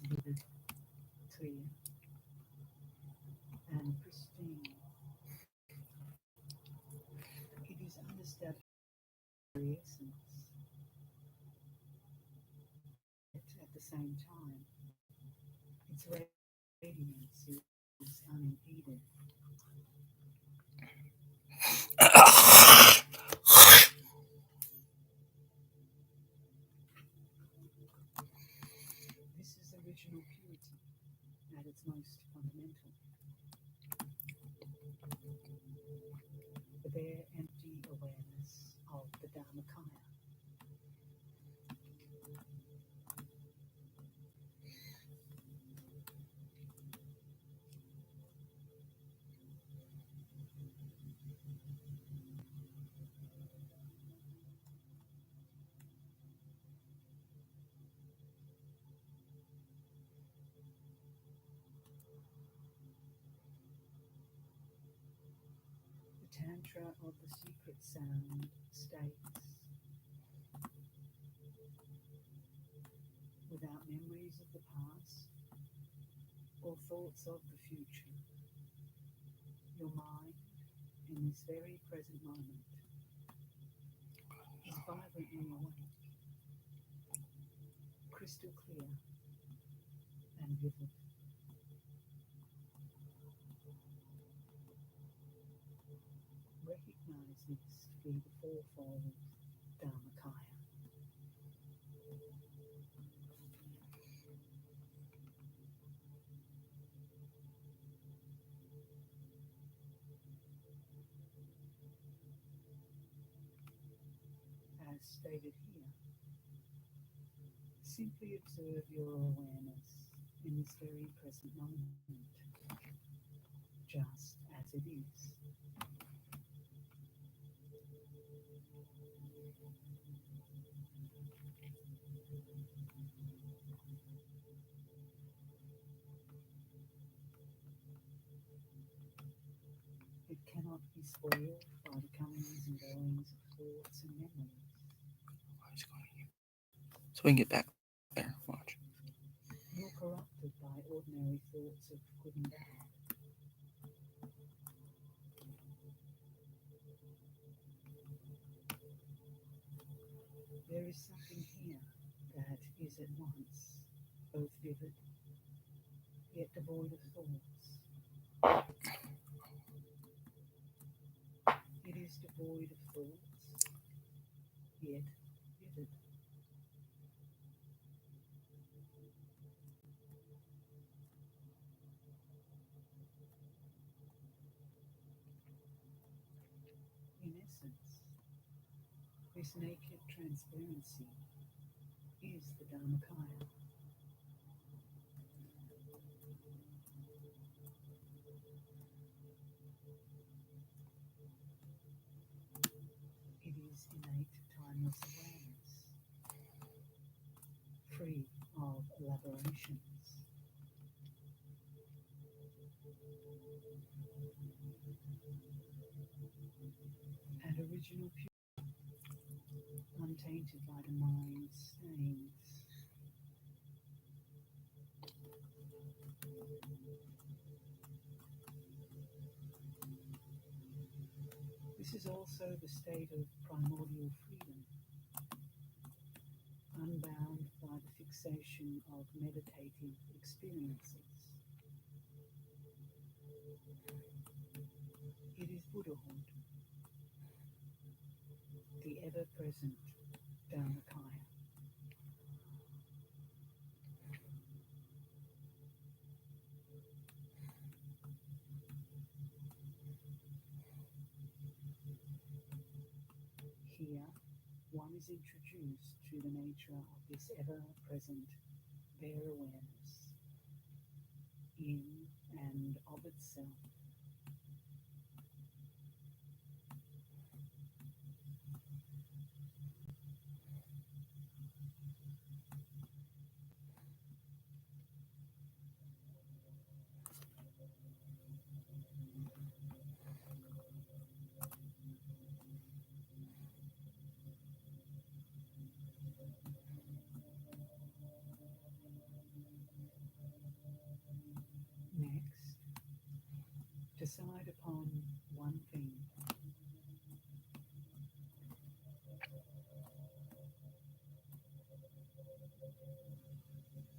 Vivid, clear, and pristine. It is unestablished very essence the same time, its radiance is unimpeded. This is original purity at its most fundamental. The bare empty awareness of the Dharmakaya. The Tantra of the secret sound states, without memories of the past or thoughts of the future, your mind in this very present moment is vibrantly awake, crystal clear and vivid. Recognize this to be the fourfold Dharmakaya. As stated here, simply observe your awareness in this very present moment, just as it is. It cannot be spoiled by the comings and goings of thoughts and memories. So we can get back there. Watch. Nor corrupted by ordinary thoughts of good and bad. There is something here that is at once both vivid yet devoid of thoughts. It is devoid of thoughts, yet vivid. In essence, this naked transparency is the Dharmakaya. It is innate timeless awareness, free of elaborations. And original pure, untainted by the mind's stains. This is also the state of primordial freedom, unbound by the fixation of meditative experiences. It is Buddhahood, the ever-present Dharmakaya. Here, one is introduced to the nature of this ever-present bare awareness in and of itself. Next, decide upon one thing.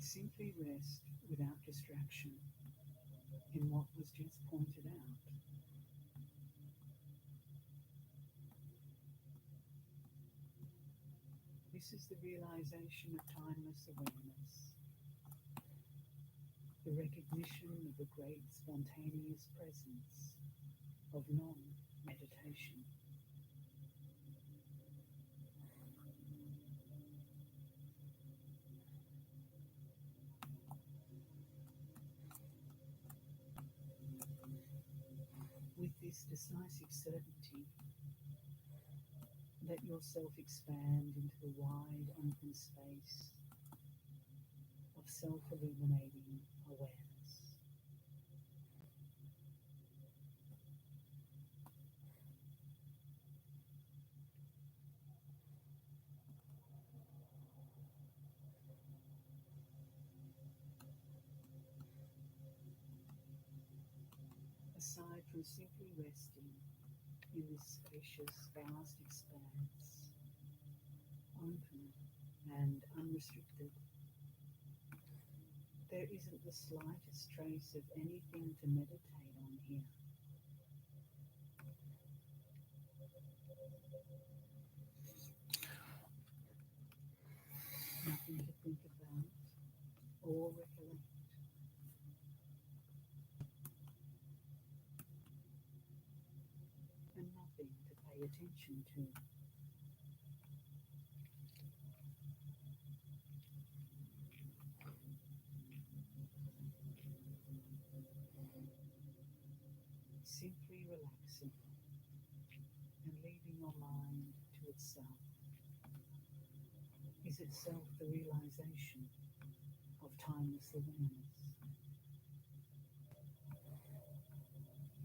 Simply rest without distraction in what was just pointed out. This is the realization of timeless awareness, the recognition of the great spontaneous presence of non-meditation. With this decisive certainty, let yourself expand into the wide open space of self-illuminating awareness. Aside from simply resting in this spacious, vast expanse, open and unrestricted, there isn't the slightest trace of anything to meditate on here. Nothing to think about or recollect. And nothing to pay attention to. Simply relaxing and leaving your mind to itself is itself the realization of timeless awareness.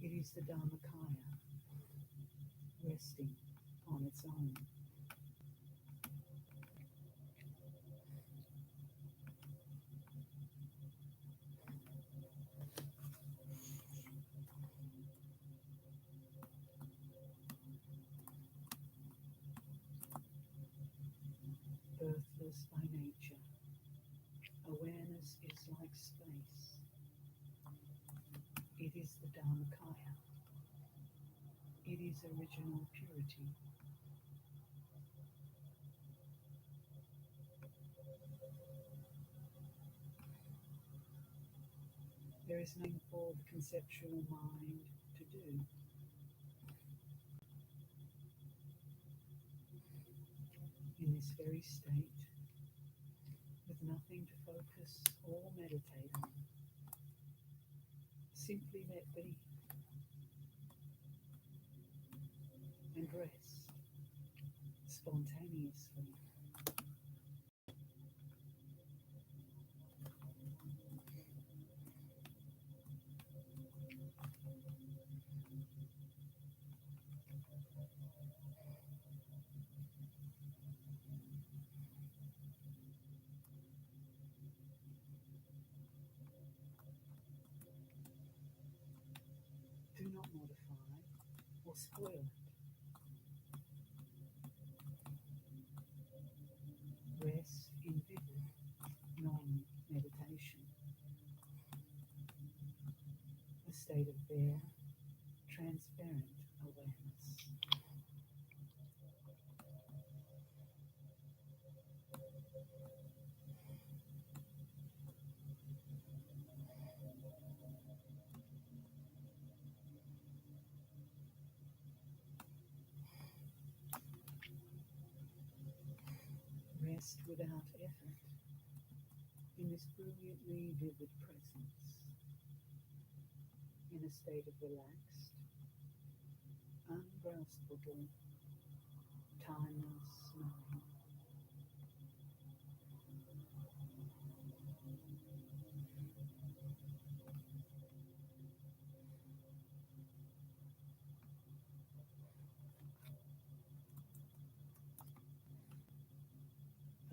It is the Dharmakaya resting on its own. Birthless by nature, awareness is like space. It is the Dharmakaya. It is original purity. There is nothing for the conceptual mind to do. In this very state, with nothing to focus or meditate on, simply let be and rest spontaneously. Do not modify or spoil it. Rest in vivid non-meditation, a state of bare, transparent awareness. Rest without effort in this brilliantly vivid presence, in a state of relaxed, ungraspable, timeless knowing.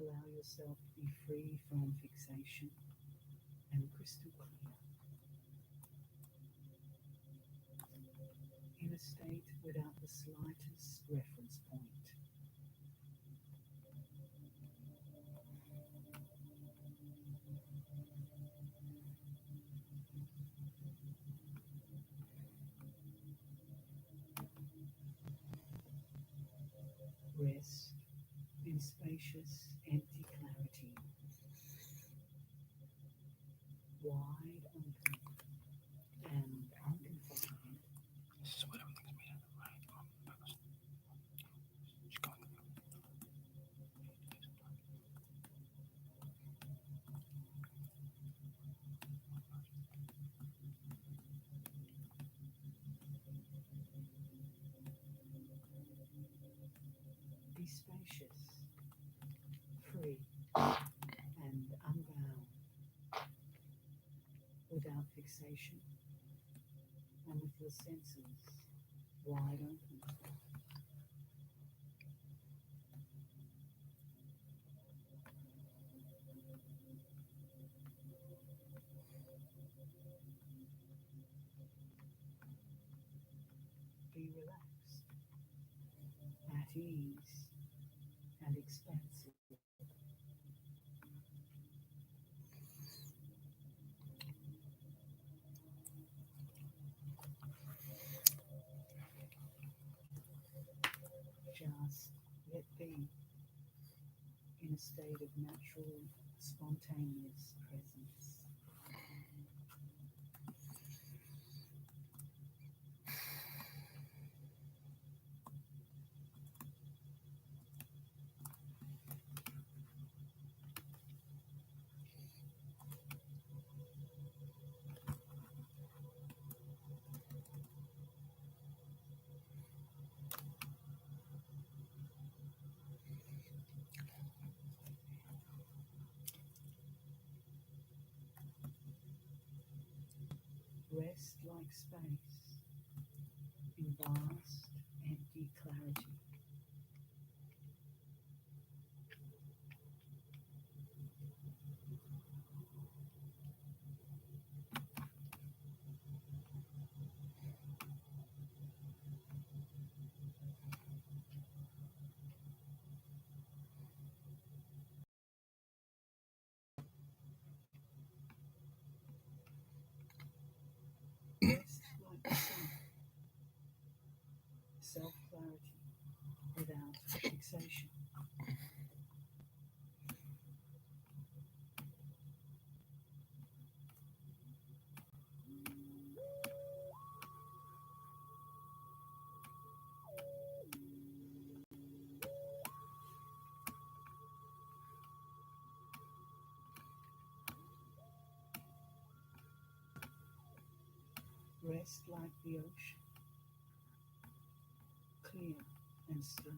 Allow yourself to be free from fixation and crystal clear, in a state without the slightest reference point. Rest in spacious, empty clarity, wide open and unconfined. This is what everything's made out of, right? On purpose. Just going Be spacious, free, and unbound, without fixation, and with your senses wide open. Be relaxed, at ease, and expansive. Just let be in a state of natural, spontaneous presence. Rest like space in vast, empty clarity. Rest like the sun. Self-clarity without fixation. Rest like the ocean, clear and still.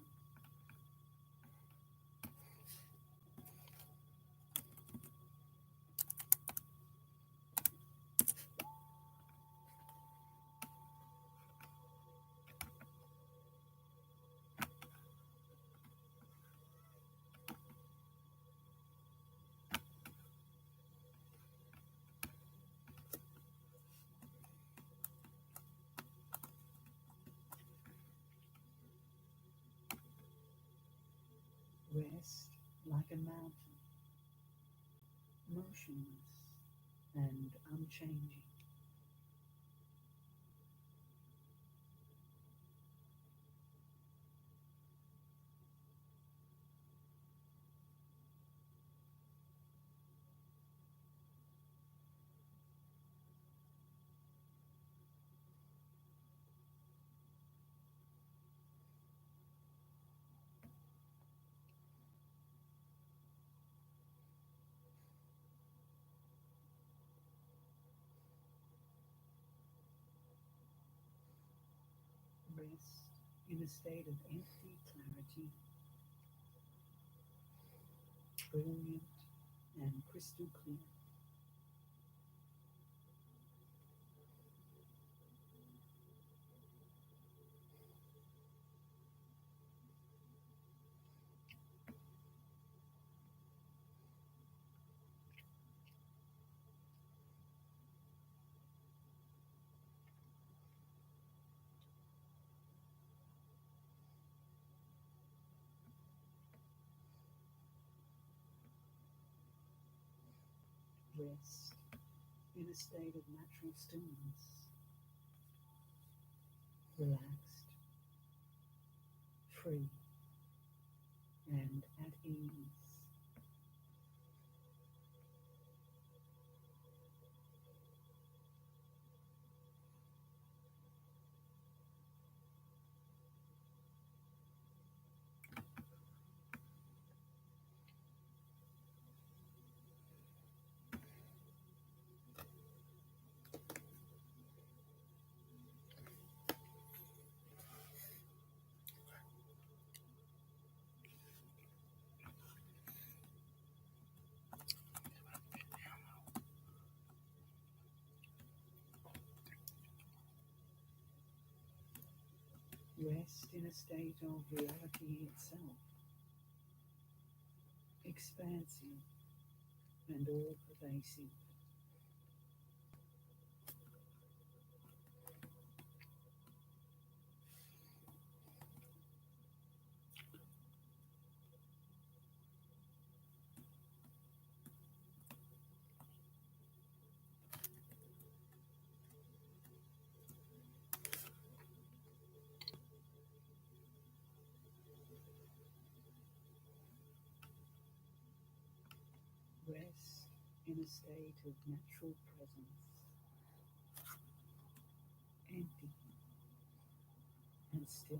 Rest like a mountain, motionless and unchanging. Rest in a state of empty clarity, brilliant and crystal clear. Rest in a state of natural stillness, relaxed, free, and at ease. Rest in a state of reality itself, expansive and all-pervasive. Rest in a state of natural presence, empty and still.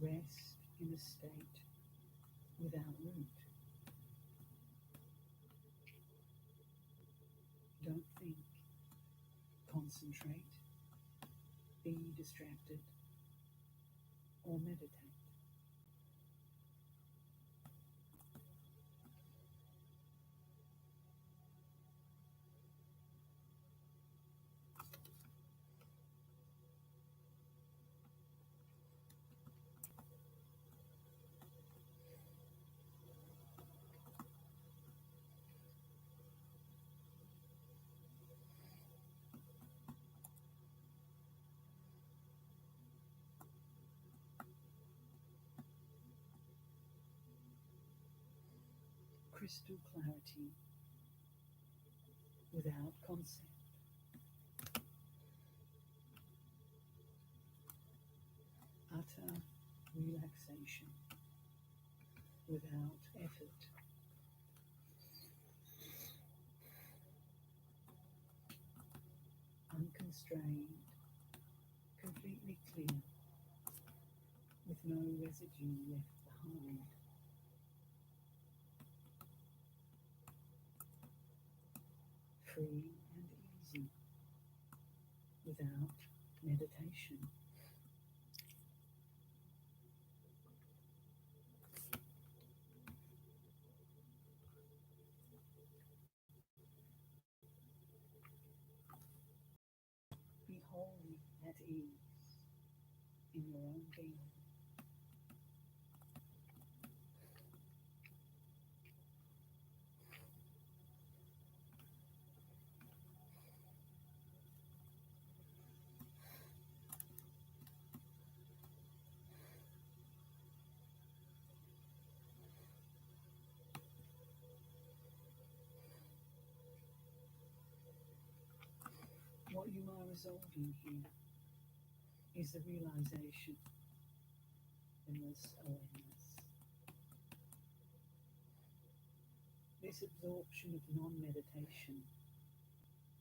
Rest in a state without root. Don't think, concentrate, be distracted, or meditate. Crystal clarity without concept. Utter relaxation without effort. Unconstrained, completely clear, with no residue left behind. Free and easy, without meditation. Be wholly at ease in your own being. What you are resolving here is the realization in this awareness. This absorption of non-meditation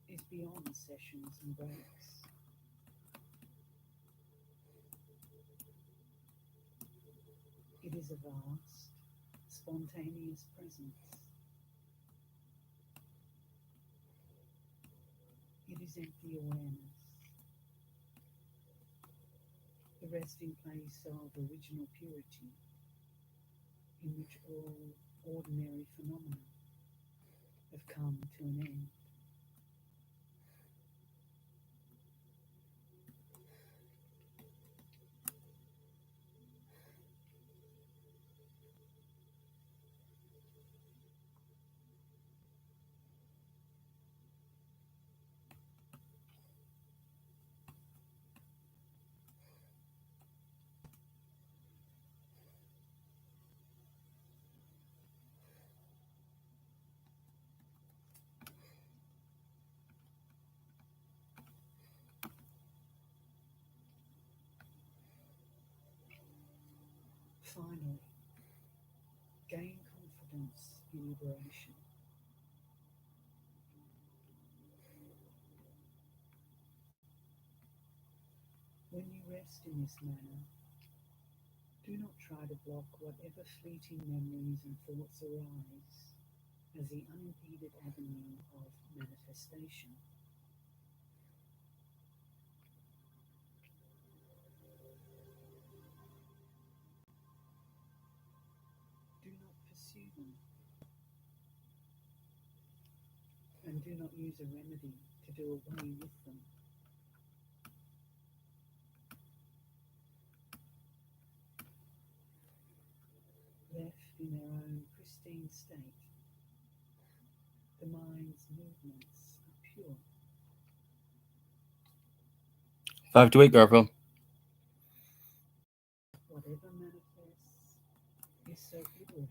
is beyond sessions and breaks. It is a vast, spontaneous presence. It is empty awareness, the resting place of original purity, in which all ordinary phenomena have come to an end. Finally, gain confidence in liberation. When you rest in this manner, do not try to block whatever fleeting memories and thoughts arise as the unimpeded avenue of manifestation. Do not pursue them, and do not use a remedy to do away with them. Left in their own pristine state, the mind's movements are pure. 5 to 8, Garfield. Whatever manifests is self-liberated.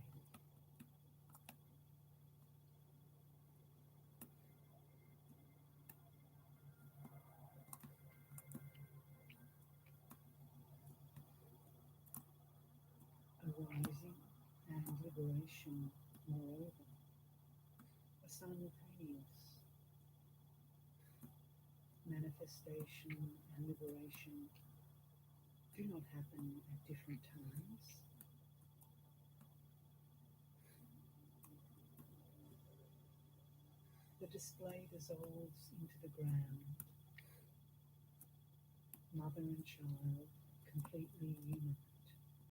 Arising and liberation, moreover, are simultaneous. Manifestation and liberation do not happen at different times. The display dissolves into the ground, mother and child completely unified.